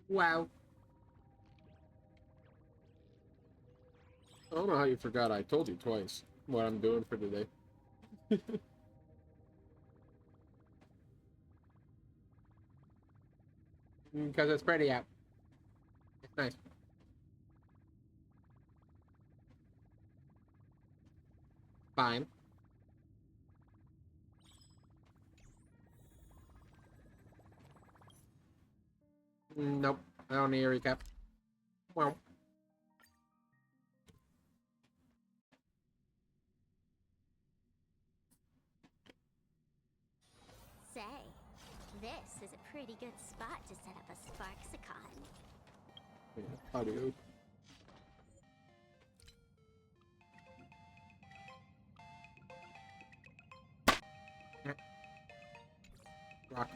Wow. I don't know how you forgot. I told you twice what I'm doing for today. Because it's pretty out. It's nice. Fine. Nope. I don't need a recap. Well. Say, this is a pretty good spot to set up a Sparksicon. Yeah, audio. Rock.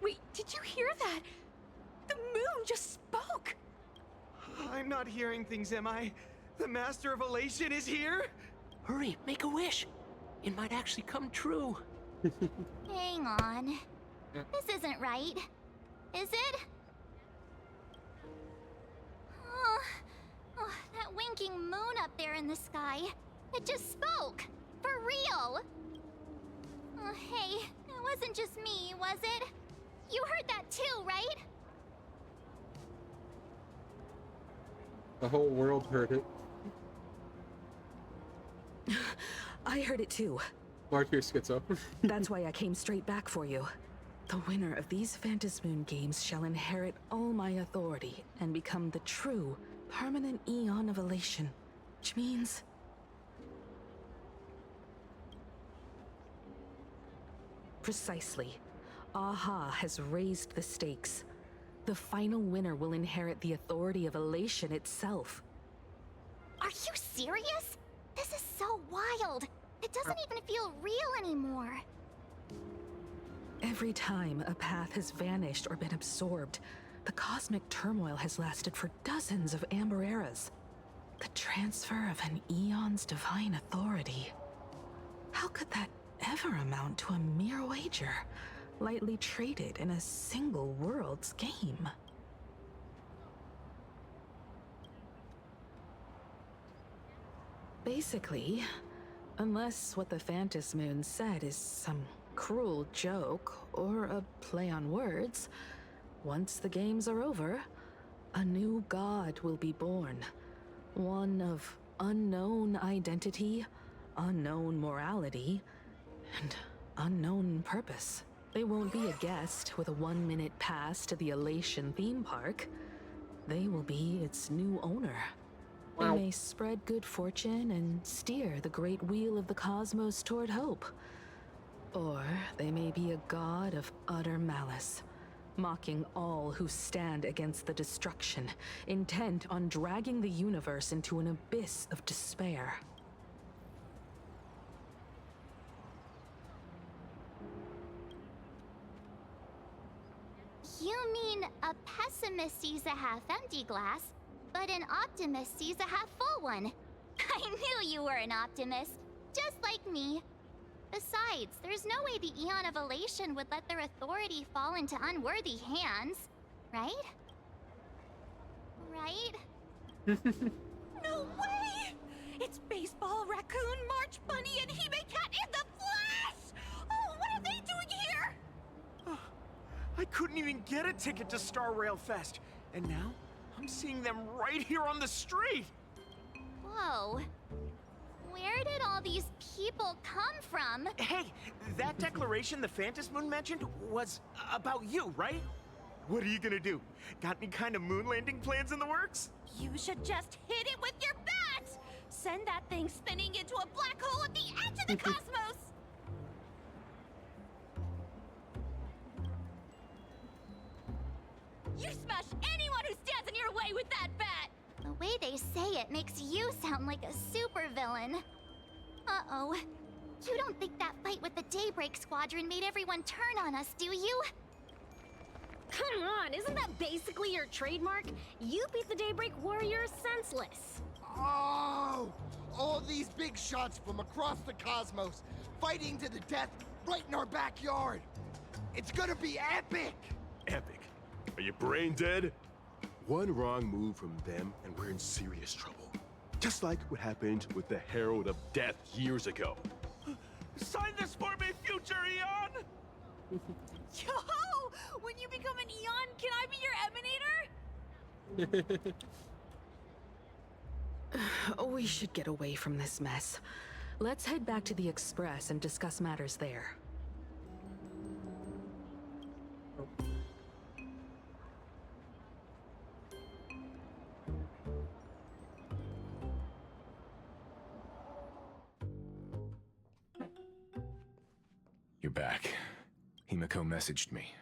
Wait, did you hear that? The moon just spoke! I'm not hearing things, am I? The Master of Elation is here? Hurry, make a wish. It might actually come true. Hang on. This isn't right. Is it? Oh, that winking moon up there in the sky. It just spoke. For real. Oh, hey, it wasn't just me, was it? You heard that too, right? The whole world heard it. I heard it too. Mark, you're schizo. That's why I came straight back for you. The winner of these Phantasmoon games shall inherit all my authority and become the true, permanent Eon of Elation. Which means... Precisely. Aha has raised the stakes. The final winner will inherit the authority of Elation itself. Are you serious? This is so wild. It doesn't even feel real anymore. Every time a path has vanished or been absorbed, the cosmic turmoil has lasted for dozens of Amber eras. The transfer of an Eon's divine authority. How could that ever amount to a mere wager, lightly traded in a single world's game? Basically, unless what the Phantasmoon said is some cruel joke or a play on words, once the games are over, a new god will be born. One of unknown identity, unknown morality, and unknown purpose. They won't be a guest with a 1-minute pass to the Elation theme park. They will be its new owner. Wow. They may spread good fortune and steer the great wheel of the cosmos toward hope. Or they may be a god of utter malice, mocking all who stand against the destruction, intent on dragging the universe into an abyss of despair. You mean a pessimist sees a half-empty glass, but an optimist sees a half-full one. I knew you were an optimist, just like me. Besides, there's no way the Eon of Elation would let their authority fall into unworthy hands, right? Right? No way! It's Baseball, Raccoon, March Bunny, and Hime Cat in the flesh! Oh, what are they doing here? I couldn't even get a ticket to Star Rail Fest, and now I'm seeing them right here on the street! Whoa. Where did all these people come from? Hey, that declaration the Phantasmoon mentioned was about you, right? What are you gonna do? Got any kind of moon landing plans in the works? You should just hit it with your bat! Send that thing spinning into a black hole at the edge of the cosmos! You smash anyone who stands in your way with that bat! The way they say it makes you sound like a supervillain. Uh-oh. You don't think that fight with the Daybreak Squadron made everyone turn on us, do you? Come on, isn't that basically your trademark? You beat the Daybreak Warriors senseless. Oh! All these big shots from across the cosmos, fighting to the death right in our backyard. It's gonna be epic! Epic. Are you brain dead? One wrong move from them and we're in serious trouble. Just like what happened with the Herald of Death years ago. Sign this for me, future Eon! Yo! When you become an Eon, can I be your Emanator? We should get away from this mess. Let's head back to the Express and discuss matters there. You're back. Himiko messaged me.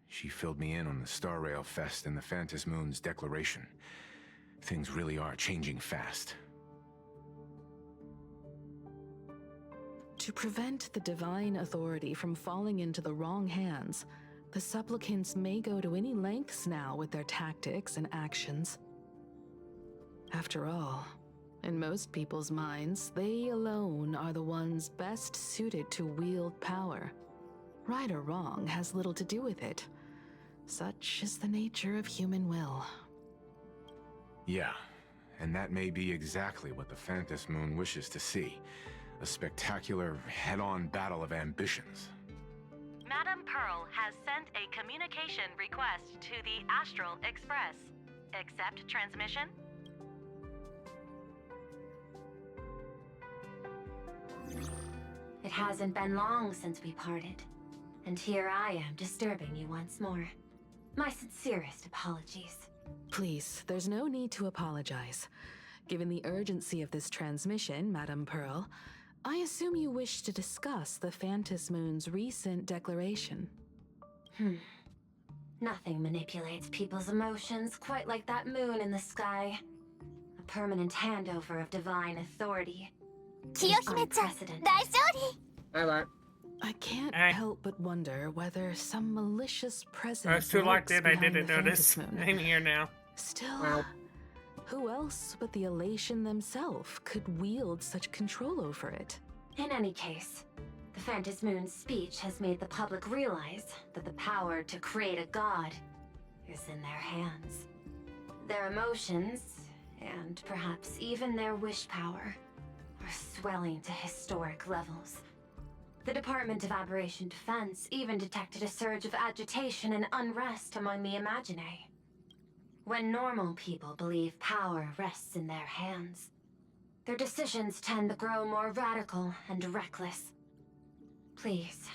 She filled me in on the Star Rail Fest and the Phantom Moon's declaration. Things really are changing fast. To prevent the divine authority from falling into the wrong hands, the supplicants may go to any lengths now with their tactics and actions. After all, in most people's minds, they alone are the ones best suited to wield power. Right or wrong has little to do with it. Such is the nature of human will. Yeah, and that may be exactly what the Phantom Moon wishes to see. A spectacular, head-on battle of ambitions. Madam Pearl has sent a communication request to the Astral Express. Accept transmission? It hasn't been long since we parted, and here I am disturbing you once more. My sincerest apologies. Please, there's no need to apologize. Given the urgency of this transmission, Madam Pearl, I assume you wish to discuss the Phantom Moon's recent declaration. Nothing manipulates people's emotions quite like that moon in the sky. A permanent handover of divine authority. Unprecedented. Bye-bye. I can't Hey. help but wonder whether some malicious presence I was too locked lurks in, I behind didn't the notice. Phantom Moon. I'm here now. Still, Well. who else but the Elation themselves could wield such control over it? In any case, the Phantom Moon's speech has made the public realize that the power to create a god is in their hands. Their emotions, and perhaps even their wish power, are swelling to historic levels. The Department of Aberration Defense even detected a surge of agitation and unrest among the Imaginae. When normal people believe power rests in their hands, their decisions tend to grow more radical and reckless. Please,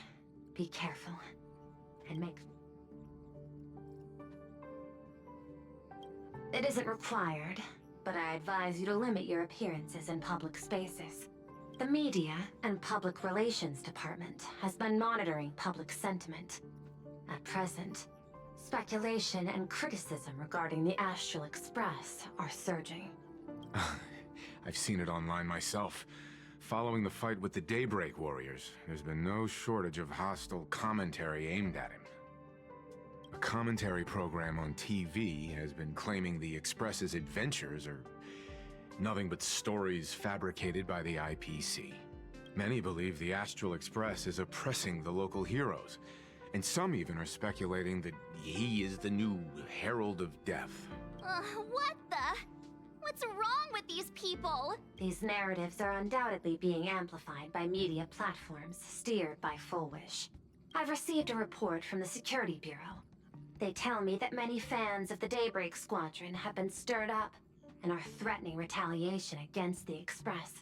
be careful, and make... It isn't required, but I advise you to limit your appearances in public spaces. The Media and Public Relations Department has been monitoring public sentiment. At present, speculation and criticism regarding the Astral Express are surging. I've seen it online myself. Following the fight with the Daybreak Warriors, there's been no shortage of hostile commentary aimed at him. A commentary program on TV has been claiming the Express's adventures are nothing but stories fabricated by the IPC. Many believe the Astral Express is oppressing the local heroes, and some even are speculating that he is the new Herald of Death. What the? What's wrong with these people? These narratives are undoubtedly being amplified by media platforms steered by Full Wish. I've received a report from the Security Bureau. They tell me that many fans of the Daybreak Squadron have been stirred up and are threatening retaliation against the Express.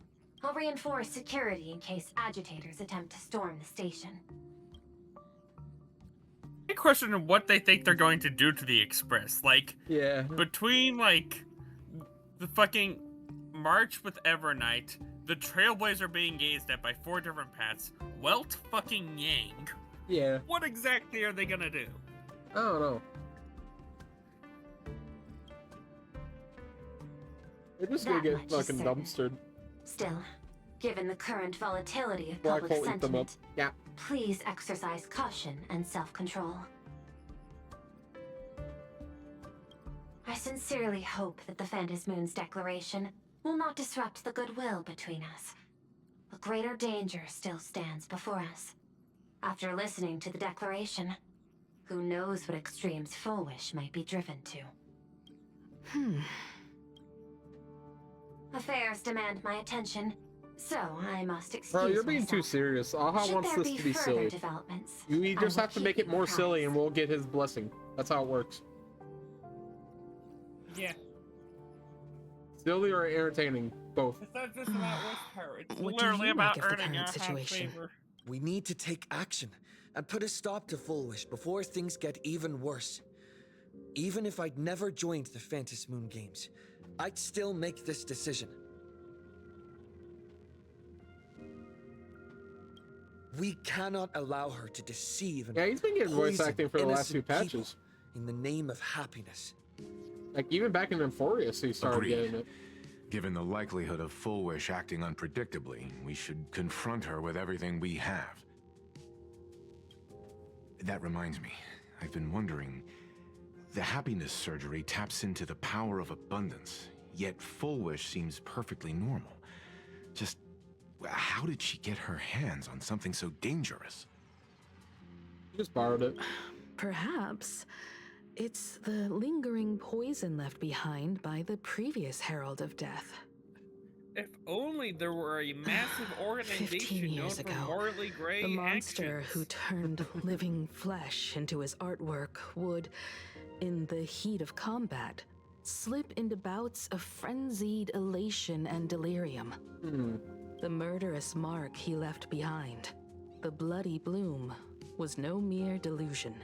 I'll reinforce security in case agitators attempt to storm the station. I question what they think they're going to do to the Express. Like, Yeah. between, like, the fucking March with Evernight, the Trailblazer being gazed at by 4 different paths, Welt fucking Yang. Yeah. What exactly are they gonna do? I don't know. They're just gonna That get much is fucking certain. dumpstered. Still, given the current volatility of Black public hole eat them up. sentiment, Yeah. please exercise caution and self-control. I sincerely hope that the Phantom Moon's declaration will not disrupt the goodwill between us. A greater danger still stands before us. After listening to the declaration, who knows what extremes Full Wish might be driven to. Affairs demand my attention, so I must excuse Bro, you're being myself. too serious. Aha Should wants there this to be be further silly. developments, You I just will have to keep make it you more silly and apprised. we'll get his blessing. That's how it works. Yeah. Silly or entertaining, both. It's not just about whisper. It's What do literally you about make of the earning current a situation? favor. We need to take action and put a stop to Full Wish before things get even worse. Even if I'd never joined the Phantom Moon Games, I'd still make this decision. We cannot allow her to deceive and Yeah, he's been getting voice poison acting for the last few innocent people patches. in the name of happiness. Like, even back in Euphorius, he started Agreed. getting it. Given the likelihood of Full Wish acting unpredictably, we should confront her with everything we have. That reminds me, I've been wondering, the happiness surgery taps into the power of abundance, yet Full Wish seems perfectly normal. Just, how did she get her hands on something so dangerous? Just borrowed it. Perhaps it's the lingering poison left behind by the previous Herald of Death. If only there were a massive 15 organization known years for ago, morally gray the monster actions. who turned living flesh into his artwork would, in the heat of combat, slip into bouts of frenzied elation and delirium. The murderous mark he left behind, the bloody bloom, was no mere delusion.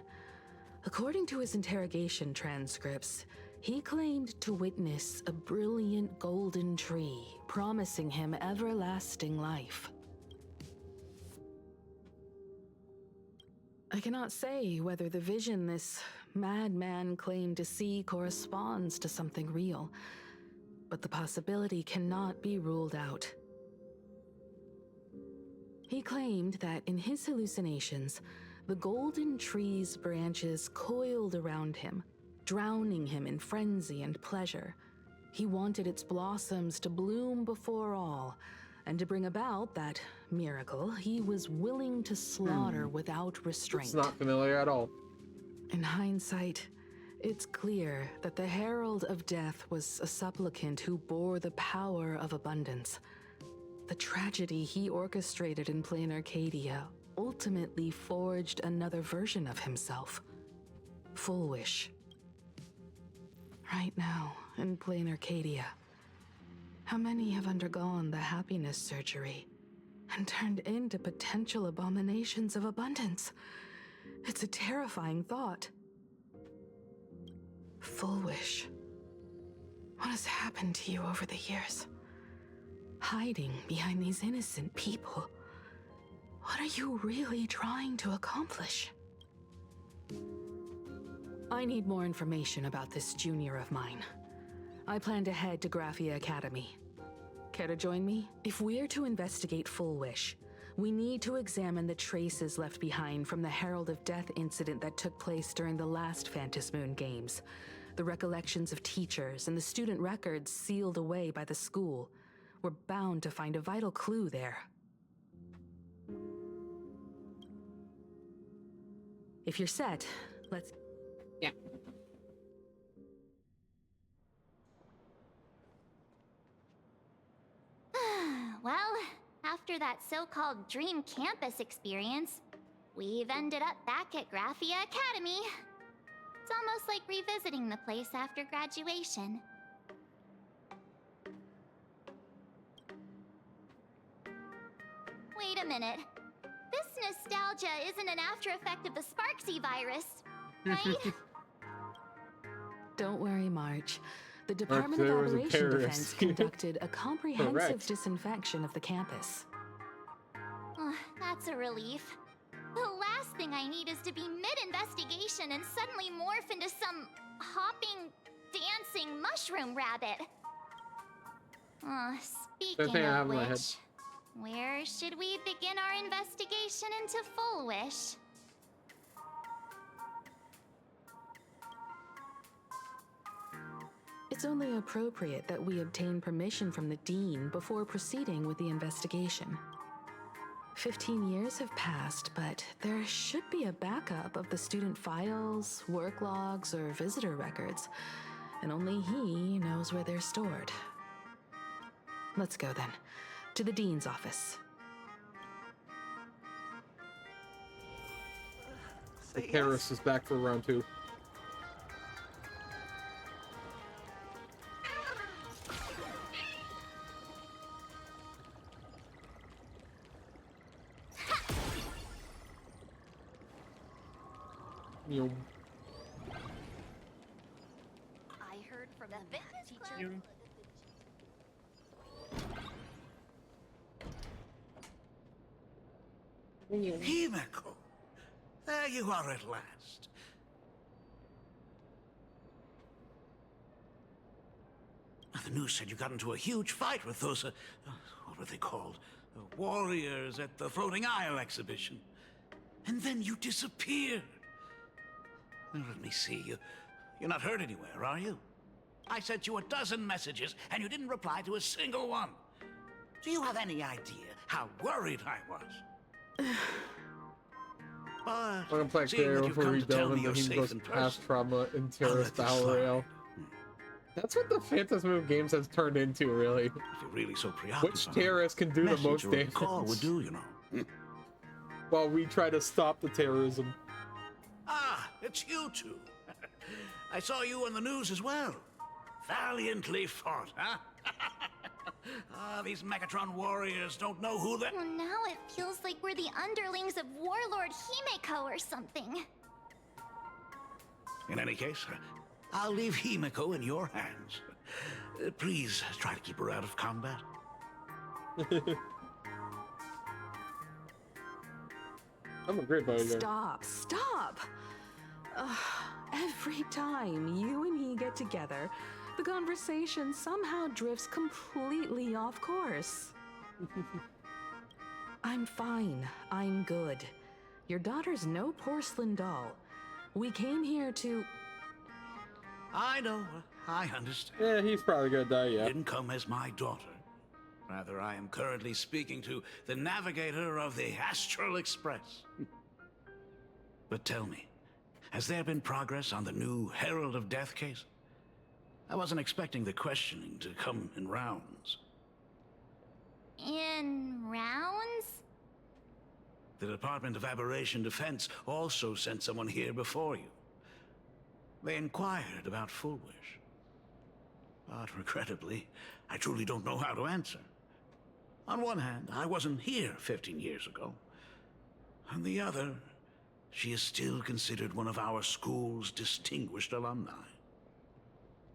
According to his interrogation transcripts, he claimed to witness a brilliant golden tree promising him everlasting life. I cannot say whether the vision this madman claimed to see corresponds to something real, but the possibility cannot be ruled out. He claimed that in his hallucinations, the golden tree's branches coiled around him, drowning him in frenzy and pleasure. He wanted its blossoms to bloom before all, and to bring about that miracle, he was willing to slaughter without restraint. It's not familiar at all. In hindsight, it's clear that the Herald of Death was a supplicant who bore the power of abundance. The tragedy he orchestrated in Plain Arcadia ultimately forged another version of himself. Full Wish. Right now, in Plain Arcadia, how many have undergone the happiness surgery and turned into potential abominations of abundance? It's a terrifying thought. Full Wish. What has happened to you over the years? Hiding behind these innocent people. What are you really trying to accomplish? I need more information about this junior of mine. I plan to head to Graphia Academy. Care to join me? If we're to investigate Full Wish, we need to examine the traces left behind from the Herald of Death incident that took place during the last Phantom Moon Games. The recollections of teachers and the student records sealed away by the school. We're bound to find a vital clue there. If you're set, let's... Yeah. Well, after that so-called dream campus experience, we've ended up back at Graphia Academy. It's almost like revisiting the place after graduation. Wait a minute. This nostalgia isn't an after effect of the Sparksy virus, right? Don't worry, March. The Department of there was a Aberration Defense terrorist. conducted a comprehensive Correct. disinfection of the campus. Oh, that's a relief. The last thing I need is to be mid-investigation and suddenly morph into some hopping, dancing mushroom rabbit. Speaking thing I of have in my head. which, where should we begin our investigation into Full Wish? it's only appropriate that we obtain permission from the Dean before proceeding with the investigation. 15 years have passed, but there should be a backup of the student files, work logs, or visitor records, and only he knows where they're stored. Let's go then, to the Dean's office. The terrorist is back for round 2. You. I heard from the fitness teacher. Himeko! There you are at last. The news said you got into a huge fight with those, what were they called? Warriors at the Floating Isle exhibition. And then you disappeared. Let me see. You're not hurt anywhere, are you? I sent you a dozen messages, and you didn't reply to a single one. Do you have any idea how worried I was? But Welcome back there before we delve into Himiko's past trauma and terrorist battle royale. That's what the Phantom Moon games has turned into, really. If you're really so preoccupied, which terrorist can do the most damage? Call would do, you know. While we try to stop the terrorism. Ah, it's you two. I saw you on the news as well. Valiantly fought, huh? These Megatron warriors don't know who they... Well, now it feels like we're the underlings of Warlord Himeko or something. In any case, I'll leave Himeko in your hands. Please try to keep her out of combat. I'm a great bodyguard. Stop! Every time you and he get together, the conversation somehow drifts completely off course. I'm fine. I'm good. Your daughter's no porcelain doll. We came here to... I know. I understand. Yeah, he's probably gonna die, yeah. Didn't come as my daughter. Rather, I am currently speaking to the navigator of the Astral Express. But tell me, has there been progress on the new Herald of Death case? I wasn't expecting the questioning to come in rounds. In rounds? The Department of Aberration Defense also sent someone here before you. They inquired about Fullwish. But regrettably, I truly don't know how to answer. On one hand, I wasn't here 15 years ago. On the other, she is still considered one of our school's distinguished alumni.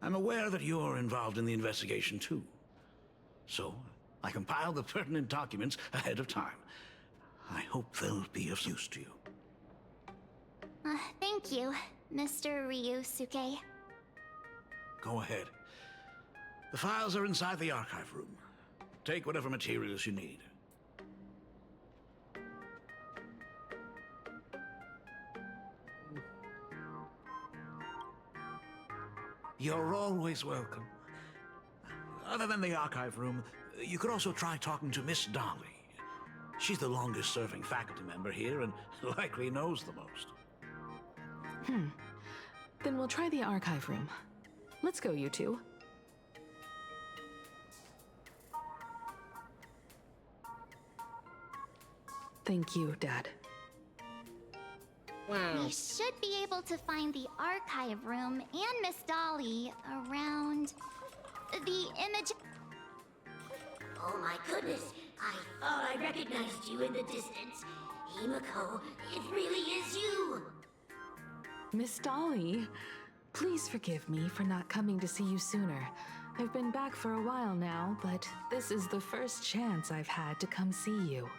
I'm aware that you're involved in the investigation too. So, I compiled the pertinent documents ahead of time. I hope they'll be of use to you. Thank you, Mr. Ryusuke. Go ahead. The files are inside the archive room. Take whatever materials you need. You're always welcome. Other than the archive room, you could also try talking to Miss Dolly. She's the longest-serving faculty member here and likely knows the most. Then we'll try the archive room. Let's go, you two. Thank you, Dad. We should be able to find the archive room and Miss Dolly around the image. Oh my goodness, I thought I recognized you in the distance. Himeko, it really is you! Miss Dolly, please forgive me for not coming to see you sooner. I've been back for a while now, but this is the first chance I've had to come see you.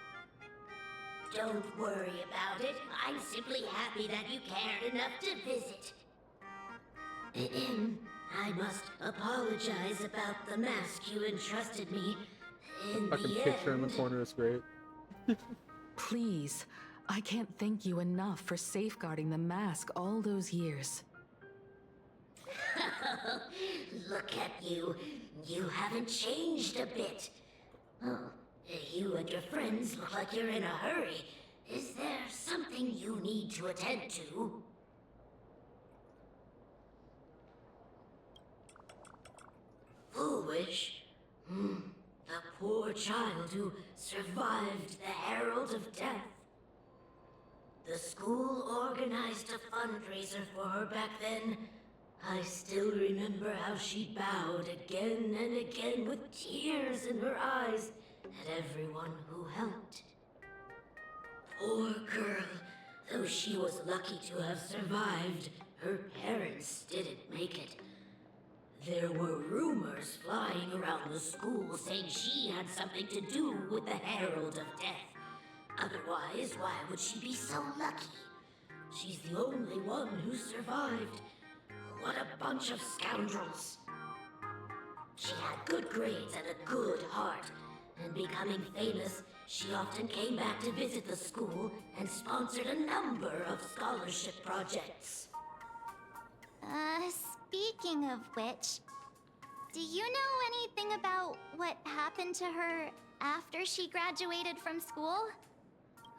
Don't worry about it. I'm simply happy that you cared enough to visit. I must apologize about the mask you entrusted me. In Fucking the picture in end... the corner is great. Please, I can't thank you enough for safeguarding the mask all those years. Look at you. You haven't changed a bit. Oh, you and your friends look like you're in a hurry. Is there something you need to attend to? Foolish? The poor child who survived the Herald of Death. The school organized a fundraiser for her back then. I still remember how she bowed again and again with tears in her eyes at everyone who helped. Poor girl. Though she was lucky to have survived, her parents didn't make it. There were rumors flying around the school saying she had something to do with the Herald of Death. Otherwise, why would she be so lucky? She's the only one who survived. What a bunch of scoundrels. She had good grades and a good heart, and becoming famous, she often came back to visit the school and sponsored a number of scholarship projects. Speaking of which, do you know anything about what happened to her after she graduated from school?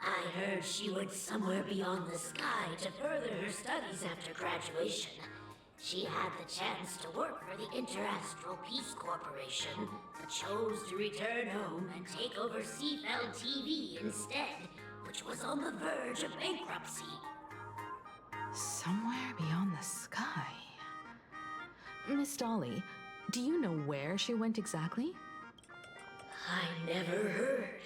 I heard she went somewhere beyond the sky to further her studies after graduation. She had the chance to work for the Interastral Peace Corporation, but chose to return home and take over Seafell TV instead, which was on the verge of bankruptcy. Somewhere beyond the sky. Miss Dolly, do you know where she went exactly? I never heard.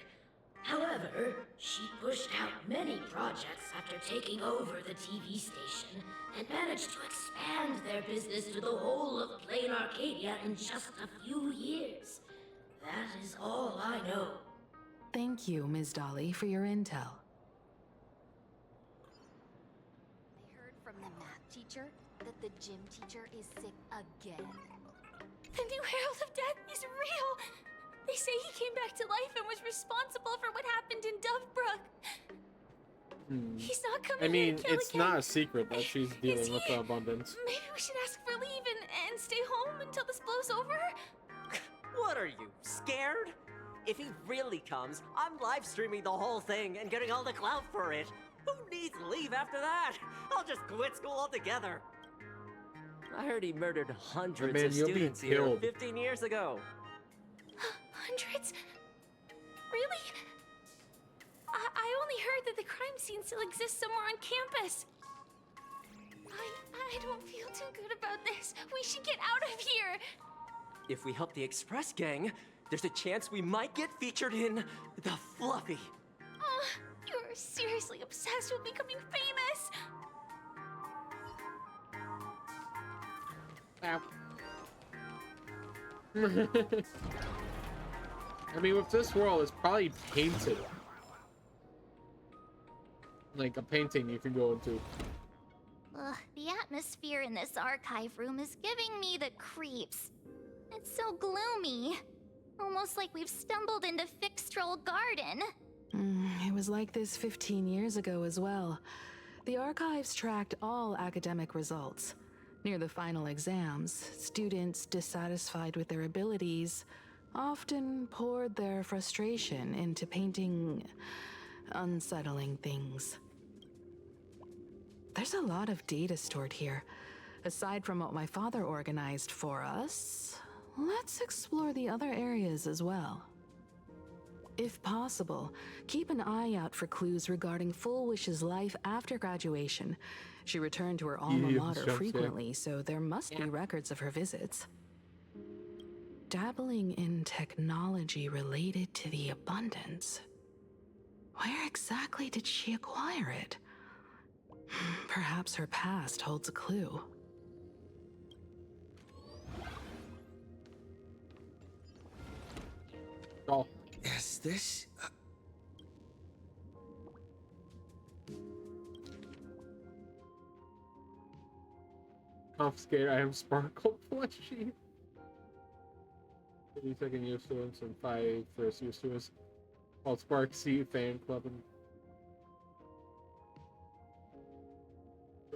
However, she pushed out many projects after taking over the TV station and managed to expand their business to the whole of Plain Arcadia in just a few years. That is all I know. Thank you, Ms. Dolly, for your intel. I heard from the math teacher that the gym teacher is sick again. The new Herald of Death is real! They say he came back to life and was responsible for what happened in Dovebrook. He's not coming I mean, here to kill it's again. not a secret that she's dealing with the abundance. Maybe we should ask for leave and stay home until this blows over? What are you, scared? If he really comes, I'm live streaming the whole thing and getting all the clout for it. Who needs leave after that? I'll just quit school altogether. I heard he murdered hundreds Man, of you'll be students here killed. 15 years ago. Hundreds? Really? I only heard that the crime scene still exists somewhere on campus. I don't feel too good about this. We should get out of here. If we help the Express Gang, there's a chance we might get featured in The Fluffy. You're seriously obsessed with becoming famous. I mean, with this world, it's probably painted. Like a painting you can go into. Ugh, the atmosphere in this archive room is giving me the creeps. It's so gloomy. Almost like we've stumbled into Fixtroll Garden. It was like this 15 years ago as well. The archives tracked all academic results. Near the final exams, students dissatisfied with their abilities often poured their frustration into painting unsettling things. There's a lot of data stored here. Aside from what my father organized for us, let's explore the other areas as well. If possible, keep an eye out for clues regarding Full Wish's life after graduation. She returned to her alma mater frequently, so there must be records of her visits. Dabbling in technology related to the abundance. Where exactly did she acquire it? Perhaps her past holds a clue. Oh. Is this... Confiscate item sparkle plushie. 30-second use to him, and 5 first use to us. Called Spark C Fan Club and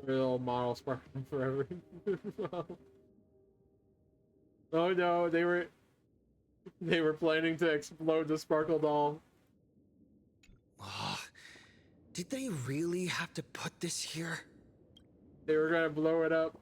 real model sparkling forever. Oh no, they were planning to explode the Sparkle doll. Did they really have to put this here? They were gonna blow it up.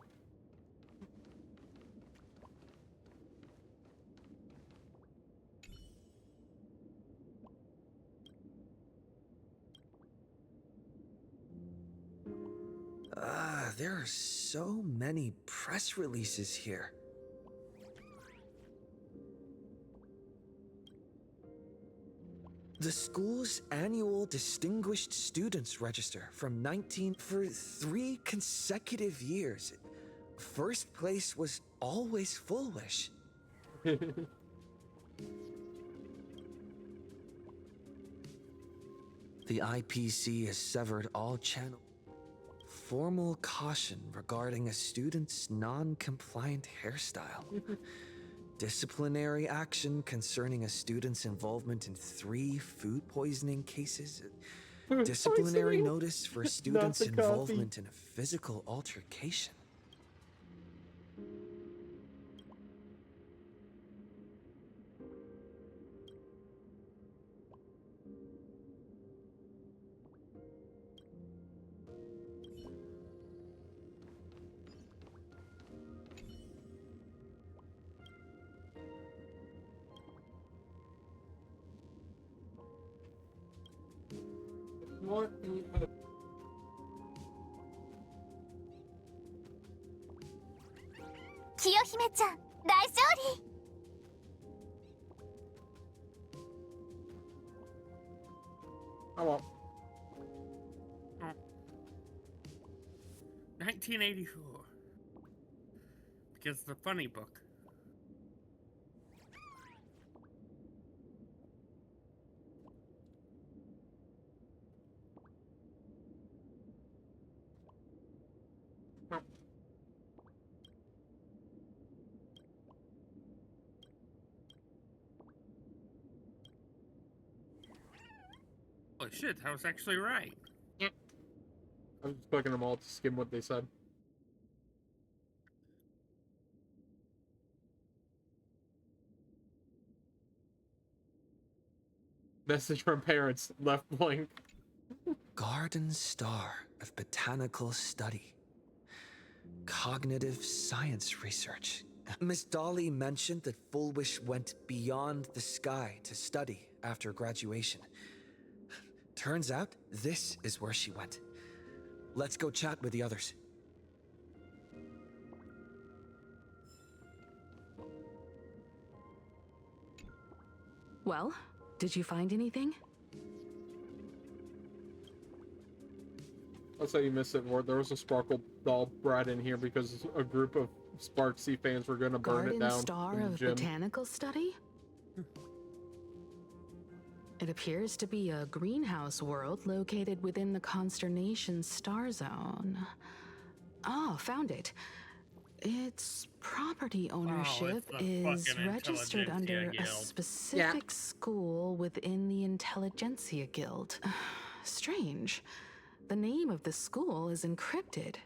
There are so many press releases here. The school's annual Distinguished Students Register from for 3 consecutive years. First place was always Foolish. The IPC has severed all channels. Formal caution regarding a student's non-compliant hairstyle. Disciplinary action concerning a student's involvement in 3 food poisoning cases. Disciplinary notice for a student's involvement in a physical altercation. Kiyohime-chan, 大勝利! Oh well. 1984. Because the funny book. Oh shit, I was actually right. Yep. I was just clicking them all to skim what they said. Message from parents, left blank. Garden Star of Botanical Study. Cognitive Science Research. Miss Dolly mentioned that Foolish went beyond the sky to study after graduation. Turns out, this is where she went. Let's go chat with the others. Well, did you find anything? I'll say you missed it more. There was a Sparkle doll brought in here because a group of Sparksy fans were going to burn it down. Garden Star of Botanical Study? It appears to be a greenhouse world located within the Consternation Star Zone. Oh, found it. Its property ownership is registered under a specific school within the Intelligentsia Guild. Strange. The name of the school is encrypted.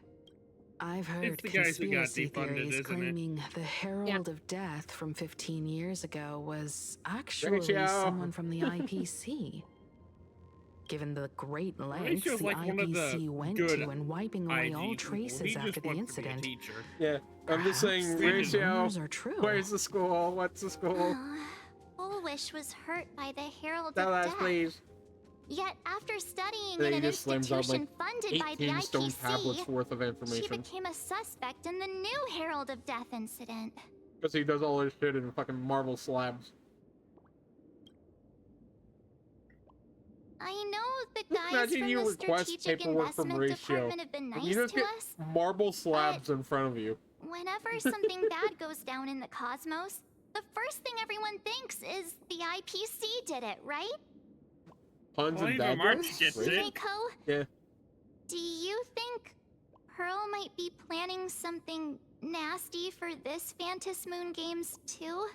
I've heard conspiracy theories claiming the Herald of Death from 15 years ago was actually someone from the IPC. Given the great lengths the IPC went to in wiping away all traces after the incident. Yeah, I'm just saying, Ratio, where's the school? What's the school? Foolish was hurt by the Herald of Death. Please. Yet after studying in an institution funded by the IPC, worth of information. She became a suspect in the new Herald of Death incident. Because he does all this shit in fucking marble slabs. I know the guys from the Strategic Investment Department have been nice to us. Marble slabs in front of you. Whenever something bad goes down in the cosmos, the first thing everyone thinks is the IPC did it, right? Puns and bad words? Himeko? Yeah. Do you think Pearl might be planning something nasty for this Phantom Moon Games too?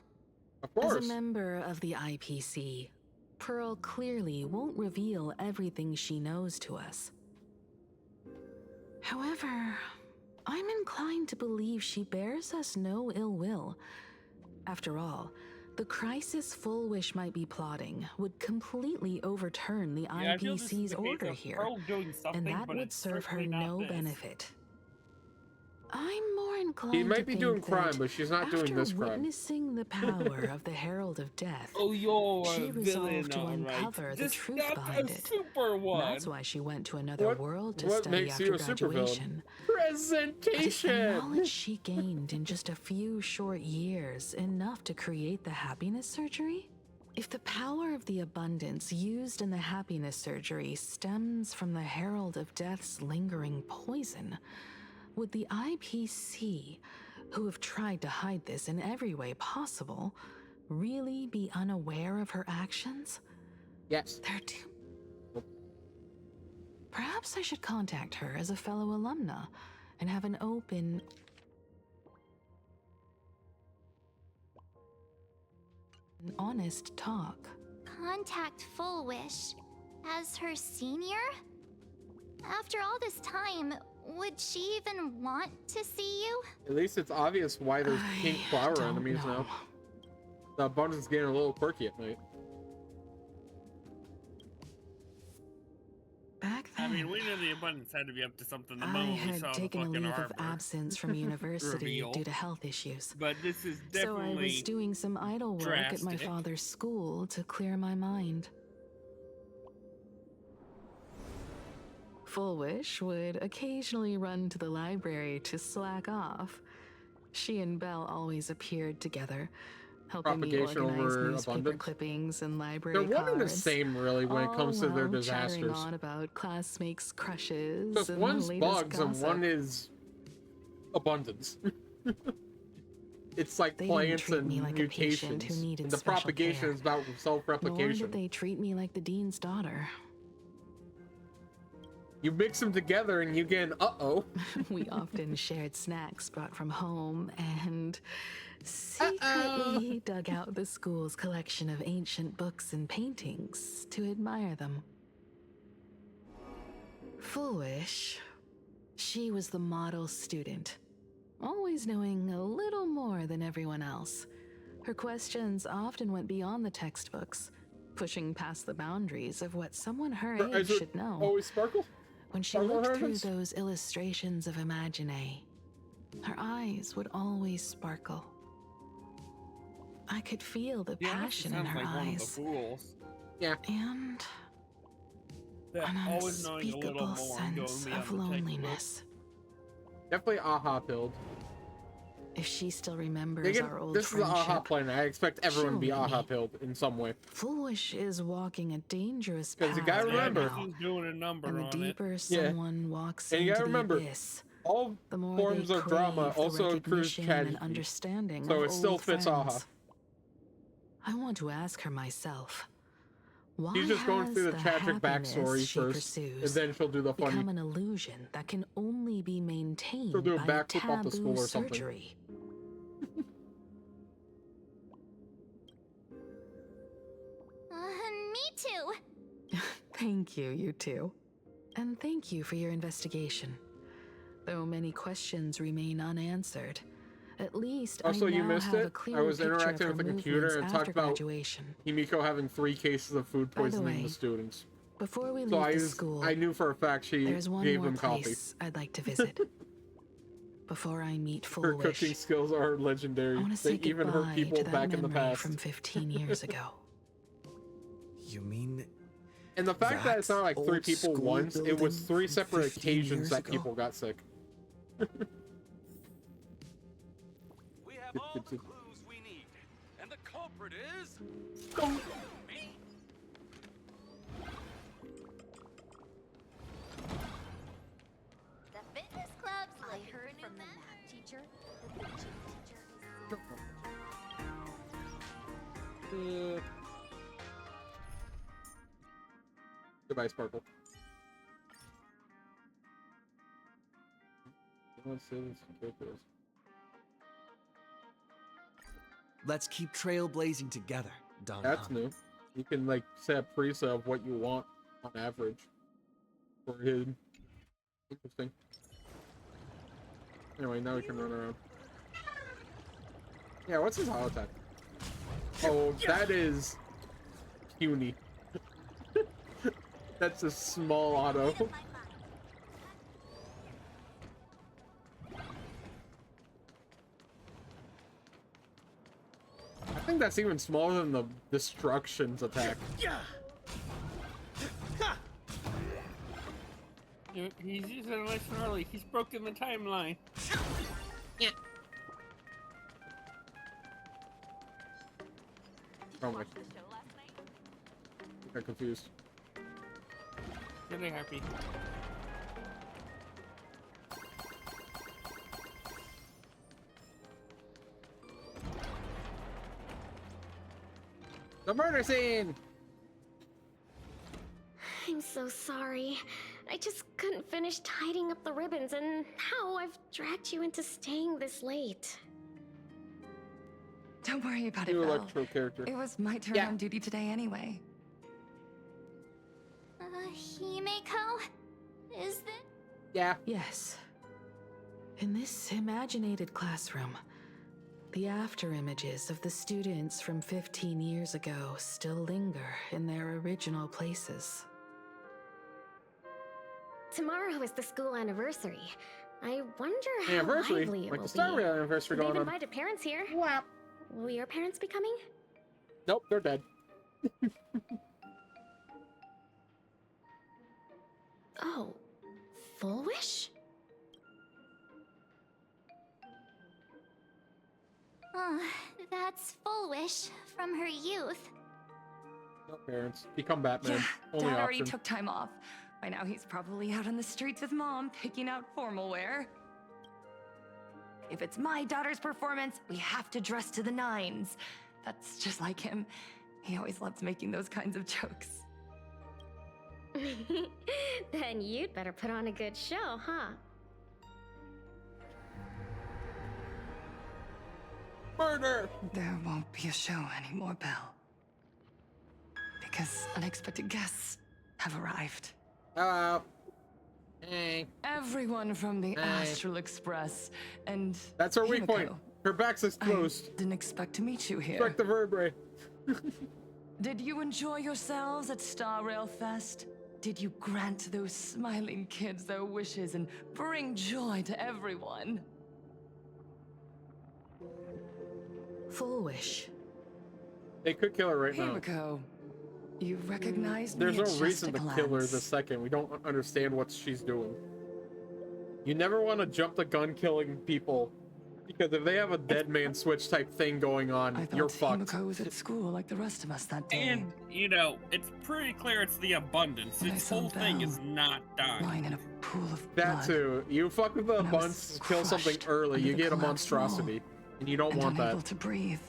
Of course. As a member of the IPC, Pearl clearly won't reveal everything she knows to us. However, I'm inclined to believe she bears us no ill will. After all, the crisis Full Wish might be plotting would completely overturn the Yeah, I feel this is IPC's the case order of here, Pearl doing something, and that but would it's serve her certainly not no this. benefit. I'm more inclined She might to be think doing crime, that but she's not after doing this crime. witnessing the power of the Herald of Death, Oh, you're she a resolved villain, to alright. uncover the Just truth not behind a it. super one. That's why she went to another world to What study makes after you a supervillain? graduation. But is the Presentation! knowledge she gained in just a few short years enough to create the happiness surgery? If the power of the abundance used in the happiness surgery stems from the Herald of Death's lingering poison, would the IPC, who have tried to hide this in every way possible, really be unaware of her actions? Yes. They're too... Perhaps I should contact her as a fellow alumna and have an open... an honest talk. Contact Full Wish as her senior? After all this time, would she even want to see you? At least it's obvious why there's pink flower enemies now. The abundance is getting a little quirky at night. Back then, I mean, we knew the abundance had to be up to something the I moment we had saw taken the a fucking leave arbor. of absence from university reveal. due to health issues. But this is So I definitely was doing some idle work at my drastic. father's school to clear my mind. Full Wish would occasionally run to the library to slack off. She and Belle always appeared together, helping me Propagation organize over newspaper abundance. clippings and library They're one and the cards. same, really, when it comes to their all while chattering disasters. on about classmates' crushes Because and one's the latest bugs and gossip. one is abundance. It's like They didn't plants treat and me like a patient mutations. who needed And the special propagation care. is about Nor did self-replication. they treat me like the dean's daughter. You mix them together and you get an uh-oh. We often shared snacks brought from home and secretly dug out the school's collection of ancient books and paintings to admire them. Full Wish, she was the model student, always knowing a little more than everyone else. Her questions often went beyond the textbooks, pushing past the boundaries of what someone her Her age eyes would should know. always sparkle? When she Sparkle looked through heavens? those illustrations of Imagine, her eyes would always sparkle. I could feel the Yeah, passion in sounds her like one of the eyes. fools. Yeah. And That an always knowing a little unspeakable more and going sense beyond of the textbook. loneliness. Definitely aha pilled. If she still remembers our old This is the aha friendship, planet. I expect everyone to be she'll meet aha me. pilled in some way. Full Wish is walking a dangerous 'Cause path you gotta right remember- now. She's doing a number And the on it. deeper Yeah. someone walks And you into gotta the remember, abyss, all the more forms they of drama crave the also accrues recognition tragedy. and understanding So of it still old fits friends. aha. I want to ask her myself. Why She's just going has through the tragic happiness backstory she first, and pursues then she'll do the funny. become an illusion that can only be maintained She'll do a by backflip off the taboo school or something. surgery? Me too. Thank you, you two. And thank you for your investigation. Though many questions remain unanswered, at least Also, I now you missed have a it. clear I was picture interacting of with her the computer and movements talked after about graduation. Himiko having 3 cases of food By the poisoning way, the students. Before we leave So the school, I knew for a fact she there's one gave more them coffee. place I'd like to visit. Before I meet Full Her Wish, cooking skills are I legendary. want to They say even hurt goodbye people to that back in the memory past. from 15 years ago. You mean And the fact that it's not like 3 old people school once, it was building 3 from separate 15 occasions years that ago? people got sick. We have all the clues we need, and the culprit is me. The fitness club's I heard from the math teacher that the gym teacher is Goodbye, Sparkle. Let's see this characters. let's keep trailblazing together, Don. That's new. You can like set a preset of what you want on average for him. Interesting. Anyway, now we can run around. Yeah, what's his auto attack? Oh, that is puny. That's a small auto. I think that's even smaller than the destructions attack. He's using it nice and early. He's broken the timeline. Yeah. Oh my. I got confused. Really happy. The murder scene! I'm so sorry. I just couldn't finish tidying up the ribbons, and now I've dragged you into staying this late. Don't worry about it, New Belle. electro character. It was my turn on duty today anyway. Himeko? Is this? Yeah. Yes. In this imaginated classroom, the after images of the students from 15 years ago still linger in their original places. Tomorrow is the school anniversary. I wonder how Anniversary? lively it Like will the Star be. Rail anniversary They've going on. invited parents here. Will your parents be coming? Nope, they're dead. Oh, Full Wish? That's Full Wish from her youth. No parents. Become Batman. Yeah, Only Dad already option. took time off. By now he's probably out on the streets with Mom, picking out formal wear. If it's my daughter's performance, we have to dress to the nines. That's just like him. He always loves making those kinds of jokes. Then you'd better put on a good show, huh? Murder! There won't be a show anymore, Belle. Because unexpected guests have arrived. Hello. Hey. Everyone from the Astral Express and That's our weak point. Himiko. Her back's exposed. I didn't expect to meet you here. Strike the vertebrae. Did you enjoy yourselves at Star Rail Fest? Did you grant those smiling kids their wishes and bring joy to everyone? Full Wish. They could kill her right now. Himiko, you recognized There's me no at just reason a to glance. kill her the second. We don't understand what she's doing. You never want to jump the gun killing people, because if they have a dead man switch type thing going on, I thought you're fucked. Himiko was at school like the rest of us that day. And, you know, it's pretty clear it's the abundance. This whole thing is not dying. Lying in a pool of That too. You fuck with the abundance, kill something early, you get a monstrosity. And you don't want unable that. to breathe.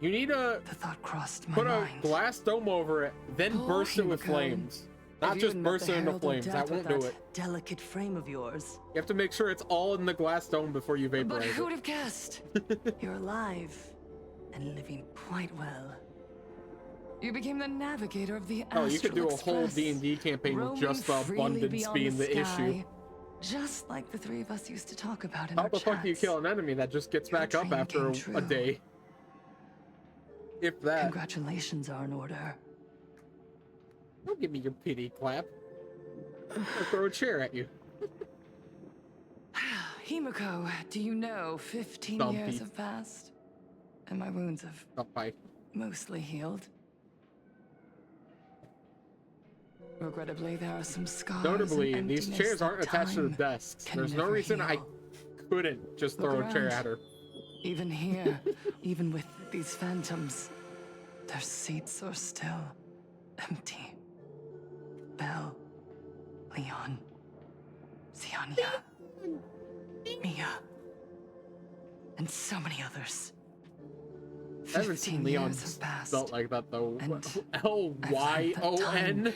You need to The thought crossed my put a mind. glass dome over it, then Poor burst it with Himiko. flames. Not Have just you met burst the it into Herald of flames. Death That won't with do it. delicate frame of yours. You have to make sure it's all in the glass dome before you But vaporize who'd it. have guessed? You're alive and living quite well. You became the navigator of the Oh, you could Astral do a whole Express, D&D campaign with roaming just the freely abundance beyond being the issue. sky, just like the three of us used to talk about in How our the fuck do you chats. kill an enemy that just gets back up dream after came a true. day? If that. Congratulations are in order. Don't give me your pity clap. I'll throw a chair at you. Himiko, do you know 15 Dumpy. years have passed? And my wounds have mostly healed. Regrettably, there are some scars. Notably, and these emptiness chairs that aren't attached to the time desks. can There's no never reason heal. I couldn't just Look throw a chair around. at her. Even here, even with these phantoms, their seats are still empty. Belle, Leon, Ziania, Mia, and so many others. I haven't seen 15 Leon years have passed. spelt like that though. And I've learned that L-Y-O-N?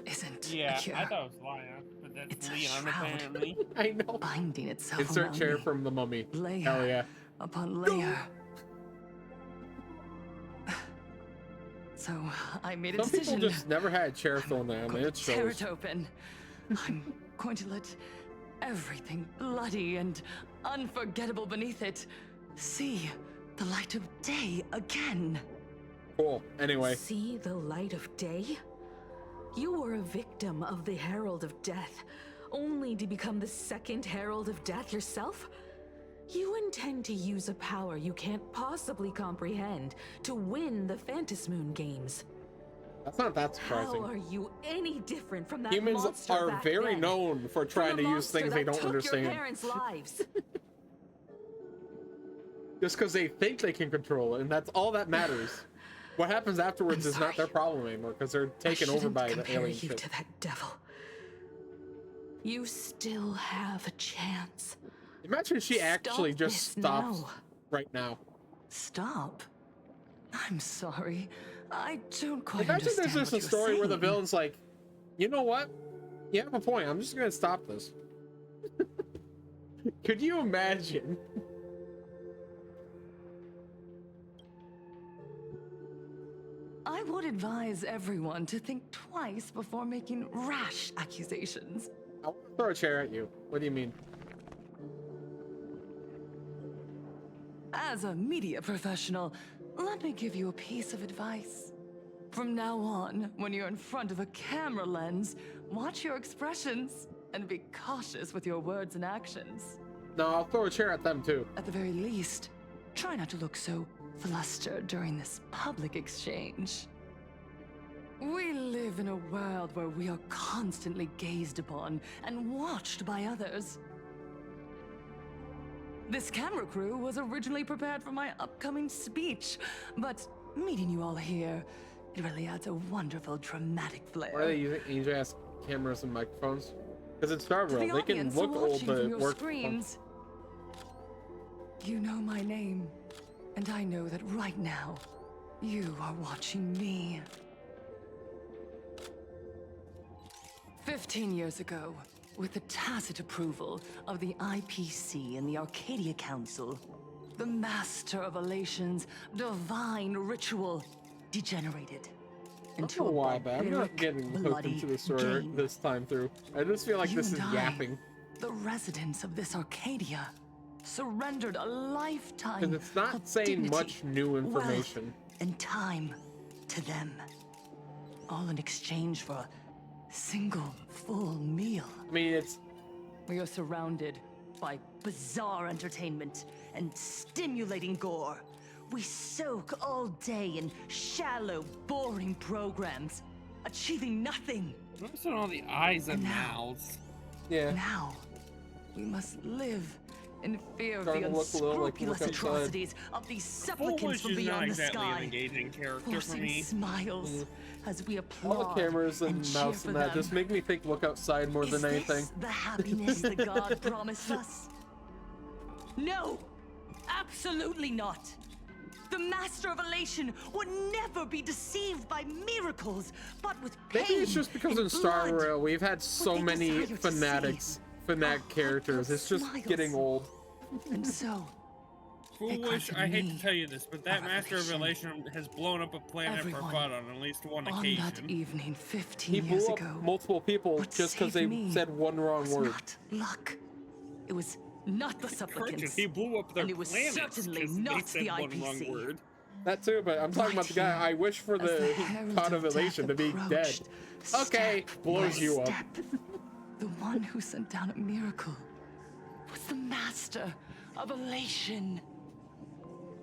Isn't Yeah, a cure. I thought it was Lion, but that's It's a Leon shroud. apparently. I know. Binding itself Insert around chair me. from the mummy. Layer Hell yeah. upon layer. So I made a Some decision. people just never had a chair thrown at them, and it Tear shows. it open. I'm going to let everything bloody and unforgettable beneath it see the light of day again. Cool. Anyway. See the light of day? You were a victim of the Herald of Death, only to become the second Herald of Death yourself? You intend to use a power you can't possibly comprehend to win the Phantasmoon games. That's not that surprising. How are you any different from that Humans monster are back very then? known for trying to use things they don't Took understand. Your parents' lives. Just because they think they can control it, and that's all that matters. What happens afterwards is not their problem anymore, because they're taken over by the alien shit. To that devil. You still have a chance. Imagine if she actually just stops right now. Stop? I'm sorry. I don't quite Imagine understand there's just what a story where the saying. villain's like, you know what? You have a point. I'm just gonna stop this. Could you imagine? I would advise everyone to think twice before making rash accusations. I'll throw a chair at you. What do you mean? As a media professional, let me give you a piece of advice. From now on, when you're in front of a camera lens, watch your expressions and be cautious with your words and actions. No, I'll throw a chair at them too. At the very least, try not to look so flustered during this public exchange. We live in a world where we are constantly gazed upon and watched by others. This camera crew was originally prepared for my upcoming speech, but meeting you all here, it really adds a wonderful dramatic flair. Why are they using ancient-ass cameras and microphones? Because it's Star To World, the they can audience look old watching from but your work. screens, you know my name, and I know that right now, you are watching me. 15 years ago, with the tacit approval of the IPC and the Arcadia Council, the Master of Elation's divine ritual degenerated into a why, but I'm not getting hooked bloody into the story game. this time through. I just feel like You this is and I, yapping. The residents of this Arcadia surrendered a lifetime Because it's not of saying dignity, much new information. wealth, and time to them, all in exchange for a single full meal. I mean, it's... We are surrounded by bizarre entertainment and stimulating gore. We soak all day in shallow, boring programs, achieving nothing. Notice on all the eyes and mouths. Yeah. Now, we must live in fear of Starting the to look a little like unscrupulous look outside. atrocities of these supplicants Foolish from is not beyond the exactly an sky, engaging character for forcing me. smiles as we applaud All the cameras and cheer mouse for and that them. just make me think look outside more Is than this anything. the happiness that God promised us? No, absolutely not. The Master of Elation would never be deceived by miracles, but with pain. Maybe it's just because in and Star blood. Rail we've had so they many desire to fanatic characters. It's just smiles. getting old. And so, Foolish, I hate to tell you this, but that a Master of revelation. Relation has blown up a planet for Everyone fun on at least one on occasion. that evening 15 He years blew up ago, multiple people what just because saved they me said one wrong was word. not luck. It was not the supplicants. He blew up their and it was planets certainly 'cause they not said the one IPC. wrong word. That too, but I'm talking about the guy. I wish for As the the Herald God of of Death Elation to be dead. approached, Okay, step blows by you up. step, the one who sent down a miracle was the Master of Elation.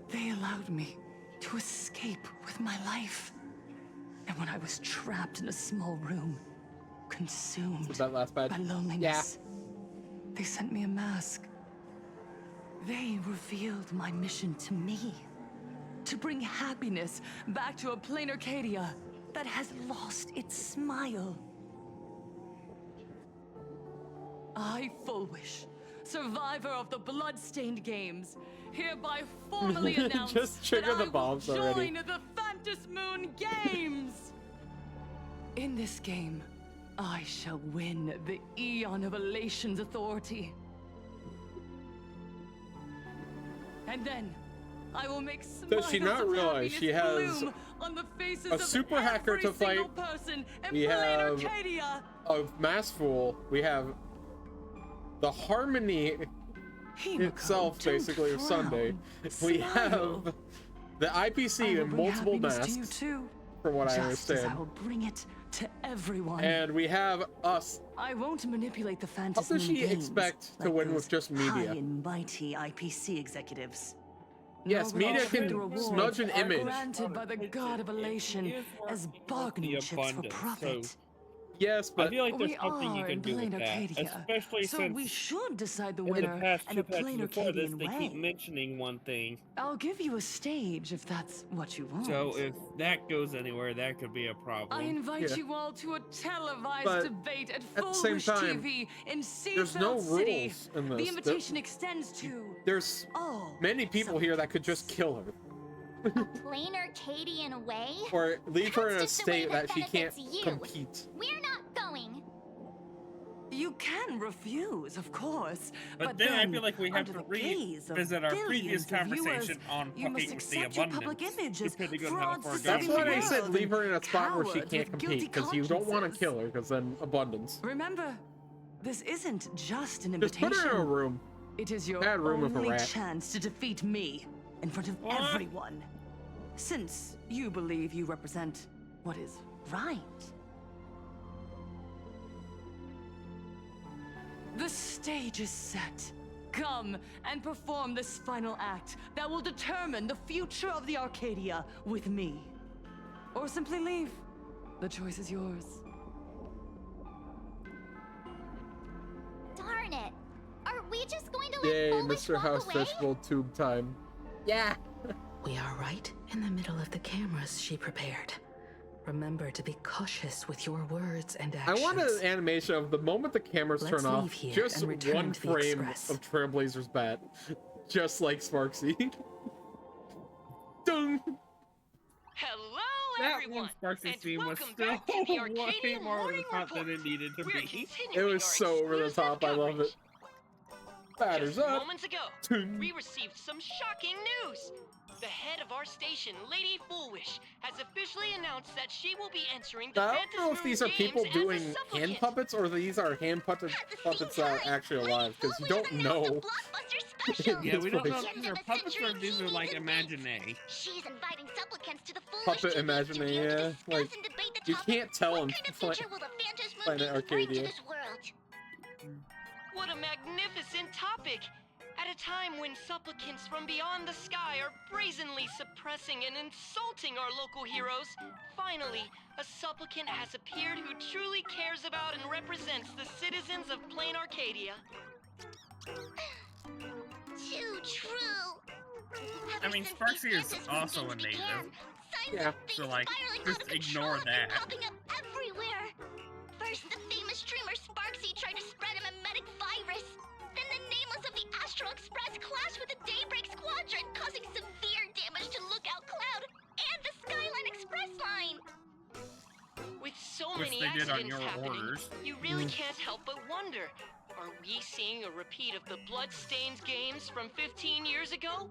They allowed me to escape with my life. And when I was trapped in a small room, consumed Was that last bad? by loneliness, they sent me a mask. They revealed my mission to me. To bring happiness back to a plain Arcadia that has lost its smile. I, Fullwish, survivor of the Bloodstained Games, hereby formally announce Just trigger that the I will bombs join already. the Phantasmoon Games! In this game, I shall win the Eon of Elation's authority. And then, I will make Does she smiles not of realize she happiness has bloom on the faces a of super hacker every to fight? single person in We plain have Arcadia. a Mass Fool. We have the Harmony itself, basically, of Sunday. We have The IPC in multiple masks, from what I just as I understand. will bring it to everyone. And we have us. I won't manipulate the How Phantasm does she games expect to like win those with just high media? and mighty IPC executives. Yes, No, media but can rewards smudge an are image. Granted by the god of elation as bargaining chips for profit. Yes, but I feel like there's We something you are can in do with Plain that, Arcadia, especially so since we should decide the in the winner past in two a patches plain before this, Arcadian they way. keep mentioning one thing. I'll give you a stage if that's what you want. So if that goes anywhere, that could be a problem. I invite you all to a televised But debate at at the same Foolish time, TV in there's no Seafeld City. rules in this. The invitation extends to There's all many people here that could just kill her. A plain Arcadian way? Or leave her in a Just the way state that she can't benefits you. compete. We're not going. You can refuse, of course. But then I feel like we have under to the gaze of revisit our previous billions of conversation viewers, on you must fucking with the accept your public abundance. image as Depending on how frauds far deceiving That's why the I said world leave her in a and spot where she cowards can't with guilty compete, because you don't want to consciences. kill her, because then abundance. Remember, this isn't just an Just invitation. put her in a room. It is your Bad room with a only rat. chance to defeat me in front of everyone. Since you believe you represent what is right. The stage is set. Come and perform this final act that will determine the future of the Arcadia with me. Or simply leave. The choice is yours. Darn it. Are we just going to let Yay, Foolish Mr. walk House away? Vegetable Tube time. Yeah. We are right in the middle of the cameras she prepared. Remember to be cautious with your words and I actions. want an animation of the moment the cameras Let's turn off, leave here just and return one to the frame Express. of Trailblazer's bat. Just like Sparksy. Dung! Hello, That everyone, one Sparks' and scene was welcome still back to the way Arcadian more over Morning the top than Report. it needed to We're be. It continuing was our so over the exclusive top, I love it. Batters Just up! moments ago, we received some shocking news. The head of our station, Lady Foolish, has officially announced that she will be entering the Now, I Phantasm don't know if these are people Games as a doing hand supplicant. puppets or these are hand puppets that are actually alive, because you don't know. Yeah, we don't know if these are puppets or if these are like Imaginé. She's inviting supplicants to the Foolish Puppet TV Imaginé, studio to yeah. discuss Like, and debate the you topic, can't tell what them kind of future will the Phantasm Planet Games bring to Arcadia. this world? What a magnificent topic! At a time when supplicants from beyond the sky are brazenly suppressing and insulting our local heroes, finally, a supplicant has appeared who truly cares about and represents the citizens of Plain Arcadia. Too true. I mean, Sparksy is also a native. Yeah. So, like, just ignore that. Popping up everywhere. First, the famous streamer Sparksy tried to spread a mimetic virus. Then the nameless of the Astral Express clashed with the Daybreak Squadron, causing severe damage to Lookout Cloud and the Skyline Express line. With so Which many they did on accidents your happening, orders. you really can't help but wonder, are we seeing a repeat of the Bloodstained games from 15 years ago?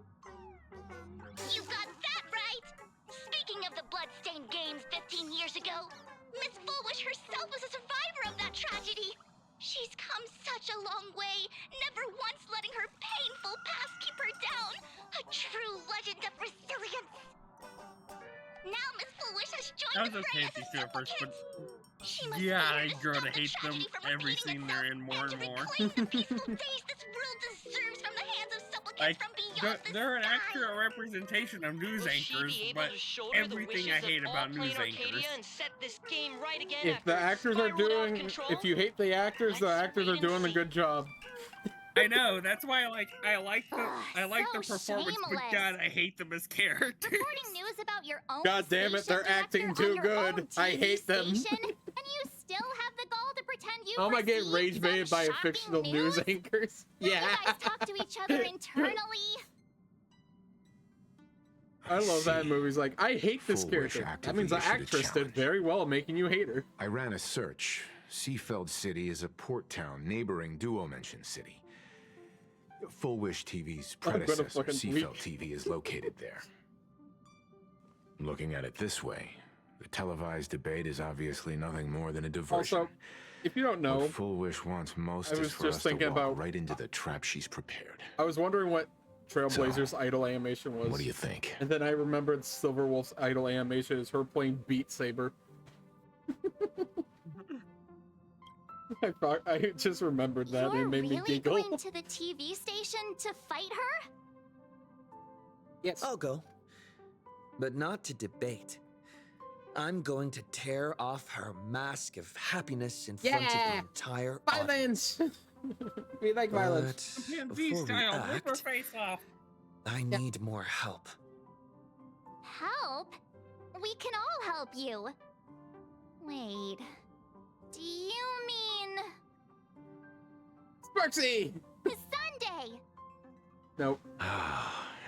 You got that right! Speaking of the Bloodstained games 15 years ago, Miss Foolish herself was a survivor of that tragedy. She's come such a long way, never once letting her painful past keep her down. A true legend of resilience. Now Miss Foolish has That joined was the okay fray if as you a at first, but She must yeah, be I here to grow to stop the hate them tragedy from every repeating scene they're in more and more. reclaim the peaceful days this world deserves from the hands of supplicants Like, from beyond the they're an sky. accurate representation of news Will she anchors, be able but to shoulder the everything I wishes hate of about all news Plain anchors. Arcadia and set this game right again If after the it actors are spiraled out of doing, control? if you hate the actors are doing a good job. I know, that's why I like the so performance, but shameless. God, I hate them as characters. Reporting news about your own God damn it, they're station acting director on too your good. own I TV hate them. station, and you still have the gall to pretend you How am I getting received rage baited some by shocking fictional news anchors? Will Yeah. you guys talk to each other internally? I love that in movies. Like, I hate this Foolish character. That actively means the issued a actress did challenge. very well making you hate her. I ran a search. Seafeld City is a port town neighboring Duo Mention City. Full Wish TV's I'm gonna predecessor, fucking Seafeld weep. TV, is located there. Looking at it this way, the televised debate is obviously nothing more than a diversion. Also, if you don't know, What Full Wish wants most I is was for just us to thinking walk about- right into the trap she's prepared. I was wondering what Trailblazer's idle animation was. What do you think? And then I remembered Silverwolf's idle animation is her playing Beat Saber. I just remembered that and it made me Really giggle. going to the TV station to fight her? Yes. I'll go. But not to debate. I'm going to tear off her mask of happiness in front of the entire Violence! We like violence. But before we act, face off. I need more help. Help? We can all help you. Wait. Do you mean... Sparksy! Sunday! Nope.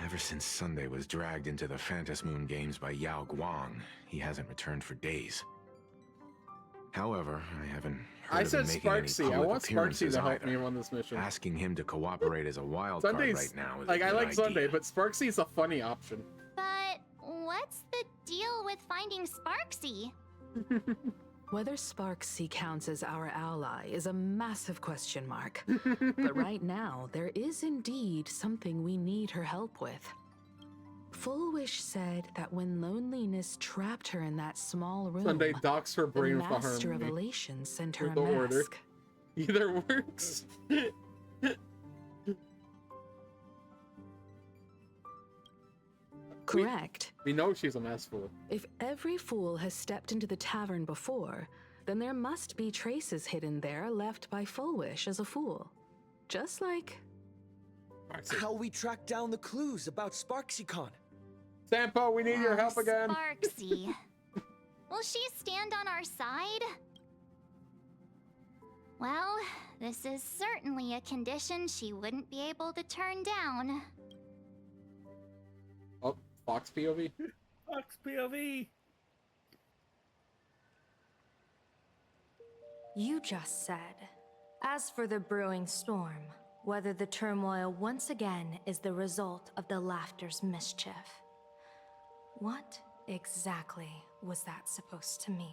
Ever since Sunday was dragged into the Phantom Moon Games by Yao Guang, he hasn't returned for days. However, I haven't heard I of said him making any Sparksy. I public want Sparksy appearances to help either. me on this mission. Asking him to cooperate as a wild card Sunday's right now is like a I good like idea. Sunday, but Sparksy's a funny option. But what's the deal with finding Sparksy? Whether Sparksy counts as our ally is a massive question mark. But right now, there is indeed something we need her help with. Full Wish said that when loneliness trapped her in that small room, Sunday docks her brain the with the Master of harmony. Elation sent her With a the order. mask. Either works. Correct. We know she's a mess fool. If every fool has stepped into the tavern before, then there must be traces hidden there left by Full Wish as a fool. Just like... How we track down the clues about SparksyCon. Sampo, we need your help again. Sparksy. Will she stand on our side? Well, this is certainly a condition she wouldn't be able to turn down. Oh, Fox POV? Fox POV. You just said, as for the brewing storm, whether the turmoil once again is the result of the laughter's mischief. What exactly was that supposed to mean?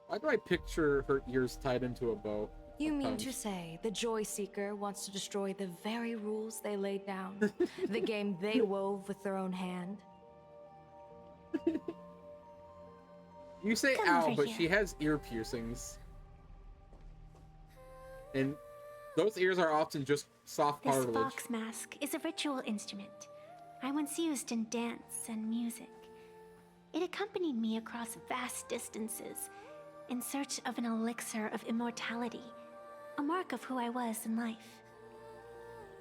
Why do I picture her ears tied into a bow? You mean to say the Joy Seeker wants to destroy the very rules they laid down? The game they wove with their own hand? You say Come ow, over but here. she has ear piercings. And those ears are often just soft This cartilage. fox mask is a ritual instrument I once used in dance and music. It accompanied me across vast distances in search of an elixir of immortality, a mark of who I was in life.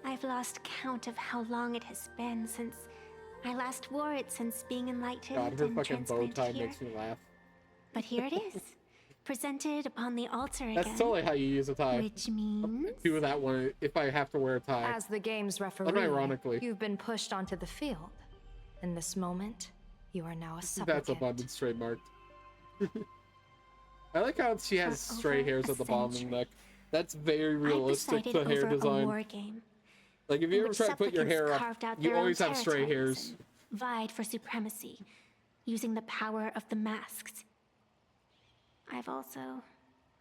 I've lost count of how long it has been since I last wore it since being enlightened God, her and fucking bow transplanted tie here. makes me laugh. But here it is, presented upon the altar again. That's totally how you use a tie. Which means... Do that one if I have to wear a tie. As the game's referee, Unironically. you've been pushed onto the field. In this moment, you are now a That's supplicant. abundance trademarked. I like how she has For stray over hairs a at the bottom of the century, neck. That's very realistic presided to hair over a design. war game Like if in you ever which try to put your supplicants hair up, carved out you their own always have stray territories hairs. and vied for supremacy, using the power of the masks. I've also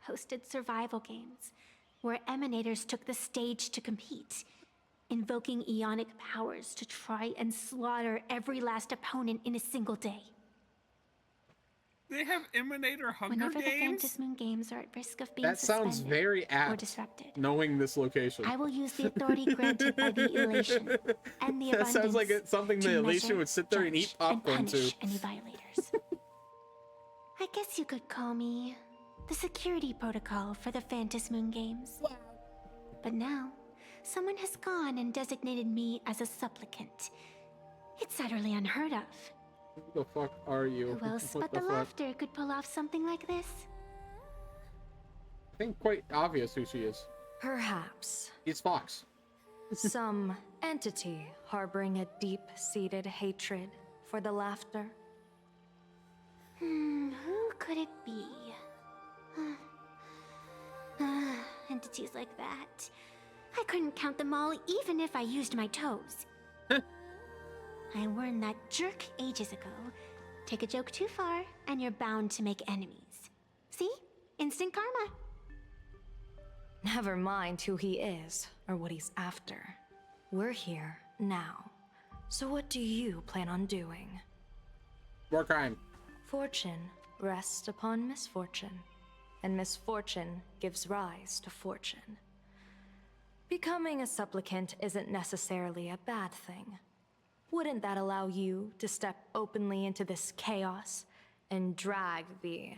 hosted survival games where emanators took the stage to compete, invoking eonic powers to try and slaughter every last opponent in a single day. They have Emanator Hunger Whenever the Games? Phantom Moon games are at risk of being That sounds suspended very or apt, disrupted, knowing this location. I will use the authority granted by the elation and the That abundance sounds like it's something to the elation measure, would sit there and eat judge, and popcorn punish to. any violators. I guess you could call me the security protocol for the Phantom Moon games. But now, someone has gone and designated me as a supplicant. It's utterly unheard of. Who the fuck are you? Who else What but the fuck? laughter could pull off something like this? I think quite obvious who she is. Perhaps. He's Fox. Some entity harboring a deep-seated hatred for the laughter. Who could it be? Entities like that. I couldn't count them all even if I used my toes. I warned that jerk ages ago. Take a joke too far, and you're bound to make enemies. See? Instant karma. Never mind who he is or what he's after. We're here now, So what do you plan on doing? More crime. Fortune rests upon misfortune, and misfortune gives rise to fortune. Becoming a supplicant isn't necessarily a bad thing. Wouldn't that allow you to step openly into this chaos and drag the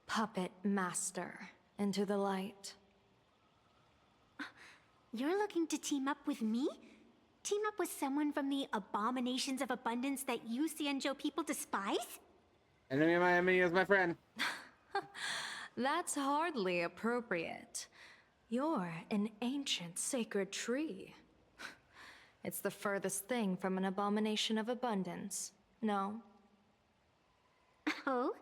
puppet master into the light? You're looking to team up with me? Team up with someone from the abominations of abundance that you Xianzhou people despise? Enemy of my enemy is my friend. That's hardly appropriate. You're an ancient sacred tree. It's the furthest thing from an abomination of abundance, no? Oh,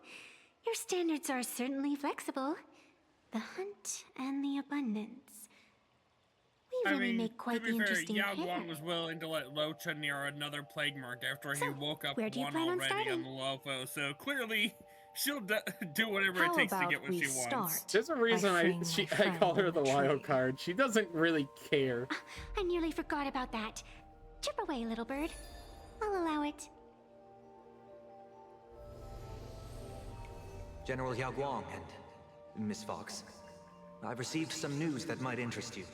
your standards are certainly flexible. The hunt and the abundance. We really make quite the interesting Yao pair. Guang was willing to let Locha near another plague mark after he woke up where do you one plan on already on starting? the Lofo, so clearly she'll do whatever How it takes to about get what we she wants. start There's a reason by I freeing my I friend call her in the the wild tree? card. She doesn't really care. I nearly forgot about that. Chirp away, little bird. I'll allow it. General Yao Guang and Miss Fox, I've received some news that might interest you.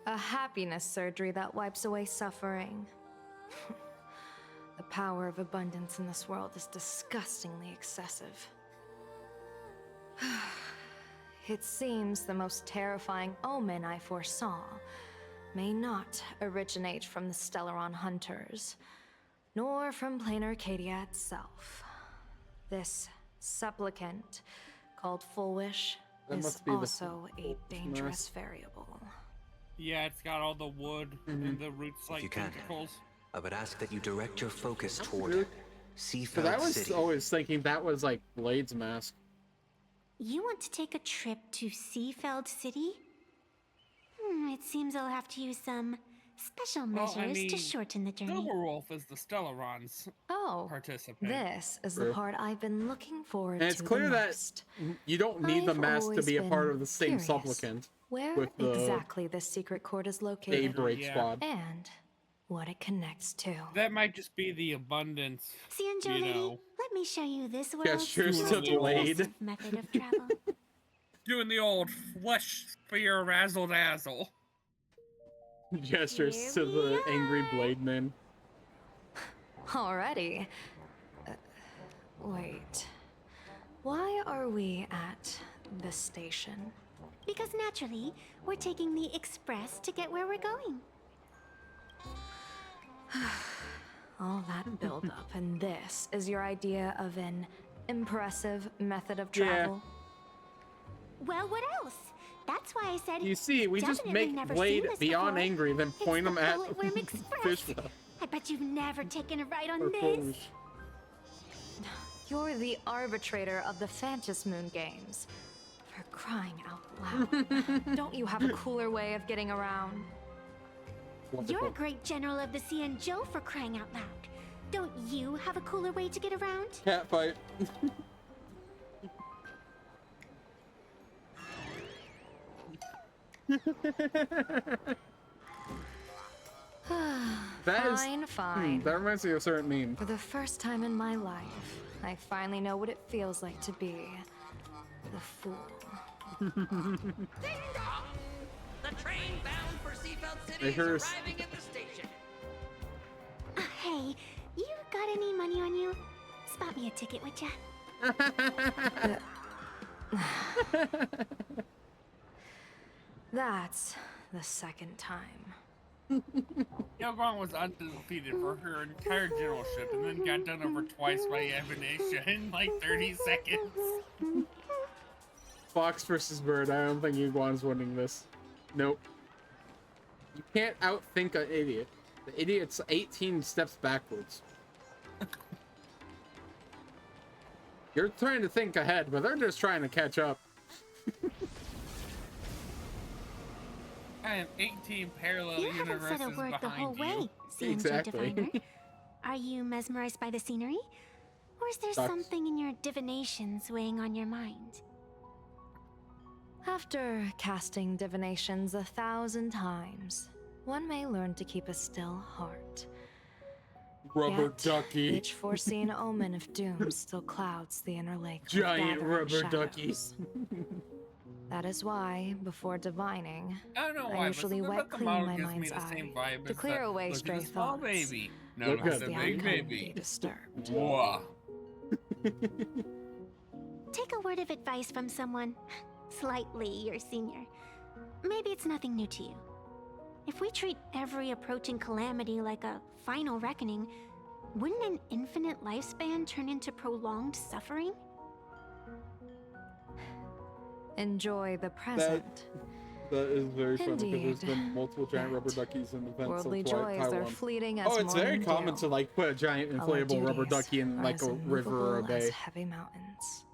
A happiness surgery that wipes away suffering. The power of abundance in this world is disgustingly excessive. It seems the most terrifying omen I foresaw may not originate from the Stellaron hunters, nor from plain Arcadia itself. This supplicant, called Full Wish, That is must be the also a dangerous variable. Yeah, it's got all the wood and the roots like If you can, tentacles. I would ask that you direct your focus toward Because Seafeld I was City. always thinking that was like Blade's mask. You want to take a trip to Seafeld City? It seems I'll have to use some special measures to shorten the journey. Silverwolf is the Stellaron's participant. This is the True. part I've been looking forward And it's to clear the that most. you don't need the I've mask to always be a part been of the same curious supplicant. Where with the exactly this secret court is located, Daybreak Squad. and what it connects to. That might just be the abundance. Xianzhou you lady, know, let me show you this world's Gestures most to Blade. impressive method of travel. doing the old flesh spear razzle dazzle. Gestures to the angry Blade Man. Already. Wait. Why are we at the station? Because naturally, we're taking the express to get where we're going. All that build-up, and this is your idea of an impressive method of travel? Well, what else? That's why I said. You see, we just definitely make never Blade seen this beyond before. angry, then point It's him the at Bulletworm Express. Fishwell. I bet you've never taken a ride on Or this. Polish. You're the arbitrator of the Phantom Moon games. For crying out loud. Don't you have a cooler way of getting around? You're a great general of the Xianzhou for crying out loud. Don't you have a cooler way to get around? Cat fight. That is Fine. that reminds me of a certain meme. For the first time in my life, I finally know what it feels like to be the fool. Ding dong! The train bound for Seafeld City I is heard- arriving at the station. Hey, you got any money on you? Spot me a ticket, would ya? That's the second time. Yao Guang was undefeated for her entire generalship and then got done over twice by Avonatia in like 30 seconds. Fox versus Bird. I don't think Iguan's winning this. Nope. You can't outthink an idiot. The idiot's 18 steps backwards. You're trying to think ahead, but they're just trying to catch up. I have 18 parallel You haven't universes said a word the whole behind you. way, Xianzhou Diviner. Are you mesmerized by the scenery? Or is there Sucks. something in your divinations weighing on your mind? After casting divinations 1,000 times, one may learn to keep a still heart. Rubber Yet, ducky. each foreseen omen of doom still clouds the inner lake with Giant gathering rubber shadows. duckies. That is why, before divining, I don't know I why, usually but wet the clean model my gives me mind's the same eye vibe to as clear that away look at stray the small thoughts. baby. No, Look look at at the the big outcome baby. be disturbed. Whoa. Take a word of advice from someone slightly your senior. Maybe it's nothing new to you. If we treat every approaching calamity like a final reckoning, wouldn't an infinite lifespan turn into prolonged suffering? Enjoy the present. That is very funny because there's Indeed. been multiple giant rubber duckies in the vents Worldly of joys are Taiwan. fleeting as Oh, it's very morning common dew. to like put a giant Our inflatable rubber duties ducky in are like as a river or a immovable as bay, heavy mountains.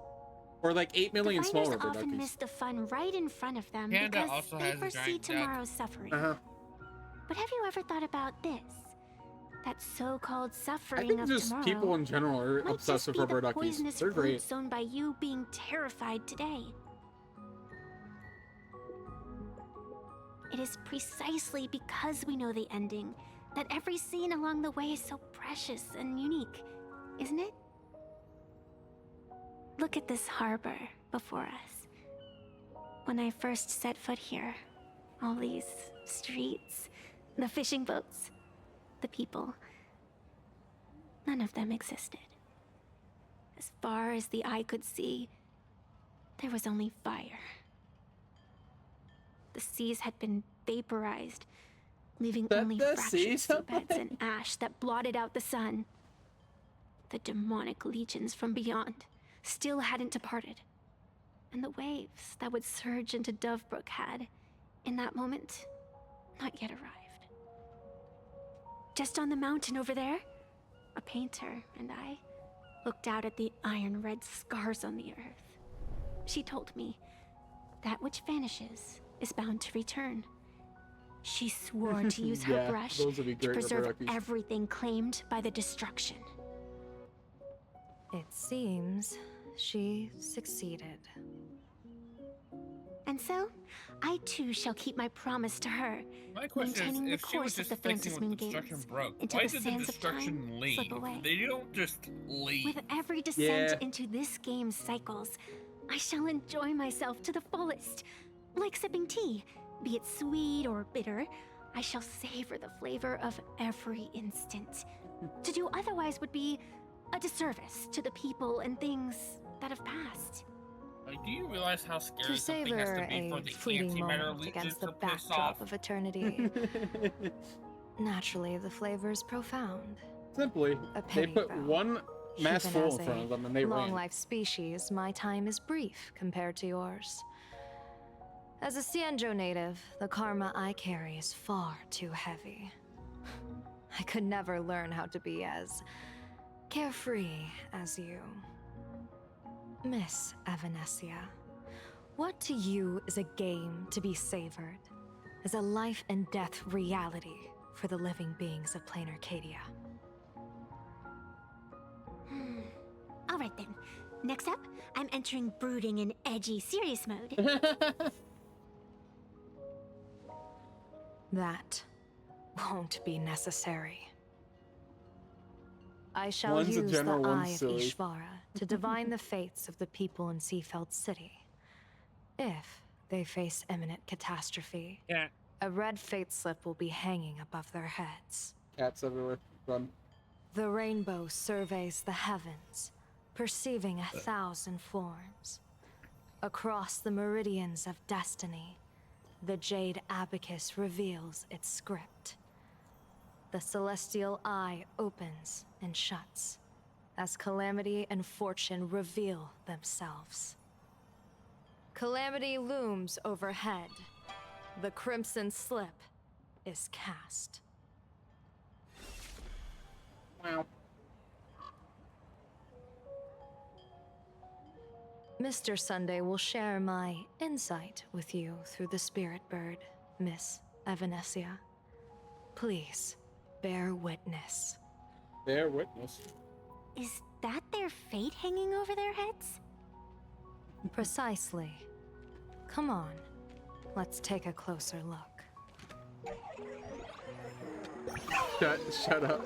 or like 8 million The small fighters rubber often duckies. miss the fun right in front of them Panda because also they has a foresee giant duck. tomorrow's suffering. Uh-huh. But have you ever thought about this? That so-called I suffering think of just tomorrow people in general are might obsessed just with be rubber the duckies. poisonous They're fruit great. sown by you being terrified today. It is precisely because we know the ending that every scene along the way is so precious and unique, isn't it? Look at this harbor before us. When I first set foot here, all these streets, the fishing boats, the people, none of them existed. As far as the eye could see, there was only fire. The seas had been vaporized, leaving only fractured seabeds and ash that blotted out the sun. The demonic legions from beyond still hadn't departed, and the waves that would surge into Dovebrook had, in that moment, not yet arrived. Just on the mountain over there, a painter and I looked out at the iron-red scars on the earth. She told me, that which vanishes is bound to return. She swore to use her Yeah, brush those would be to great preserve rubber duckies. everything claimed by the destruction. It seems she succeeded. And so, I too shall keep my promise to her, My question maintaining is, the if she was course of just the fixing Phantasm what Moon the destruction Games broke, until why the did the sands of time destruction leave? slip away. They don't just leave. With every descent Yeah. into this game's cycles, I shall enjoy myself to the fullest. Like sipping tea, be it sweet or bitter, I shall savor the flavor of every instant. To do otherwise would be a disservice to the people and things that have passed. Like, do you realize how scary To something has savor to be for a the fleeting antimatter moment legions against the to piss backdrop off? of eternity. Naturally, the flavor is profound. Simply, A they pity, put though. one mass Even full as in front a of them and they ran. long-life species, my time is brief compared to yours. As a Xianzhou native, the karma I carry is far too heavy. I could never learn how to be as carefree as you. Miss Evanesia, what to you is a game to be savored, is a life and death reality for the living beings of plain Arcadia? All right then. Next up, I'm entering brooding and edgy serious mode. That won't be necessary. I shall One's a use general, the Eye one's of silly. Ishvara to divine the fates of the people in Seafeld City. If they face imminent catastrophe, a red fate slip will be hanging above their heads. Cats everywhere. Run. The rainbow surveys the heavens, perceiving 1,000 forms. Across the meridians of destiny, the Jade Abacus reveals its script. The celestial eye opens and shuts as calamity and fortune reveal themselves. Calamity looms overhead. The crimson slip is cast. Wow. Mr. Sunday will share my insight with you through the spirit bird, Miss Evanesia. Please, bear witness. Bear witness. Is that their fate hanging over their heads? Precisely. Come on, let's take a closer look. Shut up.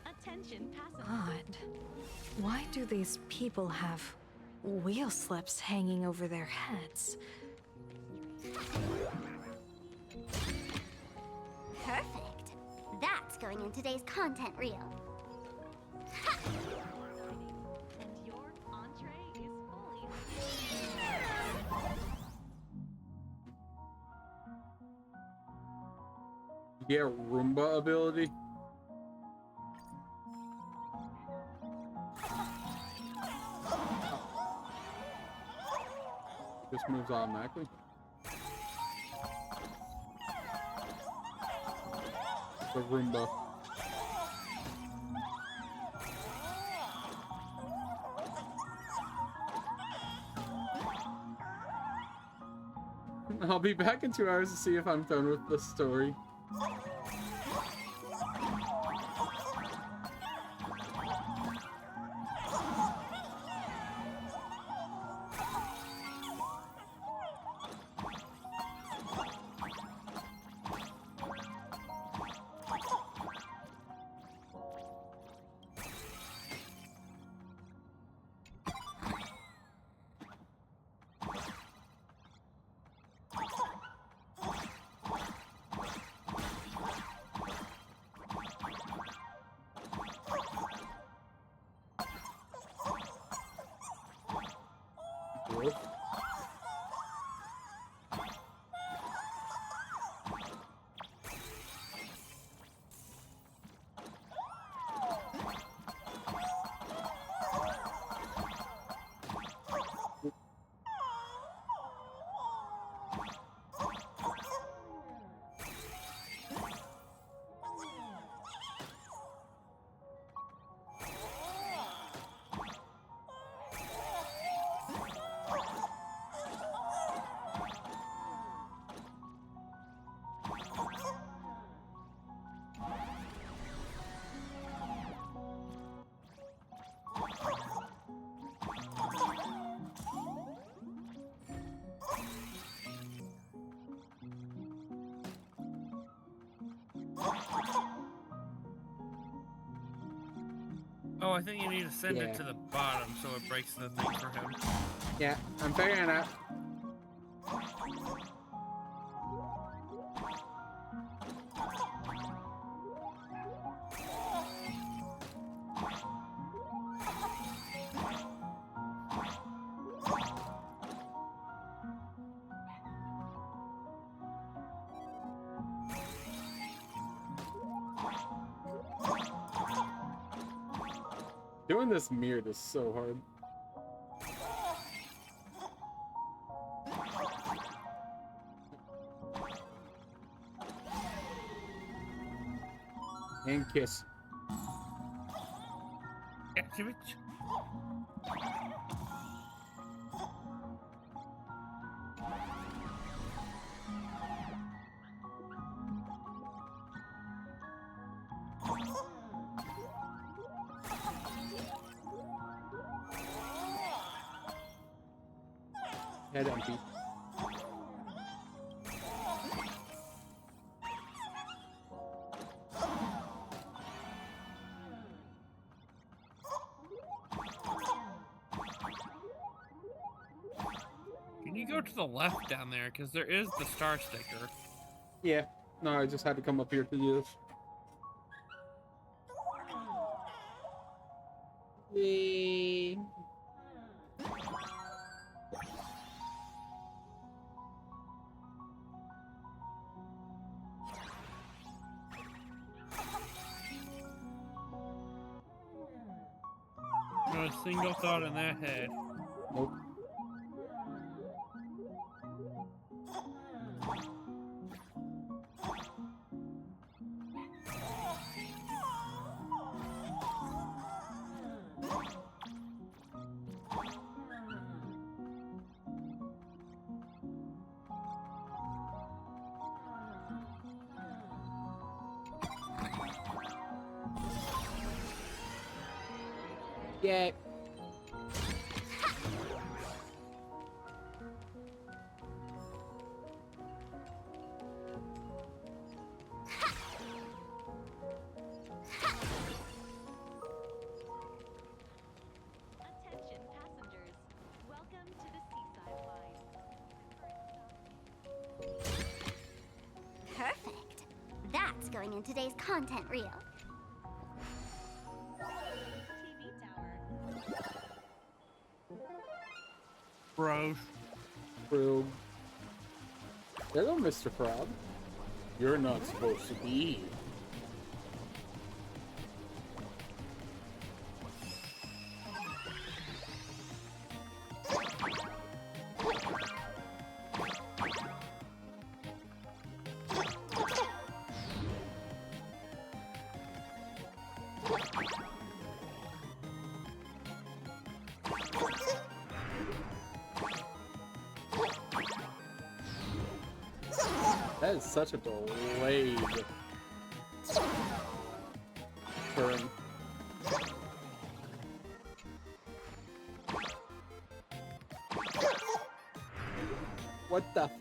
Attention, passenger. Odd. Why do these people have wheel slips hanging over their heads? Perfect. That's going in today's content reel. Ha! And your entree is fully. You get a Roomba ability? It just moves automatically. The Roomba. I'll be back in 2 hours to see if I'm done with the story. Oh, I think you need to send Yeah. it to the bottom so it breaks the thing for him. Yeah, I'm figuring it out. Doing this mirrored is so hard. And kiss. Yeah, give it. Head empty. Can you go to the left down there? Because there is the star sticker. Yeah. No, I just had to come up here to do this. Whee. Not a single thought in that head. Nope. Yeah. Attention passengers. Welcome to the Seaside Line. Perfect. That's going in today's content reel. TV tower. Bro. Frog. Hello, Mr. Frog. You're not supposed to be here. That is such a delayed turn. What the fuck?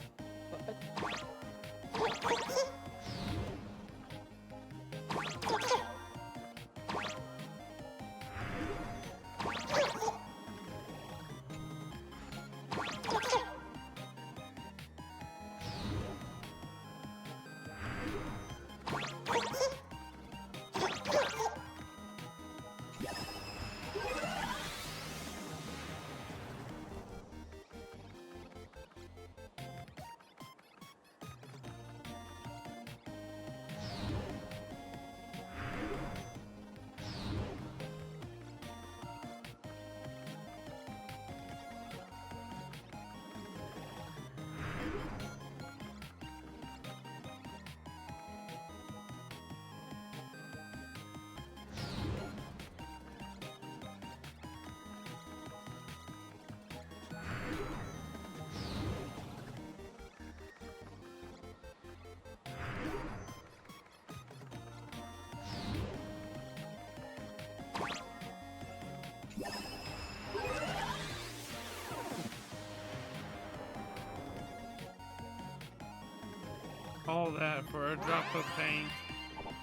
All that for a drop of pain.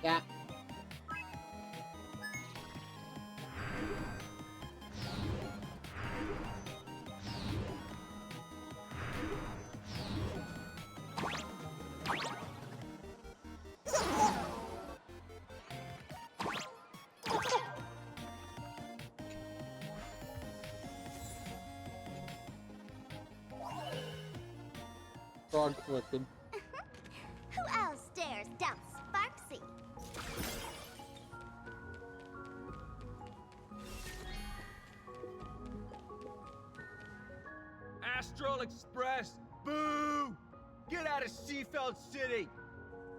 Yeah. Frog flipping. Who else dares doubt Sparksy? Astral Express, boo! Get out of Seafeld City!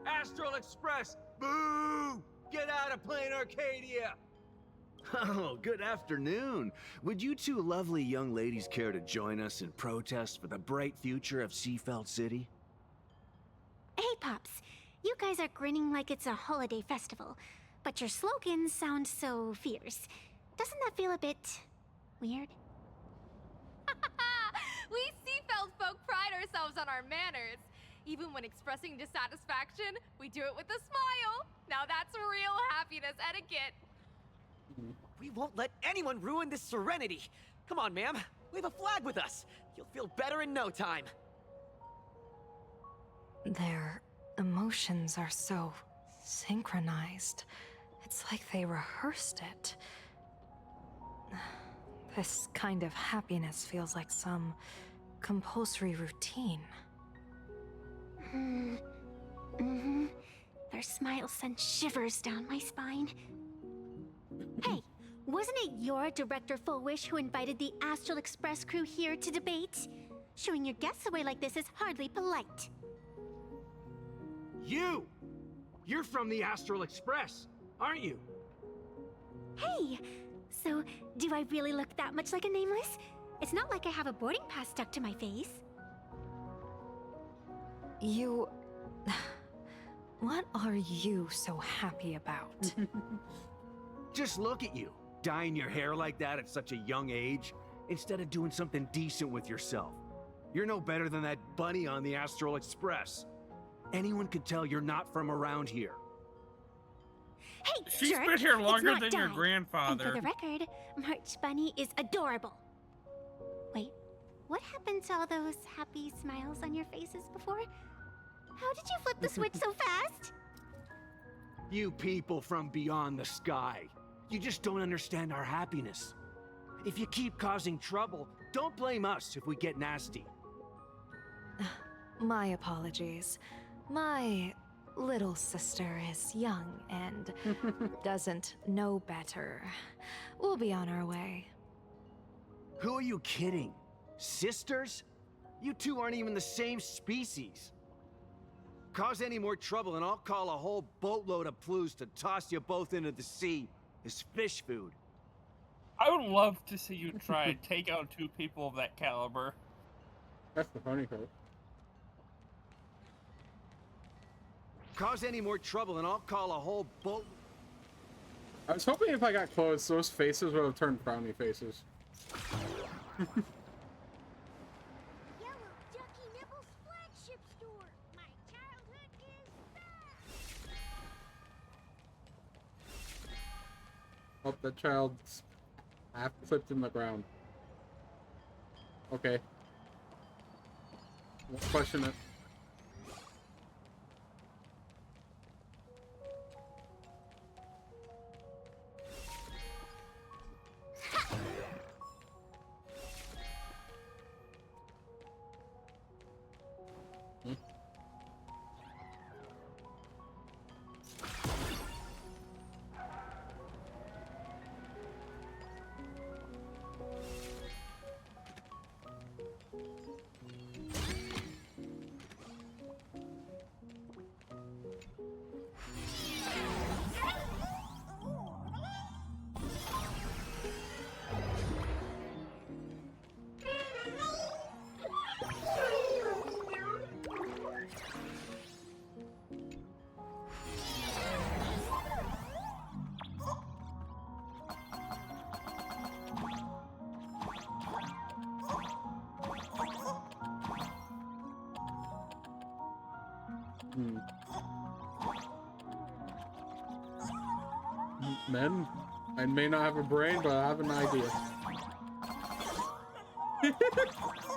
Astral Express, boo! Get out of Plain Arcadia! Oh, good afternoon. Would you two lovely young ladies care to join us in protest for the bright future of Seafeld City? Hey, Pops. You guys are grinning like it's a holiday festival, but your slogans sound so fierce. Doesn't that feel a bit weird? We Seafeld folk pride ourselves on our manners. Even when expressing dissatisfaction, we do it with a smile. Now that's real happiness etiquette. We won't let anyone ruin this serenity. Come on, ma'am. Wave a flag with us. You'll feel better in no time. Their emotions are so synchronized. It's like they rehearsed it. This kind of happiness feels like some compulsory routine. Mm-hmm. Their smiles send shivers down my spine. Hey, wasn't it your Director Fullwish who invited the Astral Express crew here to debate? Showing your guests away like this is hardly polite. You! You're from the Astral Express, aren't you? Hey! So, do I really look that much like a nameless? It's not like I have a boarding pass stuck to my face. You... What are you so happy about? Just look at you. Dyeing your hair like that at such a young age, instead of doing something decent with yourself. You're no better than that bunny on the Astral Express. Anyone could tell you're not from around here. Hey, She's jerk, been here it's longer not than your dyed. grandfather. And for the record, March Bunny is adorable. Wait, what happened to all those happy smiles on your faces before? How did you flip the switch so fast? You people from beyond the sky. You just don't understand our happiness. If you keep causing trouble, don't blame us if we get nasty. My apologies. My little sister is young and doesn't know better. We'll be on our way. Who are you kidding? Sisters? You two aren't even the same species. Cause any more trouble and I'll call a whole boatload of Ploos to toss you both into the sea as fish food. I would love to see you try and take out two people of that caliber. That's the funny part. Cause any more trouble and I'll call a whole boat. I was hoping if I got close, those faces would have turned frowny faces. Oh, that child's half flipped in the ground. Okay. Won't question it. Men, I may not have a brain, but I have an idea.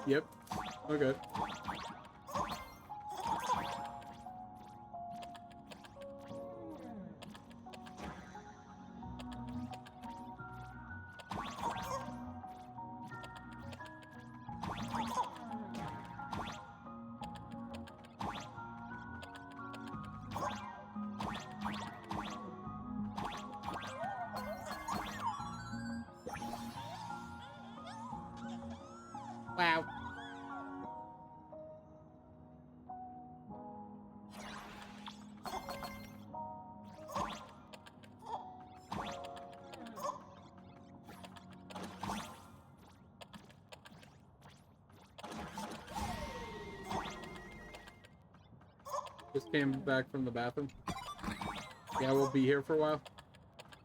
Yep. Okay. Wow. Just came back from the bathroom. Yeah, we'll be here for a while.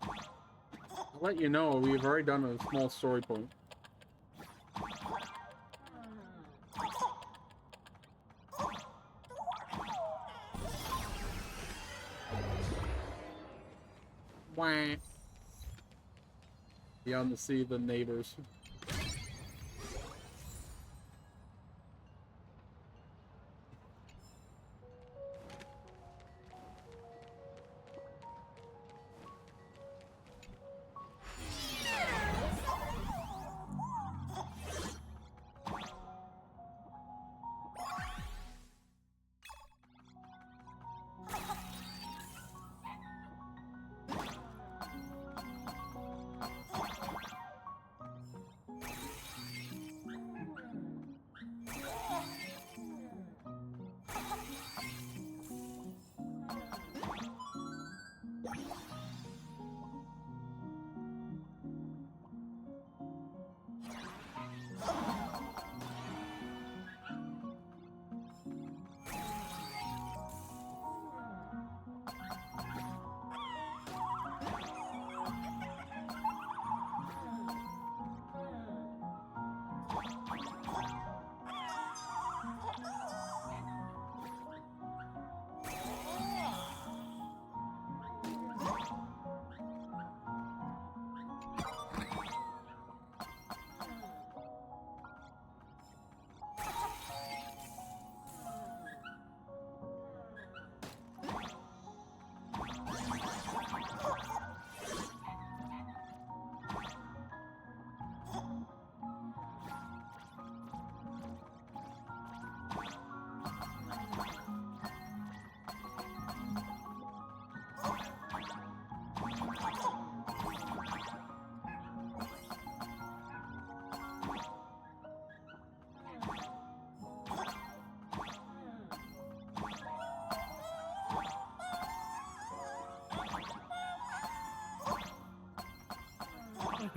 I'll let you know, we've already done a small story point. Wah. Beyond the sea, the neighbors.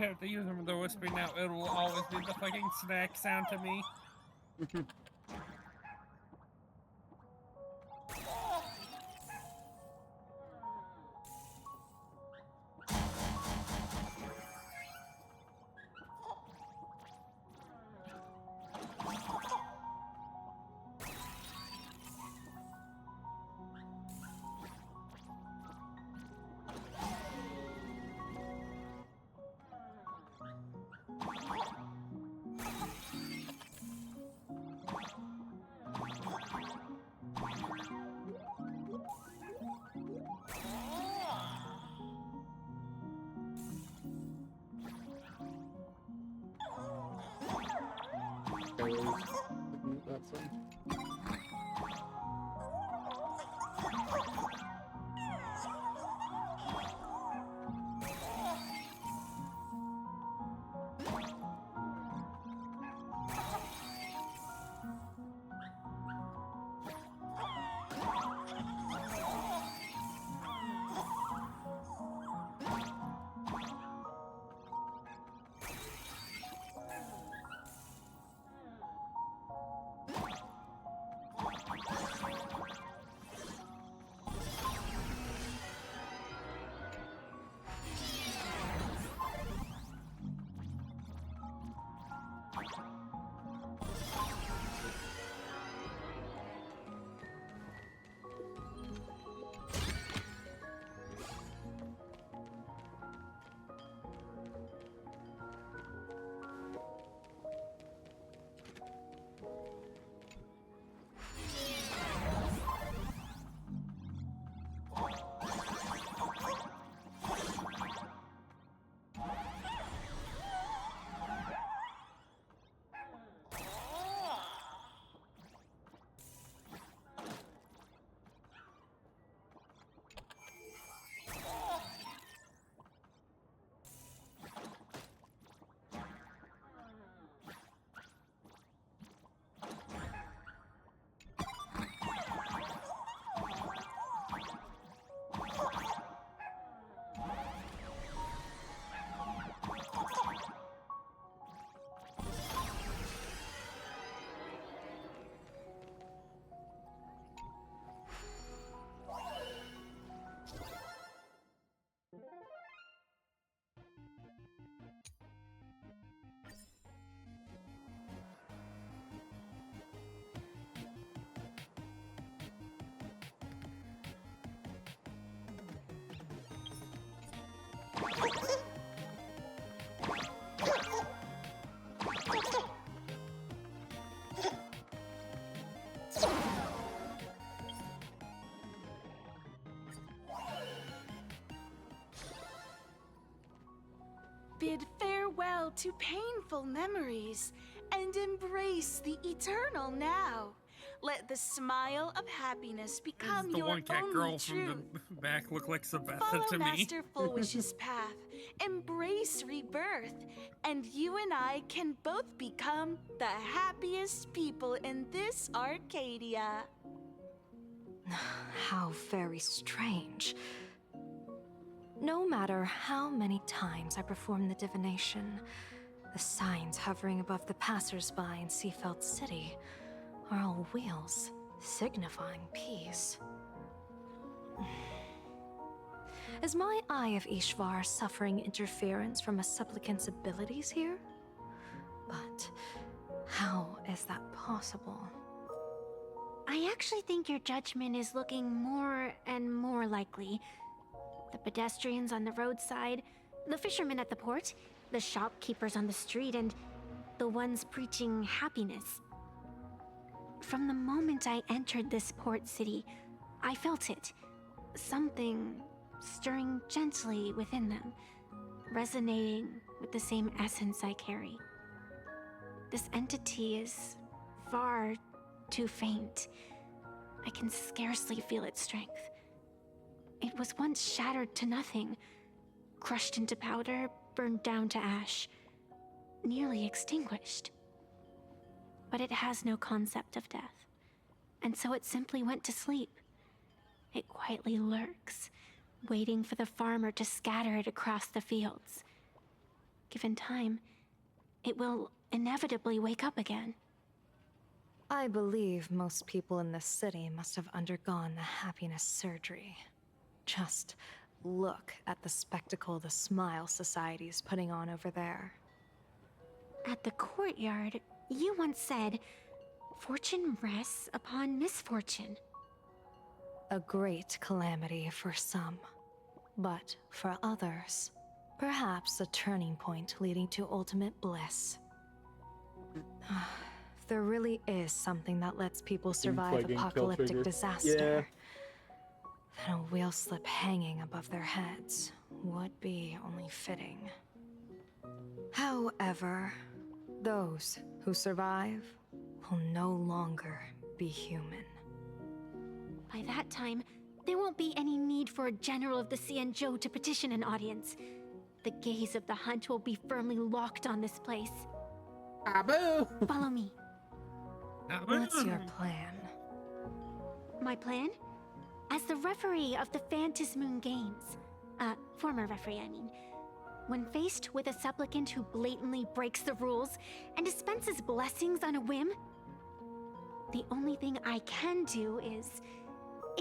have to use them the whisper now, it will always be the fucking snack sound to me. That's them. Bid farewell to painful memories and embrace the eternal now. Let the smile of happiness become The your one cat only girl truth. from the back looked like Sabetha Follow to me. Master Fulwish's path, embrace rebirth, and you and I can both become the happiest people in this Arcadia. How very strange. No matter how many times I perform the divination, the signs hovering above the passers-by in Seafeld City are all wheels, signifying peace. Is my Eye of Ishvar suffering interference from a supplicant's abilities here? But how is that possible? I actually think your judgment is looking more and more likely. The pedestrians on the roadside, the fishermen at the port, the shopkeepers on the street, and the ones preaching happiness. From the moment I entered this port city, I felt it. Something stirring gently within them, resonating with the same essence I carry. This entity is far too faint. I can scarcely feel its strength. It was once shattered to nothing, crushed into powder, burned down to ash, nearly extinguished. But it has no concept of death, and so it simply went to sleep. It quietly lurks, waiting for the farmer to scatter it across the fields. given time, it will inevitably wake up again. I believe most people in this city must have undergone the happiness surgery. Just look at the spectacle the Smile Society's putting on over there. At the courtyard, you once said, "Fortune rests upon misfortune." A great calamity for some, but for others, perhaps a turning point leading to ultimate bliss. There really is something that lets people survive apocalyptic disaster. Then a wheel slip hanging above their heads would be only fitting. However, those who survive will no longer be human. By that time, there won't be any need for a general of the Xianzhou to petition an audience. The gaze of the hunt will be firmly locked on this place. Abu! Follow me. What's your plan? My plan? As the referee of the Phantom Moon Games, former referee, I mean, when faced with a supplicant who blatantly breaks the rules and dispenses blessings on a whim, the only thing I can do is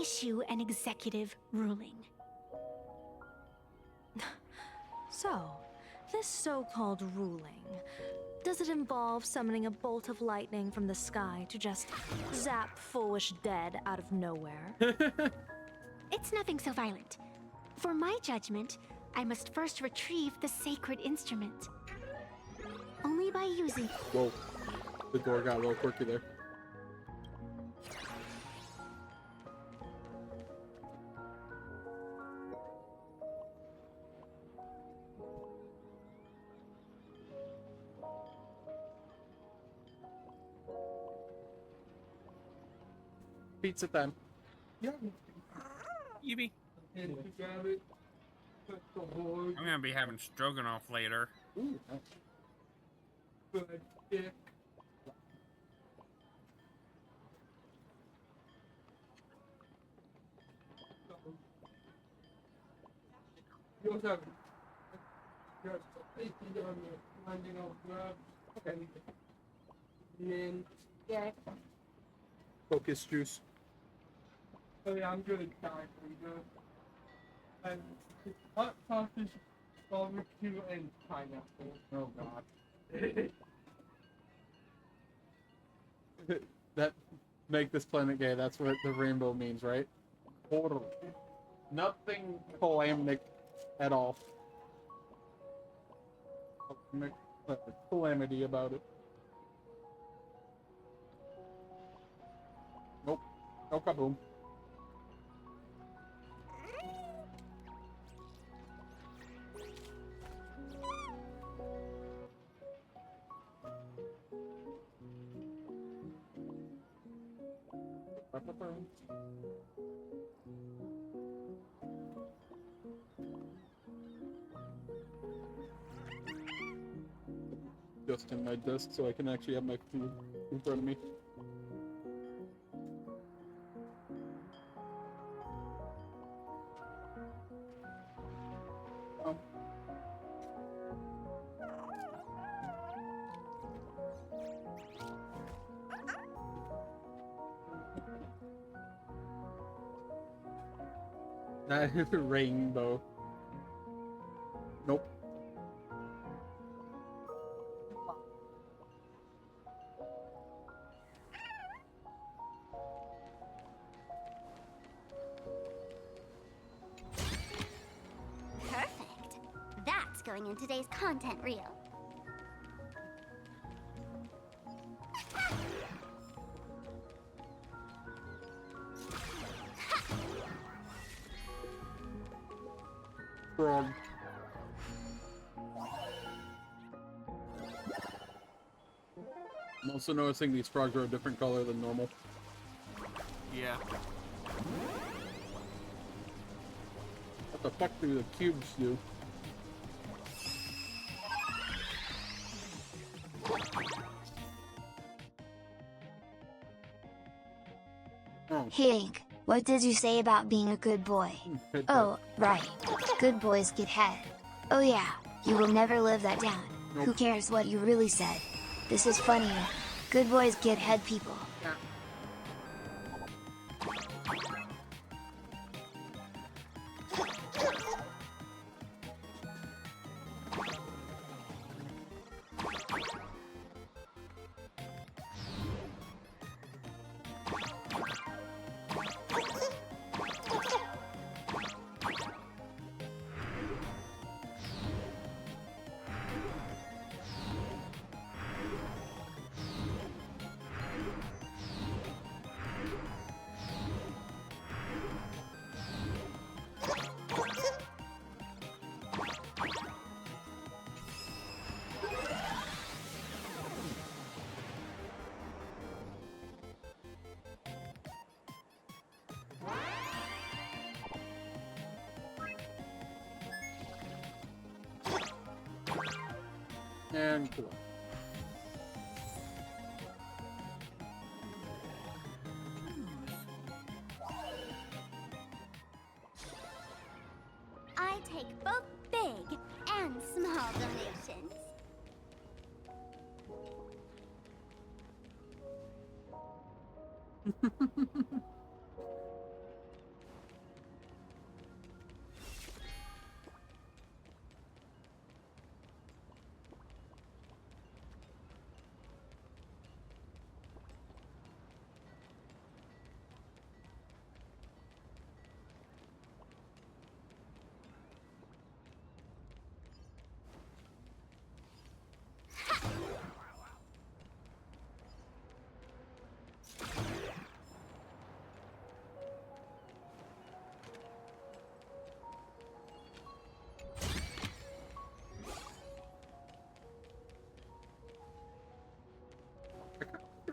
issue an executive ruling. So, this so-called ruling, does it involve summoning a bolt of lightning from the sky to just zap foolish dead out of nowhere? It's nothing so violent. For my judgment, I must first retrieve the sacred instrument. Only by using... Whoa. The door got a little quirky there. Pizza time. Yeah. Yippee. I'm gonna be having stroganoff later. Ooh, nice. Good dick. Focus juice. Oh yeah, I'm gonna die for you. And it's hot sausage, barbecue, and pineapple. Oh god. That make this planet gay, that's what the rainbow means, right? Totally. Nothing calamic at all. Calamity about it. Nope. No kaboom. Just in my desk so I can actually have my food in front of me. Rainbow. Nope. Perfect. That's going in today's content reel. Frog. I'm also noticing these frogs are a different color than normal. Yeah. What the fuck do the cubes do? Hey Ink, what did you say about being a good boy? Oh, right. Good boys get head. Oh yeah, You will never live that down. Nope. Who cares what you really said? This is funnier. Good boys get head people. Yeah. And cool. I take both big and small donations.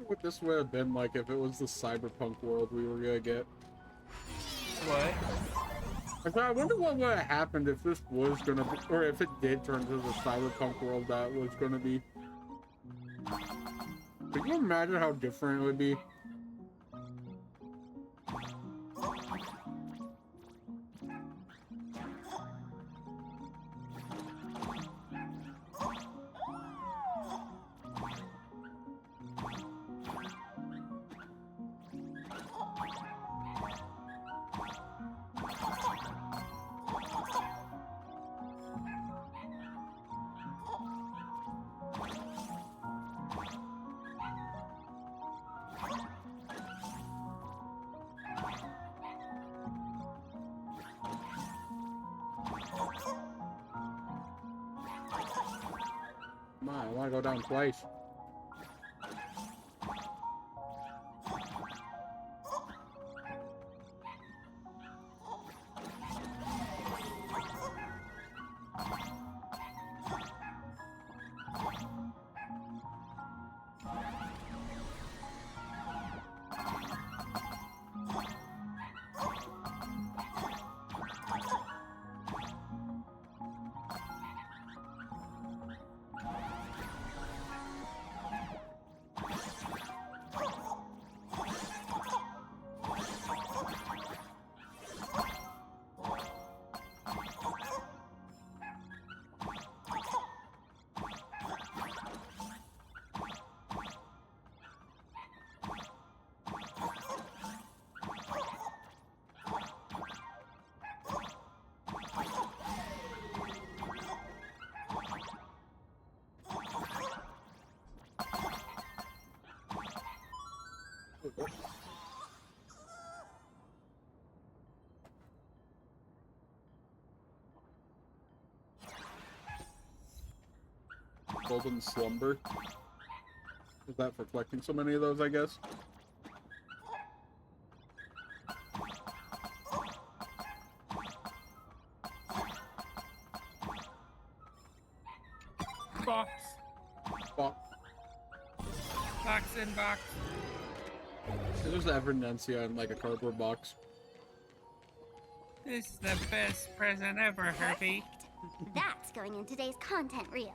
What this would have been like if it was the cyberpunk world we were gonna get. What? I wonder what would have happened if this was gonna be, or if it did turn to the cyberpunk world that was gonna be. Could you imagine how different it would be? Come on, I want to go down twice. Golden Slumber. Is that for collecting so many of those, I guess? Box. Box. Box in box. There's the Evernencia in like a cardboard box. This is the best present ever, Herbie. That's going in today's content reel.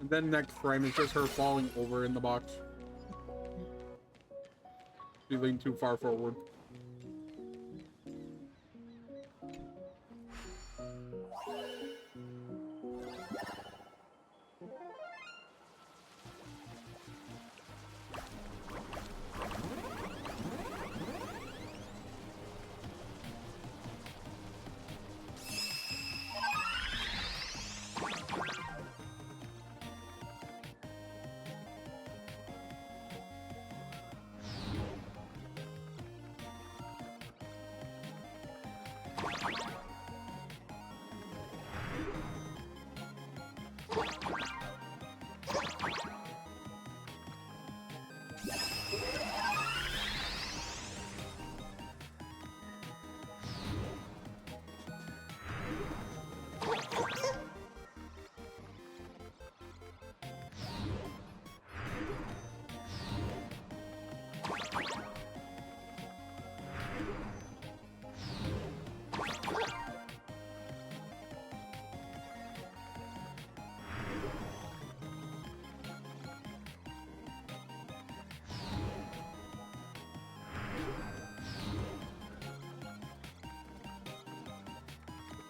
And then next frame is just her falling over in the box. She leaned too far forward.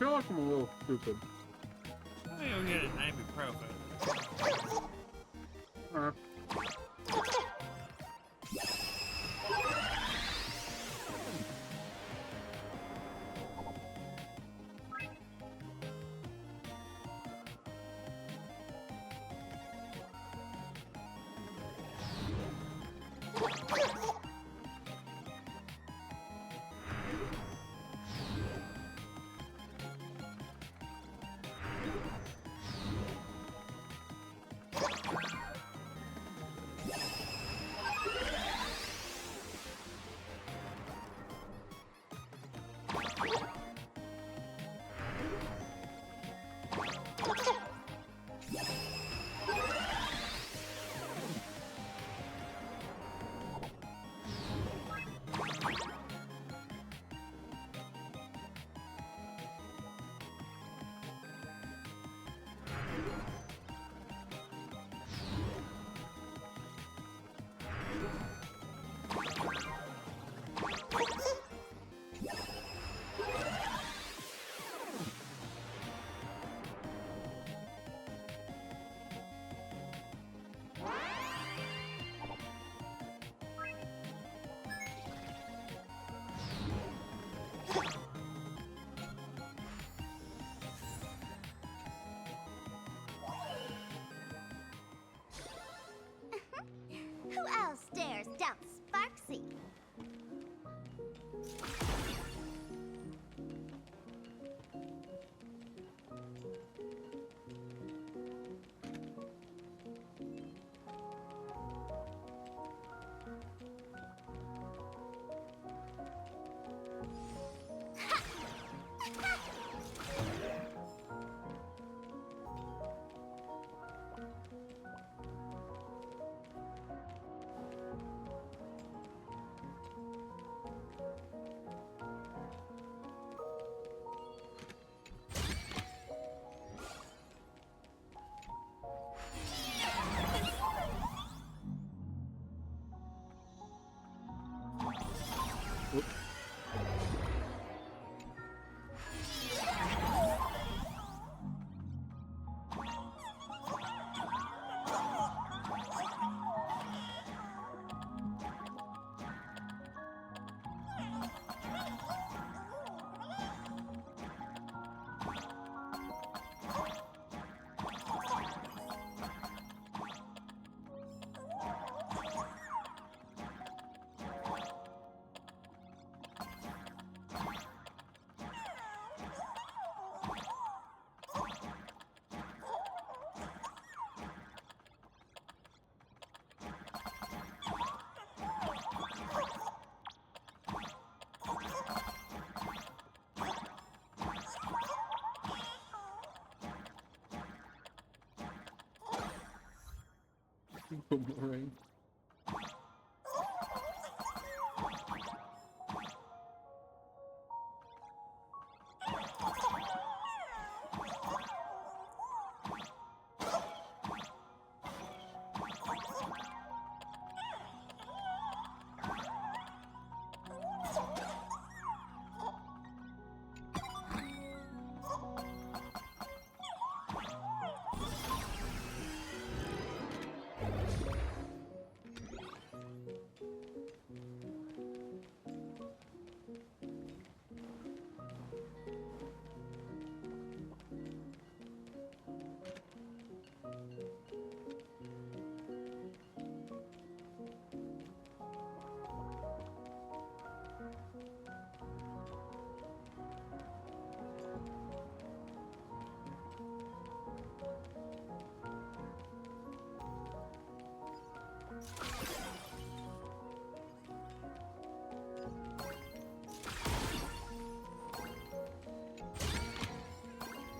feel like I'm a little stupid. I think I'll get an ibuprofen. Who else dares doubt Sparksy? Boomerang.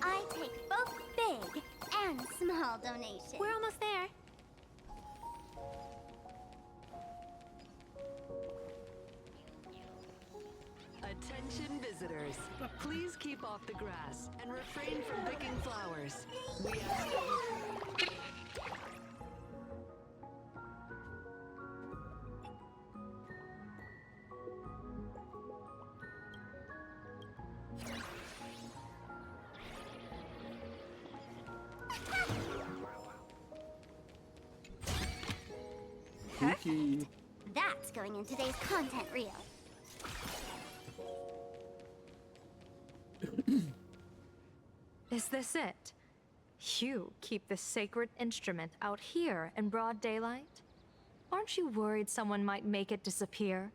I take both big and small donations. We're almost there. Attention visitors, please keep off the grass and refrain from picking flowers. We ask that you... Perfect. That's going in today's content reel. Is this it? You keep this sacred instrument out here in broad daylight? Aren't you worried someone might make it disappear?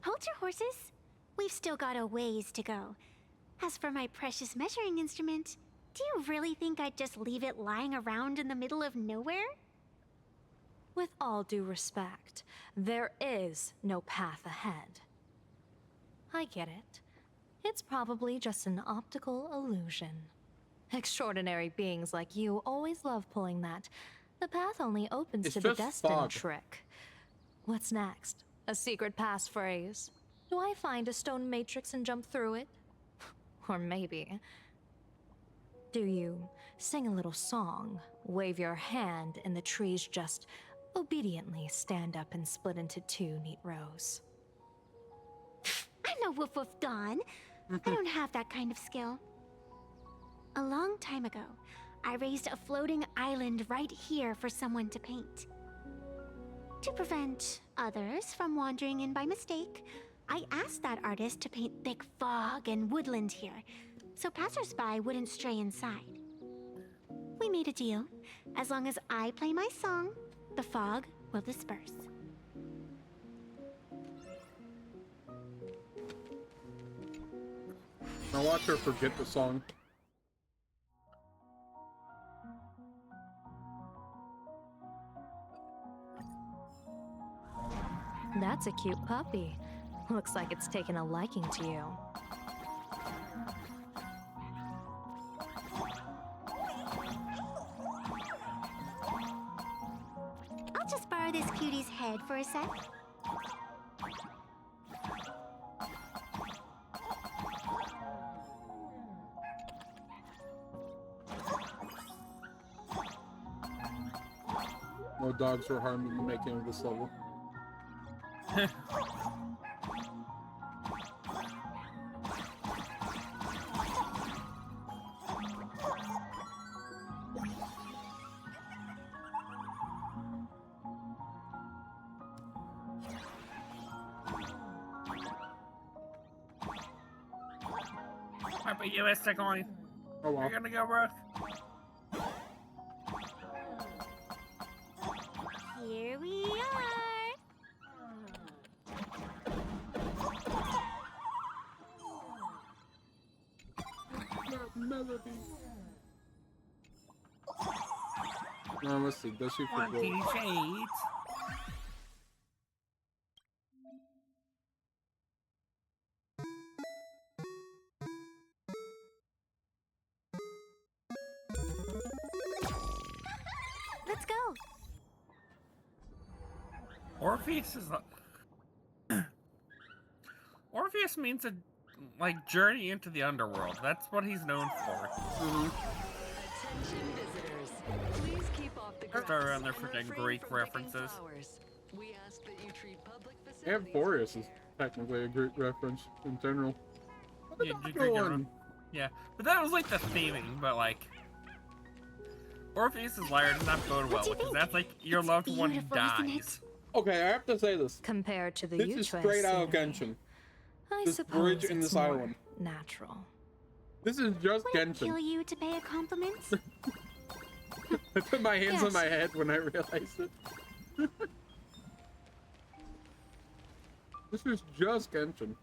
Hold your horses. We've still got a ways to go. As for my precious measuring instrument, do you really think I'd just leave it lying around in the middle of nowhere? With all due respect, there is no path ahead. I get it. It's probably just an optical illusion. Extraordinary beings like you always love pulling that. The path only opens to the destined trick. What's next? A secret passphrase? Do I find a stone matrix and jump through it? Or maybe... do you sing a little song, wave your hand, and the trees just obediently stand up and split into two neat rows? I'm no Woof Woof Dawn. I don't have that kind of skill. A long time ago, I raised a floating island right here for someone to paint. To prevent others from wandering in by mistake, I asked that artist to paint thick fog and woodland here, so passersby wouldn't stray inside. We made a deal. As long as I play my song, the fog will disperse. Now watch her forget the song. That's a cute puppy. Looks like it's taken a liking to you. I'll just borrow this cutie's head for a sec. No dogs were harmed in the making of this level. But you missed a coin. Oh well. You're gonna go, Brooke. Here we are. Melody. No, let's see. Does she forget? Let's go. Orpheus is Orpheus means a journey into the underworld. That's what he's known for. Attention visitors. Please keep off the grass. Start around there and for refrain Greek from picking references. flowers. We ask that you treat public And Boreas is technically a Greek reference in general. Yeah, yeah, but that was like the theming, but like Orpheus' lyre does not bode well because that's like your loved one dies. Okay, I have to say this. Compared to the This is straight out of Genshin. I This suppose bridge in it's this more island. natural. This is just Would it Genshin. kill you to pay a compliment? I put my hands on Yes. my head when I realized it. This is just Genshin.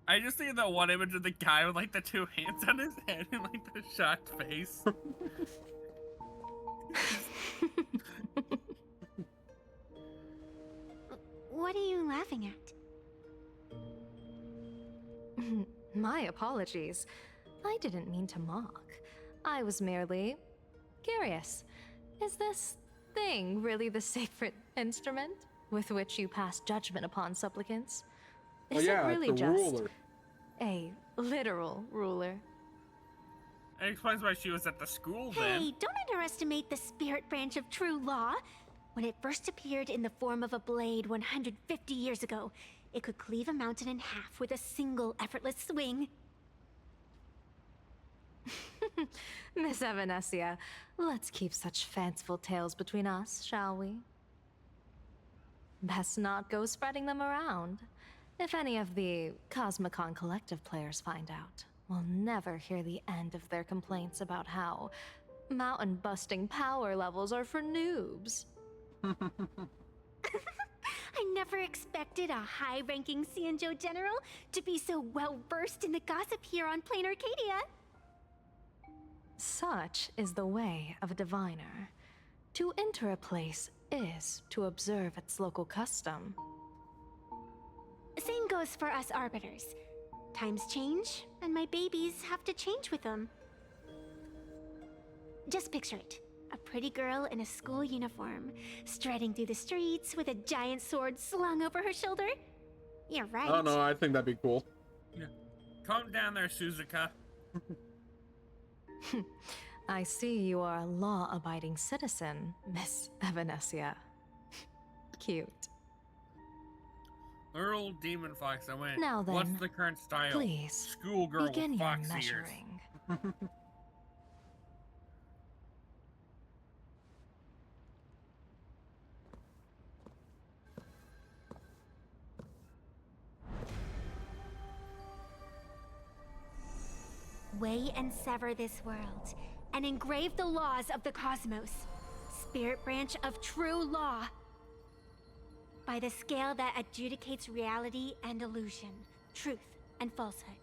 I just see that one image of the guy with like the two hands on his head and like the shocked face. What are you laughing at? My apologies. I didn't mean to mock. I was merely curious. Is this thing really the sacred instrument with which you pass judgment upon supplicants? Oh Is yeah, it really it's a just ruler. a literal ruler? It explains why she was at the school then. Hey, don't underestimate the spirit branch of true law. When it first appeared in the form of a blade 150 years ago, it could cleave a mountain in half with a single effortless swing. Miss Evanescia, let's keep such fanciful tales between us, shall we? Best not go spreading them around. If any of the Cosmicon Collective players find out, we'll never hear the end of their complaints about how mountain-busting power levels are for noobs. I never expected a high-ranking Xianzhou general to be so well-versed in the gossip here on Plain Arcadia. Such is the way of a diviner. To enter a place is to observe its local custom. Same goes for us arbiters. Times change, and my babies have to change with them. Just picture it. A pretty girl in a school uniform, striding through the streets with a giant sword slung over her shoulder. You're right. I don't know, I think that'd be cool. Yeah. Calm down there, Suzuka. I see you are a law-abiding citizen, Miss Evanescia. Cute. Earl Demon Fox, I went. Now then, what's the current style? please, Schoolgirl begin with your fox ears. measuring. Weigh and sever this world, and engrave the laws of the cosmos. Spirit branch of true law. By the scale that adjudicates reality and illusion, truth and falsehood.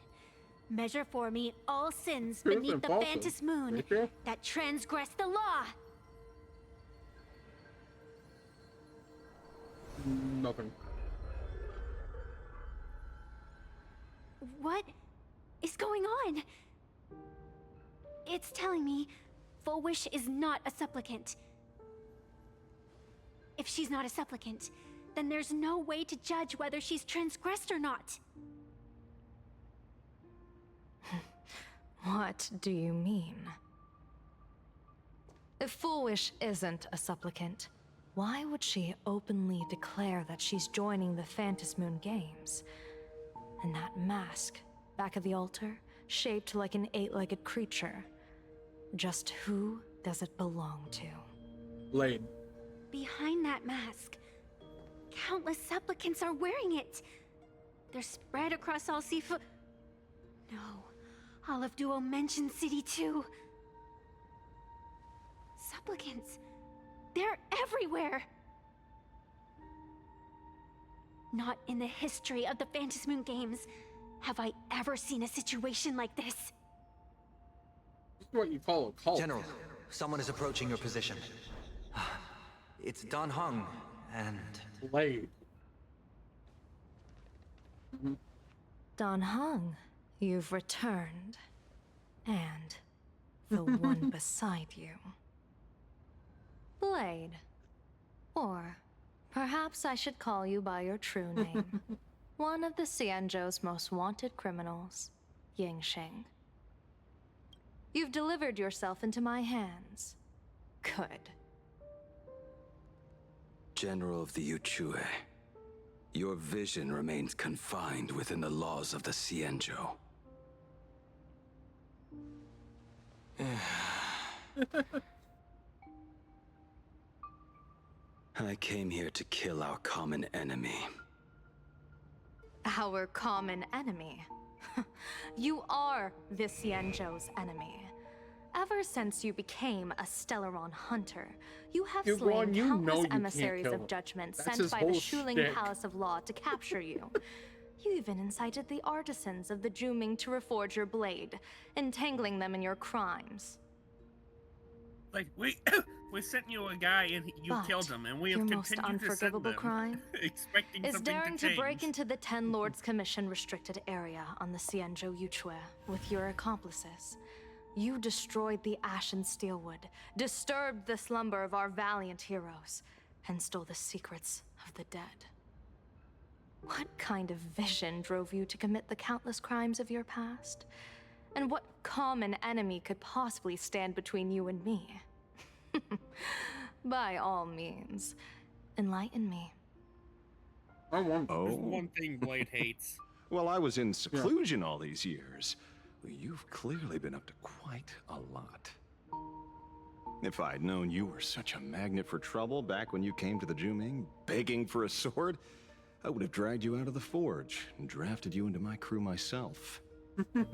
Measure for me all sins Truth beneath and the falsehood. Fantis moon Rachel? that transgress the law. Nothing. What is going on? It's telling me Full Wish is not a supplicant. If she's not a supplicant, then there's no way to judge whether she's transgressed or not. What do you mean? If Foolish isn't a supplicant, why would she openly declare that she's joining the Fantis Moon Games? And that mask, back of the altar, shaped like an 8-legged creature. Just who does it belong to? Blade. Behind that mask, countless supplicants are wearing it. They're spread across all seafood. No, all of Duo mentioned City too. Supplicants, they're everywhere. Not in the history of the Fantis Moon Games have I ever seen a situation like this. This is what you call a cult. General, someone is approaching your position. It's Don Hung, and... Blade. Don Hung, you've returned. And the one beside you. Blade. Or perhaps I should call you by your true name. One of the Xianzhou's most wanted criminals, Yingxing. You've delivered yourself into my hands. Good. General of the Yuchue, your vision remains confined within the laws of the Xianzhou. I came here to kill our common enemy. Our common enemy? You are the Xianzhou's enemy. Ever since you became a Stellaron hunter, you have slain countless emissaries of judgment sent by the Shuling Palace of Law to capture you. You even incited the artisans of the Juming to reforge your blade, entangling them in your crimes. Like, we sent you a guy and you killed him, and we have your most continued to send unforgivable them, crime expecting is something daring to change. to break into the Ten Lords Commission restricted area on the Xianzhou Yuchue with your accomplices. You destroyed the Ashen Steelwood, disturbed the slumber of our valiant heroes, and stole the secrets of the dead. What kind of vision drove you to commit the countless crimes of your past? And what common enemy could possibly stand between you and me? By all means, enlighten me. There's one thing Blade hates. Well, I was in seclusion all these years. You've clearly been up to quite a lot. If I'd known you were such a magnet for trouble back when you came to the Juming, begging for a sword, I would have dragged you out of the forge and drafted you into my crew myself.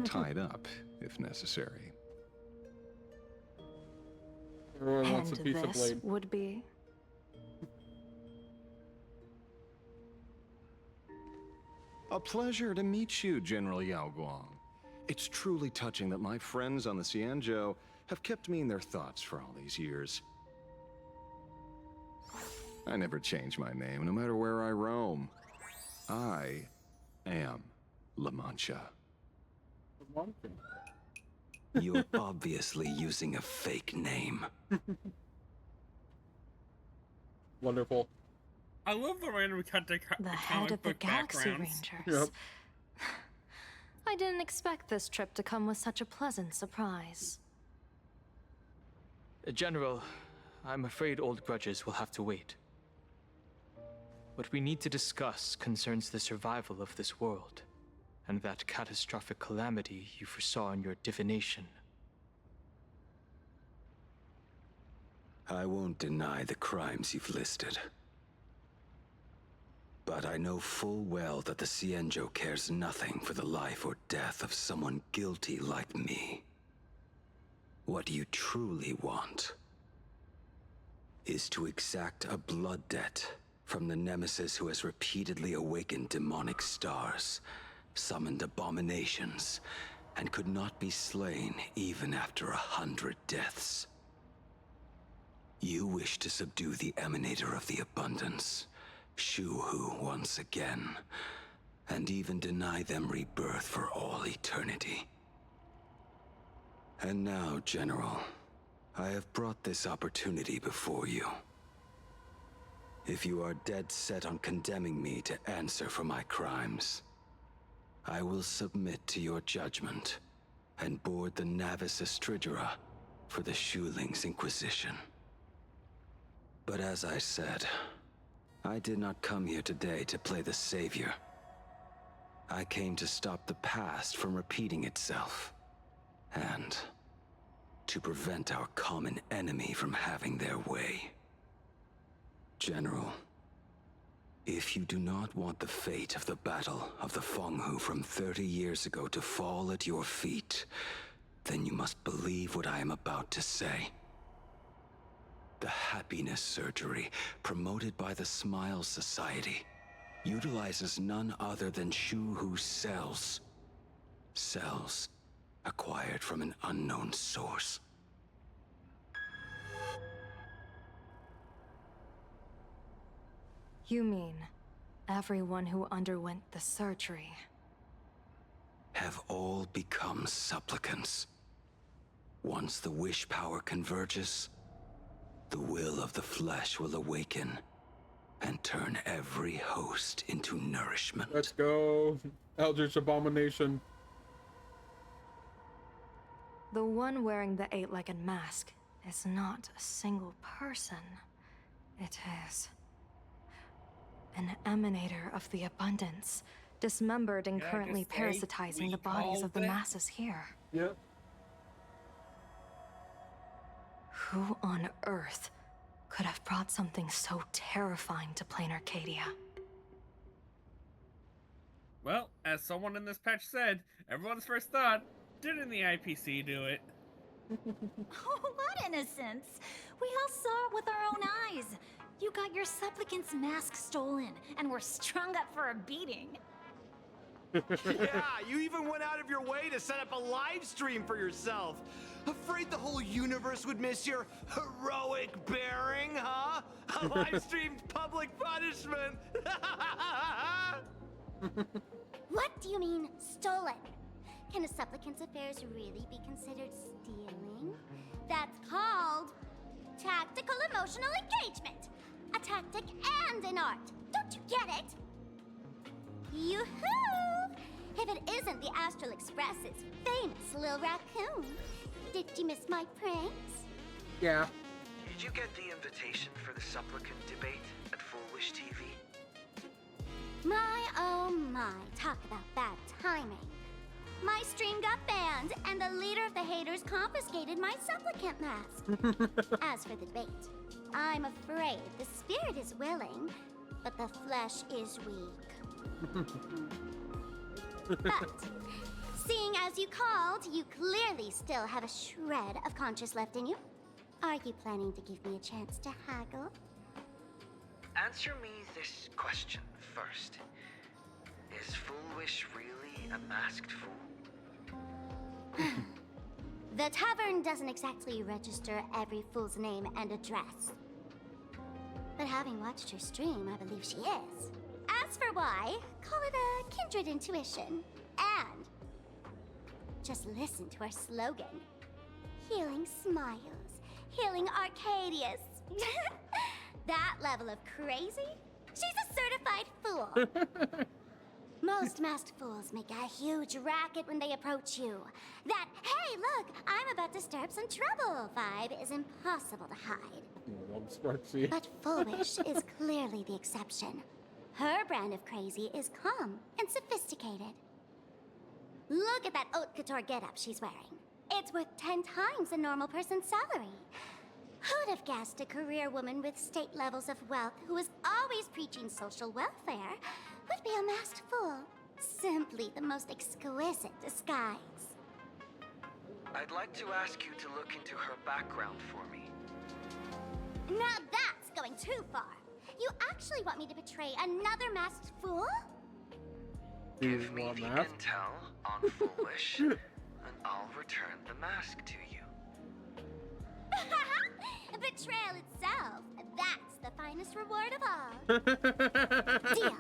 Tied up, if necessary. Everyone wants a And piece of this blade. would be... A pleasure to meet you, General Yao Guang. It's truly touching that my friends on the Xianzhou have kept me in their thoughts for all these years. I never change my name, no matter where I roam. I am La Mancha. You're obviously using a fake name. Wonderful. I love the random cut to The head of the Galaxy backgrounds. Rangers. I didn't expect this trip to come with such a pleasant surprise. General, I'm afraid old grudges will have to wait. What we need to discuss concerns the survival of this world, and that catastrophic calamity you foresaw in your divination. I won't deny the crimes you've listed. But I know full well that the Xianzhou cares nothing for the life or death of someone guilty like me. What you truly want is to exact a blood debt from the nemesis who has repeatedly awakened demonic stars, summoned abominations, and could not be slain even after 100 deaths. You wish to subdue the emanator of the abundance, Shu-Hu once again, and even deny them rebirth for all eternity. And now, General, I have brought this opportunity before you. If you are dead set on condemning me to answer for my crimes, I will submit to your judgment and board the Navis Astridura for the Shuling's Inquisition. But as I said, I did not come here today to play the savior. I came to stop the past from repeating itself, and to prevent our common enemy from having their way. General, if you do not want the fate of the Battle of the Fenghu from 30 years ago to fall at your feet, then you must believe what I am about to say. The happiness surgery, promoted by the Smile Society, utilizes none other than Shu-Hu's cells. Cells acquired from an unknown source. You mean everyone who underwent the surgery Have all become supplicants. Once the wish power converges, the will of the flesh will awaken and turn every host into nourishment. Let's go, Eldritch Abomination. The one wearing the eight-legged mask is not a single person. It is an emanator of the abundance, dismembered and Can I currently just say, parasitizing we the bodies of the called it? masses here. Yep. Who on earth could have brought something so terrifying to plain Arcadia? Well, as someone in this patch said, everyone's first thought, didn't the IPC do it? Oh, what innocence! We all saw it with our own eyes. You got your supplicant's mask stolen, and were strung up for a beating. Yeah, you even went out of your way to set up a live stream for yourself. Afraid the whole universe would miss your heroic bearing, huh? A live streamed public punishment. What do you mean, stolen? Can a supplicant's affairs really be considered stealing? That's called tactical emotional engagement. A tactic and an art. Don't you get it? Yoo-hoo! If it isn't the Astral Express's famous Lil Raccoon. Did you miss my pranks? Yeah. Did you get the invitation for the supplicant debate at Full Wish TV? My, oh my, talk about bad timing. My stream got banned, and the leader of the haters confiscated my supplicant mask. As for the debate, I'm afraid the spirit is willing, but the flesh is weak. But, seeing as you called, you clearly still have a shred of conscience left in you. Are you planning to give me a chance to haggle? Answer me this question first. Is Foolish really a masked fool? The tavern doesn't exactly register every fool's name and address. But having watched her stream, I believe she is. As for why, call it a kindred intuition. And just listen to our slogan. Healing smiles, healing Arcadius. That level of crazy? She's a certified fool. Most masked fools make a huge racket when they approach you. That, hey, look, I'm about to stir up some trouble vibe is impossible to hide. But Foolish is clearly the exception. Her brand of crazy is calm and sophisticated. Look at that haute couture getup she's wearing. It's worth 10 times a normal person's salary. Who'd have guessed a career woman with state levels of wealth who was always preaching social welfare would be a masked fool? Simply the most exquisite disguise. I'd like to ask you to look into her background for me. Now that's going too far. You actually want me to betray another masked fool? Give me the intel on Foolish, and I'll return the mask to you. Betrayal itself. That's the finest reward of all. Deal.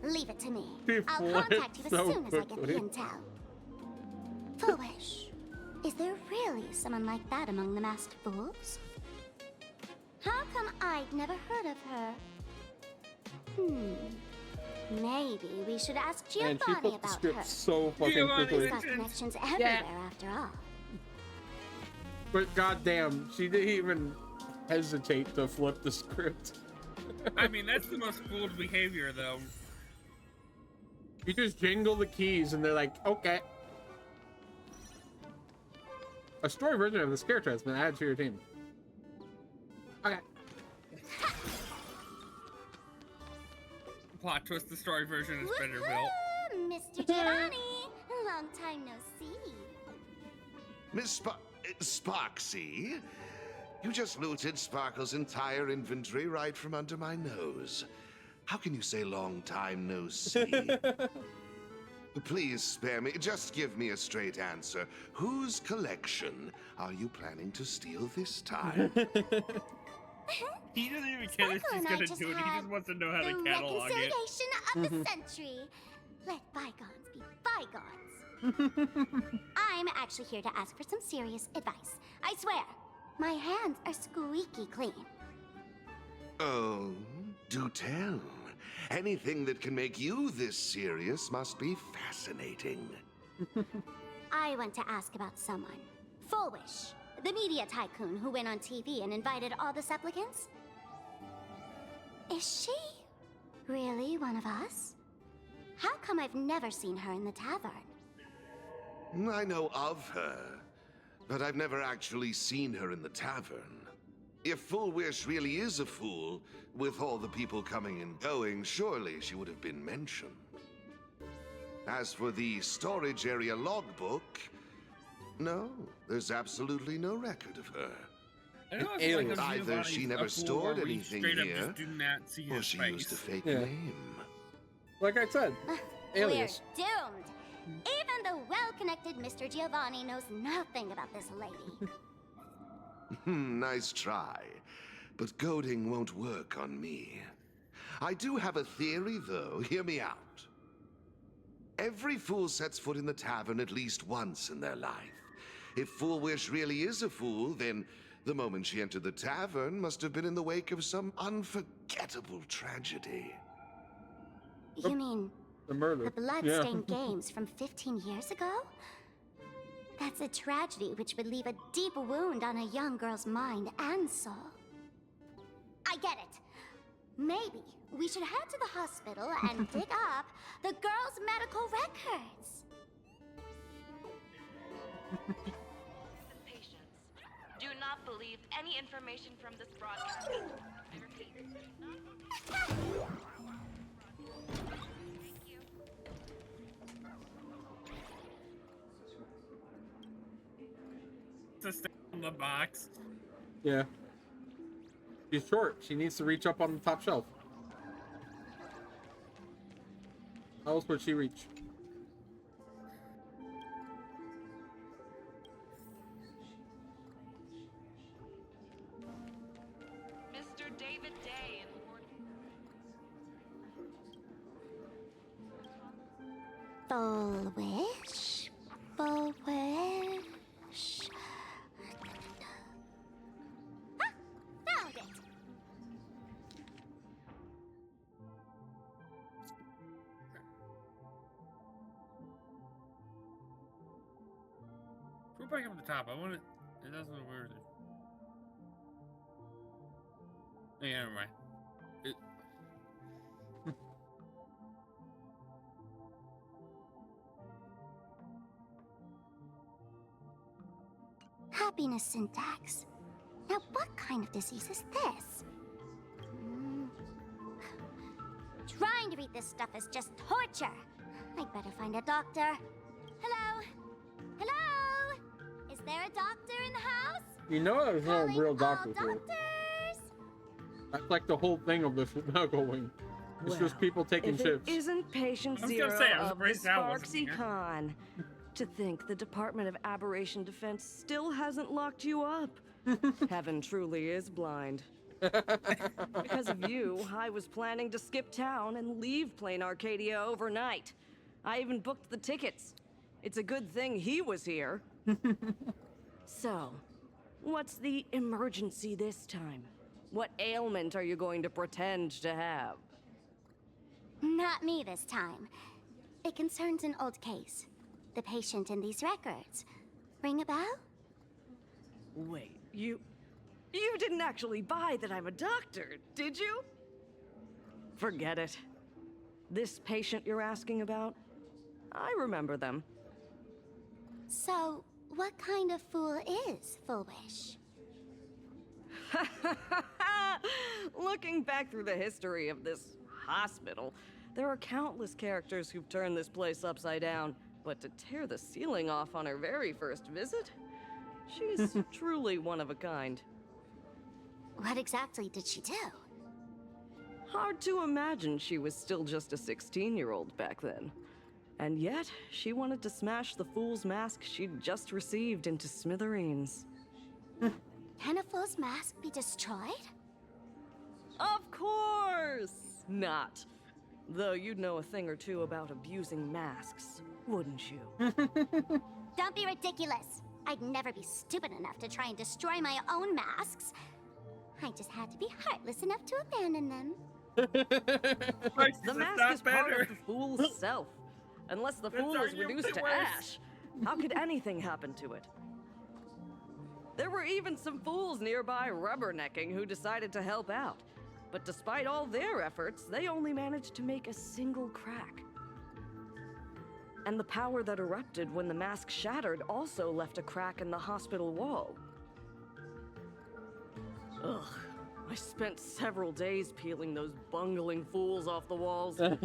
Leave it to me. I'll contact you as soon as I get the intel. Foolish. Is there really someone like that among the masked fools? How come I'd never heard of her? Maybe we should ask Giovanni Man, she flipped the about script her. so fucking quickly. She's got connections everywhere after all. But goddamn, she didn't even hesitate to flip the script. I mean, that's the most fooled behavior, though. You just jingle the keys and they're like, okay. A story version of the Scarecrow has been added to your team. Okay. Plot twist, the story version is better built. Mr. Giovanni, long time no see. Miss Sparksy, you just looted Sparkle's entire inventory right from under my nose. How can you say long time no see? Please spare me. Just give me a straight answer. Whose collection are you planning to steal this time? He doesn't even care if she's gonna do it. He just wants to know how to catalog it. Reconciliation of the century. Let bygones be bygones. I'm actually here to ask for some serious advice. I swear, my hands are squeaky clean. Oh, do tell. Anything that can make you this serious must be fascinating. I want to ask about someone. Foolish, the media tycoon who went on TV and invited all the supplicants. Is she really one of us? How come I've never seen her in the tavern? I know of her, but I've never actually seen her in the tavern. If Foolish really is a fool, with all the people coming and going, surely she would have been mentioned. As for the storage area logbook, no, there's absolutely no record of her. I know it's like Either she never stored anything here, or she used a fake name. Like I said, alias. We're doomed. Even the well-connected Mr. Giovanni knows nothing about this lady. Nice try, but goading won't work on me. I do have a theory, though. Hear me out. Every fool sets foot in the tavern at least once in their life. If Foolish really is a fool, then the moment she entered the tavern must have been in the wake of some unforgettable tragedy. You mean the murder? The blood-stained games from 15 years ago? That's a tragedy which would leave a deep wound on a young girl's mind and soul. I get it. Maybe we should head to the hospital and dig up the girl's medical records. Patience. Do not believe any information from this broadcast. I repeat, Thank you. To stay on the box. Yeah. She's short. She needs to reach up on the top shelf. How else would she reach? Mr. David Day and Lord. Full wish. Full wish. Ah! Found it! Go back up to the top. I want it. That's what weird. Yeah, never mind. Happiness syntax. Now, what kind of disease is this? Trying to read this stuff is just torture. I'd better find a doctor. Hello? Hello? Is there a doctor in the house? You know there's no real doctor here. Doctors? That's like the whole thing of this medical wing. It's just people taking if shifts. It isn't patient zero of the Sparksy Con. To think the Department of Aberration Defense still hasn't locked you up. Heaven truly is blind. Because of you, I was planning to skip town and leave Plain Arcadia overnight. I even booked the tickets. It's a good thing he was here. So, what's the emergency this time? What ailment are you going to pretend to have? Not me this time. It concerns an old case. The patient in these records. Ring a bell? Wait, you didn't actually buy that I'm a doctor, did you? Forget it. This patient you're asking about? I remember them. So, what kind of fool is Full Wish? Looking back through the history of this hospital, there are countless characters who've turned this place upside down. But to tear the ceiling off on her very first visit? She's truly one of a kind. What exactly did she do? Hard to imagine she was still just a 16-year-old back then. And yet, she wanted to smash the fool's mask she'd just received into smithereens. Can a fool's mask be destroyed? Of course not! Though you'd know a thing or two about abusing masks, wouldn't you? Don't be ridiculous. I'd never be stupid enough to try and destroy my own masks. I just had to be heartless enough to abandon them. The mask is part of the fool's self. Unless the fool is reduced to ash, how could anything happen to it? There were even some fools nearby rubbernecking who decided to help out. But despite all their efforts, they only managed to make a single crack. And the power that erupted when the mask shattered also left a crack in the hospital wall. Ugh, I spent several days peeling those bungling fools off the walls, and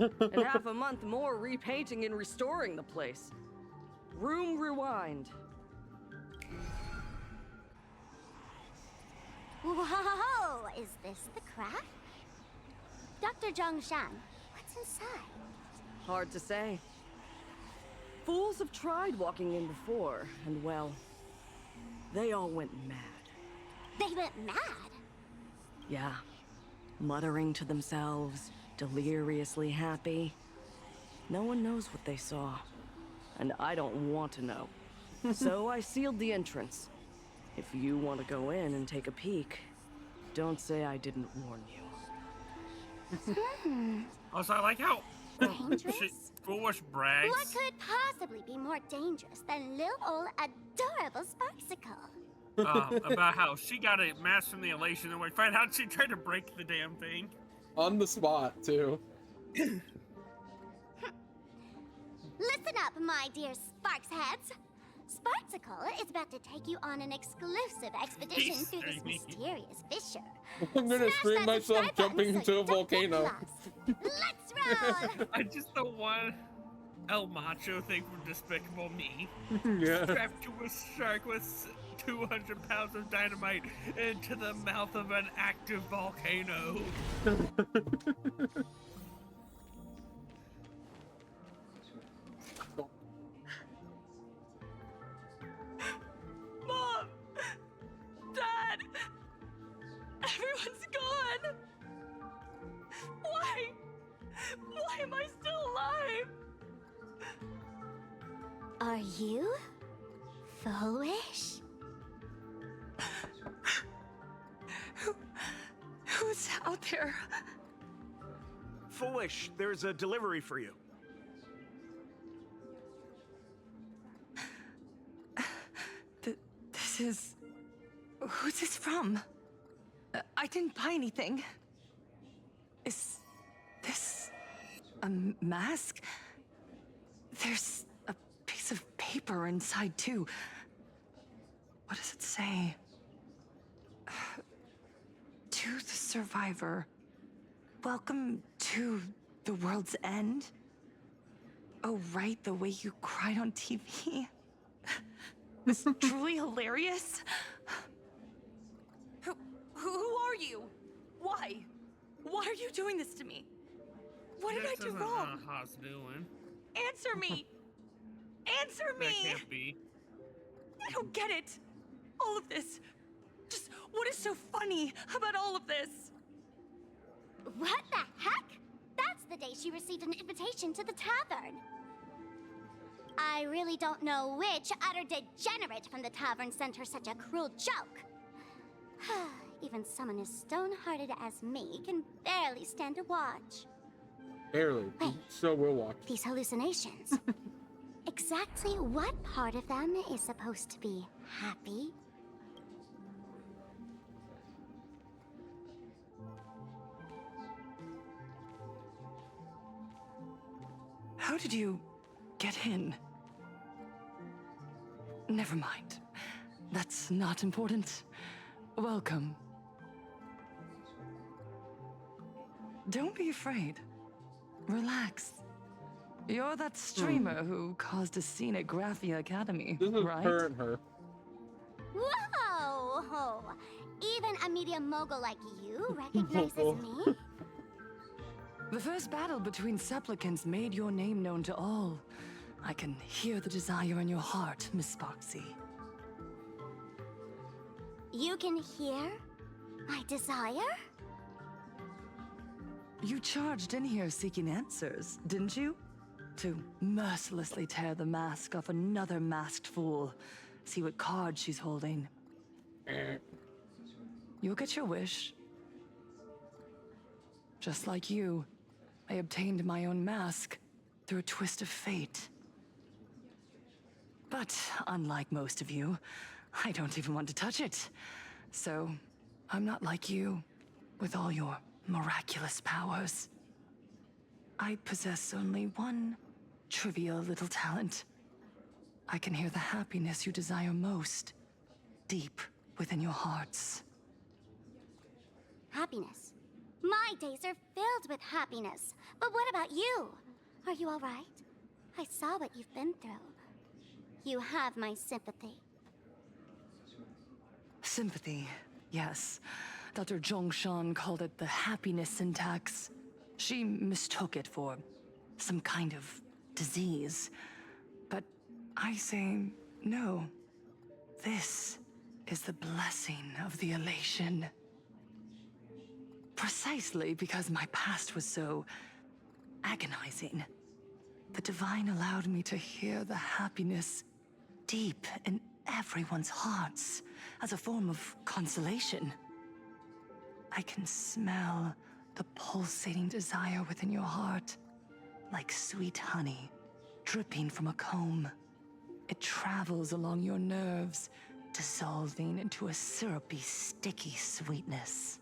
half a month more repainting and restoring the place. Room rewind. Whoa! Is this the crack? Dr. Zhongshan, what's inside? Hard to say. Fools have tried walking in before, and well, they all went mad. They went mad? Yeah. Muttering to themselves, deliriously happy. No one knows what they saw, and I don't want to know. So I sealed the entrance. If you want to go in and take a peek, don't say I didn't warn you. Also, I like how Dangerous? Foolish brags. What could possibly be more dangerous than little old adorable Sparksicle? About how she got a mask from the elation and we find out she tried to break the damn thing. On the spot, too. Listen up, my dear Sparks heads. Sparksicle is about to take you on an exclusive expedition through this mysterious fissure. I'm gonna stream myself jumping into a volcano. Let's roll! I just don't want El Macho thing from Despicable Me. Yeah. Strapped to a shark with 200 pounds of dynamite into the mouth of an active volcano. Mom! Dad! Everyone's gone! Why? Why am I still alive? Are you foolish? Who's out there? Foolish, there's a delivery for you. This is... Who's this from? I didn't buy anything. Is this a mask? There's a piece of paper inside, too. What does it say? To the survivor, welcome to the world's end. Oh, right, the way you cried on TV. Was truly hilarious. Who are you? Why? Why are you doing this to me? What did I do wrong? How's doing? Answer me! Answer me! That can't be. I don't get it. All of this. Just what is so funny about all of this? What the heck? That's the day she received an invitation to the tavern. I really don't know which utter degenerate from the tavern sent her such a cruel joke. Even someone as stone-hearted as me can barely stand to watch. Barely. Wait. So we'll watch. These hallucinations. Exactly what part of them is supposed to be happy? How did you get in? Never mind. That's not important. Welcome. Don't be afraid. Relax. You're that streamer who caused a scene at Graphia Academy, This is right? her and her. Whoa! Even a media mogul like you recognizes me? The first battle between supplicants made your name known to all. I can hear the desire in your heart, Miss Sparksy. You can hear my desire? You charged in here seeking answers, didn't you? To mercilessly tear the mask off another masked fool. See what card she's holding. You'll get your wish. Just like you, I obtained my own mask through a twist of fate. But unlike most of you, I don't even want to touch it. So, I'm not like you, with all your miraculous powers. I possess only one trivial little talent. I can hear the happiness you desire most, deep within your hearts. Happiness. My days are filled with happiness. But what about you? Are you all right? I saw what you've been through. You have my sympathy. Sympathy, yes. Dr. Zhongshan called it the happiness syntax. She mistook it for some kind of disease. But I say no. This is the blessing of the elation. Precisely because my past was so agonizing. The Divine allowed me to hear the happiness deep in everyone's hearts as a form of consolation. I can smell the pulsating desire within your heart, like sweet honey dripping from a comb. It travels along your nerves, dissolving into a syrupy, sticky sweetness.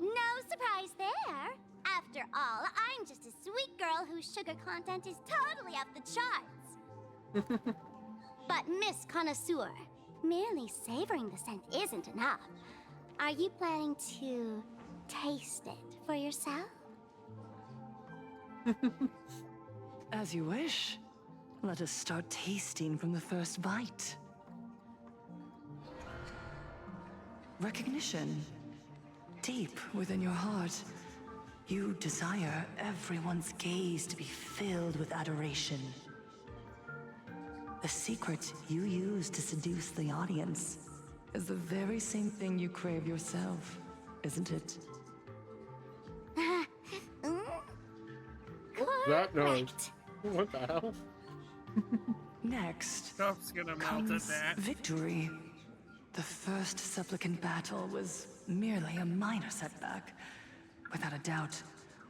No surprise there. After After all, I'm just a sweet girl whose sugar content is totally off the charts. But Miss Connoisseur, merely savoring the scent isn't enough. Are you planning to taste it for yourself? As you wish. Let us start tasting from the first bite. Recognition. Deep within your heart, you desire everyone's gaze to be filled with adoration. The secret you use to seduce the audience is the very same thing you crave yourself, isn't it? That noise. What the hell? Next Stuff's gonna melt comes at that. victory. The first supplicant battle was merely a minor setback. Without a doubt,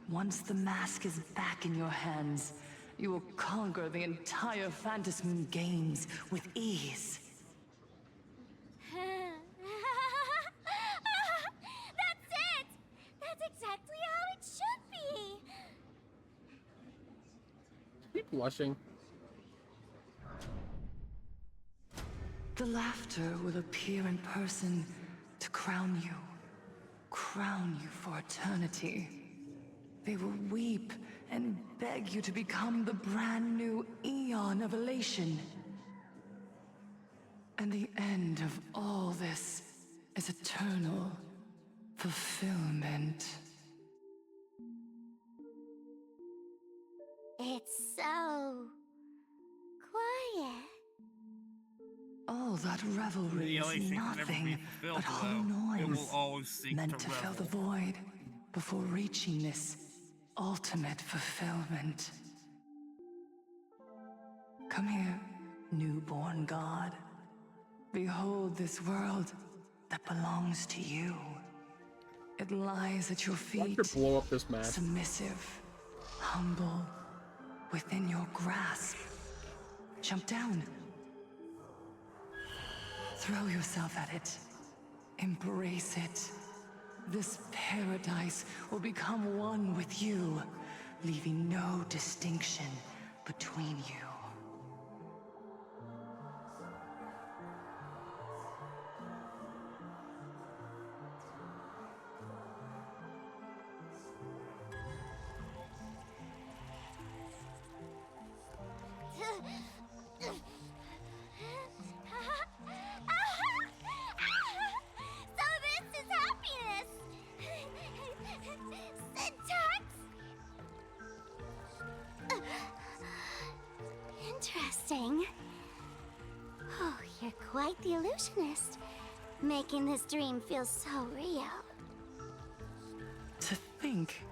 once the mask is back in your hands, you will conquer the entire Phantasmoon games with ease. That's it! That's exactly how it should be! Keep blushing. The laughter will appear in person to crown you for eternity. They will weep and beg you to become the brand new Eon of Elation. And the end of all this is eternal fulfillment. It's so quiet. All that revelry The only is thing can never be nothing fulfilled, but hollow though. It noise will always seek meant to to fill the revel. void before reaching this ultimate fulfillment. Come here, newborn god. Behold this world that belongs to you. It lies at your feet, blow up this map. submissive, humble, within your grasp. Jump down. Throw yourself at it. Embrace it. This paradise will become one with you, leaving no distinction between you. So this is happiness! Syntax? Interesting. Oh, you're quite the illusionist, making this dream feel so real. To think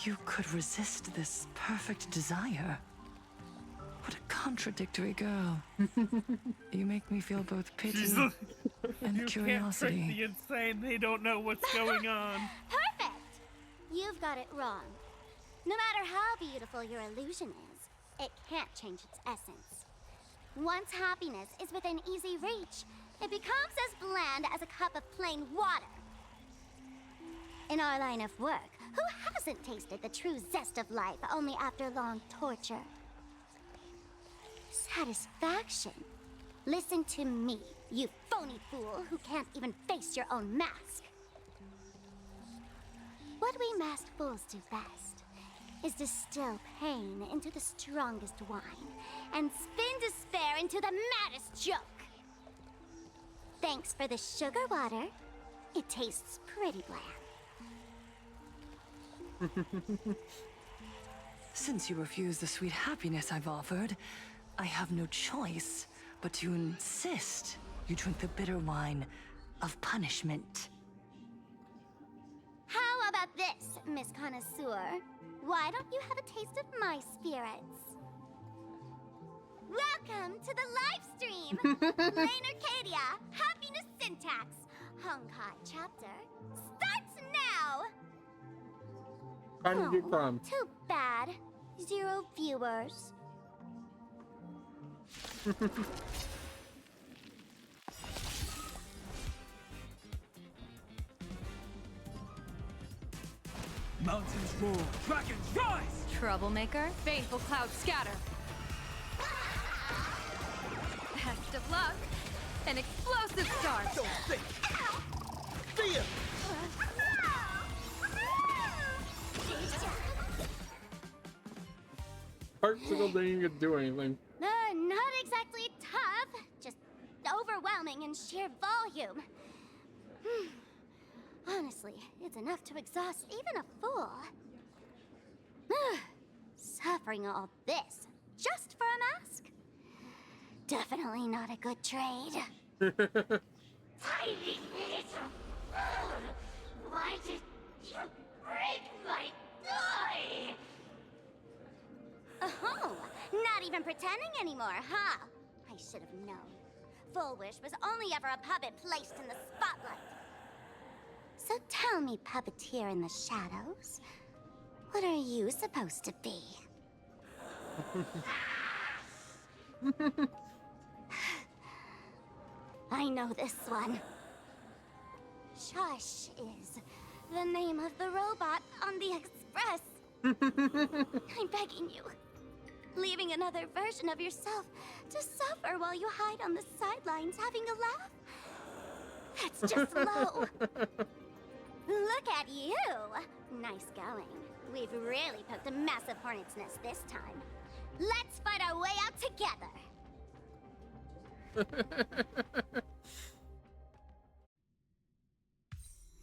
you could resist this perfect desire. What a contradictory girl. You make me feel both pity and You curiosity. can't trick the insane. They don't know what's going on. Perfect! You've got it wrong. No matter how beautiful your illusion is, it can't change its essence. Once happiness is within easy reach, it becomes as bland as a cup of plain water. In our line of work, who hasn't tasted the true zest of life only after long torture? Satisfaction. Listen to me, you phony fool who can't even face your own mask. What we masked fools do best is distill pain into the strongest wine and spin despair into the maddest joke. Thanks for the sugar water. It tastes pretty bland. Since you refuse the sweet happiness I've offered, I have no choice but to insist you drink the bitter wine of punishment. How about this, Miss Connoisseur? Why don't you have a taste of my spirits? Welcome to the live stream! Lane Arcadia, Happiness Syntax, Honkai chapter, starts now! Time to do crime. Too bad. 0 viewers. Mountains roar, dragons rise! Troublemaker, baneful clouds scatter. Best of luck. An explosive start. Don't think. Fear! Parksicle didn't even do anything. Not exactly tough, just overwhelming in sheer volume. Honestly, it's enough to exhaust even a fool. Suffering all this just for a mask? Definitely not a good trade. Tiny little fool! Why did you break my toy? Oh, not even pretending anymore, huh? I should have known. Full Wish was only ever a puppet placed in the spotlight. So tell me, puppeteer in the shadows, what are you supposed to be? I know this one. Shush is the name of the robot on the Express. I'm begging you. Leaving another version of yourself to suffer while you hide on the sidelines having a laugh? That's just low. Look at you. Nice going. We've really poked a massive hornet's nest this time. Let's fight our way out together.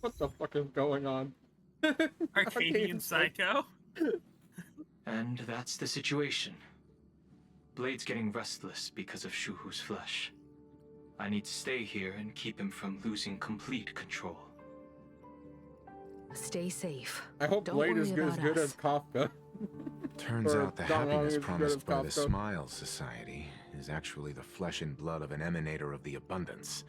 What the fuck is going on? Arcadian Psycho? And that's the situation. Blade's getting restless because of Shuhu's flesh. I need to stay here and keep him from losing complete control. Stay safe. I hope Don't Blade worry is about as good us. as Kafka. Turns Or out the Don Juan happiness is good promised as by the Kafka. Smiles Society is actually the flesh and blood of an emanator of the abundance.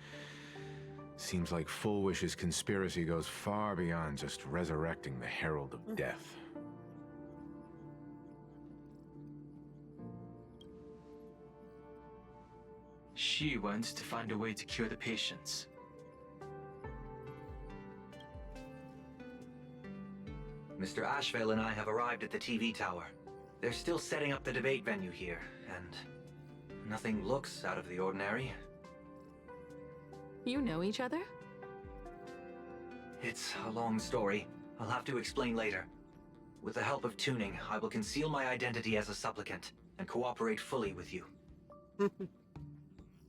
Seems like Full Wish's conspiracy goes far beyond just resurrecting the Herald of Death. She went to find a way to cure the patients. Mr. Ashvale and I have arrived at the TV tower. They're still setting up the debate venue here, and nothing looks out of the ordinary. You know each other? It's a long story. I'll have to explain later. With the help of tuning, I will conceal my identity as a supplicant and cooperate fully with you.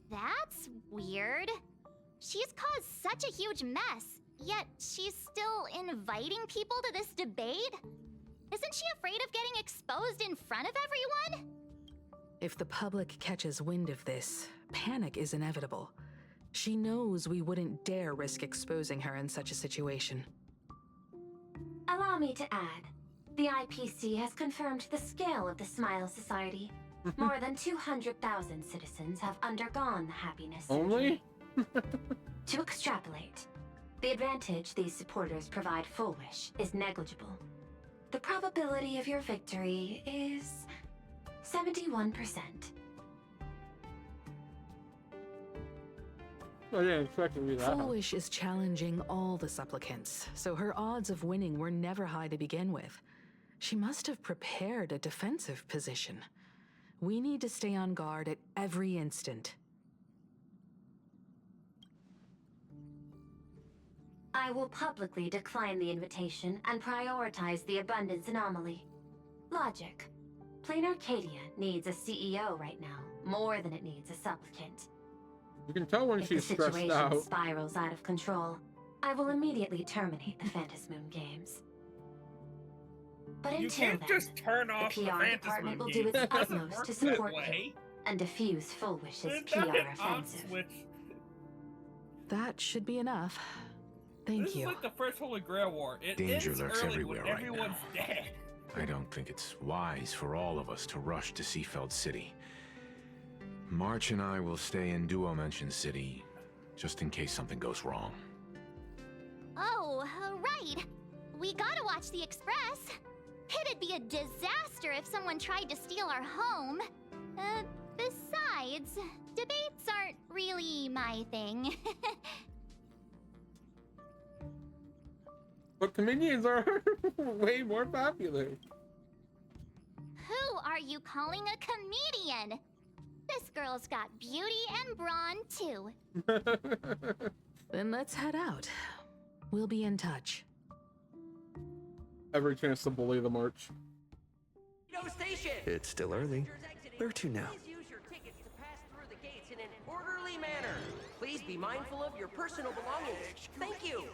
That's weird. She's caused such a huge mess, yet she's still inviting people to this debate? Isn't she afraid of getting exposed in front of everyone? If the public catches wind of this, panic is inevitable. She knows we wouldn't dare risk exposing her in such a situation. Allow me to add, the IPC has confirmed the scale of the Smile Society. More than 200,000 citizens have undergone the happiness surgery. Only? To extrapolate, the advantage these supporters provide Full Wish is negligible. The probability of your victory is 71%. I didn't expect it to be that Full high. Wish is challenging all the supplicants, so her odds of winning were never high to begin with. She must have prepared a defensive position. We need to stay on guard at every instant. I will publicly decline the invitation and prioritize the abundance anomaly. Logic. Plain Arcadia needs a CEO right now, more than it needs a supplicant. You can tell when If she's the stressed situation out. spirals out of control, I will immediately terminate the Phantasmoon Games. But You until can't then, just turn off the the PR department will Phantasmoon do Games. its It doesn't utmost work to that support way. you and diffuse Full Wish's It's PR not an offensive. on-switch. That should be enough. Thank This you. is like the first Holy Grail War. It Danger ends lurks early everywhere when right everyone's now. dead. I don't think it's wise for all of us to rush to Seafeld City. March and I will stay in Duo Mansion City, just in case something goes wrong. Oh, right. We gotta watch the Express. It'd be a disaster if someone tried to steal our home. Besides, debates aren't really my thing. But comedians are way more popular. Who are you calling a comedian? This girl's got beauty and brawn, too. Then let's head out. We'll be in touch. Every chance to bully the march. It's still early. Where to now? Please use your tickets to pass through the gates in an orderly manner. Please be mindful of your personal belongings. Thank you.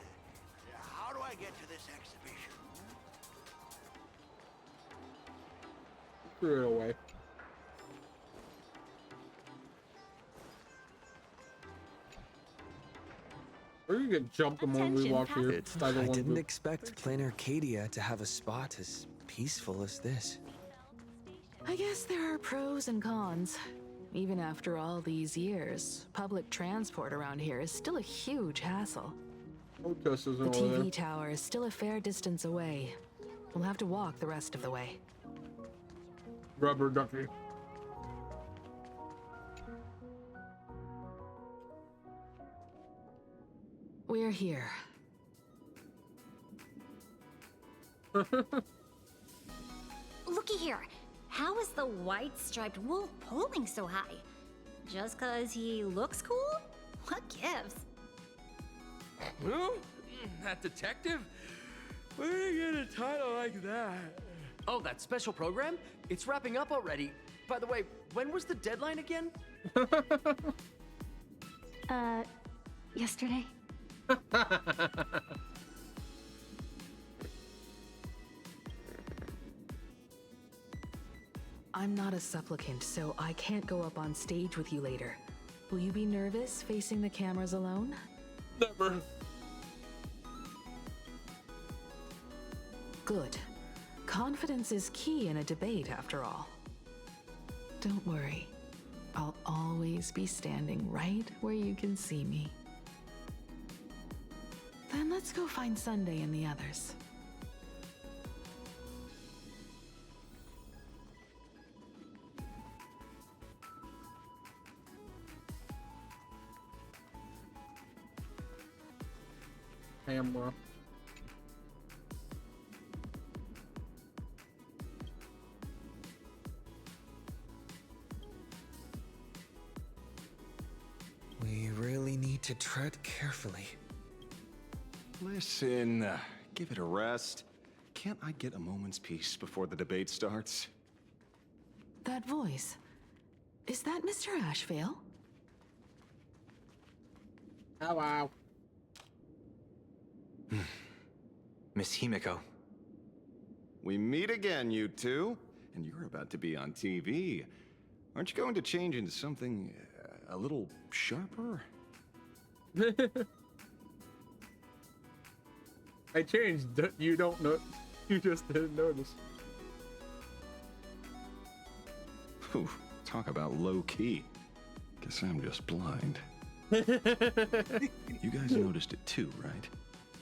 How do I get to this exhibition? Threw it away. Or you get jumped the moment we walk here. I didn't expect Plain Arcadia to have a spot as peaceful as this. I guess there are pros and cons. Even after all these years, public transport around here is still a huge hassle. The TV tower is still a fair distance away. We'll have to walk the rest of the way. Rubber ducky. We're here. Looky here. How is the white striped wolf pulling so high? Just 'cause he looks cool? What gives? Who? That detective? Where did he get a title like that? Oh, that special program? It's wrapping up already. By the way, when was the deadline again? Yesterday? I'm not a supplicant, so I can't go up on stage with you later. Will you be nervous facing the cameras alone? Never. Good. Confidence is key in a debate, after all. Don't worry. I'll always be standing right where you can see me. Then let's go find Sunday and the others. Camera. We really need to tread carefully. Listen, give it a rest. Can't I get a moment's peace before the debate starts? That voice. Is that Mr. Ashvale? Hello. Miss Himiko. We meet again, you two. And you're about to be on TV. Aren't you going to change into something a little sharper? I changed. You don't know. You just didn't notice. Whew, talk about low key. Guess I'm just blind. You guys noticed it too, right?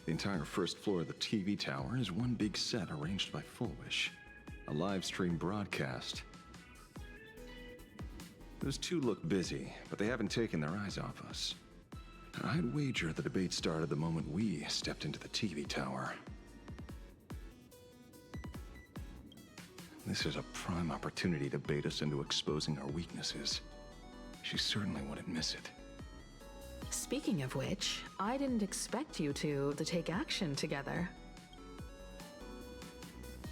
The entire first floor of the TV tower is one big set arranged by Fullwish. A live stream broadcast. Those two look busy, but they haven't taken their eyes off us. I'd wager the debate started the moment we stepped into the TV tower. This is a prime opportunity to bait us into exposing our weaknesses. She certainly wouldn't miss it. Speaking of which, I didn't expect you two to take action together.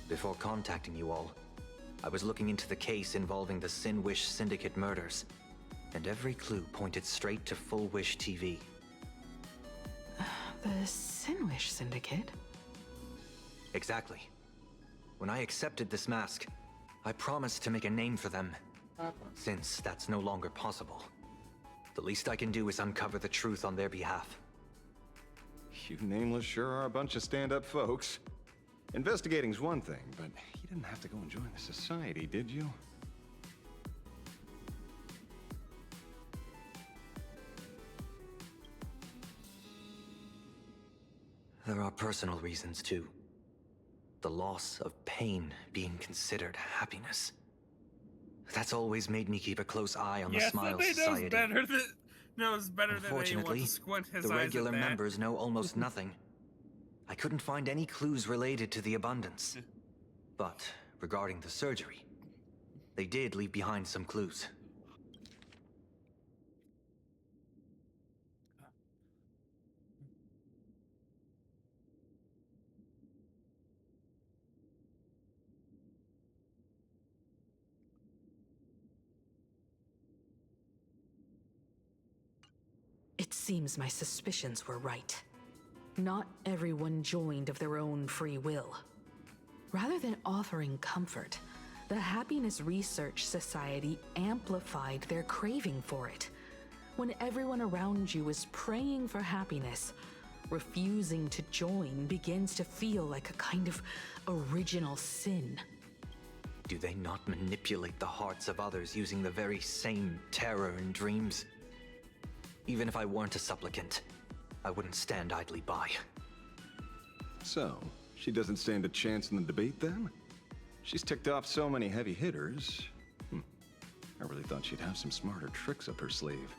Before contacting you all, I was looking into the case involving the Sin-Wish Syndicate murders, and every clue pointed straight to Full-Wish TV. The Sin-Wish Syndicate? Exactly. When I accepted this mask, I promised to make a name for them. Since that's no longer possible, the least I can do is uncover the truth on their behalf. You nameless sure are a bunch of stand-up folks. Investigating's one thing, but you didn't have to go and join the society, did you? There are personal reasons, too. The loss of pain being considered happiness. That's always made me keep a close eye on the Smile Society. Knows better than anyone Unfortunately, to squint his the eyes regular at that. members know almost nothing. I couldn't find any clues related to the abundance. But regarding the surgery, they did leave behind some clues. It seems my suspicions were right. Not everyone joined of their own free will. Rather than offering comfort, the Happiness Research Society amplified their craving for it. When everyone around you is praying for happiness, refusing to join begins to feel like a kind of original sin. Do they not manipulate the hearts of others using the very same terror and dreams? Even if I weren't a supplicant, I wouldn't stand idly by. So, she doesn't stand a chance in the debate then? She's ticked off so many heavy hitters. I really thought she'd have some smarter tricks up her sleeve.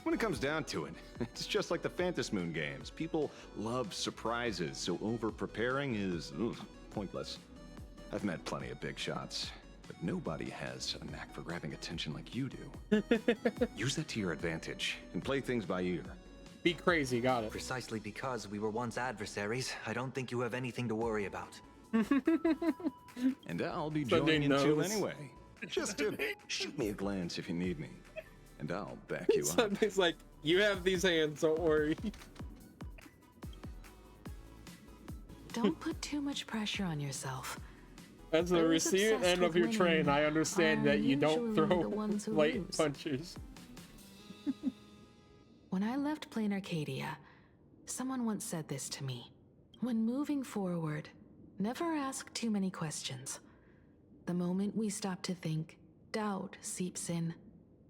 When it comes down to it, it's just like the Phantom Moon games. People love surprises, so over-preparing is pointless. I've met plenty of big shots, but nobody has a knack for grabbing attention like you do. Use that to your advantage and play things by ear. Be crazy, got it. Precisely because we were once adversaries, I don't think you have anything to worry about. And I'll be joining in too anyway. Just to shoot me a glance if you need me, and I'll back you up. Sunday's like, you have these hands, don't worry. Don't put too much pressure on yourself. As the receiver end of your train, I understand that you don't throw light punches. When I left Plain Arcadia, someone once said this to me. When moving forward, never ask too many questions. The moment we stop to think, doubt seeps in.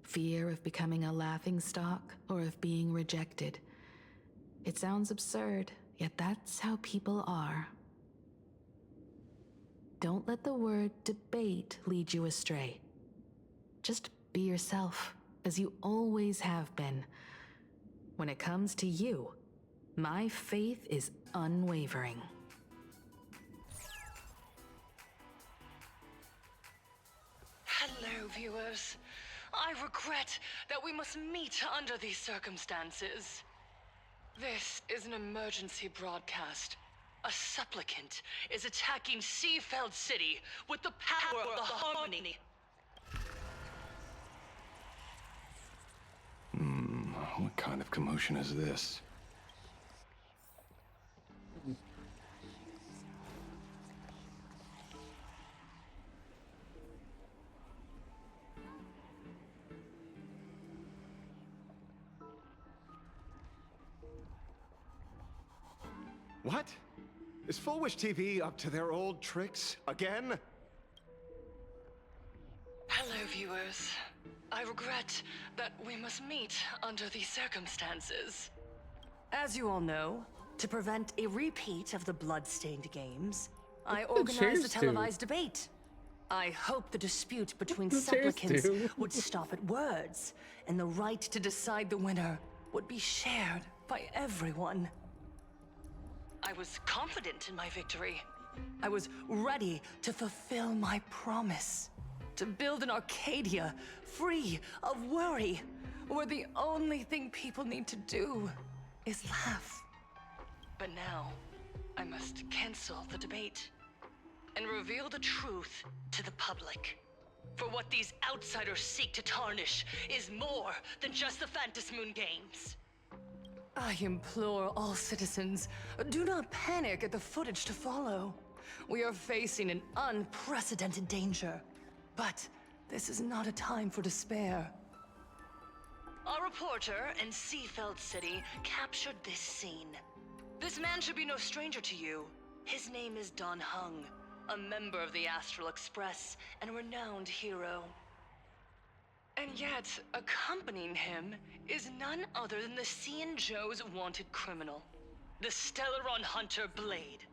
Fear of becoming a laughingstock or of being rejected. It sounds absurd, yet that's how people are. Don't let the word debate lead you astray. Just be yourself, as you always have been. When it comes to you, my faith is unwavering. Hello, viewers. I regret that we must meet under these circumstances. This is an emergency broadcast. A supplicant is attacking Seafeld City with the power of the Harmony. What kind of commotion is this? What? Is Full Wish TV up to their old tricks again? Hello, viewers. I regret that we must meet under these circumstances. As you all know, to prevent a repeat of the blood-stained games, I organized a televised debate. I hope the dispute between supplicants would stop at words, and the right to decide the winner would be shared by everyone. I was confident in my victory. I was ready to fulfill my promise. To build an Arcadia free of worry, where the only thing people need to do is laugh. But now, I must cancel the debate and reveal the truth to the public. For what these outsiders seek to tarnish is more than just the Phantom Moon games. I implore all citizens, do not panic at the footage to follow. We are facing an unprecedented danger. But this is not a time for despair. Our reporter in Seafeld City captured this scene. This man should be no stranger to you. His name is Don Hung, a member of the Astral Express and a renowned hero. And yet, accompanying him is none other than the Cian Joe's wanted criminal, the Stellaron hunter Blade.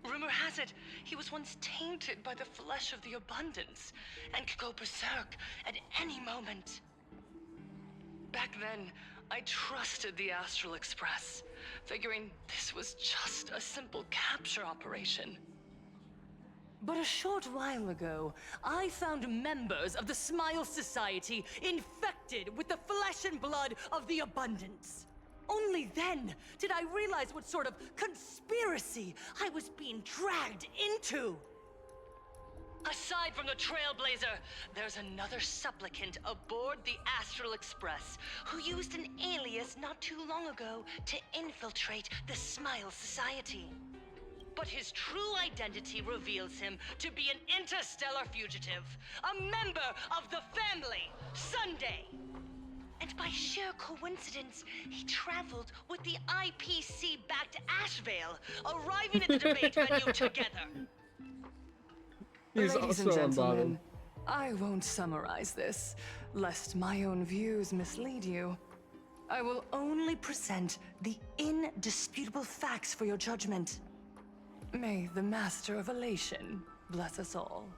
Rumor has it, he was once tainted by the flesh of the abundance, and could go berserk at any moment. Back then, I trusted the Astral Express, figuring this was just a simple capture operation. But a short while ago, I found members of the Smile Society infected with the flesh and blood of the Abundance. Only then did I realize what sort of conspiracy I was being dragged into. Aside from the Trailblazer, there's another supplicant aboard the Astral Express who used an alias not too long ago to infiltrate the Smile Society. But his true identity reveals him to be an interstellar fugitive, a member of the family, Sunday. And by sheer coincidence, he traveled with the IPC back to Ashvale, arriving at the debate venue together. He's Ladies and also gentlemen, I won't summarize this, lest my own views mislead you. I will only present the indisputable facts for your judgment. May the Master of Elation bless us all.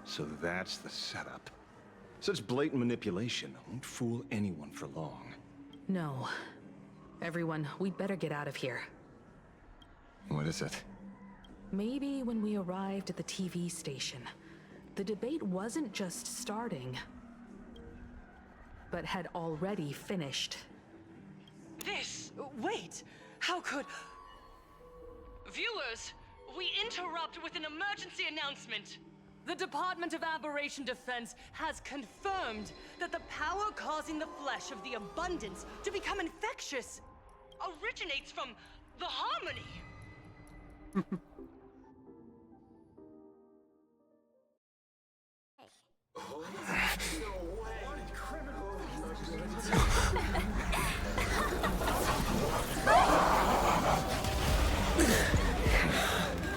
So that's the setup. Such blatant manipulation won't fool anyone for long. No. Everyone, we'd better get out of here. What is it? Maybe when we arrived at the TV station, the debate wasn't just starting, but had already finished. Wait! How could... Viewers, we interrupt with an emergency announcement. The Department of Aberration Defense has confirmed that the power causing the flesh of the Abundance to become infectious originates from the Harmony.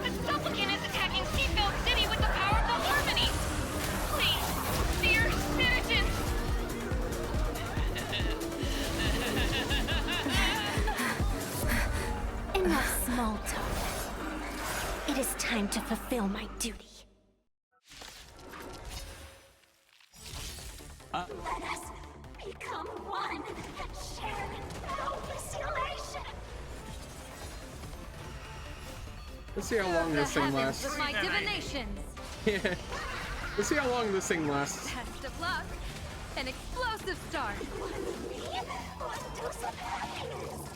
The supplicant is attacking Seafield City with the power of the Harmony! Please, dear citizens! Enough small talk. It is time to fulfill my duty. Let us become one and share in boundless elation! Let's see how long this thing lasts. With my divinations! Yeah. Let's see how long this thing lasts. Test of luck. An explosive start. One dose of happiness.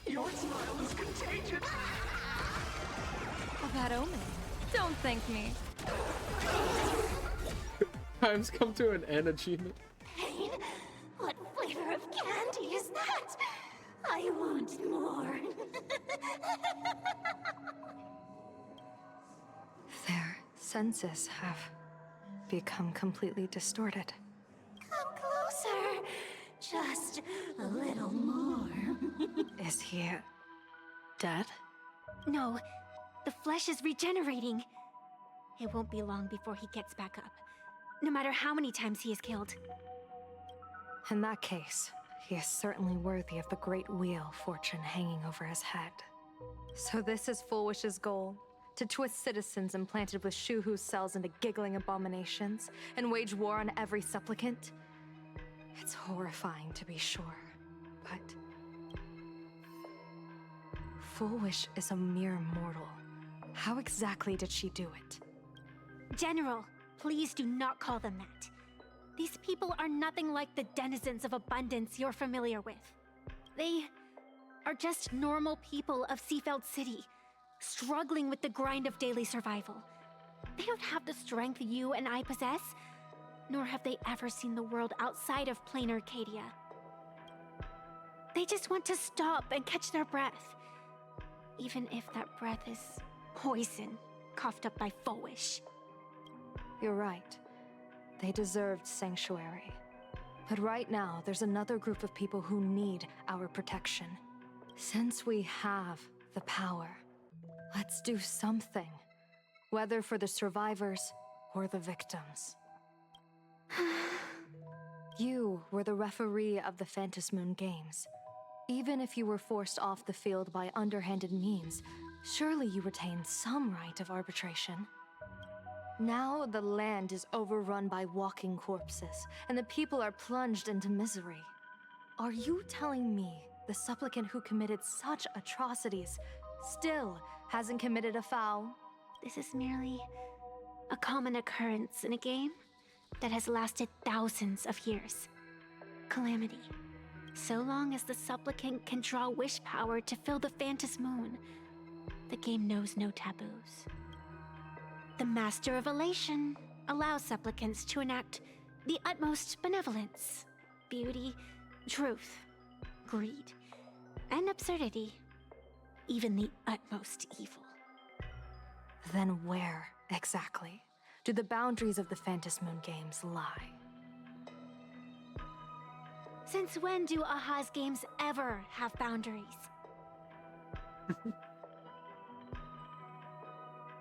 Your smile is contagious. A bad omen. Don't thank me. Time's come to an end achievement. Pain? What flavor of candy is that? I want more. Their senses have become completely distorted. Come closer. Just a little more. Is he dead? No, the flesh is regenerating. It won't be long before he gets back up, no matter how many times he is killed. In that case, he is certainly worthy of the great wheel fortune hanging over his head. So this is Full Wish's goal? To twist citizens implanted with Shuhu's cells into giggling abominations and wage war on every supplicant? It's horrifying to be sure, but... Full Wish is a mere mortal. How exactly did she do it? General, please do not call them that. These people are nothing like the denizens of abundance you're familiar with. They are just normal people of Seafeld City, struggling with the grind of daily survival. They don't have the strength you and I possess, nor have they ever seen the world outside of plain Arcadia. They just want to stop and catch their breath, even if that breath is poison coughed up by Fowish. You're right. They deserved sanctuary. But right now, there's another group of people who need our protection. Since we have the power, let's do something. Whether for the survivors or the victims. You were the referee of the Phantasmoon Games. Even if you were forced off the field by underhanded means, surely you retain some right of arbitration. Now the land is overrun by walking corpses, and the people are plunged into misery. Are you telling me the supplicant who committed such atrocities still hasn't committed a foul? This is merely a common occurrence in a game that has lasted thousands of years. Calamity. So long as the supplicant can draw wish power to fill the Phantom Moon, the game knows no taboos. The Master of Elation allows supplicants to enact the utmost benevolence, beauty, truth, greed, and absurdity, even the utmost evil. Then where, exactly, do the boundaries of the Phantom Moon games lie? Since when do Aha's games ever have boundaries?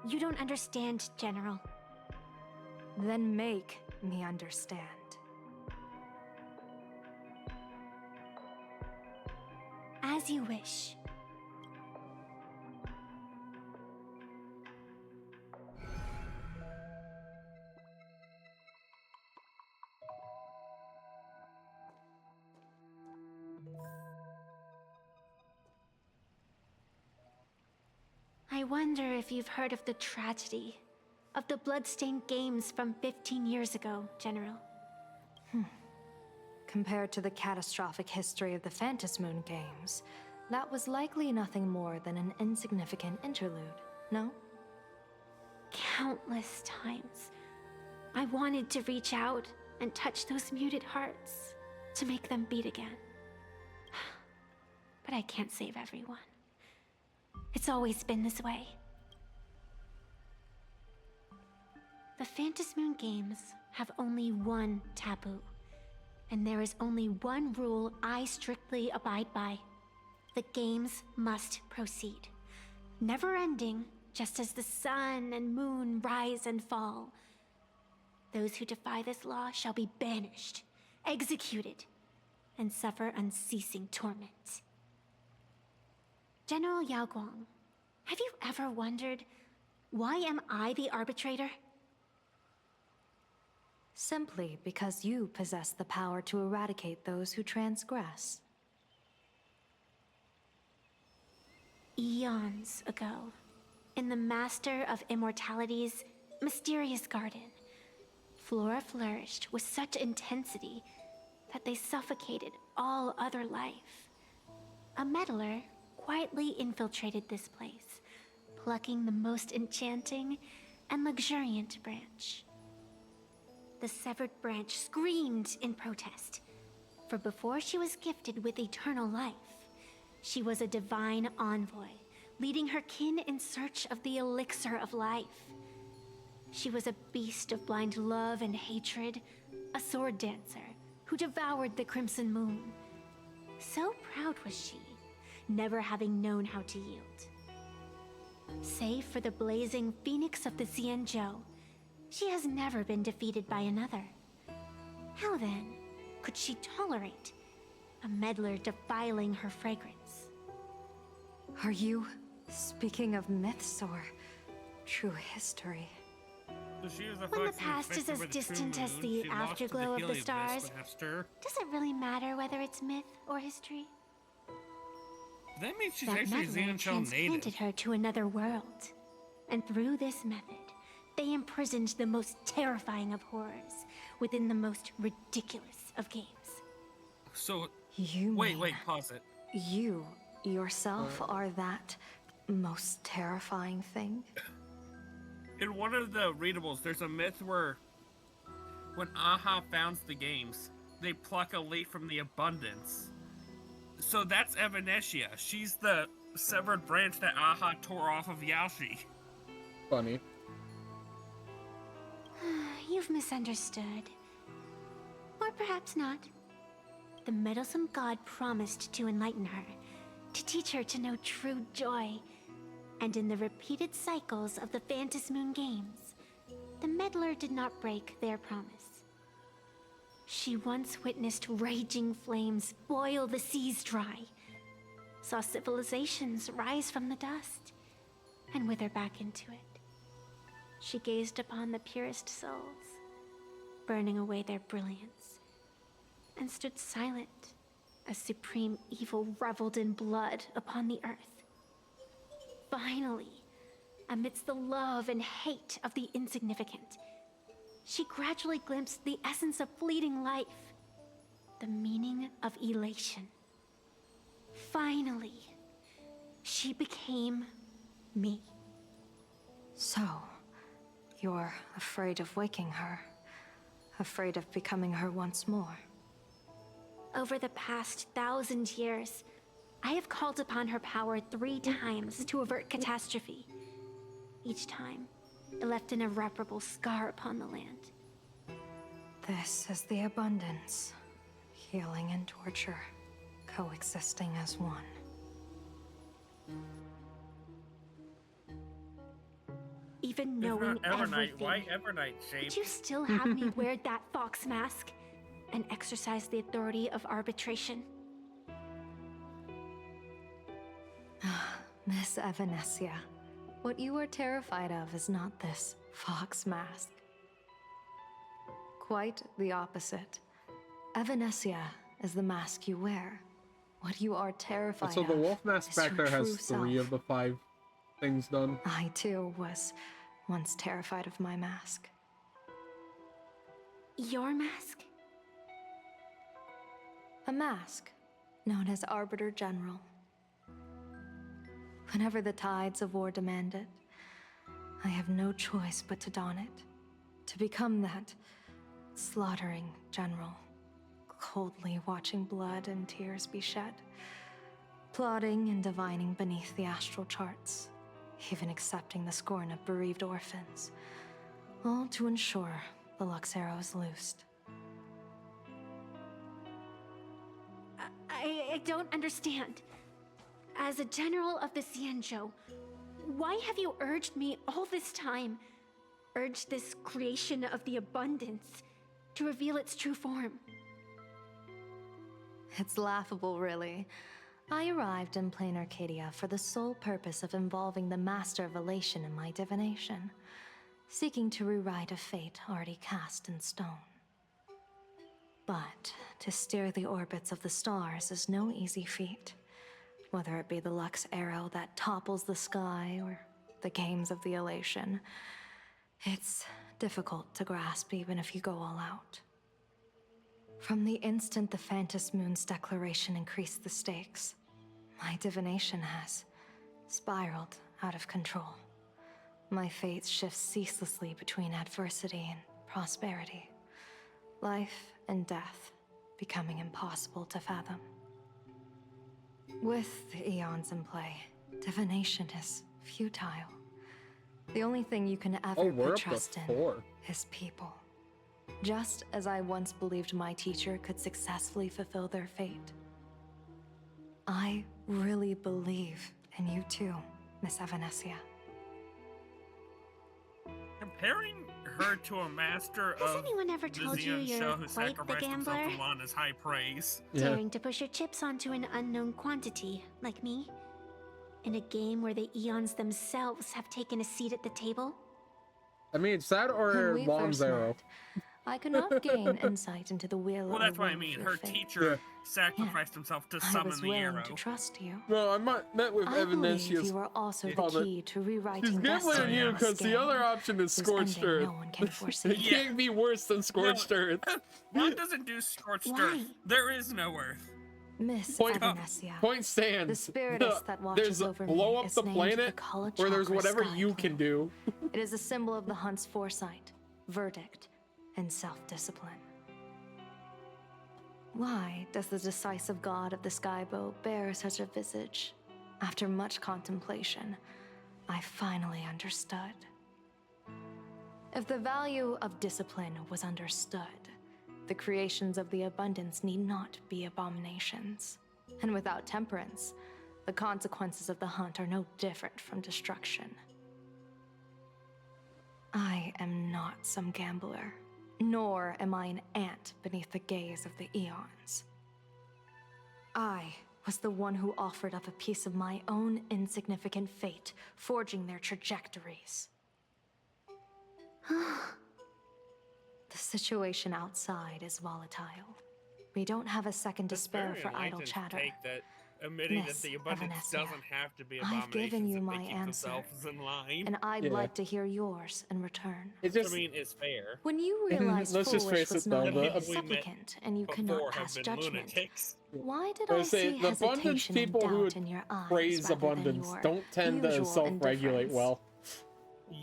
You don't understand, General. Then make me understand. As you wish. I wonder if you've heard of the tragedy of the Bloodstained Games from 15 years ago, General. Compared to the catastrophic history of the Phantom Moon games, that was likely nothing more than an insignificant interlude, no? Countless times, I wanted to reach out and touch those muted hearts to make them beat again. But I can't save everyone. It's always been this way. The Phantom Moon games have only one taboo, and there is only one rule I strictly abide by. The games must proceed, never ending, just as the sun and moon rise and fall. Those who defy this law shall be banished, executed, and suffer unceasing torment. General Yao Guang, have you ever wondered, why am I the arbitrator? Simply because you possess the power to eradicate those who transgress. Eons ago, in the Master of Immortality's mysterious garden, flora flourished with such intensity that they suffocated all other life. A meddler quietly infiltrated this place, plucking the most enchanting and luxuriant branch. The severed branch screamed in protest, for before she was gifted with eternal life, she was a divine envoy, leading her kin in search of the elixir of life. She was a beast of blind love and hatred, a sword dancer who devoured the crimson moon. So proud was she, never having known how to yield. Save for the blazing phoenix of the Xianzhou, she has never been defeated by another. How then could she tolerate a meddler defiling her fragrance? Are you speaking of myths or true history? So she was When the past is as distant as the afterglow of the stars, does it really matter whether it's myth or history? That means she's That actually meddler Xianzhou transplanted native. her to another world, and through this method, they imprisoned the most terrifying of horrors within the most ridiculous of games. So, wait, pause it. You yourself are that most terrifying thing? In one of the readables, there's a myth where when Aha founds the games, they pluck a leaf from the abundance. So that's Evanesia. She's the severed branch that Aha tore off of Yaoshi. Funny. You've misunderstood. Or perhaps not. The meddlesome god promised to enlighten her, to teach her to know true joy. And in the repeated cycles of the Phantom Moon games, the meddler did not break their promise. She once witnessed raging flames boil the seas dry, saw civilizations rise from the dust and wither back into it. She gazed upon the purest souls, burning away their brilliance, and stood silent as supreme evil reveled in blood upon the earth. Finally, amidst the love and hate of the insignificant, she gradually glimpsed the essence of fleeting life, the meaning of elation. Finally, she became me. So, you're afraid of waking her, afraid of becoming her once more. Over the past 1,000 years, I have called upon her power 3 times to avert catastrophe. Each time, it left an irreparable scar upon the land. This is the abundance. Healing and torture, coexisting as one. Even knowing Evernight. Why everything, Evernight shape? would you still have me wear that fox mask and exercise the authority of arbitration? Miss Evanesia, what you are terrified of is not this fox mask. Quite the opposite. Evanesia is the mask you wear. What you are terrified So the of wolf mask is back your there has true 3 self. of the 5 things done. I too was once terrified of my mask. Your mask? A mask known as Arbiter General. Whenever the tides of war demand it, I have no choice but to don it. To become that slaughtering general, coldly watching blood and tears be shed, plotting and divining beneath the astral charts, even accepting the scorn of bereaved orphans, all to ensure the Luxero is loosed. I don't understand. As a general of the Xianzhou, why have you urged me all this time, urged this creation of the abundance, to reveal its true form? It's laughable, really. I arrived in plain Arcadia for the sole purpose of involving the Master of Elation in my divination, seeking to rewrite a fate already cast in stone. But to steer the orbits of the stars is no easy feat, whether it be the Lux arrow that topples the sky or the games of the Elation. It's difficult to grasp even if you go all out. From the instant the Phantom Moon's declaration increased the stakes, my divination has spiraled out of control. My fate shifts ceaselessly between adversity and prosperity, life and death becoming impossible to fathom. With the eons in play, divination is futile. The only thing you can ever we're put up to trust in 4. is people. Just as I once believed my teacher could successfully fulfill their fate. I really believe in you too, Miss Evanesia. Comparing her to a master Has of anyone ever told you Xianzhou you're who quite the sacrificed himself gambler? to Lon is high praise. Daring to push your chips onto an unknown quantity, like me? In a game where the eons themselves have taken a seat at the table? I mean, it's that or When we Lon's first arrow. met, I could not gain insight into the will Well, or that's what I will mean. of your Her fate. teacher sacrificed himself to I summon was the willing arrow. to trust you. No, I met with I believe Evanesia's you are also the comment. key to rewriting She's gambling on destiny you in this because the game, other option is whose Scorched ending Earth. no one can foresee. It can't be worse than Scorched Earth. Lon doesn't do scorched Why? earth. There is no earth. Miss Point- Evanesia, Point stands. the spiritist that watches There's over blow me up is the named planet, the Kala where there's Chakra whatever Sky you Plume. can do. It is a symbol of the hunt's foresight, verdict, and self-discipline. Why does the decisive god of the skybow bear such a visage? After much contemplation, I finally understood. If the value of discipline was understood, the creations of the abundance need not be abominations. And without temperance, the consequences of the hunt are no different from destruction. I am not some gambler, nor am I an ant beneath the gaze of the eons. I was the one who offered up a piece of my own insignificant fate, forging their trajectories. The situation outside is volatile. We don't have a second to spare for idle chatter. That admitting Miss that the abundance Evanescia, doesn't have to be I've abominations given you if my they keep answer, themselves in line. and I'd like to hear yours in return. It's just, I mean, it's fair. When you realized let's just Foolish face was it, though, not a the supplicant and you could not pass judgment, why did I I say see the abundance hesitation and people who doubt in your eyes praise rather than abundance your don't tend to usual self-regulate indifference? well.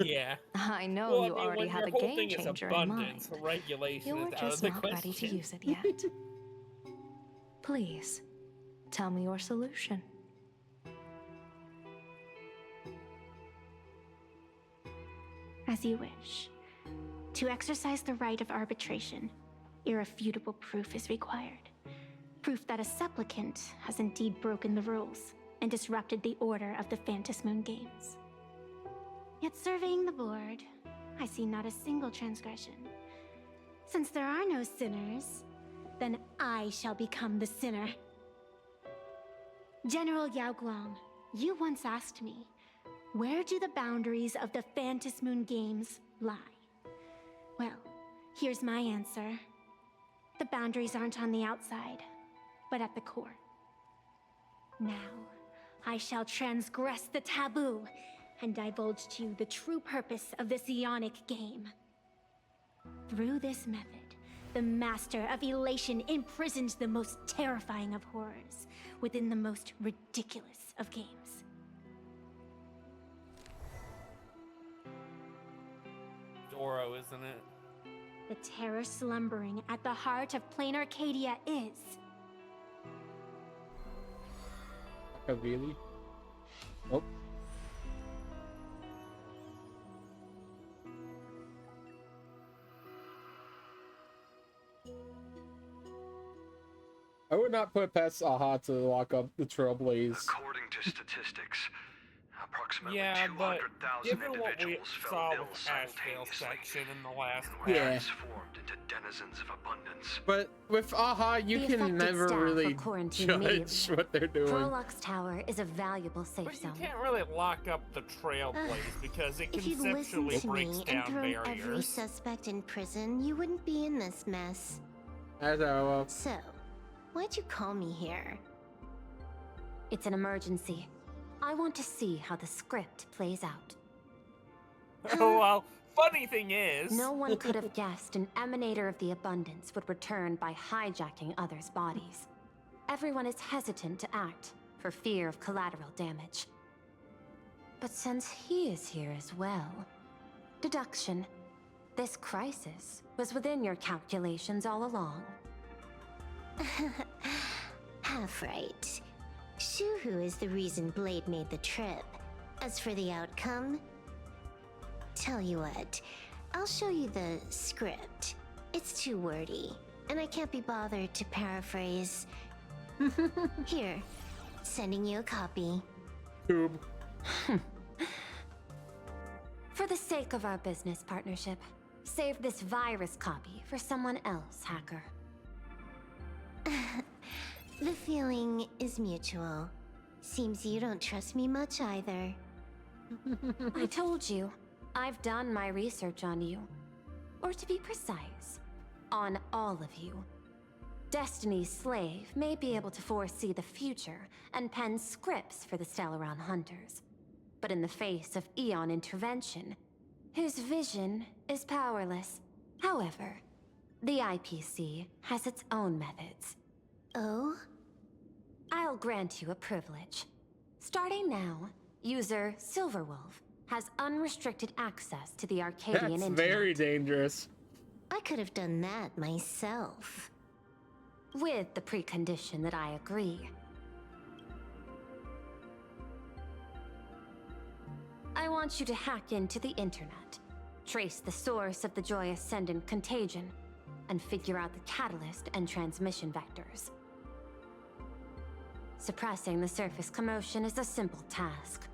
Yeah. I know Well, I you mean, already when have your a whole game thing is changer in mind. abundance, regulation You're is out of just the not question. ready to use it yet. Please, tell me your solution. As you wish. To exercise the right of arbitration, irrefutable proof is required. Proof that a supplicant has indeed broken the rules and disrupted the order of the Phantom Moon Games. Yet surveying the board, I see not a single transgression. Since there are no sinners, then I shall become the sinner. General Yao Guang, you once asked me, where do the boundaries of the Phantom Moon Games lie? Well, here's my answer. The boundaries aren't on the outside, but at the core. Now, I shall transgress the taboo and divulge to you the true purpose of this Ionic game. Through this method, the Master of Elation imprisoned the most terrifying of horrors within the most ridiculous of games. Doro, isn't it? The terror slumbering at the heart of Plain Arcadia is... Really? Oh. I would not put past Aha to lock up the Trailblaze. According to statistics, approximately Yeah, but 200,000 given what we individuals saw fell ill with Ashvale's simultaneously section in the last and were Yeah. transformed into denizens of abundance. But with Aha, you The can affected never staff really are quarantined immediately. judge what they're doing. Prolux Tower is a valuable safe But you zone. can't really lock up the Trailblaze because it If you'd listen conceptually to breaks me and down thrown every barriers. suspect in prison, you wouldn't be in this mess. So, why'd you call me here? It's an emergency. I want to see how the script plays out. Oh, well, funny thing is... No one could have guessed an emanator of the abundance would return by hijacking others' bodies. Everyone is hesitant to act for fear of collateral damage. But since he is here as well, deduction. This crisis was within your calculations all along. Half right. Shuhu is the reason Blade made the trip. As for the outcome, tell you what, I'll show you the script. It's too wordy, and I can't be bothered to paraphrase. Here, sending you a copy. Tube. For the sake of our business partnership, save this virus copy for someone else, hacker. The feeling is mutual. Seems you don't trust me much either. I told you, I've done my research on you. Or to be precise, on all of you. Destiny's slave may be able to foresee the future and pen scripts for the Stellaron hunters. But in the face of Eon intervention, his vision is powerless. However, the IPC has its own methods. Oh? I'll grant you a privilege. Starting now, user Silverwolf has unrestricted access to the Arcadian That's internet. very dangerous. I could have done that myself. With the precondition that I agree. I want you to hack into the internet, trace the source of the Joy Ascendant contagion, and figure out the catalyst and transmission vectors. Suppressing the surface commotion is a simple task,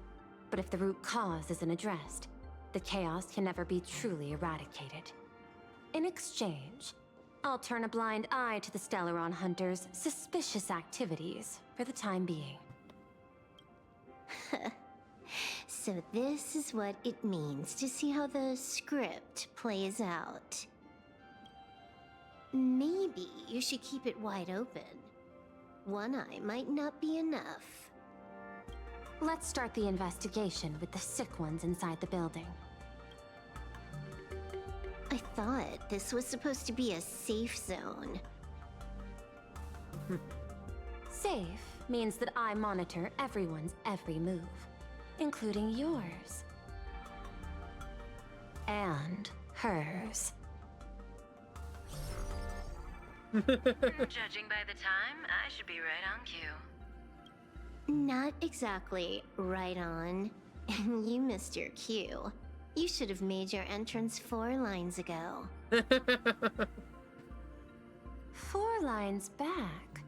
but if the root cause isn't addressed, the chaos can never be truly eradicated. In exchange, I'll turn a blind eye to the Stellaron Hunters' suspicious activities for the time being. So this is what it means to see how the script plays out. Maybe you should keep it wide open. One eye might not be enough. Let's start the investigation with the sick ones inside the building. I thought this was supposed to be a safe zone. Safe means that I monitor everyone's every move, including yours. And hers. Judging by the time, I should be right on cue. Not exactly right on. You missed your cue. You should have made your entrance 4 lines ago. 4 lines back?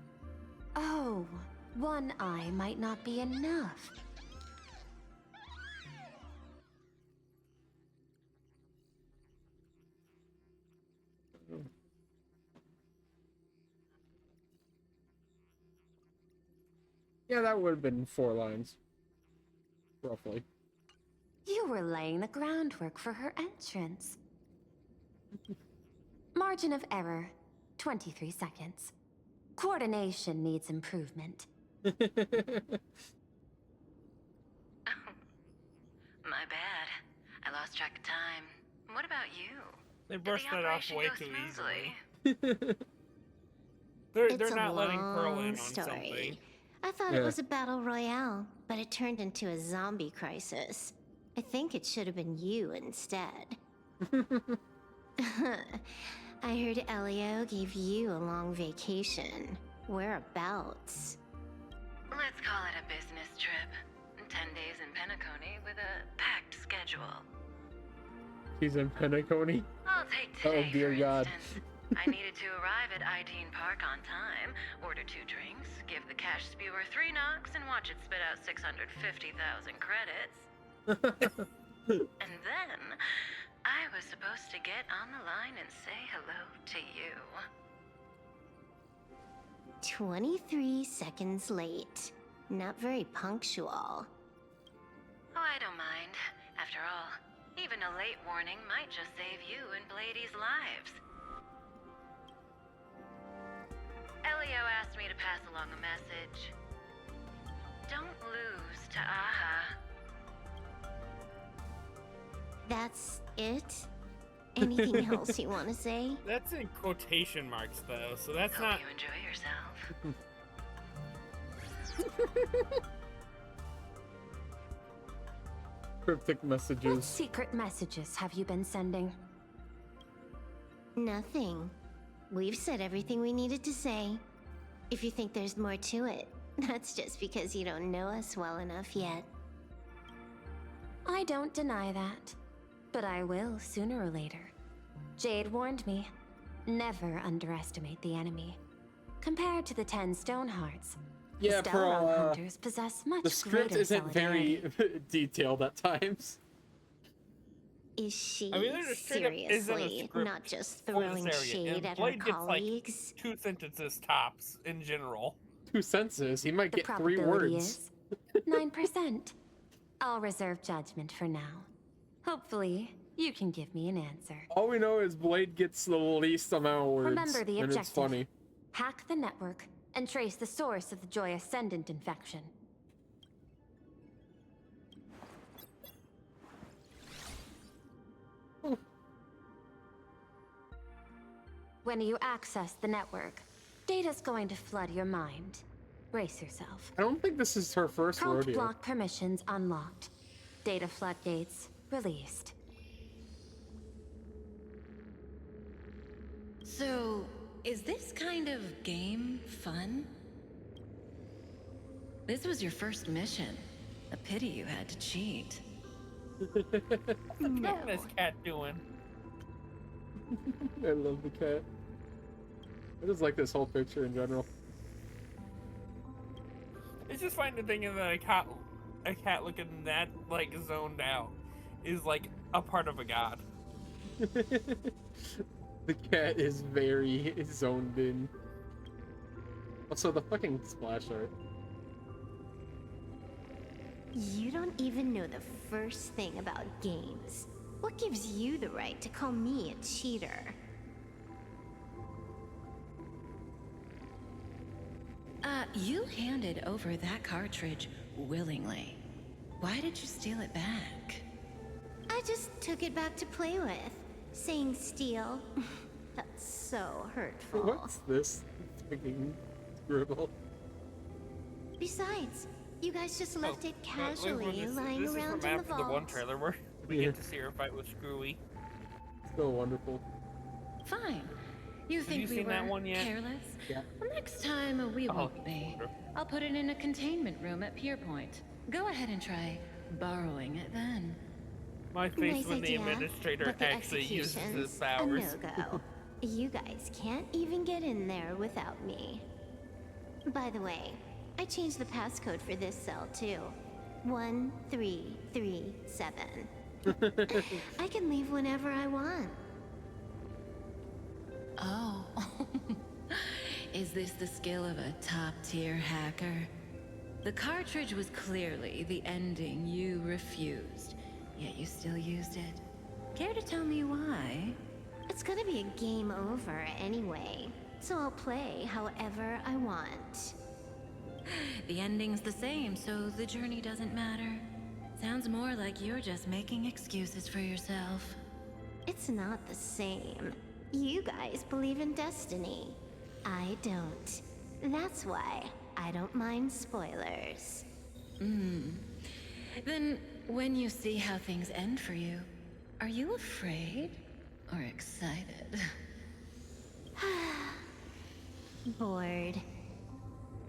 Oh, one eye might not be enough. Yeah, that would have been 4 lines. Roughly. You were laying the groundwork for her entrance. Margin of error, 23 seconds. Coordination needs improvement. My bad. I lost track of time. What about you? They brushed that off way too easily. It's they're a not letting Pearl in long on story. something. I thought it was a battle royale, but it turned into a zombie crisis. I think it should have been you instead. I heard Elio gave you a long vacation. Whereabouts? Let's call it a business trip. 10 days in Penacony with a packed schedule. He's in Penacony. I'll take today, Oh dear for God. instance. I needed to arrive at Ideen Park on time, order 2 drinks, give the cash spewer 3 knocks, and watch it spit out 650,000 credits. And then, I was supposed to get on the line and say hello to you. 23 seconds late. Not very punctual. Oh, I don't mind. After all, even a late warning might just save you and Blady's lives. Elio asked me to pass along a message. Don't lose to Aha. That's it? Anything else you want to say? That's in quotation marks, though, so that's Hope not. you enjoy yourself. Cryptic What messages. secret messages have you been sending? Nothing. We've said everything we needed to say. If you think there's more to it, that's just because you don't know us well enough yet. I don't deny that. But I will sooner or later. Jade warned me. Never underestimate the enemy. Compared to the 10 stone hearts, Yeah, the Pearl, Stellaron hunters possess much the script greater isn't very detailed at times. Is she I mean, there just straight up isn't a seriously script not just for throwing this area, shade and at her Blade gets, colleagues? Like 2 sentences tops in general. 2 sentences. He might The get 3 probability words. is 9%. I'll reserve judgment for now. Hopefully, you can give me an answer. All we know is Blade gets the least amount of words. Remember the and objective. it's funny. Hack the network and trace the source of the Joy Ascendant infection. When you access the network, data's going to flood your mind. Brace yourself. I don't think this is her first Prompt rodeo. block permissions unlocked. Data floodgates released. So, is this kind of game fun? This was your first mission. A pity you had to cheat. What's this cat doing? I love the cat. I just like this whole picture in general. It's just funny to think of a cat looking that like zoned out is like a part of a god. The cat is very zoned in. Also, the fucking splash art. You don't even know the first thing about games. What gives you the right to call me a cheater? You handed over that cartridge willingly. Why did you steal it back? I just took it back to play with. Saying steal. That's so hurtful. What's this fucking scribble? Besides, you guys just left it casually lying this around is from in the after vault. the one trailer where we get to see her fight with Screwy. So wonderful. Fine. You think we seen were that one yet? careless? Yeah. Well, next time we won't be. I'll put it in a containment room at Pier Point. Go ahead and try borrowing it then. My face Nice when the idea, administrator but the actually uses his execution's powers. a no-go. You guys can't even get in there without me. By the way, I changed the passcode for this cell too. 1337. I can leave whenever I want. Oh. Is this the skill of a top-tier hacker? The cartridge was clearly the ending you refused, yet you still used it. Care to tell me why? It's gonna be a game over anyway, so I'll play however I want. The ending's the same, so the journey doesn't matter. Sounds more like you're just making excuses for yourself. It's not the same. You guys believe in destiny. I don't. That's why I don't mind spoilers. Then, when you see how things end for you, are you afraid or excited? Bored.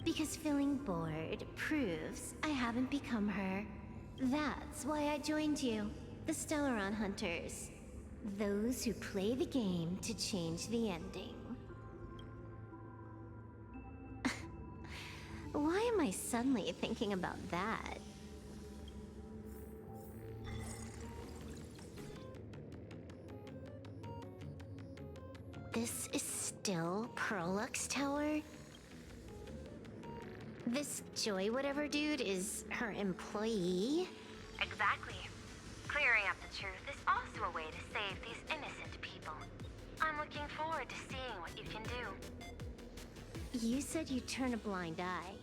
Because feeling bored proves I haven't become her. That's why I joined you, the Stellaron Hunters. Those who play the game to change the ending. Why am I suddenly thinking about that? This is still Perlux Tower? This Joy whatever dude is her employee? Exactly. Clearing up the truth is also a way to save these innocent people. I'm looking forward to seeing what you can do. You said you'd turn a blind eye.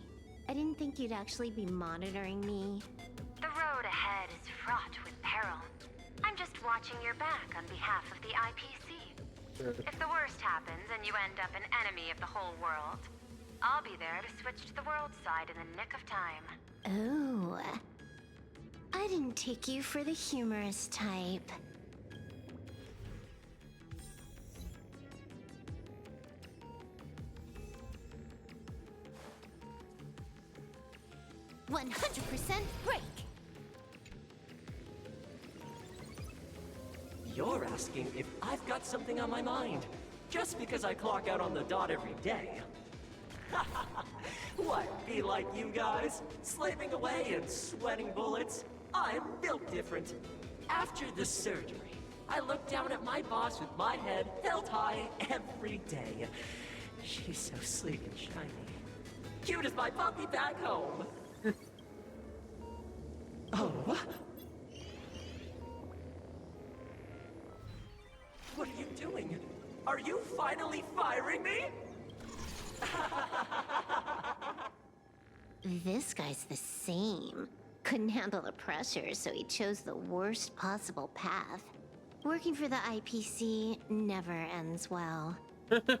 I didn't think you'd actually be monitoring me. The road ahead is fraught with peril. I'm just watching your back on behalf of the IPC. If the worst happens and you end up an enemy of the whole world, I'll be there to switch to the world side in the nick of time. Oh. I didn't take you for the humorous type. "100% break!" You're asking if I've got something on my mind, just because I clock out on the dot every day. What, be like you guys? Slaving away and sweating bullets? I'm built different. After the surgery, I look down at my boss with my head held high every day. She's so sleek and shiny. Cute as my puppy back home. Oh. What are you doing? Are you finally firing me? This guy's the same. Couldn't handle the pressure, so he chose the worst possible path. Working for the IPC never ends well. Keep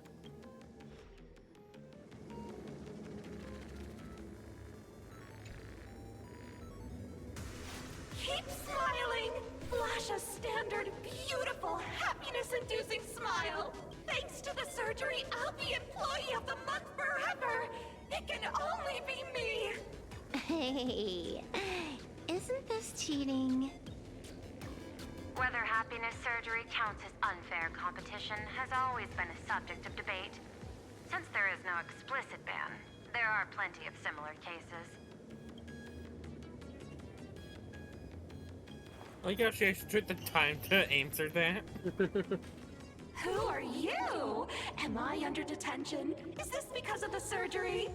smiling! Flash a standard, beautiful, happiness-inducing smile! Thanks to the surgery, I'll be Employee of the Month forever! It can only be me! Hey, isn't this cheating? Whether happiness surgery counts as unfair competition has always been a subject of debate. Since there is no explicit ban, there are plenty of similar cases. I like how she actually took the time to answer that. Who are you? Am I under detention? Is this because of the surgery?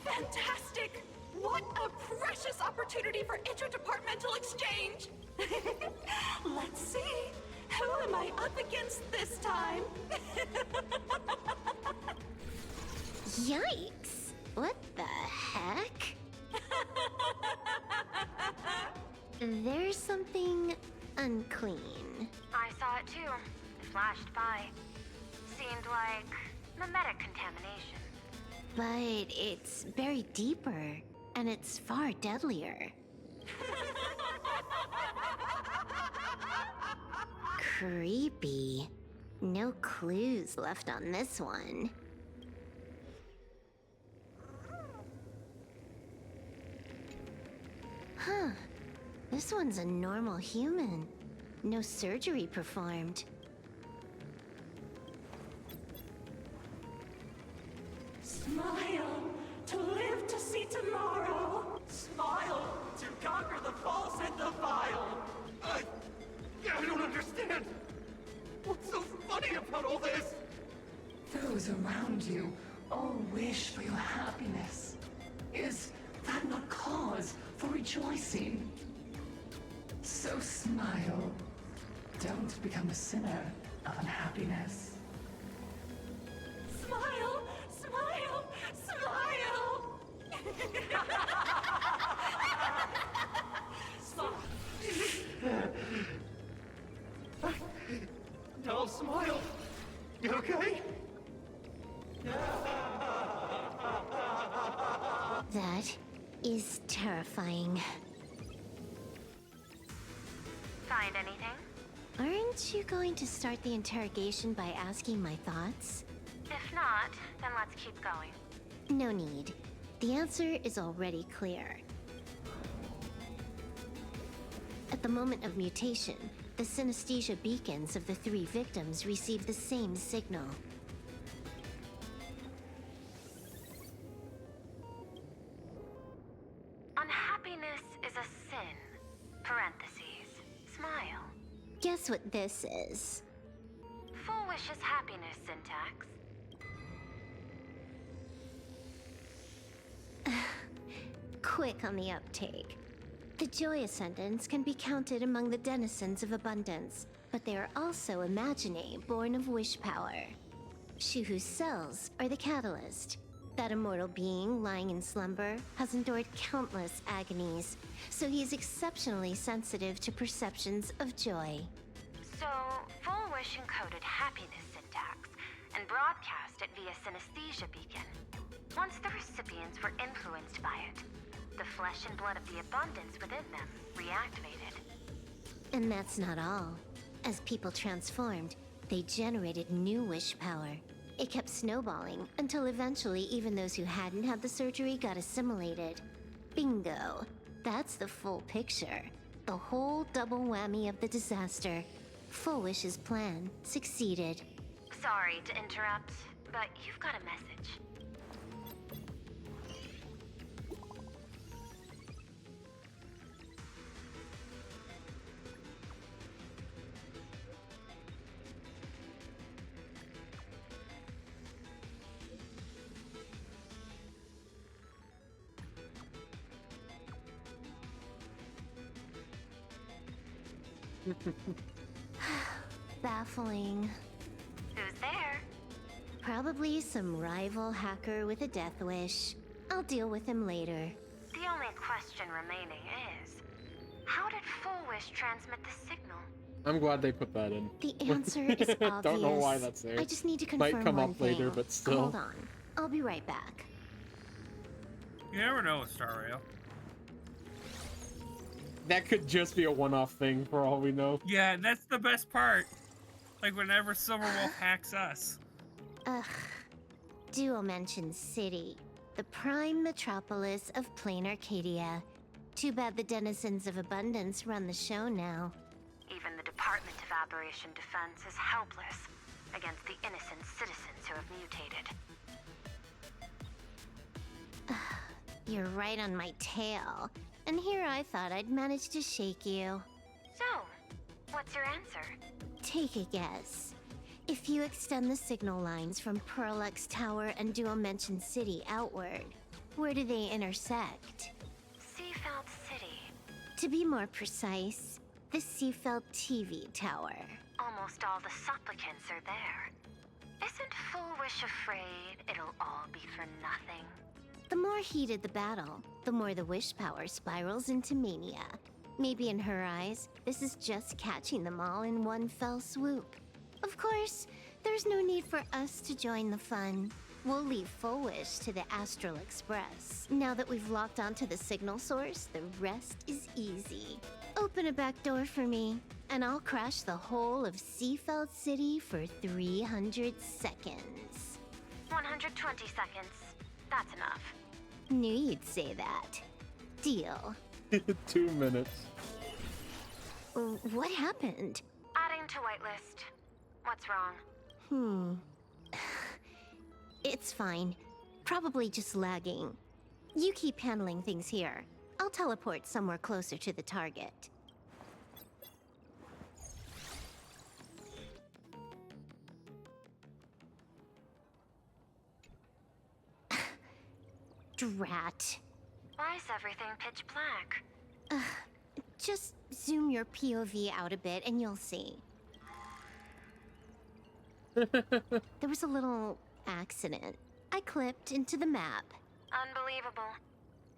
Fantastic! What a precious opportunity for interdepartmental exchange! Let's see. Who am I up against this time? Yikes! What the heck? There's something unclean. I saw it too. It flashed by. Seemed like mimetic contamination. But it's buried deeper, and it's far deadlier. Creepy. No clues left on this one. Huh. This one's a normal human. No surgery performed. Smile to live to see tomorrow. Smile to conquer the false and the vile. I don't understand. What's so funny about all this? Those around you all wish for your happiness. Is that not cause for rejoicing? So smile. Don't become a sinner of unhappiness. Smile, smile, smile. Don't smile. You okay? That is terrifying. Find anything? Aren't you going to start the interrogation by asking my thoughts? If not, then let's keep going. No need. The answer is already clear. At the moment of mutation, the synesthesia beacons of the 3 victims receive the same signal. Unhappiness is a sin. Parentheses. Smile. Guess what this is? Full wish is happiness syntax. Quick on the uptake. The Joy Ascendants can be counted among the denizens of abundance, but they are also imaginae born of wish power. Shuhu's cells are the catalyst. That immortal being lying in slumber has endured countless agonies, so he is exceptionally sensitive to perceptions of joy. So, full wish encoded happiness syntax and broadcast it via synesthesia beacon. Once the recipients were influenced by it, the flesh and blood of the abundance within them reactivated. And that's not all. As people transformed, they generated new wish power. It kept snowballing until eventually even those who hadn't had the surgery got assimilated. Bingo. That's the full picture. The whole double whammy of the disaster. Full Wish's plan succeeded. Sorry to interrupt, but you've got a message. Baffling. Who's there? Probably some rival hacker with a death wish. I'll deal with him later. The only question remaining is, how did Full Wish transmit the signal? I'm glad they put that in. The answer is obvious. Don't know why that's there. I just need to confirm Might come one up later, thing. but still. Hold on. I'll be right back. You never know with Star Rail. That could just be a one-off thing for all we know. Yeah, that's the best part. Like whenever Silverwolf hacks us. Ugh. Duo mentions City, the prime metropolis of plain Arcadia. Too bad the denizens of abundance run the show now. Even the Department of Aberration Defense is helpless against the innocent citizens who have mutated. You're right on my tail. And here I thought I'd manage to shake you. So, what's your answer? Take a guess. If you extend the signal lines from Pearlux Tower and Dual-Mention City outward, where do they intersect? Seafeld City. To be more precise, the Seafeld TV Tower. Almost all the supplicants are there. Isn't Full Wish afraid it'll all be for nothing? The more heated the battle, the more the wish power spirals into mania. Maybe in her eyes, this is just catching them all in one fell swoop. Of course, there's no need for us to join the fun. We'll leave Full Wish to the Astral Express. Now that we've locked onto the signal source, the rest is easy. Open a back door for me, and I'll crash the whole of Seafeld City for 300 seconds. 120 seconds. That's enough. Knew you'd say that. Deal. 2 minutes. What happened? Adding to whitelist. What's wrong? It's fine. Probably just lagging. You keep handling things here. I'll teleport somewhere closer to the target. Drat. Why is everything pitch black? Just zoom your POV out a bit and you'll see. There was a little accident. I clipped into the map. Unbelievable.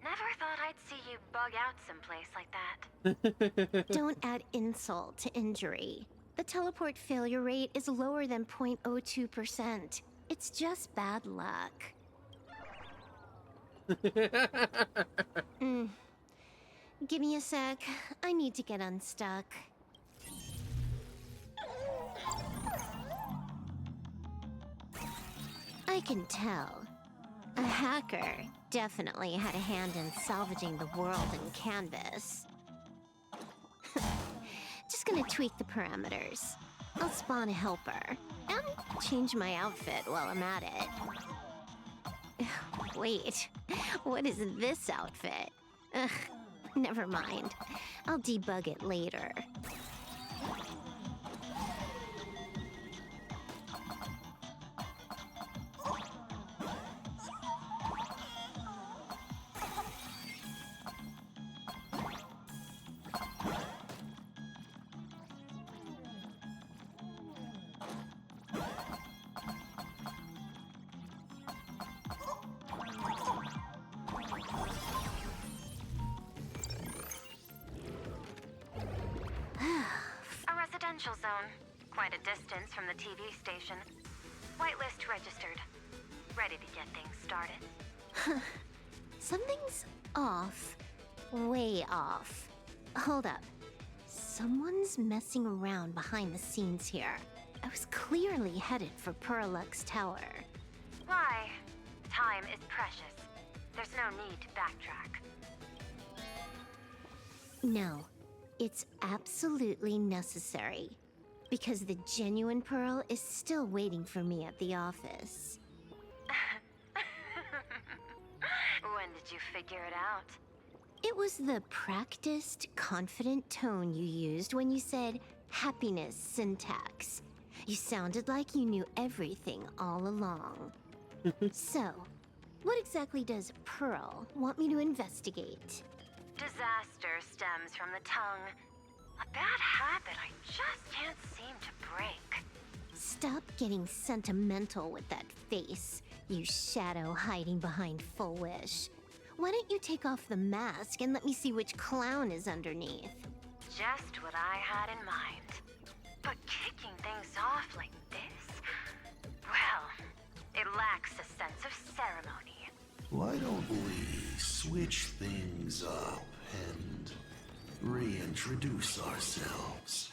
Never thought I'd see you bug out someplace like that. Don't add insult to injury. The teleport failure rate is lower than 0.02%. It's just bad luck. Give me a sec. I need to get unstuck. I can tell. A hacker definitely had a hand in salvaging the world in Canvas. Just gonna tweak the parameters. I'll spawn a helper, and change my outfit while I'm at it. Wait, what is this outfit? Ugh, never mind. I'll debug it later. Zone. Quite a distance from the TV station. Whitelist registered. Ready to get things started. Something's off. Way off. Hold up. Someone's messing around behind the scenes here. I was clearly headed for Pearlux Tower. Why? Time is precious. There's no need to backtrack. No. It's absolutely necessary. Because the genuine Pearl is still waiting for me at the office. When did you figure it out? It was the practiced, confident tone you used when you said happiness syntax. You sounded like you knew everything all along. So, what exactly does Pearl want me to investigate? Disaster stems from the tongue. A bad habit I just can't seem to break. Stop getting sentimental with that face, you shadow hiding behind Full Wish. Why don't you take off the mask and let me see which clown is underneath? Just what I had in mind. But kicking things off like this? Well, it lacks a sense of ceremony. Why don't we switch things up and reintroduce ourselves?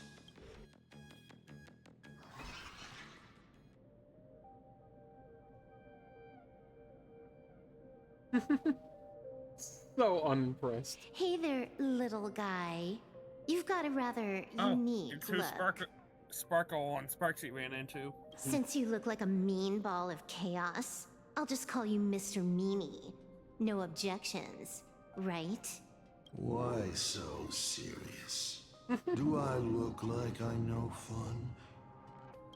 So unimpressed. Hey there, little guy. You've got a rather unique it's who look. Sparkle and Sparksy ran into. Since you look like a mean ball of chaos, I'll just call you Mr. Meanie. No objections, right? Why so serious? Do I look like I'm no fun?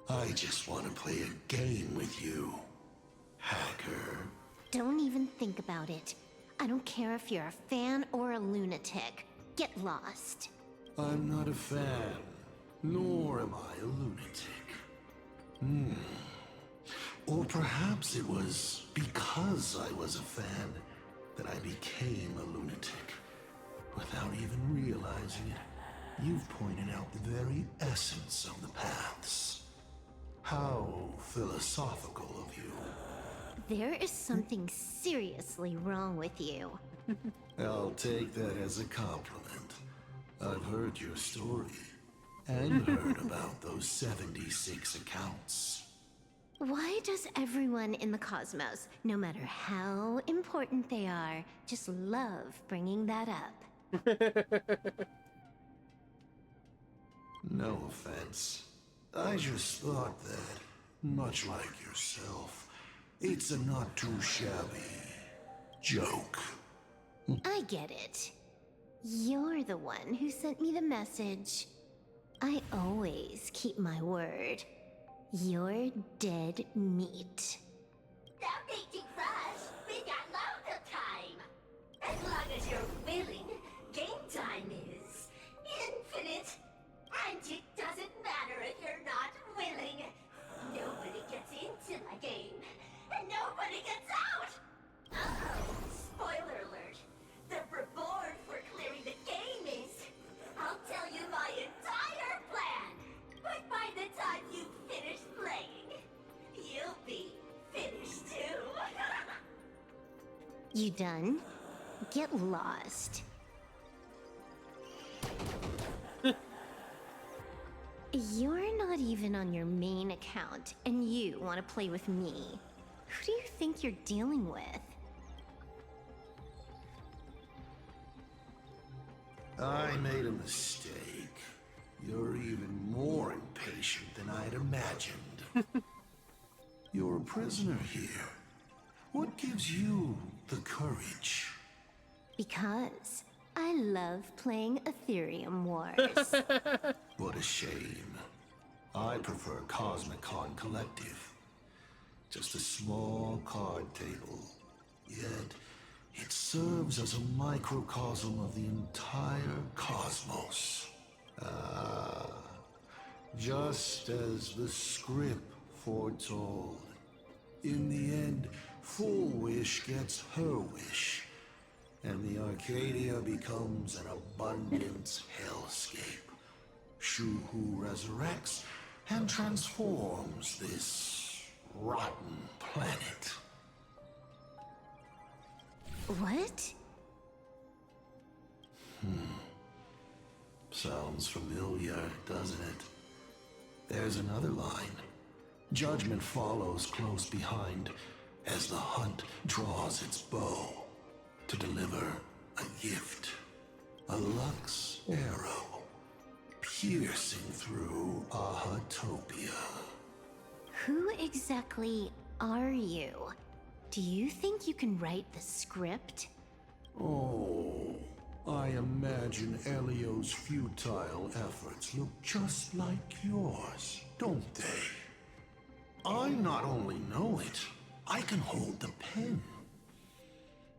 I just want to play a game with you, hacker. Don't even think about it. I don't care if you're a fan or a lunatic. Get lost. I'm not a fan, nor am I a lunatic. Or perhaps it was because I was a fan that I became a lunatic. Without even realizing it, you've pointed out the very essence of the paths. How philosophical of you. There is something seriously wrong with you. I'll take that as a compliment. I've heard your story, and heard about those 76 accounts. Why does everyone in the cosmos, no matter how important they are, just love bringing that up? No offense. I just thought that, much like yourself, it's a not too shabby joke. I get it. You're the one who sent me the message. I always keep my word. You're dead meat. Stop making fuss. We got loads of time. As long as you're willing, game time is infinite. And it doesn't matter if you're not willing. Nobody gets into my game, and nobody gets out. Spoiler alert. The reward for clearing the game is, I'll tell you my entire plan. But by the time you finish playing, you'll be finished too. You done? Get lost. You're not even on your main account, and you want to play with me. Who do you think you're dealing with? I made a mistake. You're even more impatient than I'd imagined. You're a prisoner here. What gives you the courage? Because I love playing Ethereum Wars. What a shame. I prefer Cosmicon Collective. Just a small card table. Yet, it serves as a microcosm of the entire cosmos. Just as the script foretold. In the end, Full Wish gets her wish, and the Arcadia becomes an abundance hellscape. Shu-Hu resurrects and transforms this rotten planet. What? Sounds familiar, doesn't it? There's another line. Judgment follows close behind as the hunt draws its bow to deliver a gift. A Lux arrow piercing through Ahatopia. Who exactly are you? Do you think you can write the script? Oh, I imagine Elio's futile efforts look just like yours, don't they? I not only know it, I can hold the pen.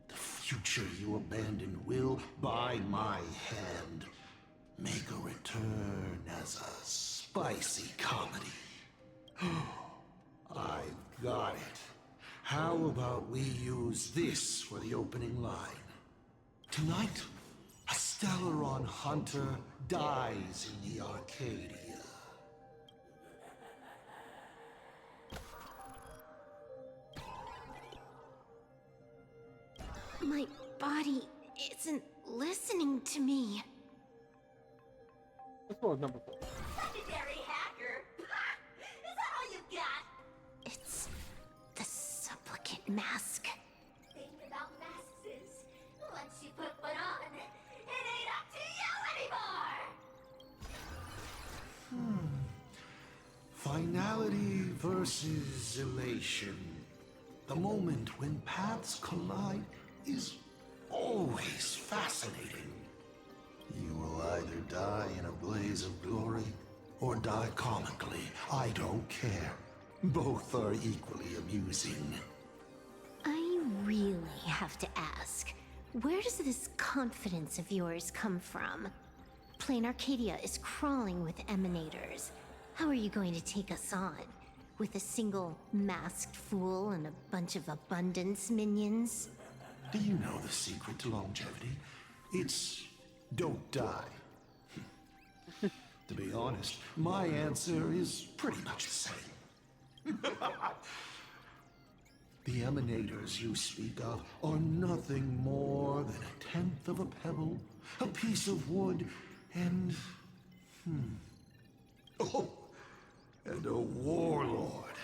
The future you abandoned will, by my hand, make a return as a spicy comedy. I've got it. How about we use this for the opening line? Tonight, a Stellaron hunter dies in the Arcadia. My body isn't listening to me. This one was number 4. Secondary hacker. Is that all you got? It's the supplicant mask. Think about masks is, once you put one on, it ain't up to you anymore. Finality versus elation. The moment when paths collide is always fascinating. You will either die in a blaze of glory or die die comically. I don't care. Both are equally amusing. I really have to ask, where does this confidence of yours come from? Plain Arcadia is crawling with emanators. How are you going to take us on? With a single masked fool and a bunch of abundance minions? Do you know the secret to longevity? It's don't die. To be honest, my answer is pretty much the same. The emanators you speak of are nothing more than a tenth of a pebble, a piece of wood, and... Oh, and a warlord.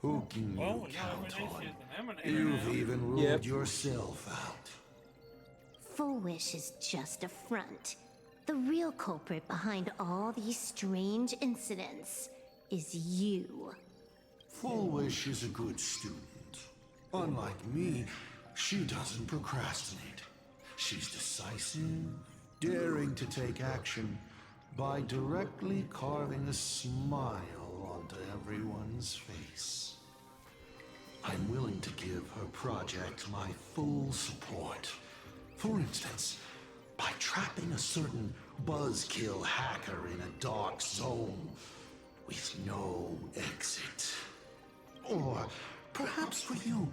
Who can you count on? You've even ruled yourself out. Full Wish is just a front. The real culprit behind all these strange incidents is you. Full Wish is a good student. Unlike me, she doesn't procrastinate. She's decisive, daring to take action by directly carving a smile onto everyone's face. I'm willing to give her project my full support. For instance, by trapping a certain buzzkill hacker in a dark zone with no exit. Or perhaps for you,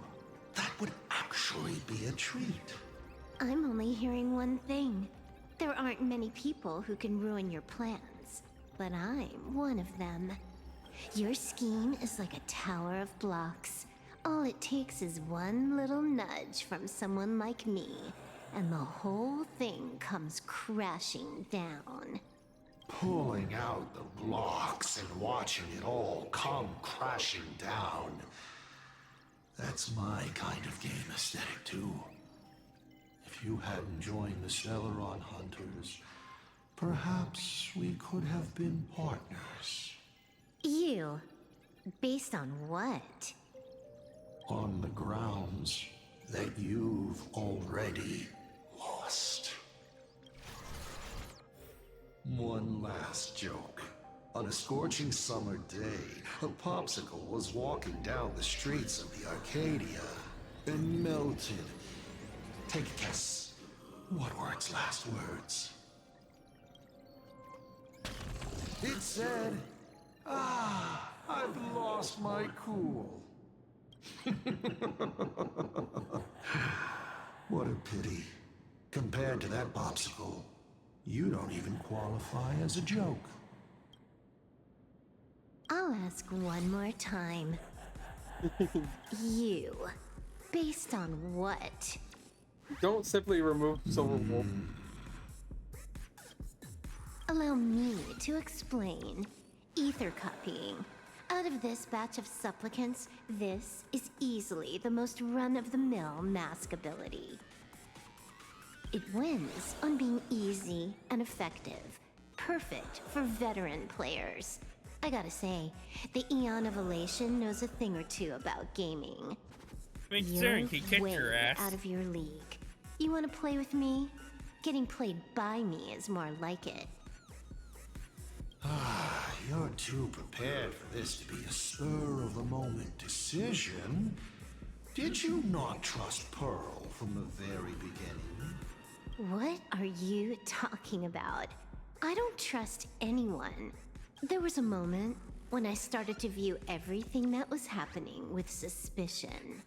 that would actually be a treat. I'm only hearing one thing. There aren't many people who can ruin your plans, but I'm one of them. Your scheme is like a tower of blocks. All it takes is one little nudge from someone like me, and the whole thing comes crashing down. Pulling out the blocks and watching it all come crashing down. That's my kind of game aesthetic, too. If you hadn't joined the Stellaron Hunters, perhaps we could have been partners. You? Based on what? On the grounds that you've already lost. One last joke. On a scorching summer day, a popsicle was walking down the streets of the Arcadia and melted. Take a guess. What were its last words? It said, "Ah, I've lost my cool." What a pity. Compared to that popsicle, you don't even qualify as a joke. I'll ask one more time. You. Based on what? Don't simply remove Silver Wolf. Allow me to explain. Ether copying. Out of this batch of supplicants, this is easily the most run-of-the-mill mask ability. It wins on being easy and effective. Perfect for veteran players. I gotta say, the Eon of Elation knows a thing or two about gaming. You're You're kick way your ass. out of your league. You wanna play with me? Getting played by me is more like it. Ah, you're too prepared for this to be a spur-of-the-moment decision. Did you not trust Pearl from the very beginning? What are you talking about? I don't trust anyone. There was a moment when I started to view everything that was happening with suspicion.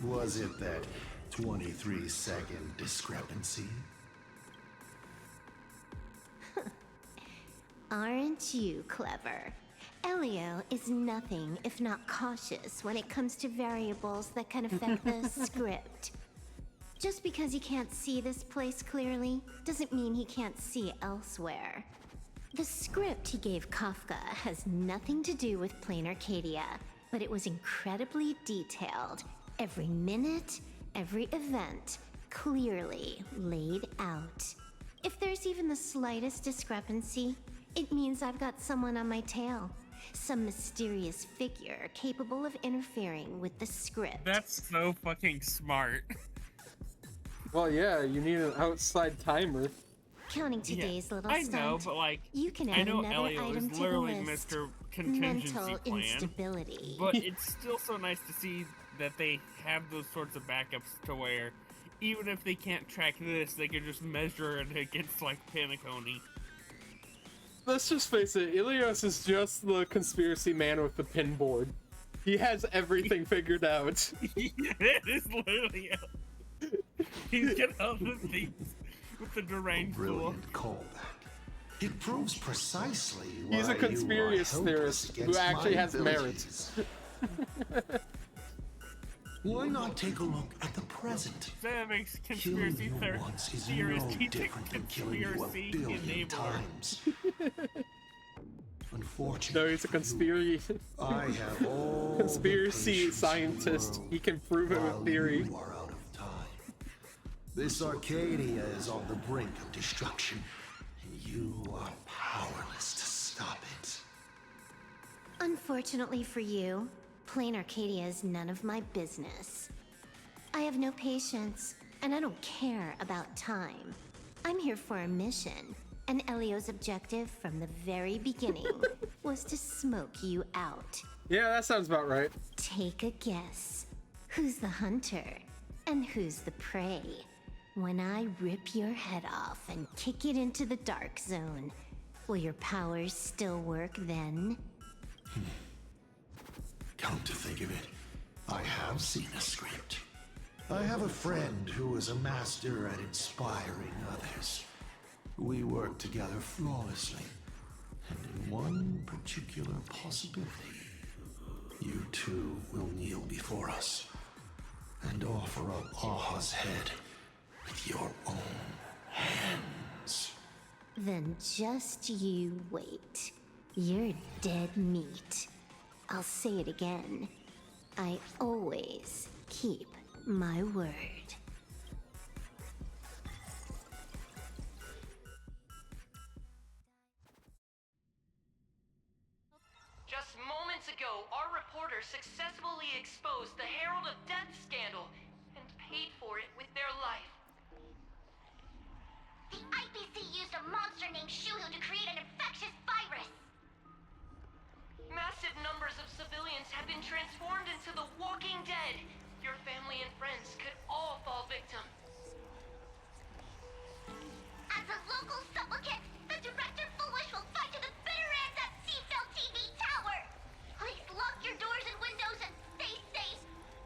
Was it that 23-second discrepancy? Aren't you clever? Elio is nothing if not cautious when it comes to variables that can affect the script. Just because he can't see this place clearly, doesn't mean he can't see elsewhere. The script he gave Kafka has nothing to do with Plain Arcadia, but it was incredibly detailed. Every minute, every event, clearly laid out. If there's even the slightest discrepancy, it means I've got someone on my tail. Some mysterious figure capable of interfering with the script. That's so fucking smart. Well, yeah, you need an outside timer. Counting today's little I stunt. know, but like, you can I add know another Elio item is to the literally list. Mr. Contingency Mental Plan. instability. But it's still so nice to see that they have those sorts of backups to where even if they can't track this, they can just measure it against like Paniconi. Let's just face it, Ilios is just the conspiracy man with the pin board. He has everything figured out. It is literally he's got all the things with the deranged Brilliant callback. It proves precisely He's why a conspiracy theorist who actually has merit. Why not take a look at the present? That makes conspiracy Once is theorists no keep different than killing you a conspiracy billion enabler. times. Unfortunately, No, he's a conspiracy. I have all conspiracy scientist. He can prove it with theory. You are out of time. This Arcadia is on the brink of destruction, and you are powerless to stop it. Unfortunately for you, plain Arcadia is none of my business. I have no patience, and I don't care about time. I'm here for a mission, and Elio's objective from the very beginning was to smoke you out. Yeah, that sounds about right. Take a guess. Who's the hunter, and who's the prey? When I rip your head off and kick it into the dark zone, will your powers still work then? Come to think of it, I have seen a script. I have a friend who is a master at inspiring others. We work together flawlessly, and in one particular possibility, you two will kneel before us and offer up Aha's head with your own hands. Then just you wait. You're dead meat. I'll say it again. I always keep my word. Just moments ago, our reporter successfully exposed the Herald of Death scandal and paid for it with their life. The IPC used a monster named Shuhu to create an infectious virus. Massive numbers of civilians have been transformed into the Walking Dead. Your family and friends could all fall victim. As a local supplicant, the Director Foolish will fight to the bitter end at Seafeld TV Tower. Please lock your doors and windows and stay safe.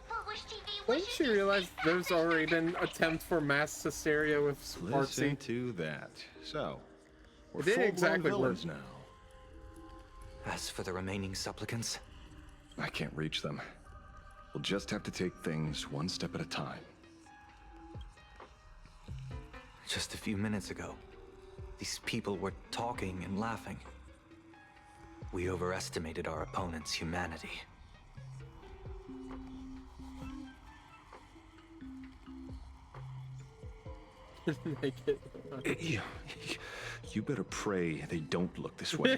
Foolish TV Didn't you realize there's already been attempt for mass hysteria with Listen Sparksy? to that. So, we're It didn't full-blown exactly work. villains now. As for the remaining supplicants, I can't reach them. We'll just have to take things one step at a time. just a few minutes ago, these people were talking and laughing. We overestimated our opponent's humanity. Make it. You better pray they don't look this way.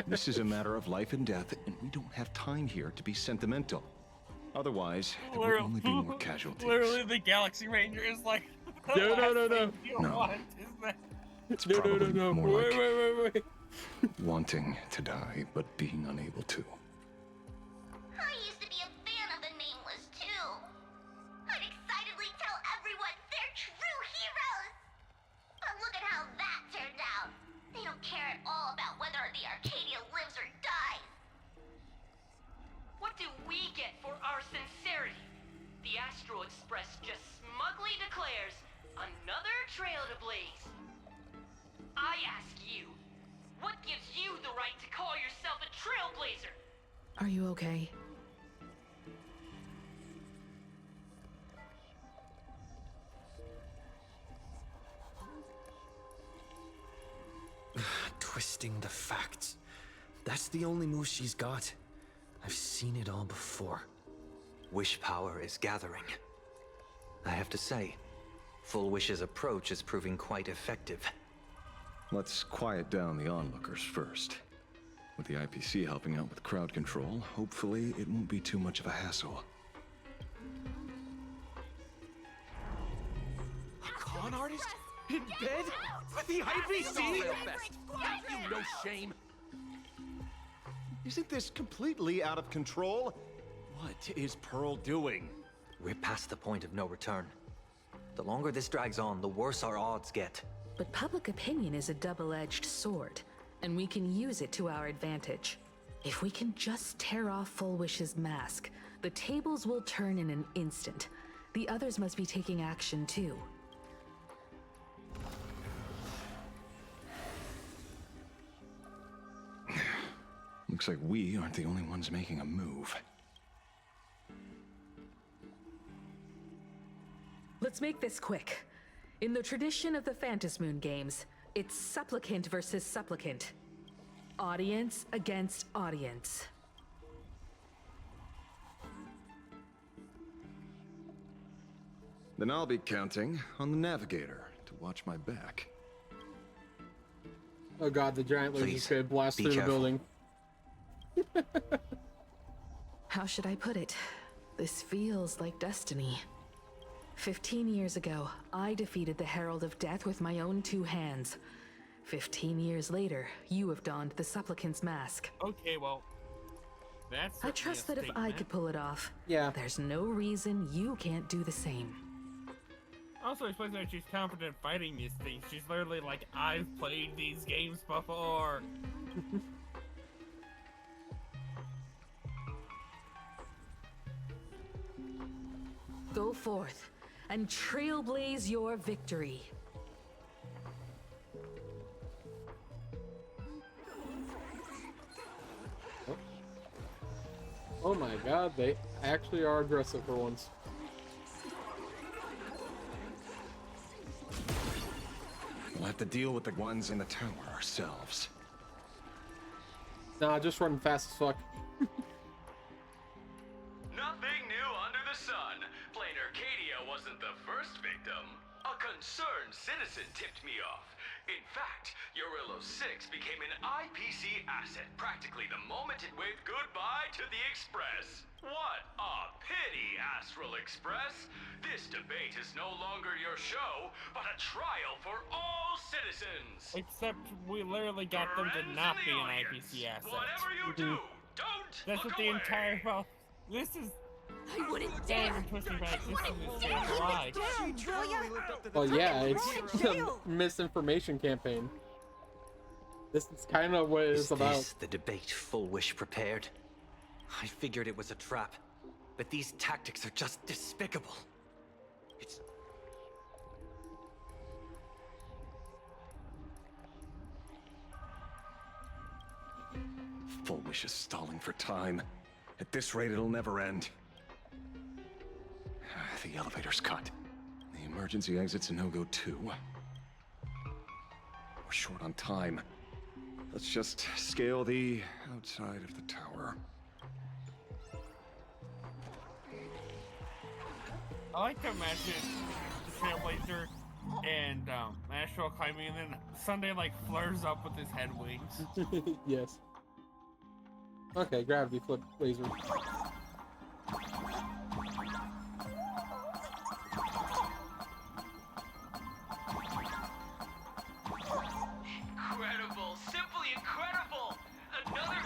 This is a matter of life and death, and we don't have time here to be sentimental. Otherwise, there will only be more casualties. Literally, the Galaxy Ranger is like, the No, no, last no, no. thing you No. want, is that? It's No, probably no, no, no. more like Wait. wanting to die, but being unable to. I used to be a fan of the Nameless, too. I'd excitedly tell everyone they're true heroes. But look at how that turned out. They don't care at all about whether the Arcadia lives or dies. What do we get for our sincerity? The Astral Express just smugly declares another trail to blaze. I ask you, what gives you the right to call yourself a trailblazer? Are you okay? Twisting the facts. That's the only move she's got. I've seen it all before. Wish power is gathering. I have to say, Full Wish's approach is proving quite effective. Let's quiet down the onlookers first. With the IPC helping out with crowd control, hopefully it won't be too much of a hassle. In bed? With the IPC? You no shame. Isn't this completely out of control? What is Pearl doing? We're past the point of no return. The longer this drags on, the worse our odds get. But public opinion is a double-edged sword, and we can use it to our advantage. If we can just tear off Full Wish's mask, the tables will turn in an instant. The others must be taking action too. Looks like we aren't the only ones making a move. Let's make this quick. In the tradition of the Phantasmoon games, it's supplicant versus supplicant. Audience against audience. Then I'll be counting on the navigator to watch my back. Oh god, the giant laser's gonna blast be through careful. the building. How should I put it? This feels like destiny. 15 years ago, I defeated the Herald of Death with my own 2 hands. 15 years later, you have donned the supplicant's mask. Okay, well, that's. I trust that if I could pull it off, there's no reason you can't do the same. Also, especially that she's confident fighting these things. She's literally like, I've played these games before. Go forth and trailblaze your victory. Oh my god, they actually are aggressive for once. We'll have to deal with the ones in the tower ourselves. Nah, just run fast as fuck. Nothing new under the sun. Plain Arcadia wasn't the first victim. A concerned citizen tipped me off. In fact, Eurillo 6 became an IPC asset practically the moment it waved goodbye to the Express. What a pity, Astral Express. This debate is no longer your show, but a trial for all citizens. Except we literally got them to not be an IPC asset. Whatever you do, don't That's look what the away. entire. Well, this is. I wouldn't Not dare. even pushing back. This is the same lie. Well, yeah, it's a misinformation campaign. This is kind of what it's Is about. this the debate Full Wish prepared? I figured it was a trap, but these tactics are just despicable. It's... Full Wish is stalling for time. At this rate, it'll never end. The elevator's cut. The emergency exit's a no-go too. We're short on time. Let's just scale the outside of the tower. I like to imagine the Trailblazer and Astral climbing, and then Sunday like flares up with his head wings. Yes. Okay, gravity flip laser. Incredible, simply incredible. Another.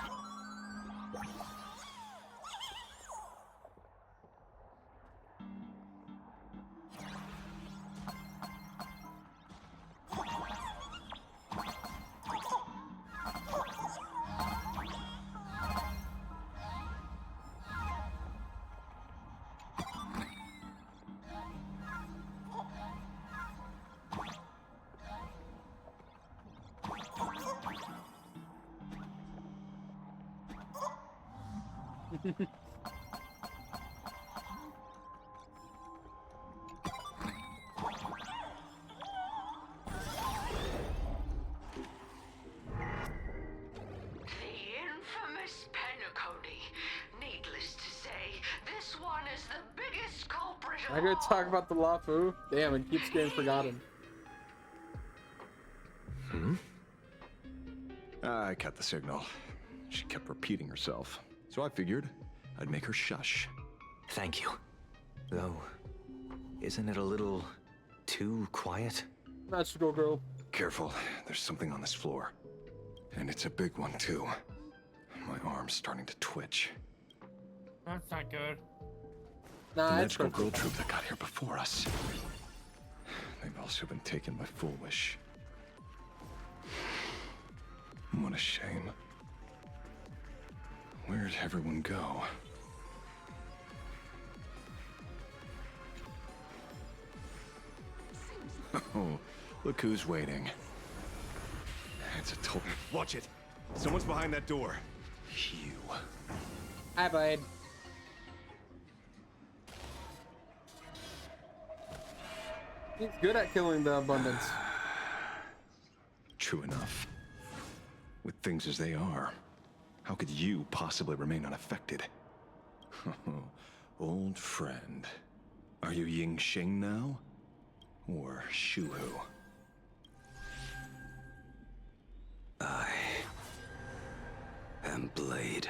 The infamous Penacony. Needless to say, this one is the biggest culprit of I gotta all. talk about the Lafu. Damn, it keeps getting forgotten. I cut the signal. She kept repeating herself, so I figured I'd make her shush. Thank you. Though, isn't it a little too quiet? Magical girl. Careful, there's something on this floor. And it's a big one, too. My arm's starting to twitch. That's not good. The magical girl troop that got here before us. They've also been taken by Foolish. What a shame. Where'd everyone go? Oh, look who's waiting. It's a total... Watch it! Someone's behind that door. You. Hi, bud. He's good at killing the abundance. True enough. With things as they are, how could you possibly remain unaffected? Old friend. Are you Ying Xing now? Or Shuhu? I am Blade.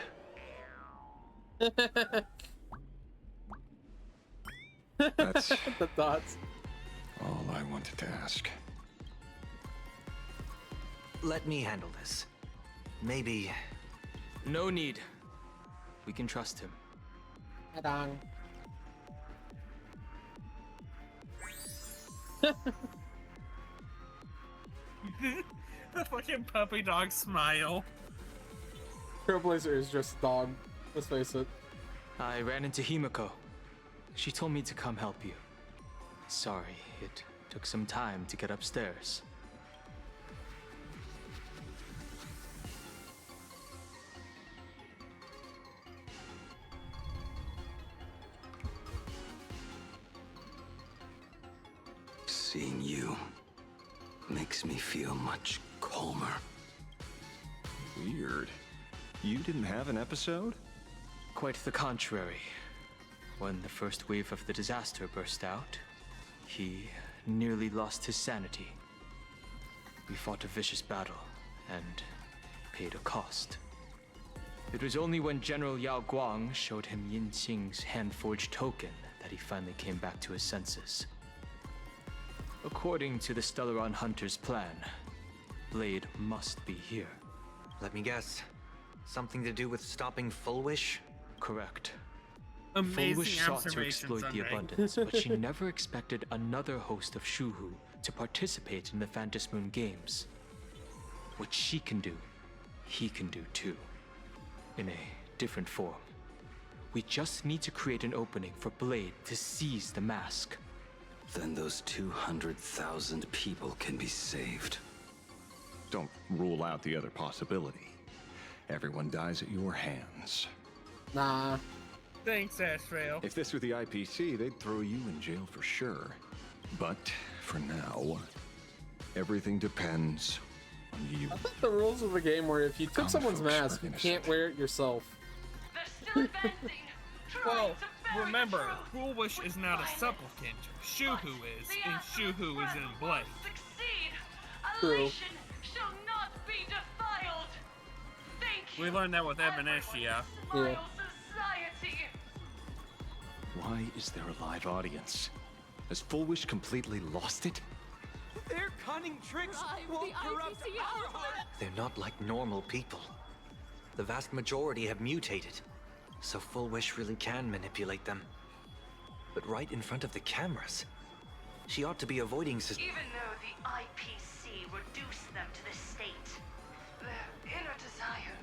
That's the thoughts. all I wanted to ask. Let me handle this. Maybe... No need. We can trust him. Head on. The fucking puppy dog smile. Trailblazer is just dog. Let's face it. I ran into Himiko. She told me to come help you. Sorry, it took some time to get upstairs. Seeing you makes me feel much calmer. Weird. You didn't have an episode? Quite the contrary. When the first wave of the disaster burst out, he nearly lost his sanity. We fought a vicious battle and paid a cost. It was only when General Yao Guang showed him Yin Qing's hand-forged token that he finally came back to his senses. According to the Stellaron Hunter's plan, Blade must be here. Let me guess. Something to do with stopping Full Wish? Correct. Amazing Full Wish sought to observations, exploit the Andre. abundance, but she never expected another host of Shuhu to participate in the Phantom Moon Games. What she can do, he can do too. In a different form. We just need to create an opening for Blade to seize the mask. Then those 200,000 people can be saved. Don't rule out the other possibility. Everyone dies at your hands. Nah. Thanks, Ashrail. If this were the IPC, they'd throw you in jail for sure. But for now, everything depends on you. I thought the rules of the game were if you took someone's mask, you can't wear it yourself. Well, remember, Foolish is not a supplicant. Shuhu is, and Shuhu is in Blade. True. Shall not be defiled. Thank We learned that with Evanescia. Yeah. society. Why is there a live audience? Has Full Wish completely lost it? Their cunning tricks won't corrupt our heart. They're not like normal people. The vast majority have mutated, so Full Wish really can manipulate them. But right in front of the cameras, she ought to be avoiding Even though the IPC reduced them to this state, their inner desire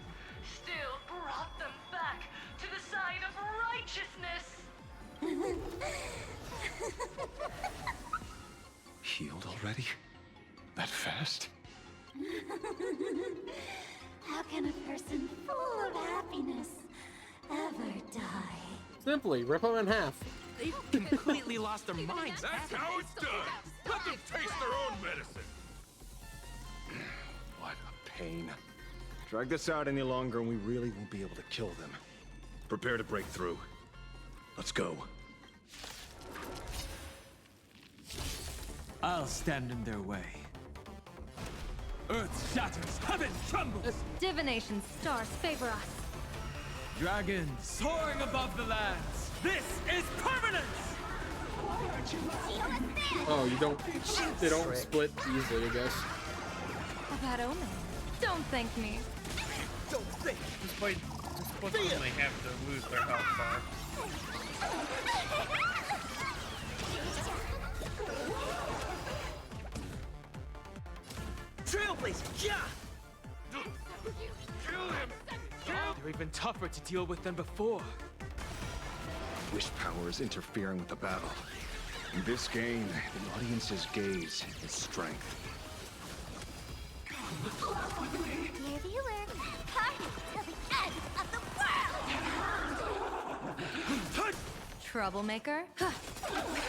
still brought them back to the side of righteousness. Healed already? That fast? How can a person full of happiness ever die? Simply rip them in half. They've completely lost their minds. That's how it's done. Let them taste their own medicine. What a pain. Drag this out any longer and we really won't be able to kill them. Prepare to break through. Let's go. I'll stand in their way. Earth shatters, heaven trembles! Divination stars favor us. Dragons soaring above the lands! This is permanence! Oh, you don't. They don't split easily, I guess. A bad omen. Don't thank me. Just when they have to lose their health bar. Trailblazer, yeah! They're even tougher to deal with than before. Wish power is interfering with the battle. In this game, the audience's gaze is strength. Dear viewer, party till the end of the world! Troublemaker?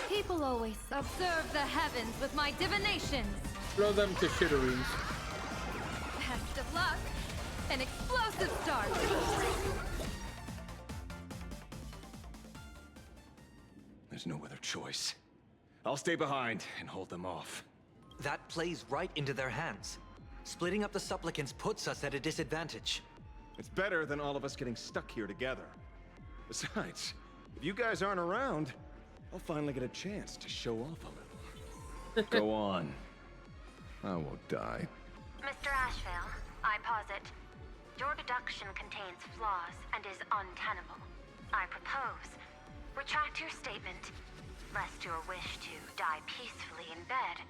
People always observe the heavens with my divinations. Throw them to shitteroons. Best of luck. An explosive start. There's no other choice. I'll stay behind and hold them off. That plays right into their hands. Splitting up the supplicants puts us at a disadvantage. It's better than all of us getting stuck here together. Besides, if you guys aren't around, I'll finally get a chance to show off a little. Go on. I won't die. Mr. Ashvale, I posit, your deduction contains flaws and is untenable. I propose, retract your statement, lest your wish to die peacefully in bed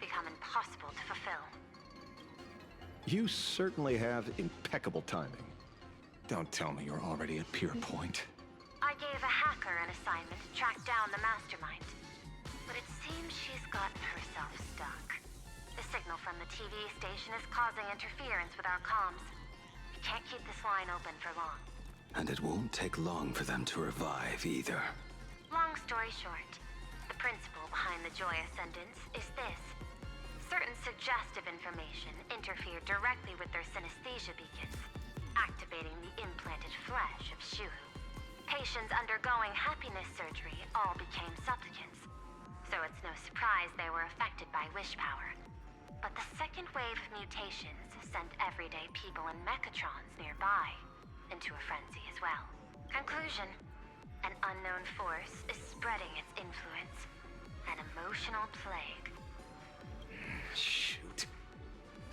become impossible to fulfill. You certainly have impeccable timing. Don't tell me you're already at peer point. I gave a hacker an assignment to track down the mastermind, but it seems she's gotten herself stuck. The signal from the TV station is causing interference with our comms. We can't keep this line open for long. And it won't take long for them to revive either. Long story short, the principle behind the Joy Ascendance is this. Certain suggestive information interfered directly with their synesthesia beacons, activating the implanted flesh of Shuhu. Patients undergoing happiness surgery all became supplicants, so it's no surprise they were affected by wish power. But the second wave of mutations sent everyday people and mechatrons nearby into a frenzy as well. Conclusion: an unknown force is spreading its influence. An emotional plague. Shoot.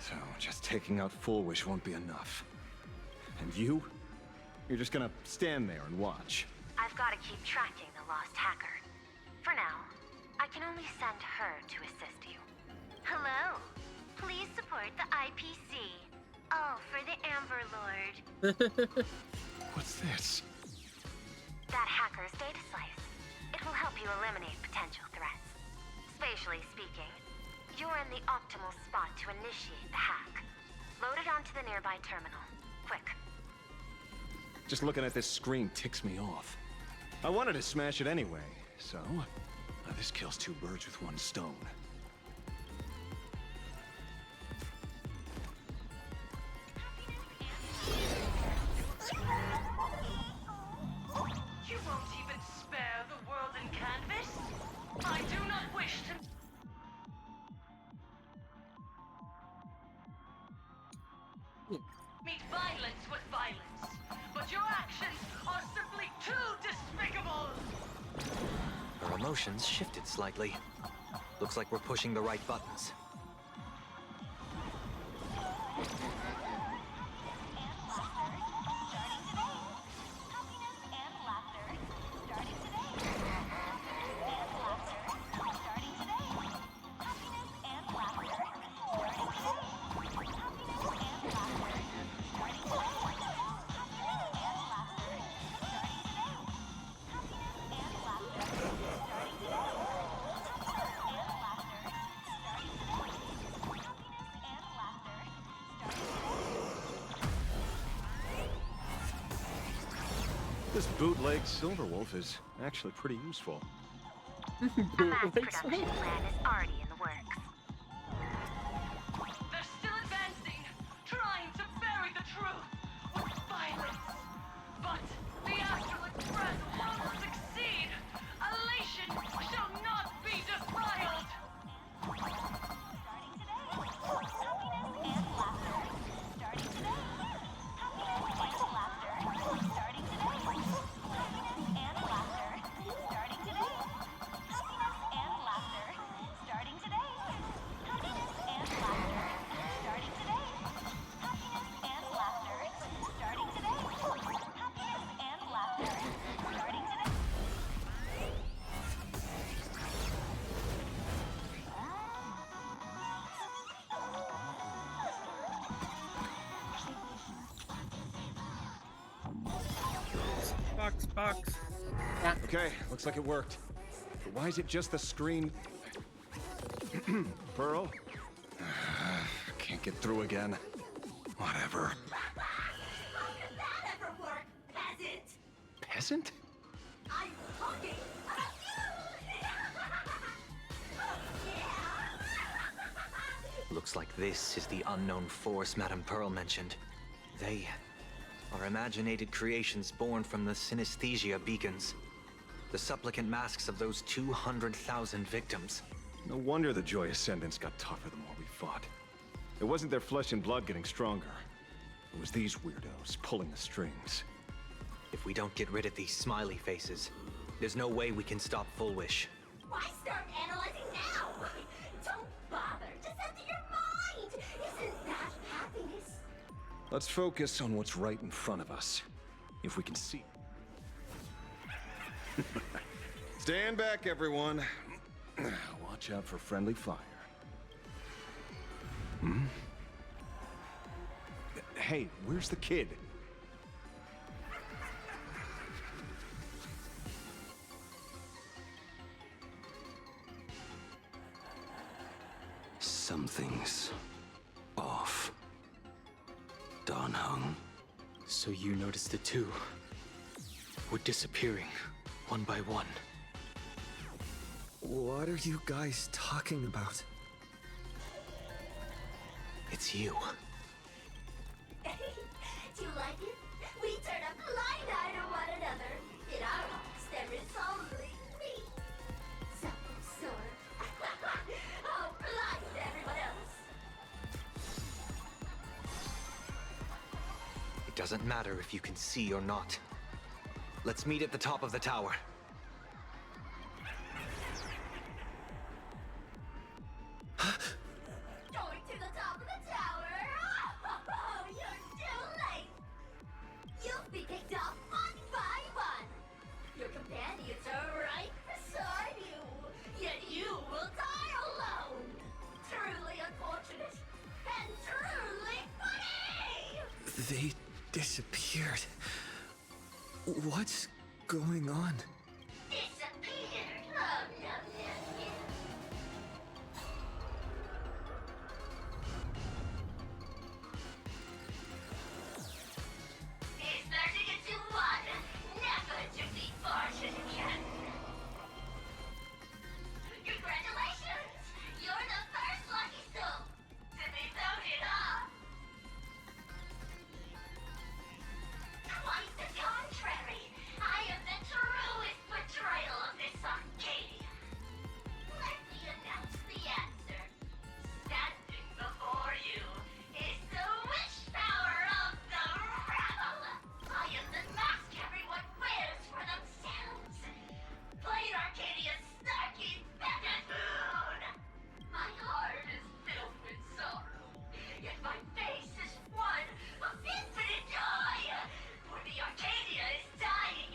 So, just taking out Full Wish won't be enough. And you? You're just gonna stand there and watch. I've got to keep tracking the lost hacker. For now, I can only send her to assist you. Hello. Please support the IPC. All for the Amber Lord. What's this? That hacker's data slice. It will help you eliminate potential threats. Spatially speaking, you're in the optimal spot to initiate the hack. Load it onto the nearby terminal. Quick. Just looking at this screen ticks me off. I wanted to smash it anyway, so this kills two birds with one stone. You won't even spare the world in canvas? I do not wish to... meet violence with violence, but your actions are simply too despicable! Our emotions shifted slightly. Looks like we're pushing the right buttons. This bootleg Silverwolf is actually pretty useful. A mass production plan is already in the works. They're still advancing, trying to bury the truth with violence. But the Astral Express won't succeed. Elation shall not be defiled. box. Okay, looks like it worked. But why is it just the screen? Pearl? Can't get through again. Whatever. How can that ever work, peasant? Peasant? I'm talking about you! Looks like this is the unknown force Madame Pearl mentioned. They are imaginated creations born from the synesthesia beacons. The supplicant masks of those 200,000 victims. No wonder the Joy Ascendants got tougher the more we fought. It wasn't their flesh and blood getting stronger. It was these weirdos pulling the strings. If we don't get rid of these smiley faces, there's no way we can stop Full Wish. Why start analyzing now? Don't bother. Just enter your mind. Isn't that happiness? Let's focus on what's right in front of us. If we can see. Stand back, everyone. Watch out for friendly fire. Hmm? Hey, where's the kid? Something's off. Dan Heng. So you noticed it too. We're disappearing, one by one. What are you guys talking about? It's you. Do you like it? We turn a blind eye to one another. In our hearts, there is only me. Self-absorbed. How blind everyone else. It doesn't matter if you can see or not. Let's meet at the top of the tower. Going to the top of the tower. Oh, you're too late. You'll be picked off one by one. Your companions are right beside you. Yet you will die alone. Truly unfortunate and truly funny. They disappeared. What's going on? Disappeared. Oh, no, no, no. It's starting into one, never to be fortune again. Congratulations! You're the first lucky soul to be voted off. Quite the contrary. I am the truest betrayal of this Arcadia. Let me announce the answer. Standing before you is the wish power of the rebel. I am the mask everyone wears for themselves. Plain Arcadia's snarky Bennett Moon. My heart is filled with sorrow, yet my face is one of infinite joy. For the Arcadia is dying,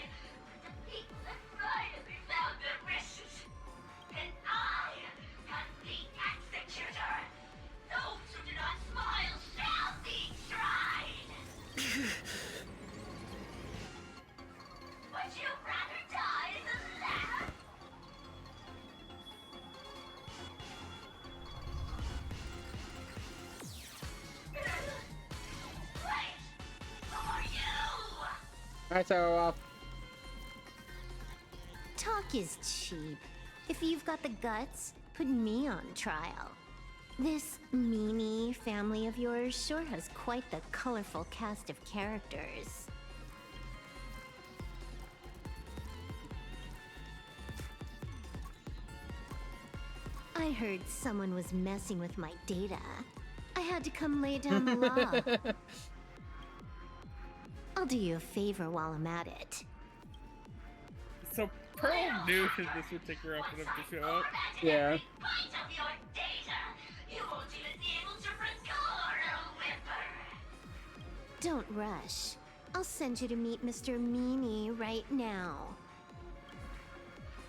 but the people have finally found their wishes. And I am the executor. Those who do not smile shall be tried. Would you rather die than laugh? Wait! Who are you? Alright, so, Talk is cheap. If you've got the guts, put me on trial. This meanie family of yours sure has quite the colorful cast of characters. I heard someone was messing with my data. I had to come lay down the law. I'll do you a favor while I'm at it. So Pearl knew this would take her up enough to show up. yeah. Bite of your data. You won't even be able to record a whimper. Don't rush. I'll send you to meet Mr. Meanie right now.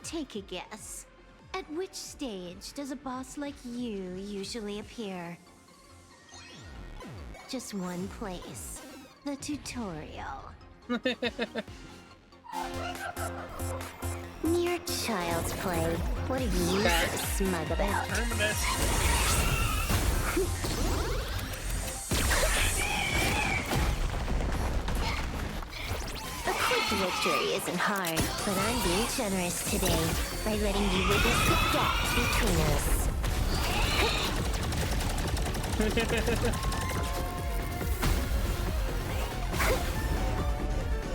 Take a guess. At which stage does a boss like you usually appear? Just one place. The tutorial. Mere child's play. What are you so smug about? A quick victory isn't hard, but I'm being generous today by letting you witness the gap between us.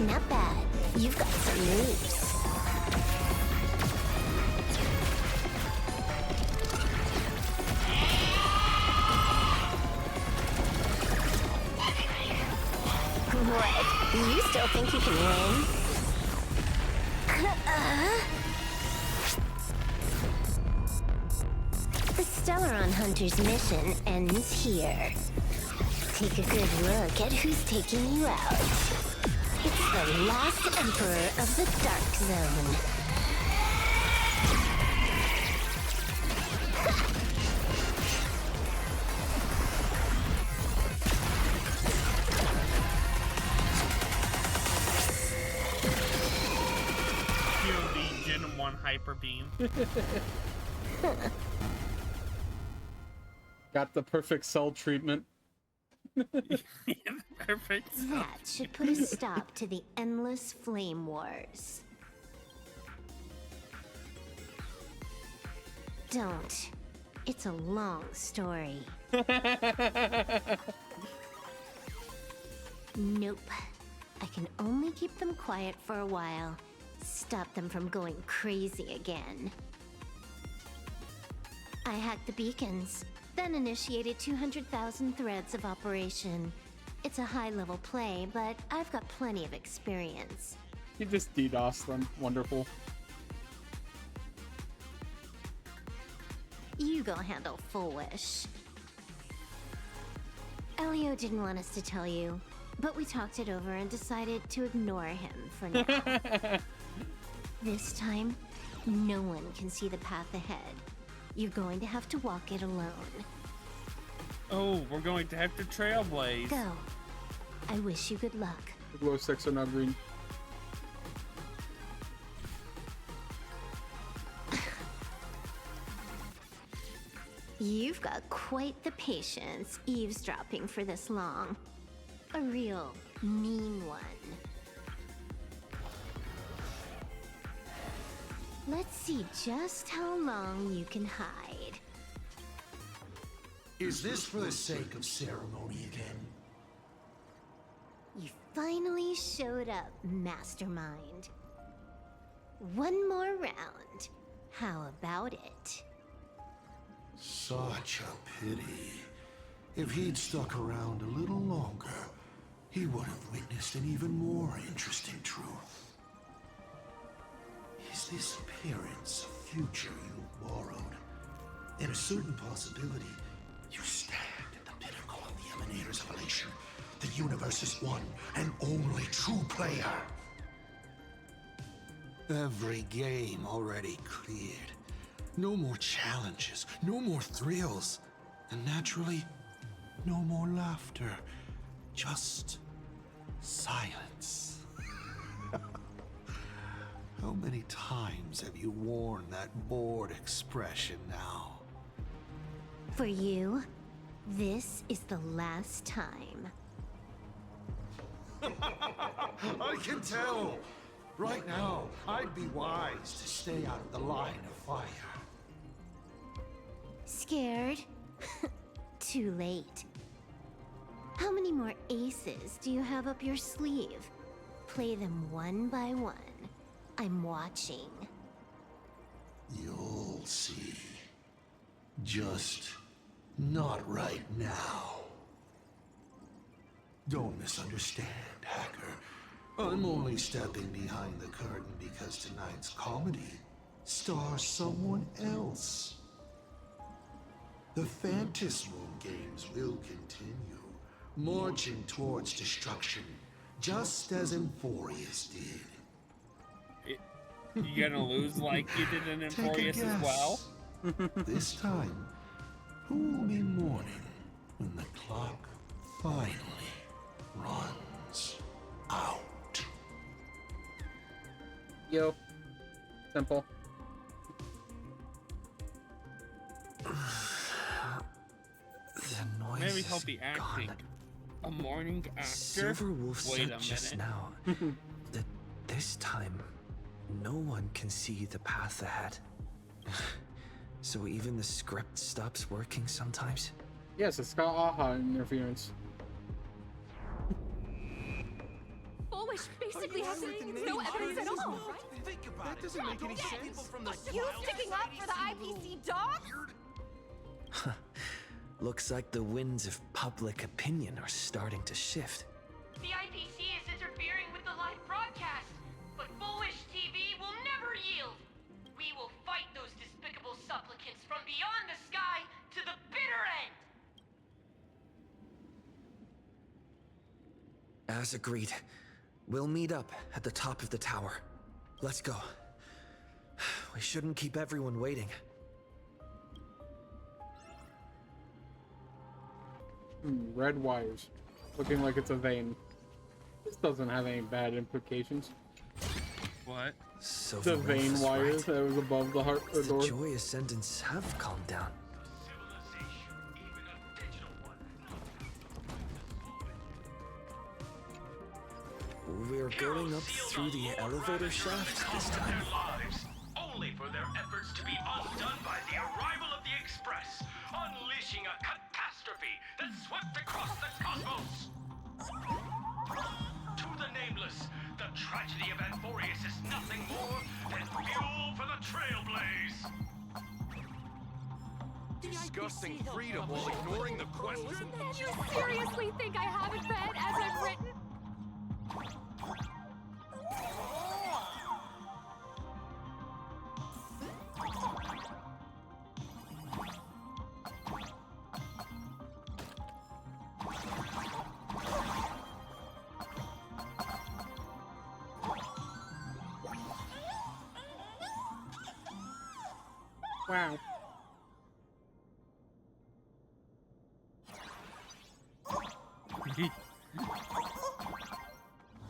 Not bad. You've got some moves. What? You still think you can win? The Stellaron Hunter's mission ends here. Take a good look at who's taking you out. It's the last Emperor of the Dark Zone. POV Gen 1 Hyper Beam. Got the perfect cell treatment. Perfect. That should put a stop to the endless flame wars. Don't. It's a long story. Nope. I can only keep them quiet for a while. Stop them from going crazy again. I hacked the beacons, then initiated 200,000 threads of operation. It's a high-level play, but I've got plenty of experience. You just DDoS them. Wonderful. You go handle Full Wish. Elio didn't want us to tell you, but we talked it over and decided to ignore him for now. This time, no one can see the path ahead. You're going to have to walk it alone. Oh, we're going to have to trailblaze. Go. I wish you good luck. The glow sticks are now green. You've got quite the patience eavesdropping for this long. A real mean one. Let's see just how long you can hide. Is this for the sake of ceremony again? You finally showed up, Mastermind. One more round. How about it? Such a pity. If he'd stuck around a little longer, he would have witnessed an even more interesting truth. Is this appearance a future you borrowed? In a certain possibility, you stand at the pinnacle of the Emanator's evolution, the universe's one and only true player. Every game already cleared. No more challenges, no more thrills, and naturally, no more laughter. Just silence. How many times have you worn that bored expression now? For you, this is the last time. I can tell! Right now, I'd be wise to stay out of the line of fire. Scared? Too late. How many more aces do you have up your sleeve? Play them one by one. I'm watching. You'll see. Just not right now. Don't misunderstand, Hacker. I'm only stepping behind the curtain because tonight's comedy stars someone else. The Phantasmal games will continue, marching towards destruction, just as Emphorius did. You gonna lose like you did in Emphorius as well? This time, who will be mourning when the clock finally runs out? Yo. Simple. The noise Maybe is he'll be acting. gone. A morning actor? Silverwolf Wait said a just minute. now that this time no one can see the path ahead. So even the script stops working sometimes? Yes, it's got AHA interference. Foolish basically has no evidence at all. Think about That doesn't make any sense. People from the You sticking up for the IPC dogs? Looks like the winds of public opinion are starting to shift. The IPC is interfering with the live broadcast, but Foolish TV will never yield. We will fight those despicable supplicants from beyond the sky to the bitter end. As agreed, we'll meet up at the top of the tower. Let's go. We shouldn't keep everyone waiting. Red wires. Looking like it's a vein. This doesn't have any bad implications. What? The vein wires that was above the heart The door. joy ascendants have calmed down. We're going up through the elevator shaft this time. Their lives, only for their efforts to be undone by the arrival of the Express, unleashing a catastrophe that swept across the cosmos. To the nameless, the tragedy of Anthorius is nothing more than fuel for the Trailblaze. discussing freedom while ignoring the question? You seriously think I haven't read as I've written? Wow.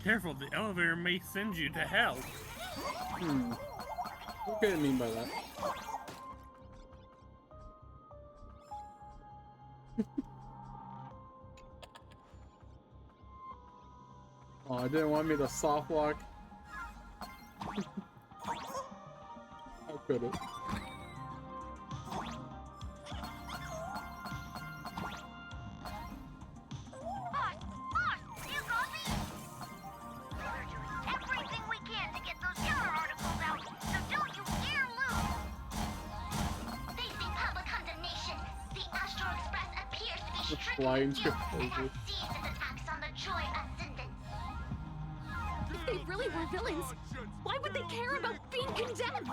Careful, the elevator may send you to hell. What do you mean by that? Oh, I didn't want me to soft lock. How could it? Everything we can to get those counter articles out, so don't you dare lose! Facing public condemnation, the Astro Express appears to be The stricken flying with guilt and proposal. has seized its attacks on the Joy Ascendants. If they really were villains, why would they care about being condemned?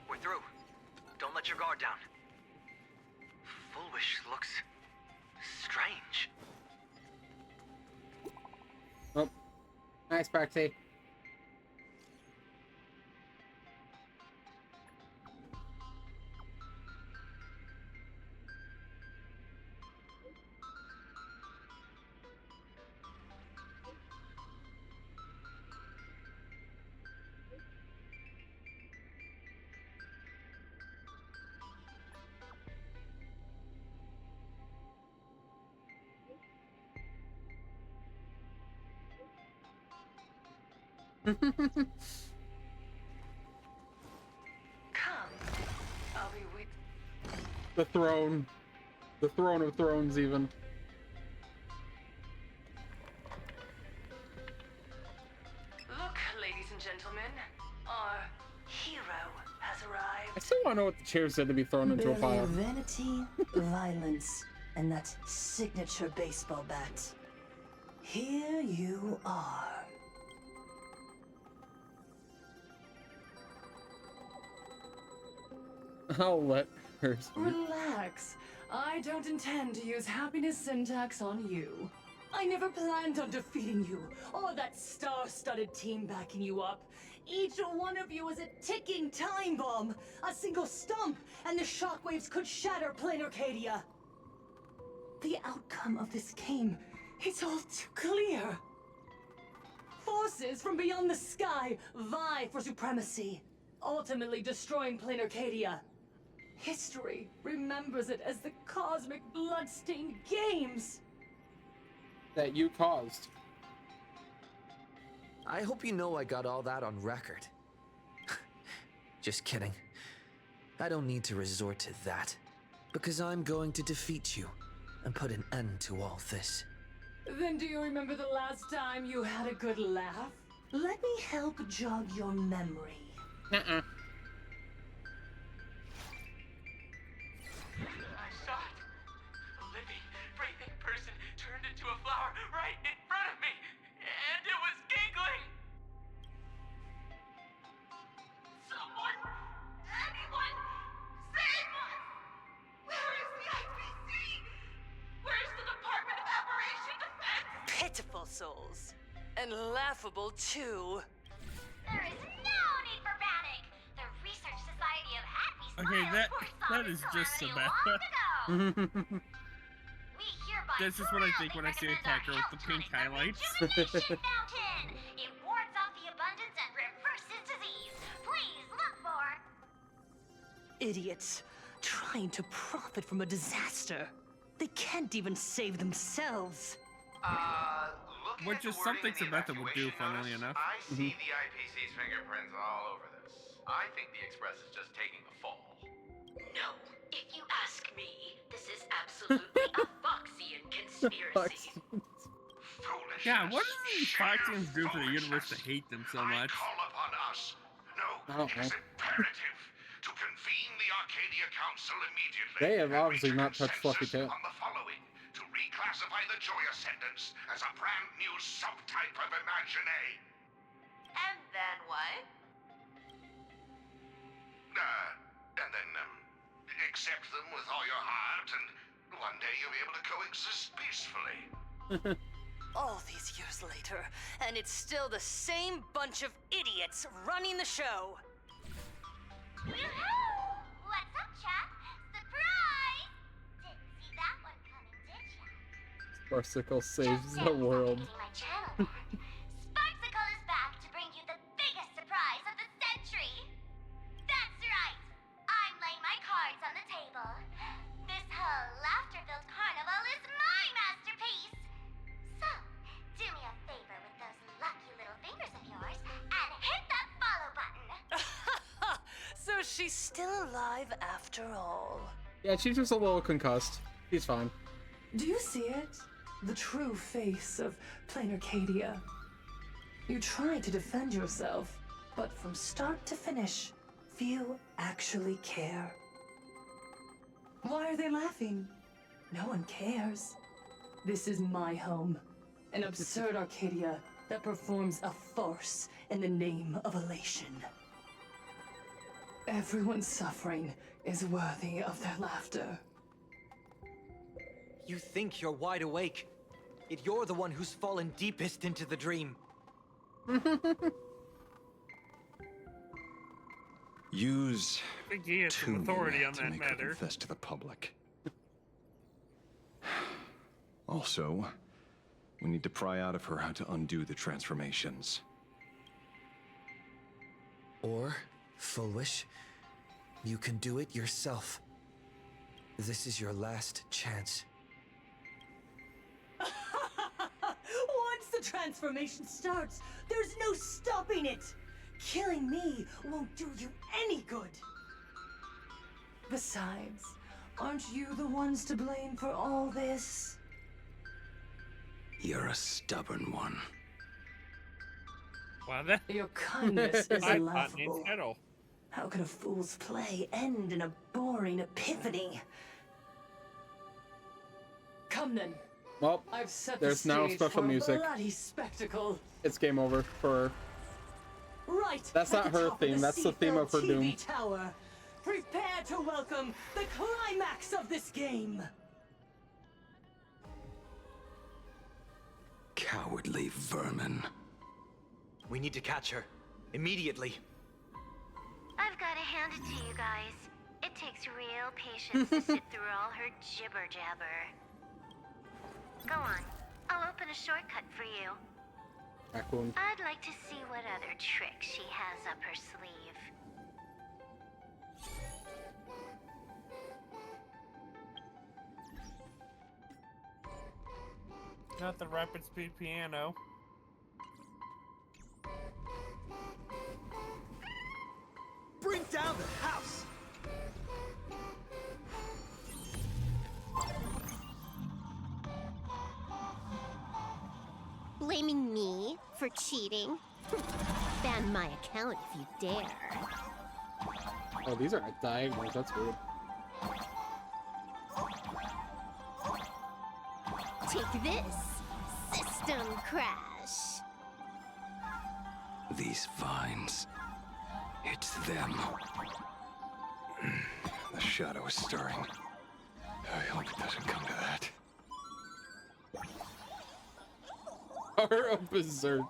We're through. Don't let your guard down. Foolish looks strange. Oh. Nice, Proxy. I'll be with. The throne. The throne of thrones, even. Look, ladies and gentlemen, our hero has arrived. I still want to know what the chair said to be thrown into a Barely pile. vanity, violence, and that signature baseball bat. here you are. I'll let her speak. Relax. I don't intend to use happiness syntax on you. I never planned on defeating you, or that star-studded team backing you up. Each one of you is a ticking time bomb. A single stump, and the shockwaves could shatter plain Arcadia. The outcome of this game is all too clear. Forces from beyond the sky vie for supremacy, ultimately destroying plain Arcadia. History remembers it as the cosmic bloodstained games That you caused. I hope you know I got all that on record. Just kidding. I don't need to resort to that, because I'm going to defeat you and put an end to all this. Then do you remember the last time you had a good laugh? Let me help jog your memory. Uh-uh. I saw it. A living, breathing person turned into a flower right in front of me, and it was giggling. Someone, anyone, save us! Where is the IPC? Where's the Department of Aberration Defense? Pitiful souls. And laughable, too. There is no need for panic. The Research Society of Happy Okay, Smiles foresaw that this is just calamity Samantha. long ago. We hereby That's just what I think proudly when I see a recommend attacker with the pink highlights. Rejuvenation Fountain. It wards off the abundance and reverses disease. Please look for. Idiots. Trying to profit from a disaster. They can't even save themselves. Which is something Samantha would do, funnily enough. I see the IPC's fingerprints all over this. I think the Express is just taking the fall. No, if you ask me, this is absolutely a Foxian conspiracy. Yeah, what does these Foxians do for the universe to hate them so much? Call upon us. No, I don't it is know. imperative to convene the Arcadia Council immediately. They have obviously not touched Fluffy Tail. On the following, to reclassify the Joy Ascendants as a brand new subtype of Imaginae. And then what? And then, accept them with all your heart, and one day you'll be able to coexist peacefully. All these years later, and it's still the same bunch of idiots running the show. Woohoo! What's up, chap? Surprise! Didn't see that one coming, did ya? Sparsicle saves the world. My channel back. Sparksicle is back to bring you the biggest surprise of the century. That's right. I'm laying my cards on the table. This whole laughter-filled carnival is my masterpiece. So, do me a favor with those lucky little fingers of yours and hit that follow button. So she's still alive after all. Yeah, she's just a little concussed. She's fine. Do you see it? The true face of plain Arcadia. You try to defend yourself, but from start to finish, few actually care. Why are they laughing? No one cares. This is my home. An absurd Arcadia that performs a farce in the name of elation. Everyone's suffering is worthy of their laughter. You think you're wide awake, yet you're the one who's fallen deepest into the dream. Use I think he has some tuning authority on to that make her matter. confess to the public. Also, we need to pry out of her how to undo the transformations. Or, foolish, you can do it yourself. This is your last chance. Once the transformation starts, there's no stopping it. Killing me won't do you any good. Besides, aren't you the ones to blame for all this? You're a stubborn one. Wow, that Your kindness is I laughable. Kettle. How can a fool's play end in a boring epiphany? Come then, Well, I've set there's the now stage special for a music. bloody spectacle. It's game over for her. Right. That's at not the her top theme, of that's the theme of her TV doom. Tower. Prepare to welcome the climax of this game. Cowardly vermin. We need to catch her. Immediately. I've got to hand it to you guys. It takes real patience to sit through all her jibber jabber. Go on. I'll open a shortcut for you. Raccoon. I'd like to see what other tricks she has up her sleeve. Not the rapid speed piano. Bring down the house! Blaming me for cheating? Ban my account if you dare. Oh, these are diagonals. That's weird. Take this, system crash. These vines. It's them. The shadow is stirring. I hope it doesn't come to that. Are a berserk.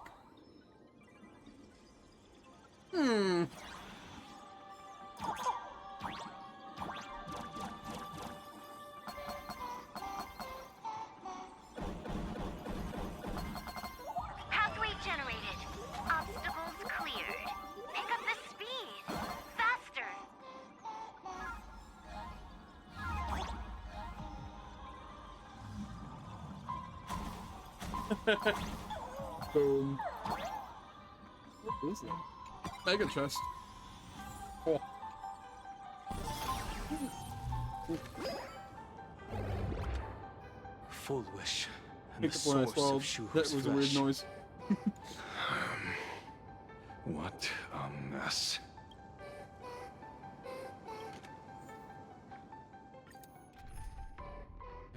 Pathway generated. Obstacles cleared. Pick up the speed. Faster. Boom. What is it? Mega chest. Oh. Full wish. And Picked the up when I source swallowed. of Shuhu's That was a weird flesh. noise. What a mess.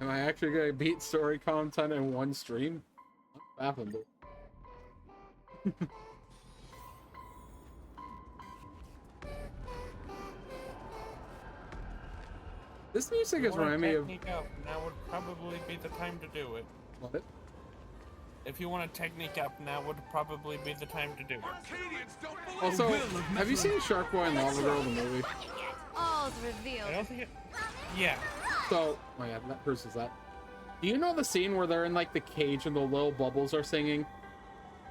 Am I actually gonna beat story content in one stream? What happened? This music is reminding me of. Technique up, now would probably be the time to do it. What? If you want to technique up, now would probably be the time to do it. Also, have you seen Shark Boy and Lava Girl, the movie? All's revealed. I don't think it. Yeah. So, oh yeah, that versus that. Do you know the scene where they're in like the cage and the little bubbles are singing?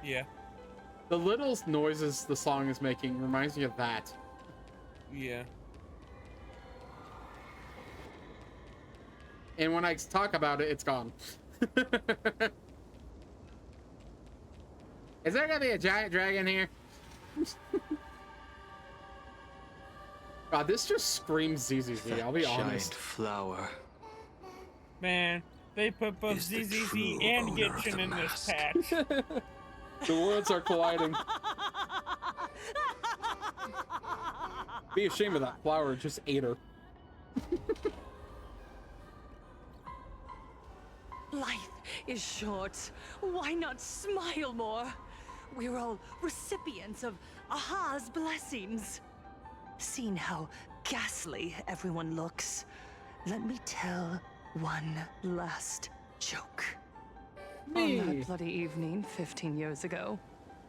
Yeah. The little noises the song is making reminds me of that. Yeah. And when I talk about it, it's gone. Is there gonna be a giant dragon here? God, this just screams ZZZ, I'll be honest. Giant flower. Man, they put both ZZZ and Gitchin in this patch. The worlds are colliding. Be ashamed of that flower, it just ate her. Life is short. Why not smile more? We're all recipients of Aha's blessings. Seeing how ghastly everyone looks, let me tell one last joke. Me. On that bloody evening 15 years ago,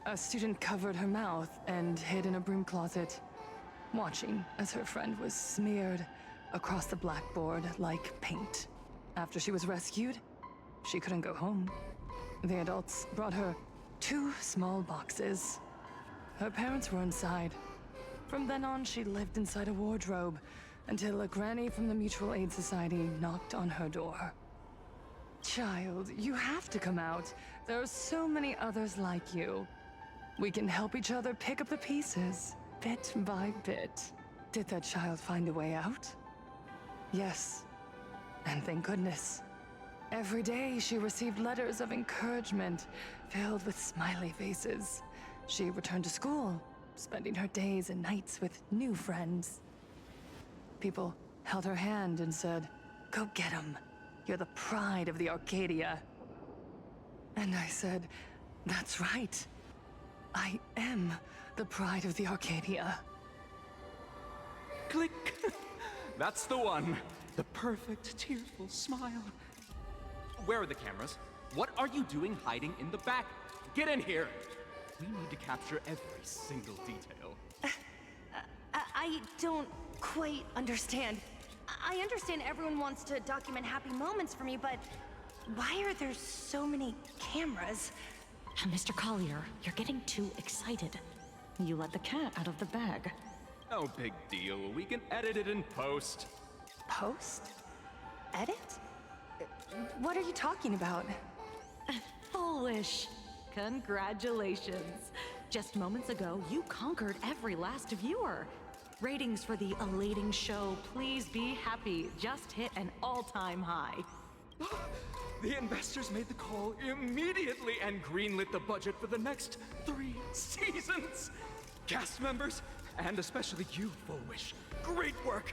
a student covered her mouth and hid in a broom closet, watching as her friend was smeared across the blackboard like paint. After she was rescued, she couldn't go home. The adults brought her 2 small boxes. Her parents were inside. From then on, she lived inside a wardrobe until a granny from the Mutual Aid Society knocked on her door. Child, you have to come out. There are so many others like you. We can help each other pick up the pieces, bit by bit. Did that child find a way out? Yes. And thank goodness. Every day she received letters of encouragement filled with smiley faces. She returned to school, spending her days and nights with new friends. People held her hand and said, "Go get 'em. you're the pride of the Arcadia. And I said, that's right. I am the pride of the Arcadia. Click! That's the one. The perfect, tearful smile. Where are the cameras? What are you doing hiding in the back? Get in here! We need to capture every single detail. I don't quite understand. I understand everyone wants to document happy moments for me, but why are there so many cameras? Mr. Collier, you're getting too excited. You let the cat out of the bag. No big deal. We can edit it in post. Post? Edit? What are you talking about? Foolish. Congratulations. Just moments ago, you conquered every last viewer. Ratings for the elating show, Please Be Happy, just hit an all-time high. The investors made the call immediately and greenlit the budget for the next 3 seasons. Cast members, and especially you, Fullwish, great work.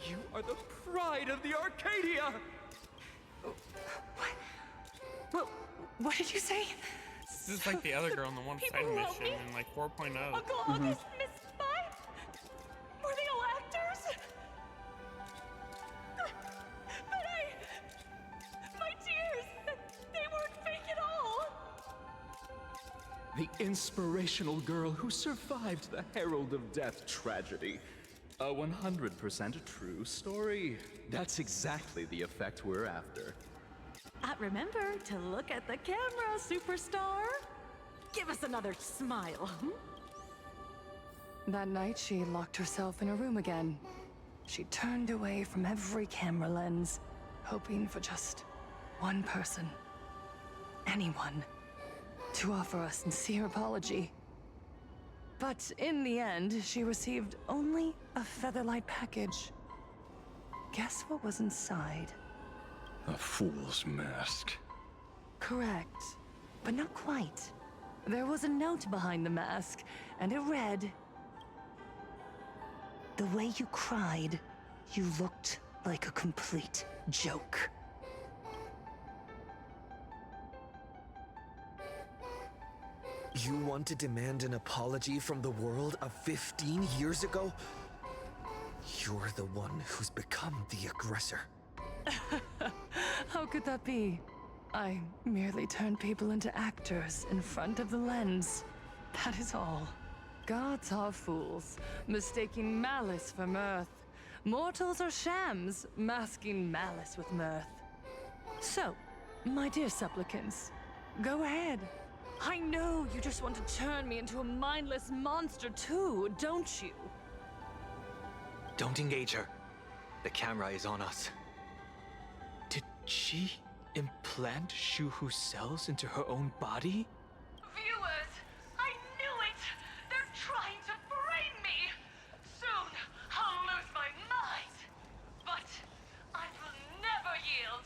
You are the pride of the Arcadia. What did you say? This is like the other girl in the one side mission in like 4.0. Uncle August missed Spy? Were they all actors? But my tears, they weren't fake at all. The inspirational girl who survived the Herald of Death tragedy. A 100% true story. That's exactly the effect we're after. Remember to look at the camera, superstar. Give us another smile. That night, she locked herself in a room again. She turned away from every camera lens, hoping for just one person, anyone, to offer a sincere apology. But in the end, she received only a Featherlight package. Guess what was inside? A fool's mask. Correct, but not quite. There was a note behind the mask, and it read, "The way you cried, you looked like a complete joke." You want to demand an apology from the world of 15 years ago? You're the one who's become the aggressor. How could that be? I merely turned people into actors in front of the lens. That is all. Gods are fools, mistaking malice for mirth. Mortals are shams, masking malice with mirth. So, my dear supplicants, go ahead. I know you just want to turn me into a mindless monster too, don't you? Don't engage her. The camera is on us. Did she implant Shuhu's cells into her own body? Viewers, I knew it! They're trying to frame me! Soon, I'll lose my mind! But I will never yield!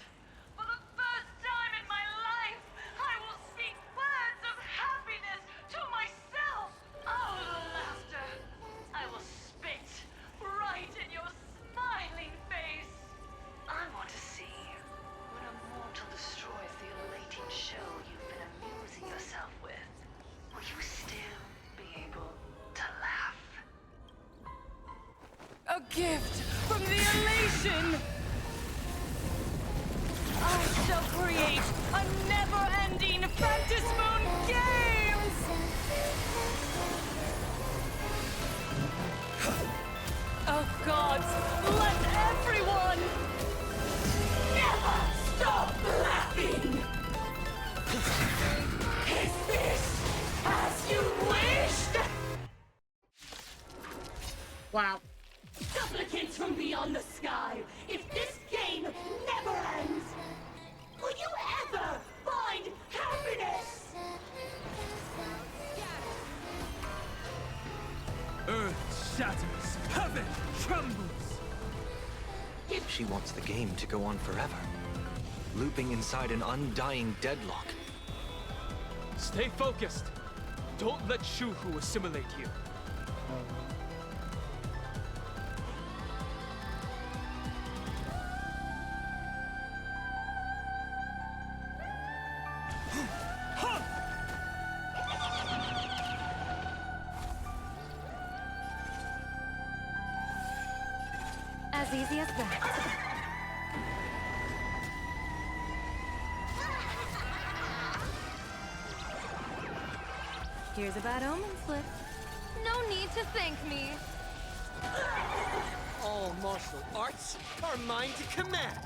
For the first time in my life, I will speak words of happiness to myself! Oh, laughter! I will spit right in your smiling face! I want to see when a mortal destroys the elating shell you've been amusing yourself with. Will you still be able to laugh? A gift from the elation! I shall create a never-ending Phantasmoon Games! Oh gods, let everyone Never stop laughing! Is this as you wished? Wow. Supplicants from beyond the sky, if this game never ends, will you ever find happiness? Earth shatters, heaven trembles. She wants the game to go on forever, looping inside an undying deadlock. Stay focused. Don't let Shuhu assimilate you. as easy as that. Here's a bad omen slip. No need to thank me. All martial arts are mine to command.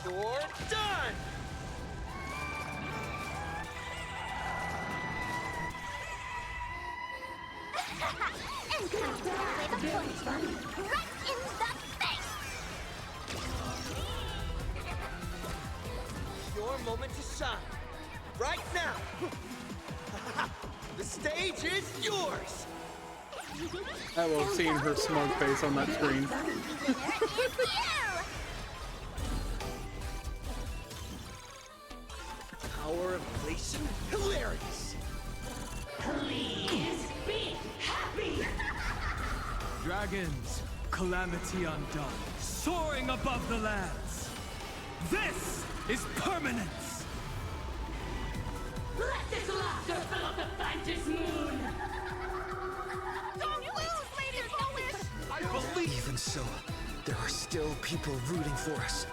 You're done! And comes down with a punch. Right in the face! Your moment to shine. Right now! The stage is yours! I love seeing her smug face on that screen. Power of elation, hilarious! Please be happy! Dragons, calamity undone, soaring above the lands. This is permanence! Let this laughter fill up the Fantasy Moon! Don't lose, Lady Foolish! I believe. Even so, there are still people rooting for us.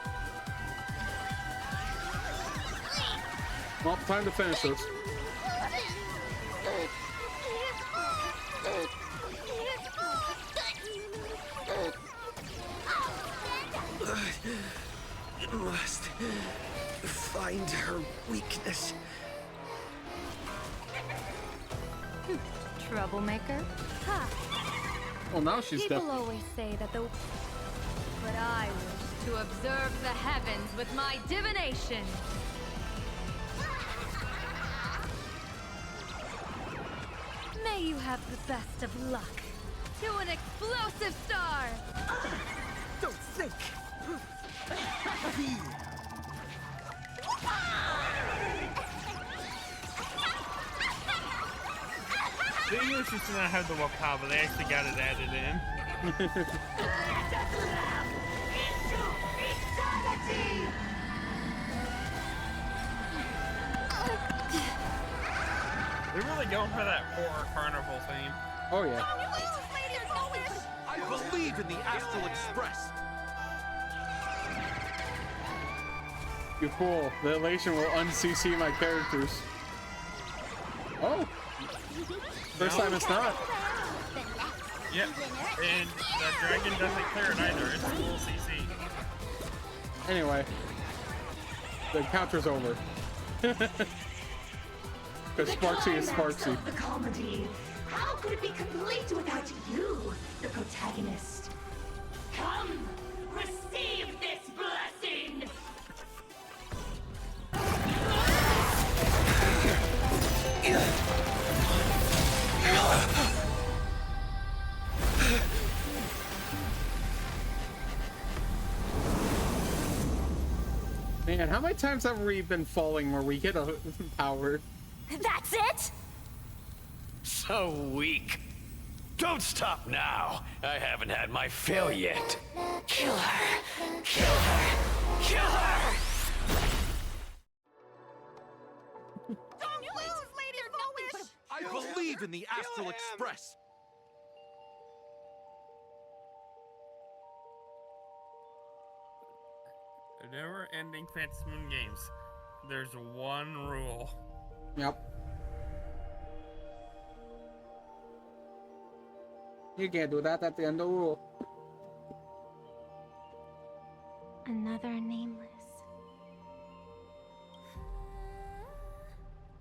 Well, time to finish this. Must find her weakness. Troublemaker? Ha! Well, now she's People definitely. always say that the... But I wish to observe the heavens with my divination. May you have the best of luck. To an explosive star! Don't think! The English used to not have the wapal, but they actually got it added in. They're really going for that horror carnival theme. Oh yeah. I believe in the Astral Express! You fool. The elation will un-CC my characters. Oh. First time it's not. Yep. And the dragon doesn't clear it either. It's full CC. Anyway. The encounter's over. Because Sparksy is Sparksy. The comedy. How could it be complete without you, the protagonist? Come, receive this blessing! Man, how many times have we been falling where we get a power? That's it? So weak. Don't stop now. I haven't had my fill yet. Kill her. Kill her. Kill her. Don't lose, Lady Foolish! I believe in the Astral Express! Never-ending Fantasy Moon games. There's one rule. Yep. You can't do that at the end of the rule. Another nameless.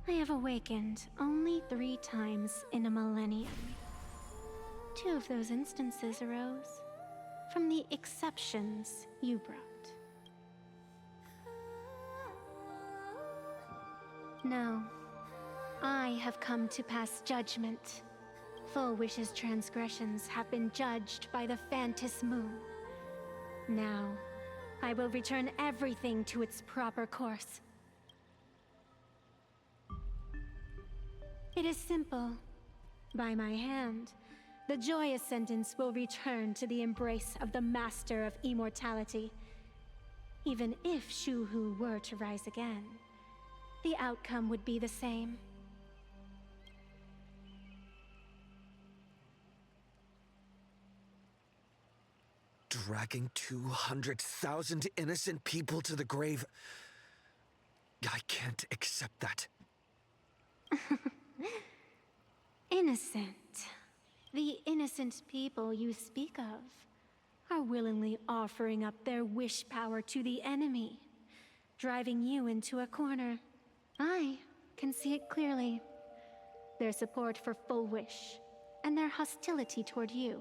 I have awakened only 3 times in a millennium. 2 of those instances arose from the exceptions you brought. No, I have come to pass judgment. Full Wish's transgressions have been judged by the Fantasy Moon. Now, I will return everything to its proper course. It is simple. By my hand, the joyous sentence will return to the embrace of the Master of Immortality. Even if Shu-Hu were to rise again, the outcome would be the same. dragging 200,000 innocent people to the grave. I can't accept that. Innocent. The innocent people you speak of are willingly offering up their wish power to the enemy, driving you into a corner. I can see it clearly. Their support for Full Wish, and their hostility toward you.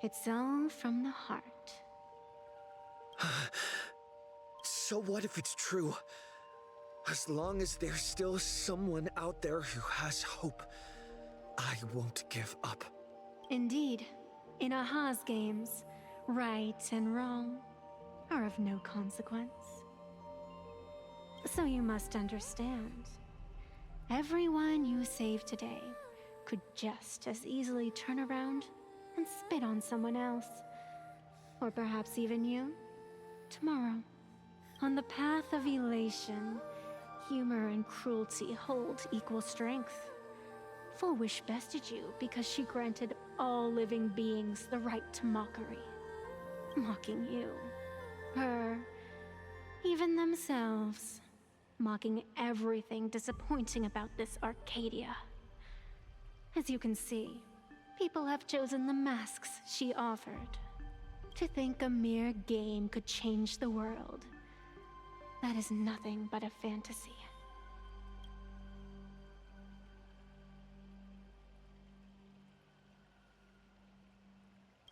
It's all from the heart. So what if it's true? As long as there's still someone out there who has hope, I won't give up. Indeed, in Aha's games, right and wrong are of no consequence. So you must understand, everyone you save today could just as easily turn around and spit on someone else. Or perhaps even you, tomorrow. On the path of elation, humor and cruelty hold equal strength. Full Wish bested you because she granted all living beings the right to mockery. Mocking you, her, even themselves. Mocking everything disappointing about this Arcadia. As you can see, people have chosen the masks she offered. To think a mere game could change the world, that is nothing but a fantasy.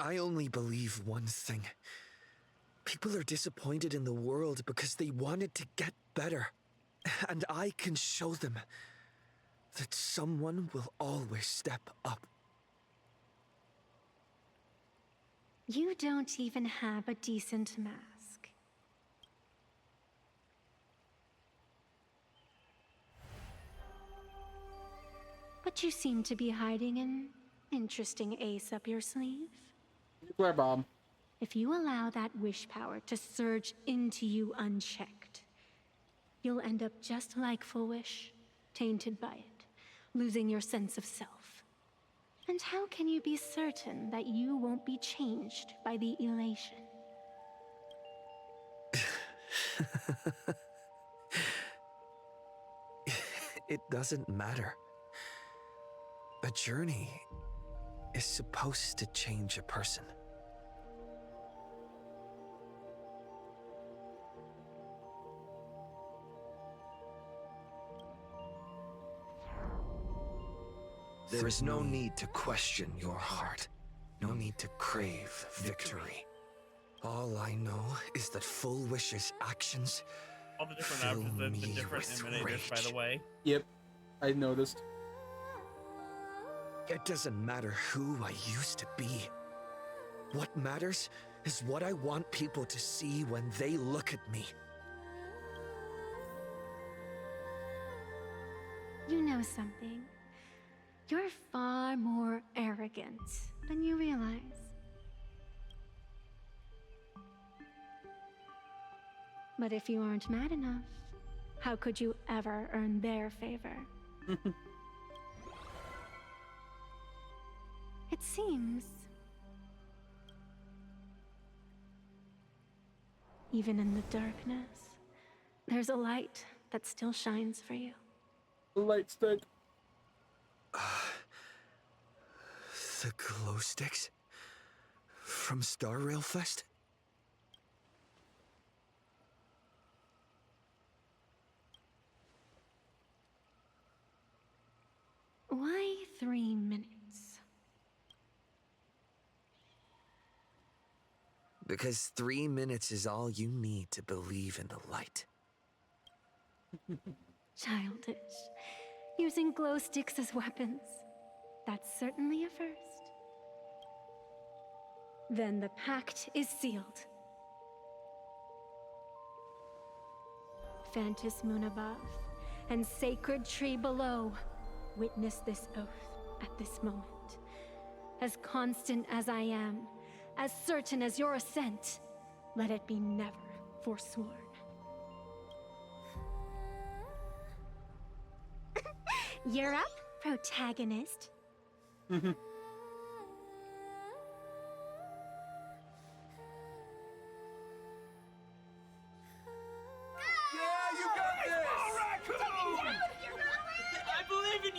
I only believe one thing. People are disappointed in the world because they wanted to get better. And I can show them that someone will always step up. You don't even have a decent mask. But you seem to be hiding an interesting ace up your sleeve. Where, Bob? If you allow that wish power to surge into you unchecked, you'll end up just like Full Wish, tainted by it, losing your sense of self. And how can you be certain that you won't be changed by the elation? It doesn't matter. A journey is supposed to change a person. There is no need to question your heart. No need to crave victory. All I know is that Full Wish's actions All the different fill outfits, the me different with emulators, by the rage. way. Yep, I noticed. It doesn't matter who I used to be. What matters is what I want people to see when they look at me. You know something? You're far more arrogant than you realize. But if you aren't mad enough, how could you ever earn their favor? It seems even in the darkness, there's a light that still shines for you. Light stick. The glow sticks? From Star Rail Fest? Why 3 minutes? Because 3 minutes is all you need to believe in the light. Childish. Using glow sticks as weapons. That's certainly a first. Then the pact is sealed. Fantis moon above and sacred tree below, witness this oath at this moment. As constant as I am, as certain as your ascent, let it be never forsworn. You're up, protagonist.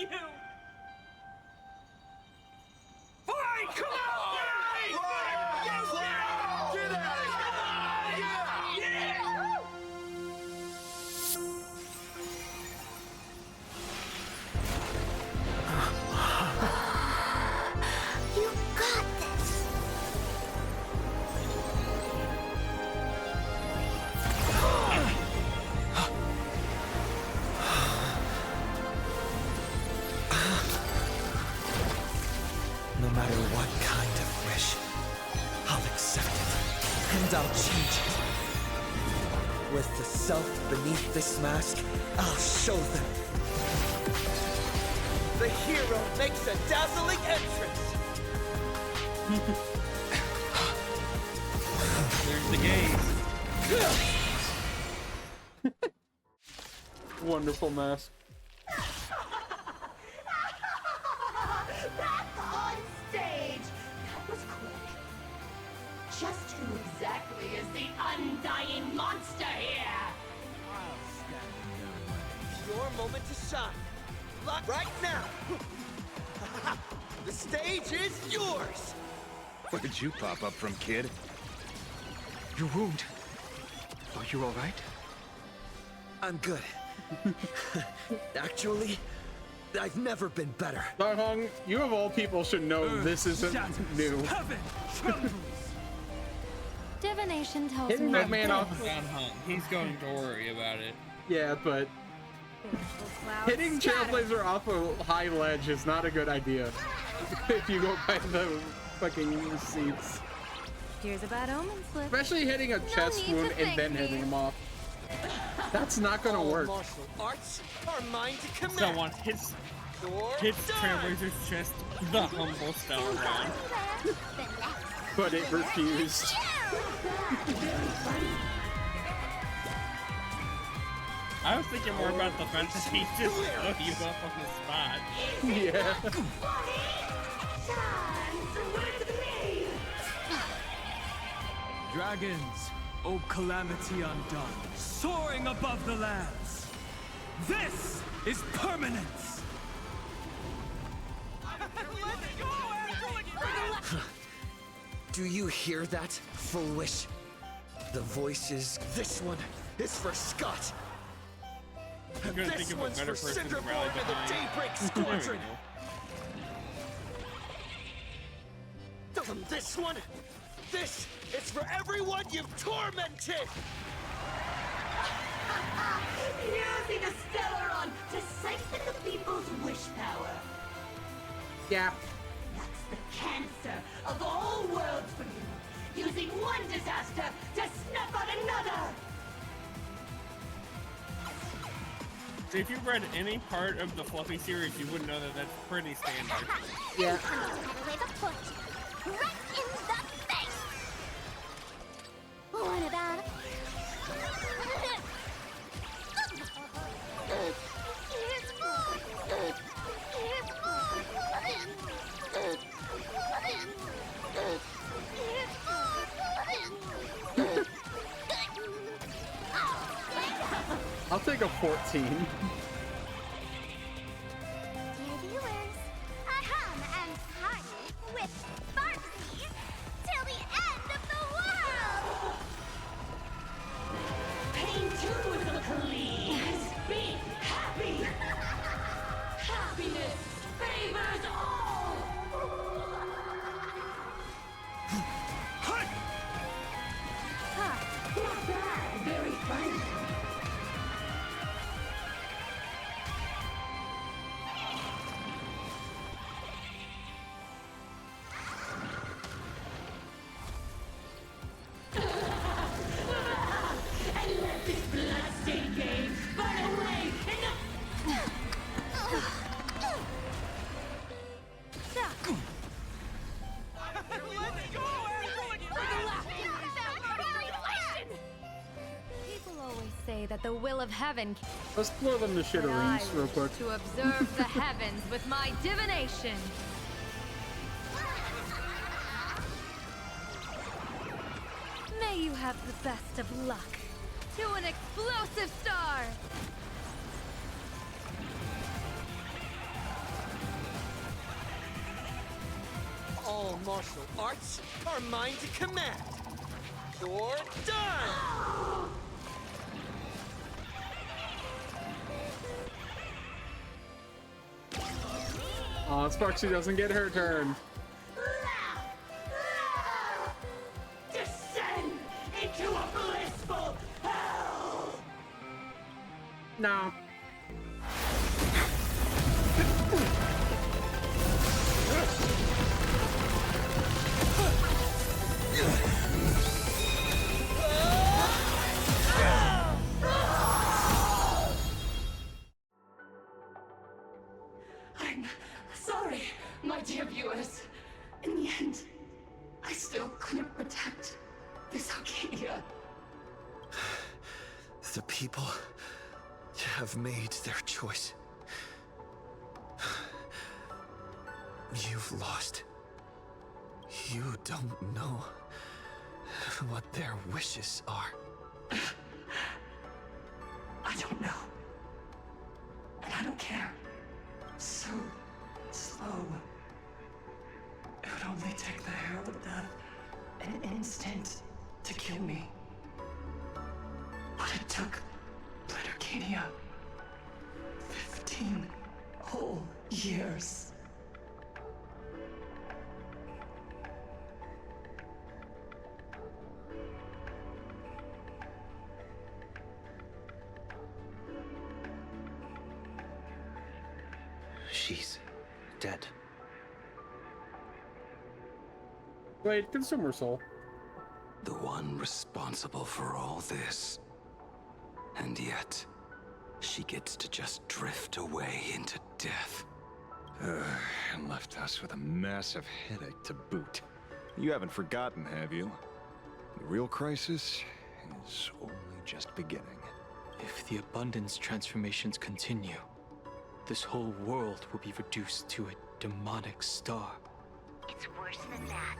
you! Fine, come on! Get at it! Come on! Yeah! You got this! No matter what kind of wish, I'll accept it, and I'll change it. With the self beneath this mask, I'll show them. The hero makes a dazzling entrance! There's the game. Wonderful mask. Back on stage! That was quick. Just who exactly is the undying monster here? I'll stand in their way. Your moment to shine. Right now! The stage is yours! Where did you pop up from, kid? Your wound. Are you alright? I'm good. Actually, I've never been better. Hong, you of all people should know this isn't new. Heaven trembles. Divination tells Hitting me that man off. He's going to worry about it. Yeah, but hitting Trailblazer off a high ledge is not a good idea. If you go by the fucking seats. Here's a bad omen slip. Especially hitting a chest need to wound and thank then me. hitting him off. That's not gonna work. Martial arts are mine to command. Someone hits Trailblazer's chest the humble style round. But it refused. I was thinking more about the fact that he just threw you up on the spot. Yeah. Dragons, O calamity undone, soaring above the lands. This is permanence. Do you hear that, Full Wish? The voice is... This one is for Scott. I'm gonna This think of a one's better for person to Cinderborn rally and the behind. Daybreak There we Squadron. This one, this is for everyone you've tormented. Using a Stellaron to siphon the people's wish power. Yeah. That's the cancer of all worlds for you. Using one disaster to snuff out another. If you read any part of the Fluffy series, you would know that that's pretty standard. Yeah. Right in the face! What about it? Here's more! Here's more! Here's more! I'll take a 14. Dear viewers, I hum and party with Barbie till the end of the world! Pain tourism, please. Be happy. Happiness favors all. Not bad, very funny. And let this blasting game burn away in the... People always say that the will of heaven Let's blow them to but I shitteries real wish quick. to observe the heavens with my divination. May you have the best of luck. To an explosive star! All martial arts are mine to command. You're done! Oh, it's fuck, she doesn't get her turn. Descend into a blissful hell! No. I'm sorry, my dear viewers. In the end, I still couldn't protect this Arcadia. The people have made their choice. You've lost. You don't know what their wishes are. I don't know. And I don't care. So slow. It would only take the herald of death an instant to kill me. But it took Arcadia 15 whole years. She's dead. Wait, consumer soul. The one responsible for all this. And yet, she gets to just drift away into death. And left us with a massive headache to boot. You haven't forgotten, have you? The real crisis is only just beginning. If the abundance transformations continue, this whole world will be reduced to a demonic star. It's worse than that.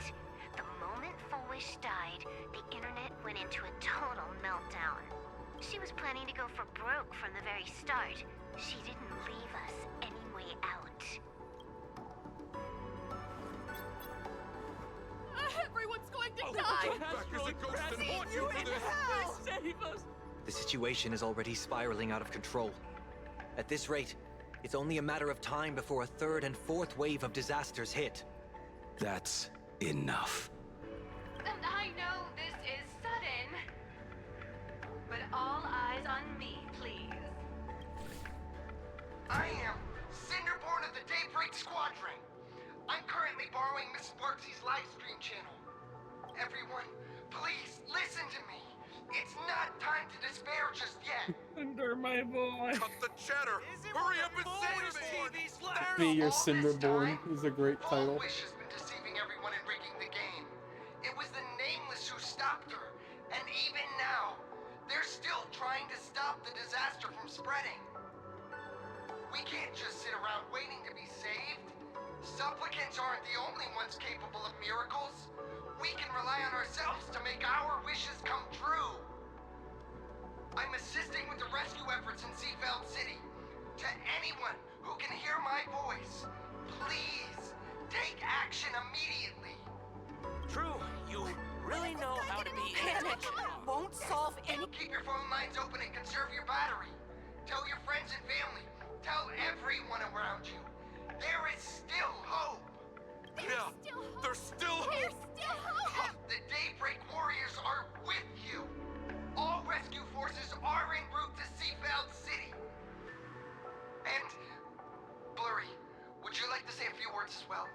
The moment Fullwish died, the internet went into a total meltdown. She was planning to go for broke from the very start. She didn't leave us any way out. Everyone's going to die! You in hell! Save us! The situation is already spiraling out of control. At this rate, it's only a matter of time before a third and fourth wave of disasters hit. That's enough. And I know this is sudden, but all eyes on me, please. I am Cinderborn of the Daybreak Squadron. I'm currently borrowing Miss Sparksy's live stream channel. Everyone, please listen to me. It's not time to despair just yet. Under my voice. Cut the chatter. Hurry up and save me. Be Your Cinderborn is a great title. Wish has been deceiving everyone and rigging the game. It was the Nameless who stopped her. And even now, they're still trying to stop the disaster from spreading. We can't just sit around waiting to be saved. Supplicants aren't the only ones capable of miracles. We can rely on ourselves to make our wishes come true. I'm assisting with the rescue efforts in Seafeld City. To anyone who can hear my voice, please take action immediately. True, you really know how to be Panic won't solve any. Keep your phone lines open and conserve your battery. Tell your friends and family. Tell everyone around you. There is still hope. There's still hope. The Daybreak Warriors are with you. All rescue forces are en route to Seafeld City. And Blurry, would you like to say a few words as well?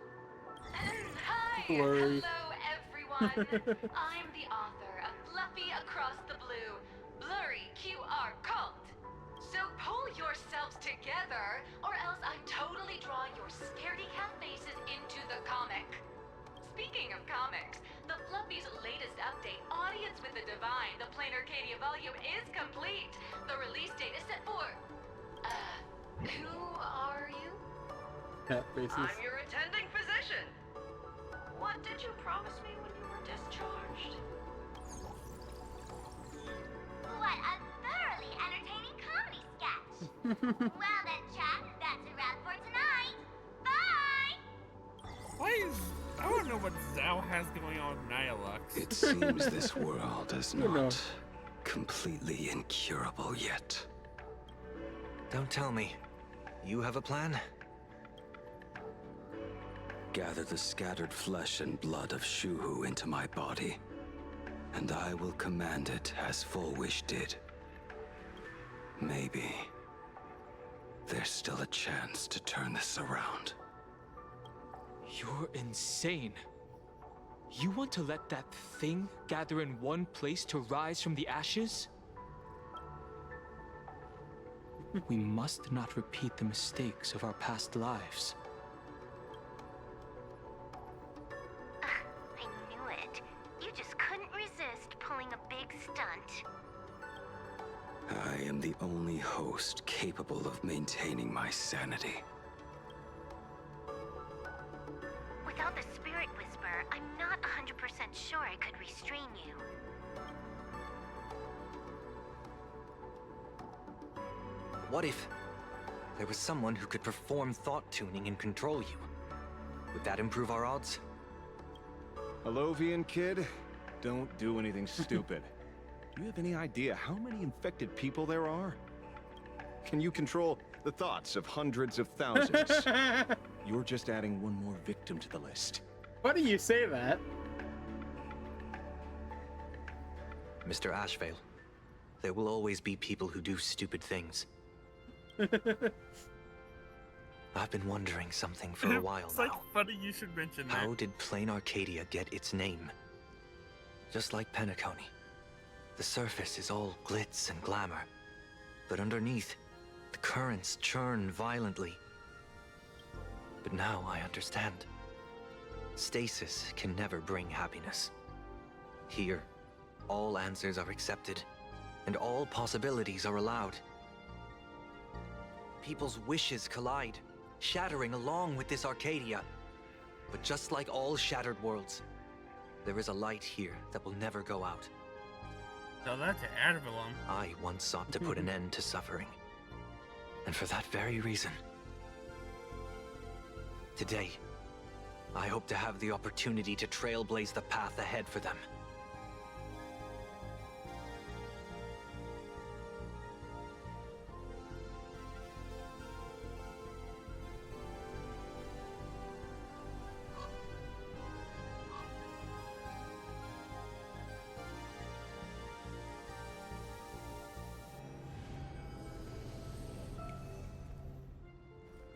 Hi! Blurry. Hello, everyone! I'm the author of Fluffy Across the Blue, Blurry QR Cult. So pull yourselves together, or else I'm totally drawing your scaredy cat faces into the comic. Speaking of comics, the Fluffy's latest update, Audience with the Divine, the Plain Arcadia volume, is complete. The release date is set for... who are you? Cat faces. I'm your attending physician. What did you promise me when you were discharged? What a thoroughly entertaining comedy sketch. Well then, chat, that's a wrap for tonight. Bye! Why is... I want to know has going on with Nihilux. It seems this world is not completely incurable yet. Don't tell me. You have a plan? Gather the scattered flesh and blood of Shuhu into my body, and I will command it as Full Wish did. Maybe there's still a chance to turn this around. You're insane. You want to let that thing gather in one place to rise from the ashes? We must not repeat the mistakes of our past lives. I knew it. You just couldn't resist pulling a big stunt. I am the only host capable of maintaining my sanity. Without the Spirit Whisper, I'm not 100% sure I could restrain you. What if there was someone who could perform thought tuning and control you? Would that improve our odds? Alovian kid, don't do anything stupid. Do you have any idea how many infected people there are? Can you control the thoughts of hundreds of thousands? You're just adding one more victim to the list. Why do you say that? Mr. Ashvale, there will always be people who do stupid things. I've been wondering something for a while It's now. like funny you should mention that. How did Plain Arcadia get its name? Just like Penacony, the surface is all glitz and glamour, but underneath, the currents churn violently. But now I understand. Stasis can never bring happiness. Here, all answers are accepted, and all possibilities are allowed. People's wishes collide, shattering along with this Arcadia. But just like all shattered worlds, there is a light here that will never go out. Tell that to Advalum. I once sought to put an end to suffering. And for that very reason, today, I hope to have the opportunity to trailblaze the path ahead for them.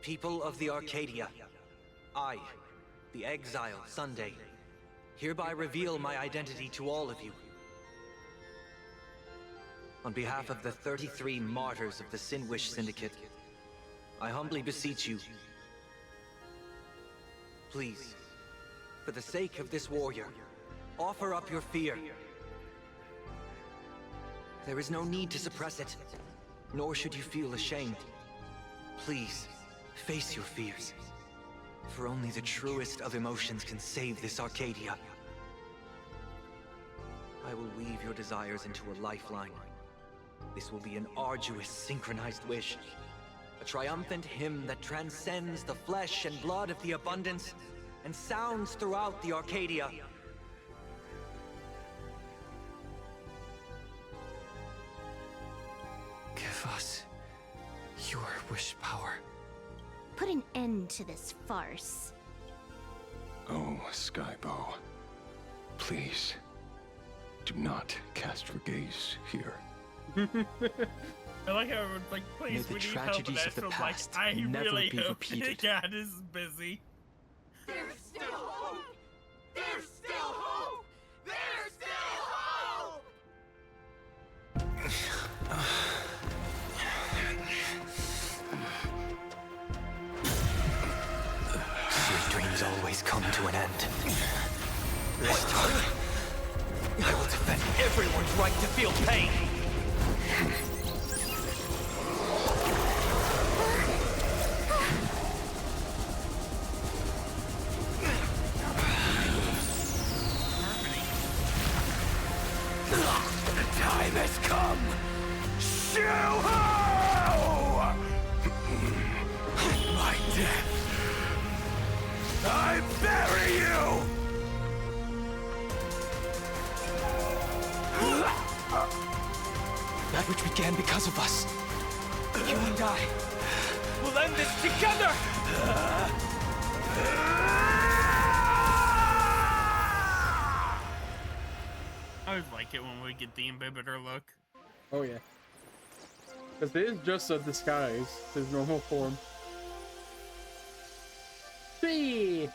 People of the Arcadia, I, the exile Sunday, hereby reveal my identity to all of you. On behalf of the 33 martyrs of the Sinwish Syndicate, I humbly beseech you, please, for the sake of this warrior, offer up your fear. There is no need to suppress it, nor should you feel ashamed. Please, face your fears, for only the truest of emotions can save this Arcadia. I will weave your desires into a lifeline. This will be an arduous, synchronized wish. A triumphant hymn that transcends the flesh and blood of the abundance and sounds throughout the Arcadia. Give us your wish power. Put an end to this farce. Oh, Skybow. Please, do not cast your gaze here. I like how everyone's like, please, May we the need help. tragedies And of the Astro's like, past I never really be hope repeated. God is busy. There's still hope! There's still hope! There's still hope! Your dreams always come to an end. This time, I will defend everyone's right to feel pain. The time has come! Shuhu! My death! I bury you! that which began because of us. You and I will end this together! I always like it when we get the Imbibitor look. Oh yeah. Because it is just a disguise, his normal form. See.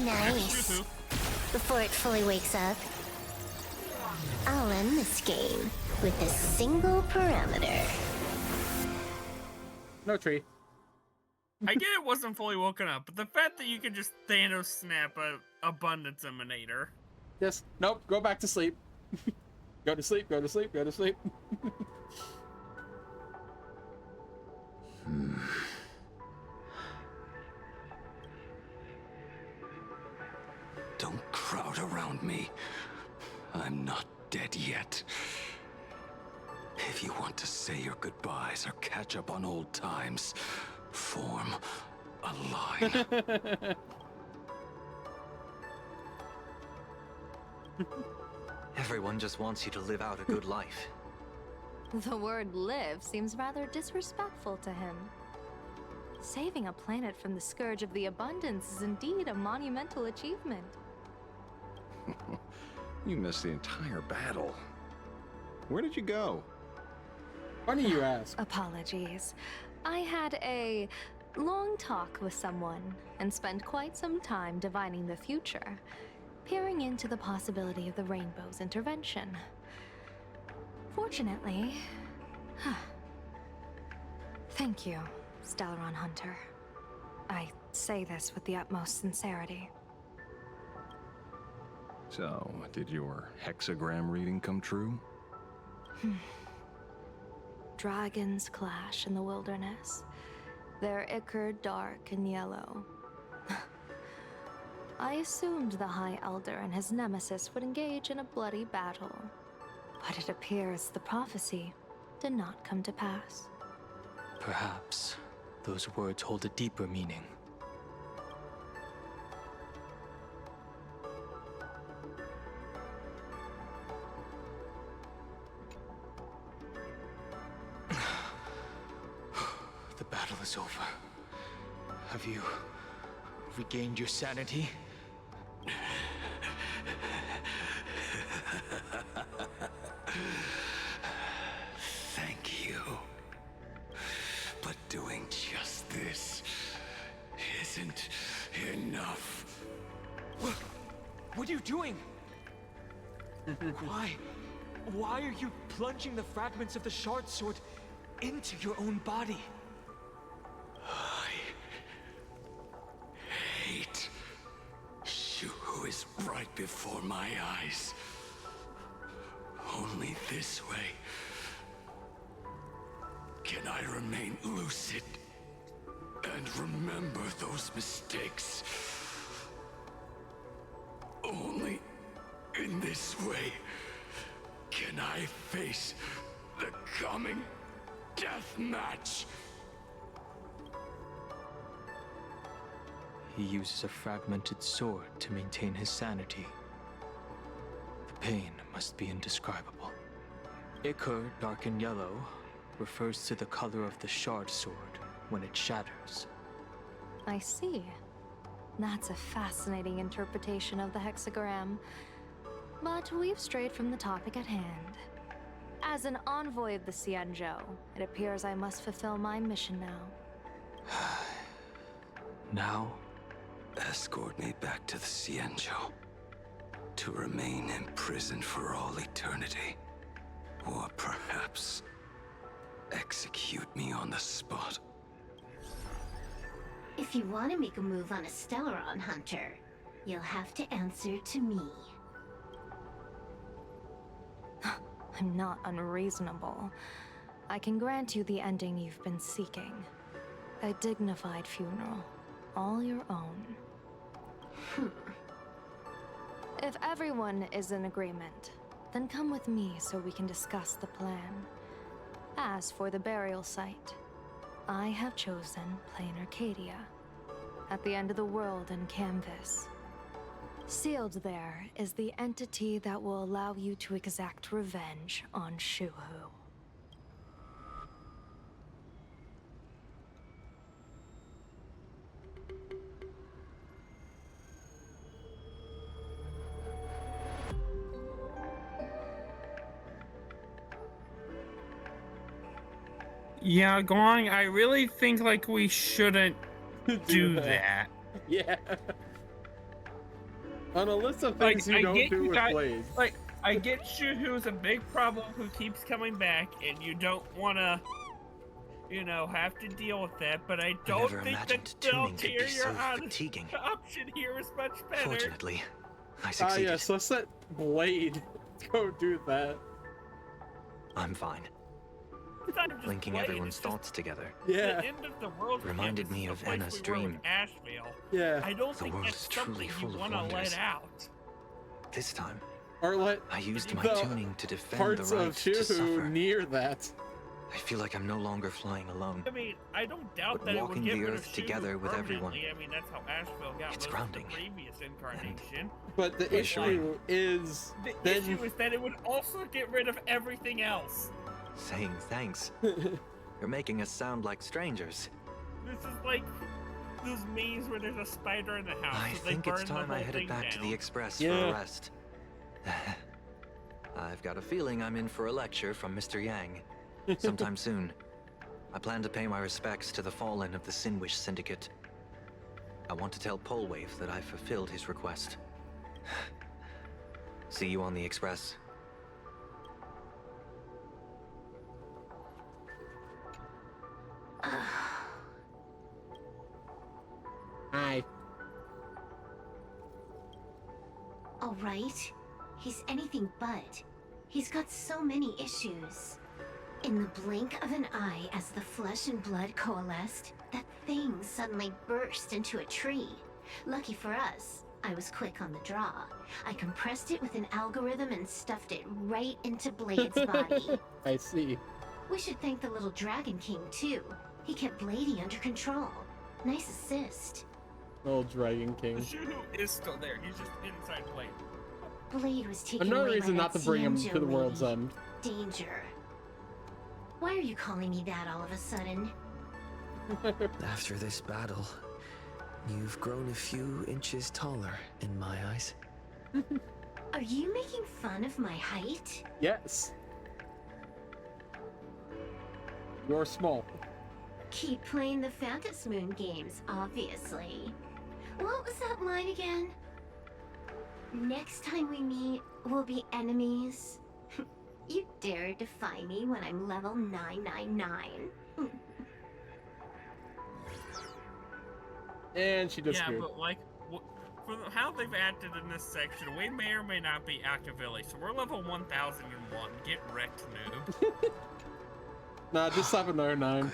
Nice. Before it fully wakes up, I'll end this game with a single parameter. No tree. I get it wasn't fully woken up, but the fact that you could just Thanos snap a abundance emanator. Yes. Nope. Go back to sleep. Go to sleep. Go to sleep. Go to sleep. Don't crowd around me. I'm not dead yet. If you want to say your goodbyes or catch up on old times, form a line. Everyone just wants you to live out a good life. The word live seems rather disrespectful to him. Saving a planet from the scourge of the abundance is indeed a monumental achievement. You missed the entire battle. Where did you go? Funny you ask. Apologies. I had a long talk with someone and spent quite some time divining the future, peering into the possibility of the Rainbow's intervention. Fortunately... Thank you, Stellaron Hunter. I say this with the utmost sincerity. So, did your hexagram reading come true? Dragons clash in the wilderness. Their ichor dark and yellow. I assumed the High Elder and his nemesis would engage in a bloody battle. But it appears the prophecy did not come to pass. Perhaps those words hold a deeper meaning. The battle is over. Have you regained your sanity? Thank you. But doing just this isn't enough. What are you doing? Why are you plunging the fragments of the shard sword into your own body? I hate Shuhu is right before my eyes. Only this way can I remain lucid and remember those mistakes. Only in this way can I face the coming death match. He uses a fragmented sword to maintain his sanity. The pain must be indescribable. Ichor, dark and yellow, refers to the color of the shard sword when it shatters. I see. That's a fascinating interpretation of the hexagram. But we've strayed from the topic at hand. As an envoy of the Xianzhou, it appears I must fulfill my mission now. Now? Escort me back to the Xianzhou. To remain imprisoned for all eternity. Or perhaps execute me on the spot. If you want to make a move on a Stellaron Hunter, you'll have to answer to me. I'm not unreasonable. I can grant you the ending you've been seeking. A dignified funeral, all your own. If everyone is in agreement, then come with me so we can discuss the plan. As for the burial site, I have chosen Plain Arcadia, at the end of the world in Canvas. Sealed there is the entity that will allow you to exact revenge on Shuhu. Yeah, Gong, I really think like we shouldn't do that. Yeah. On a list of things you don't do with Blade. Like, I get Shuhu's a big problem who keeps coming back, and you don't want to, you know, have to deal with that, but I don't never think imagined that tuning could be ulterior so fatiguing. option here is much better. Fortunately, I Ah, succeeded. yes, let's let Blade go do that. I'm fine. It's not just Linking Blade, everyone's it's just thoughts together Yeah. The end of the world reminded campus me is of the place Anna's we were with dream. Asheville. Yeah. I don't The think world that's is truly something full you of want to wonders. let out. This time, Or let I used my the tuning to defend the parts right of to Shuhu suffer. near that. I feel like I'm no longer flying alone. I mean, I don't doubt But that it would walking get the rid earth of together Shuhu with everyone. permanently. I mean, that's how Asheville got It's most grounding. of the previous incarnation. But the issue is The then issue is that it would also get rid of everything else. Saying thanks. You're making us sound like strangers. This is like those memes where there's a spider in the house. I so they think burn it's the time I whole headed thing back to down. the Express for Yeah. a rest. I've got a feeling I'm in for a lecture from Mr. Yang sometime soon. I plan to pay my respects to the fallen of the Sinwish Syndicate. I want to tell Polwave that I've fulfilled his request. See you on the Express. Hi. All right. He's anything but. He's got so many issues. In the blink of an eye, as the flesh and blood coalesced, that thing suddenly burst into a tree. Lucky for us, I was quick on the draw. I compressed it with an algorithm and stuffed it right into Blade's body. I see. We should thank the little Dragon King, too. He kept Bladey under control. Nice assist. Old Dragon King. Shuhu is still there. He's just inside Blade. Blade was taken Another away reason by not that to bring him Xianzhou to the world's lady. end. Danger. Why are you calling me that all of a sudden? After this battle, you've grown a few inches taller in my eyes. Are you making fun of my height? Yes. You're small. Keep playing the Phantom Moon games, obviously. What was that line again? Next time we meet, we'll be enemies. You dare defy me when I'm level 999. And she Yeah, disappeared. but like, for how they've acted in this section, we may or may not be Activili, so we're level 1001. Get wrecked, noob. Nah, just slap another 9.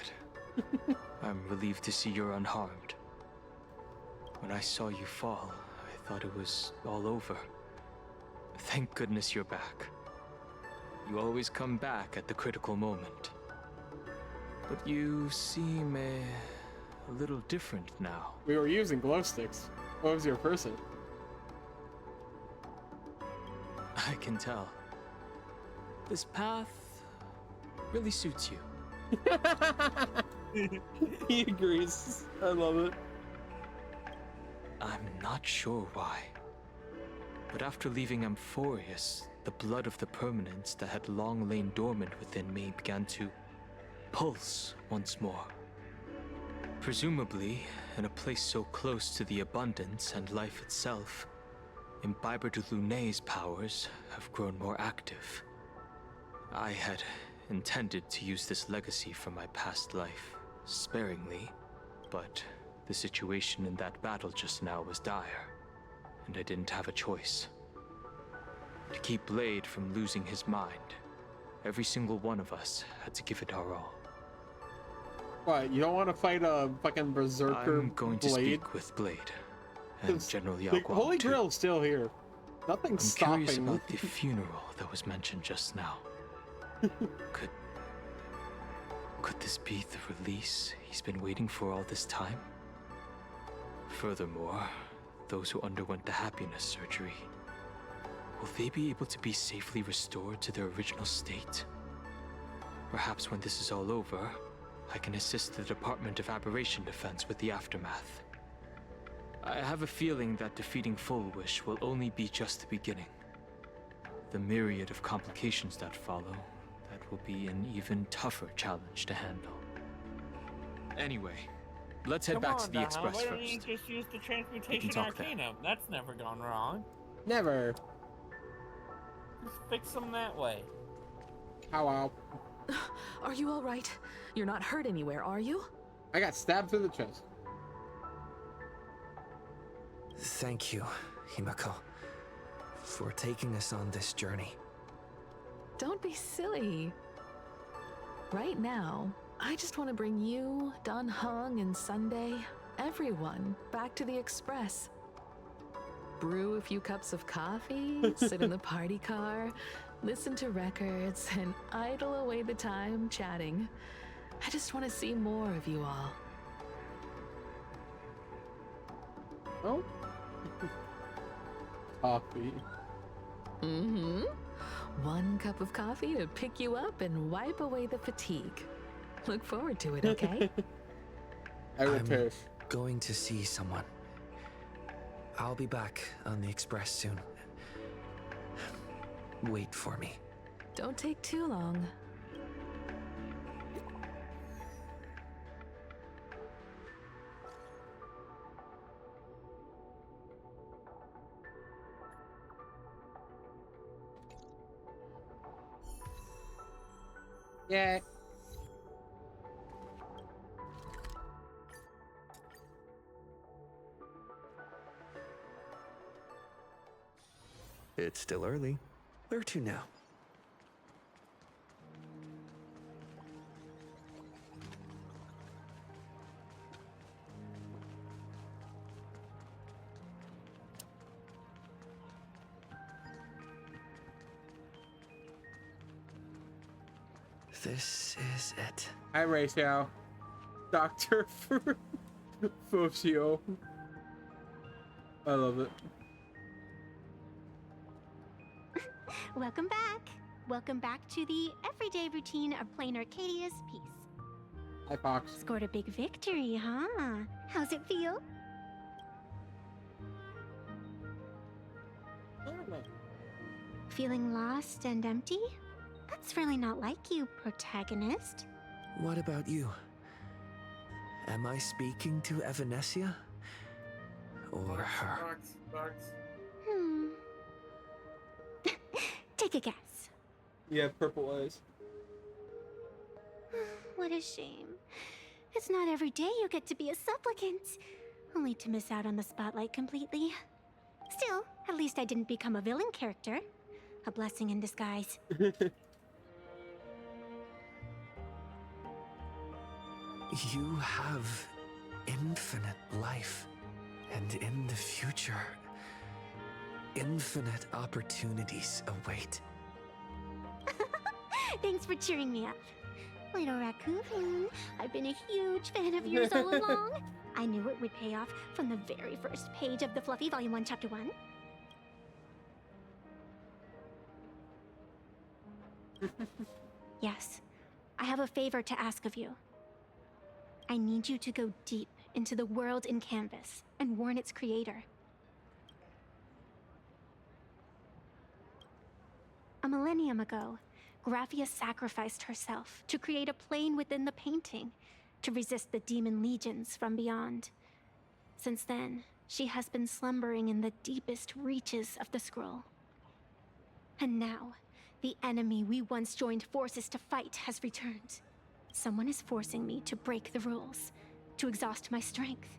I'm relieved to see you're unharmed. When I saw you fall, I thought it was all over. Thank goodness you're back. You always come back at the critical moment. But you seem a little different now. We were using glow sticks. What was your person? I can tell. This path really suits you. He agrees. I love it. I'm not sure why. But after leaving Amphorius, the blood of the permanence that had long lain dormant within me began to pulse once more. Presumably, in a place so close to the abundance and life itself, Imbiber de Lunay's powers have grown more active. I had intended to use this legacy from my past life sparingly, but the situation in that battle just now was dire, and I didn't have a choice. To keep Blade from losing his mind, every single one of us had to give it our all. What, you don't want to fight a fucking berserker I'm going to Blade? speak with Blade and General The Yao Holy too. Grail's still here. Nothing's I'm curious stopping. about the funeral that was mentioned just now. Could this be the release he's been waiting for all this time? Furthermore, those who underwent the happiness surgery, will they be able to be safely restored to their original state? Perhaps when this is all over, I can assist the Department of Aberration Defense with the aftermath. I have a feeling that defeating Full Wish will only be just the beginning. The myriad of complications that follow, that will be an even tougher challenge to handle. Anyway, let's head back to the Express Why don't you first. just use the Transmutation talk there. Arcanum? That's never gone wrong. Never. Just fix them that way. Ow. Are you all right? You're not hurt anywhere, are you? I got stabbed through the chest. Thank you, Himiko, for taking us on this journey. Don't be silly. Right now, I just want to bring you, Dan Heng, and Sunday, everyone, back to the Express. Brew a few cups of coffee, sit in the party car, listen to records, and idle away the time chatting. I just want to see more of you all. Oh? Coffee. Mm-hmm. One cup of coffee to pick you up and wipe away the fatigue. Look forward to it, okay? I'm going to see someone. I'll be back on the Express soon. Wait for me. Don't take too long. Yeah. It's still early. Where to now? This is it. Hi, Rachel. Dr. Fusio. I love it. Welcome back. Welcome back to the everyday routine of playing Arcadia's Peace. Hi, Fox. Scored a big victory, huh? How's it feel? Feeling lost and empty? That's really not like you, protagonist. What about you? Am I speaking to Evanesia? Or her? Take a guess. Yeah, purple eyes. What a shame. It's not every day you get to be a supplicant, only to miss out on the spotlight completely. Still, at least I didn't become a villain character. A blessing in disguise. You have infinite life, and in the future, infinite opportunities await. Thanks for cheering me up. Little Raccoon, I've been a huge fan of yours all along. I knew it would pay off from the very first page of the Fluffy Volume 1, Chapter 1. Yes, I have a favor to ask of you. I need you to go deep into the world in Canvas and warn its creator. A millennium ago, Graphia sacrificed herself to create a plane within the painting to resist the demon legions from beyond. Since then, she has been slumbering in the deepest reaches of the scroll. And now, the enemy we once joined forces to fight has returned. Someone is forcing me to break the rules, to exhaust my strength.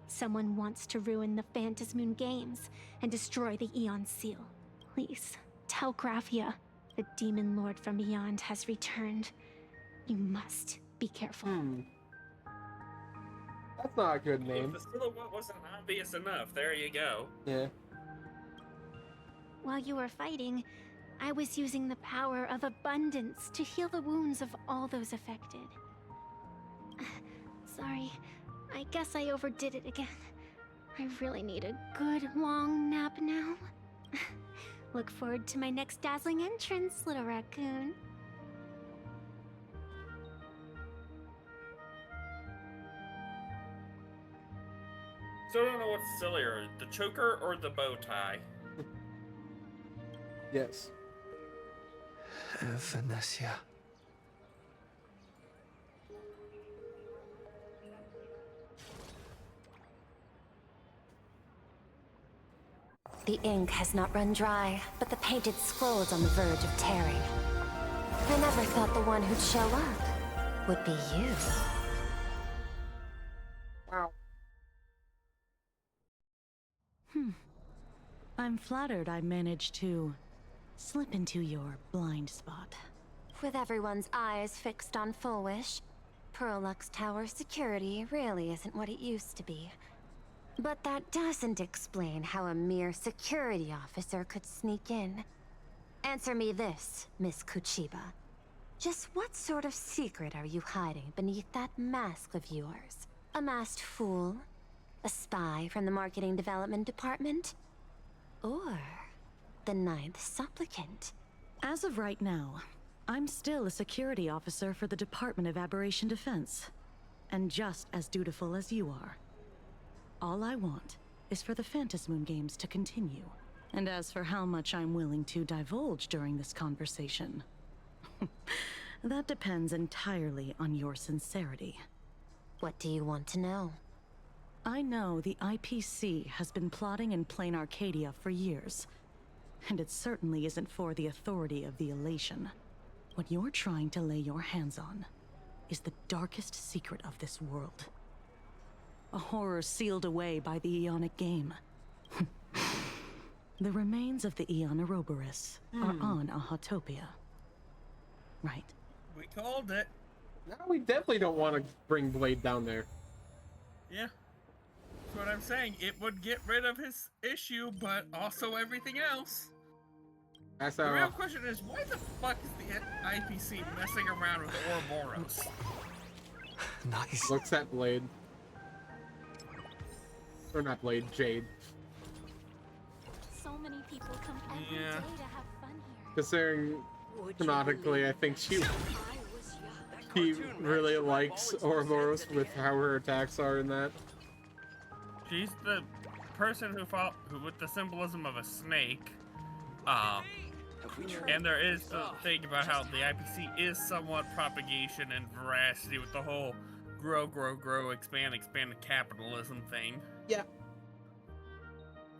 Someone wants to ruin the Phantasmoon Games and destroy the Eon Seal. Please, tell Graphia the Demon Lord from beyond has returned. You must be careful. That's not a good name. If the silhouette wasn't obvious enough, there you go. Yeah. While you were fighting, I was using the power of abundance to heal the wounds of all those affected. Sorry, I guess I overdid it again. I really need a good long nap now. Look forward to my next dazzling entrance, little raccoon. So I don't know what's sillier, the choker or the bow tie? Yes. Evanesia. The ink has not run dry, but the painted scroll's on the verge of tearing. I never thought the one who'd show up would be you. Wow. I'm flattered I managed to slip into your blind spot. With everyone's eyes fixed on Full Wish, Pearlux Tower security really isn't what it used to be. But that doesn't explain how a mere security officer could sneak in. Answer me this, Miss Kuchiba. Just what sort of secret are you hiding beneath that mask of yours? A masked fool? A spy from the Marketing Development Department? Or the Ninth Supplicant? As of right now, I'm still a security officer for the Department of Aberration Defense, and just as dutiful as you are. All I want is for the Phantasmoon Games to continue. And as for how much I'm willing to divulge during this conversation, that depends entirely on your sincerity. What do you want to know? I know the IPC has been plotting in Plain Arcadia for years, and it certainly isn't for the authority of the Elation. What you're trying to lay your hands on is the darkest secret of this world. A horror sealed away by the Aeonic game. The remains of the Aeon Ouroboros are on Ahatopia. Right. We called it. No, we definitely don't want to bring Blade down there. Yeah. That's what I'm saying. It would get rid of his issue, but also everything else. That's The real question is, why the fuck is the IPC messing around with Ouroboros? Nice. Looks at Blade. Or not Blade, Jade. So many people come every day to have fun here. Considering canonically, I think she really likes Ouroboros with how her attacks are in that. She's the person who with the symbolism of a snake. And there is the thing about how the IPC is somewhat propagation and veracity with the whole grow, expand capitalism thing. Yeah.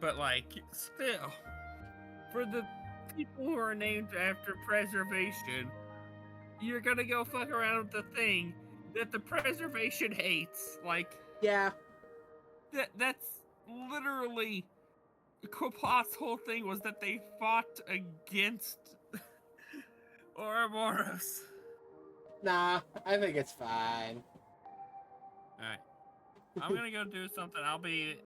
But like, still, for the people who are named after preservation, you're gonna go fuck around with the thing that the preservation hates. Like, yeah, that's literally Quapot's whole thing was that they fought against Ouroboros. Nah, I think it's fine. Alright. I'm gonna go do something. I'll be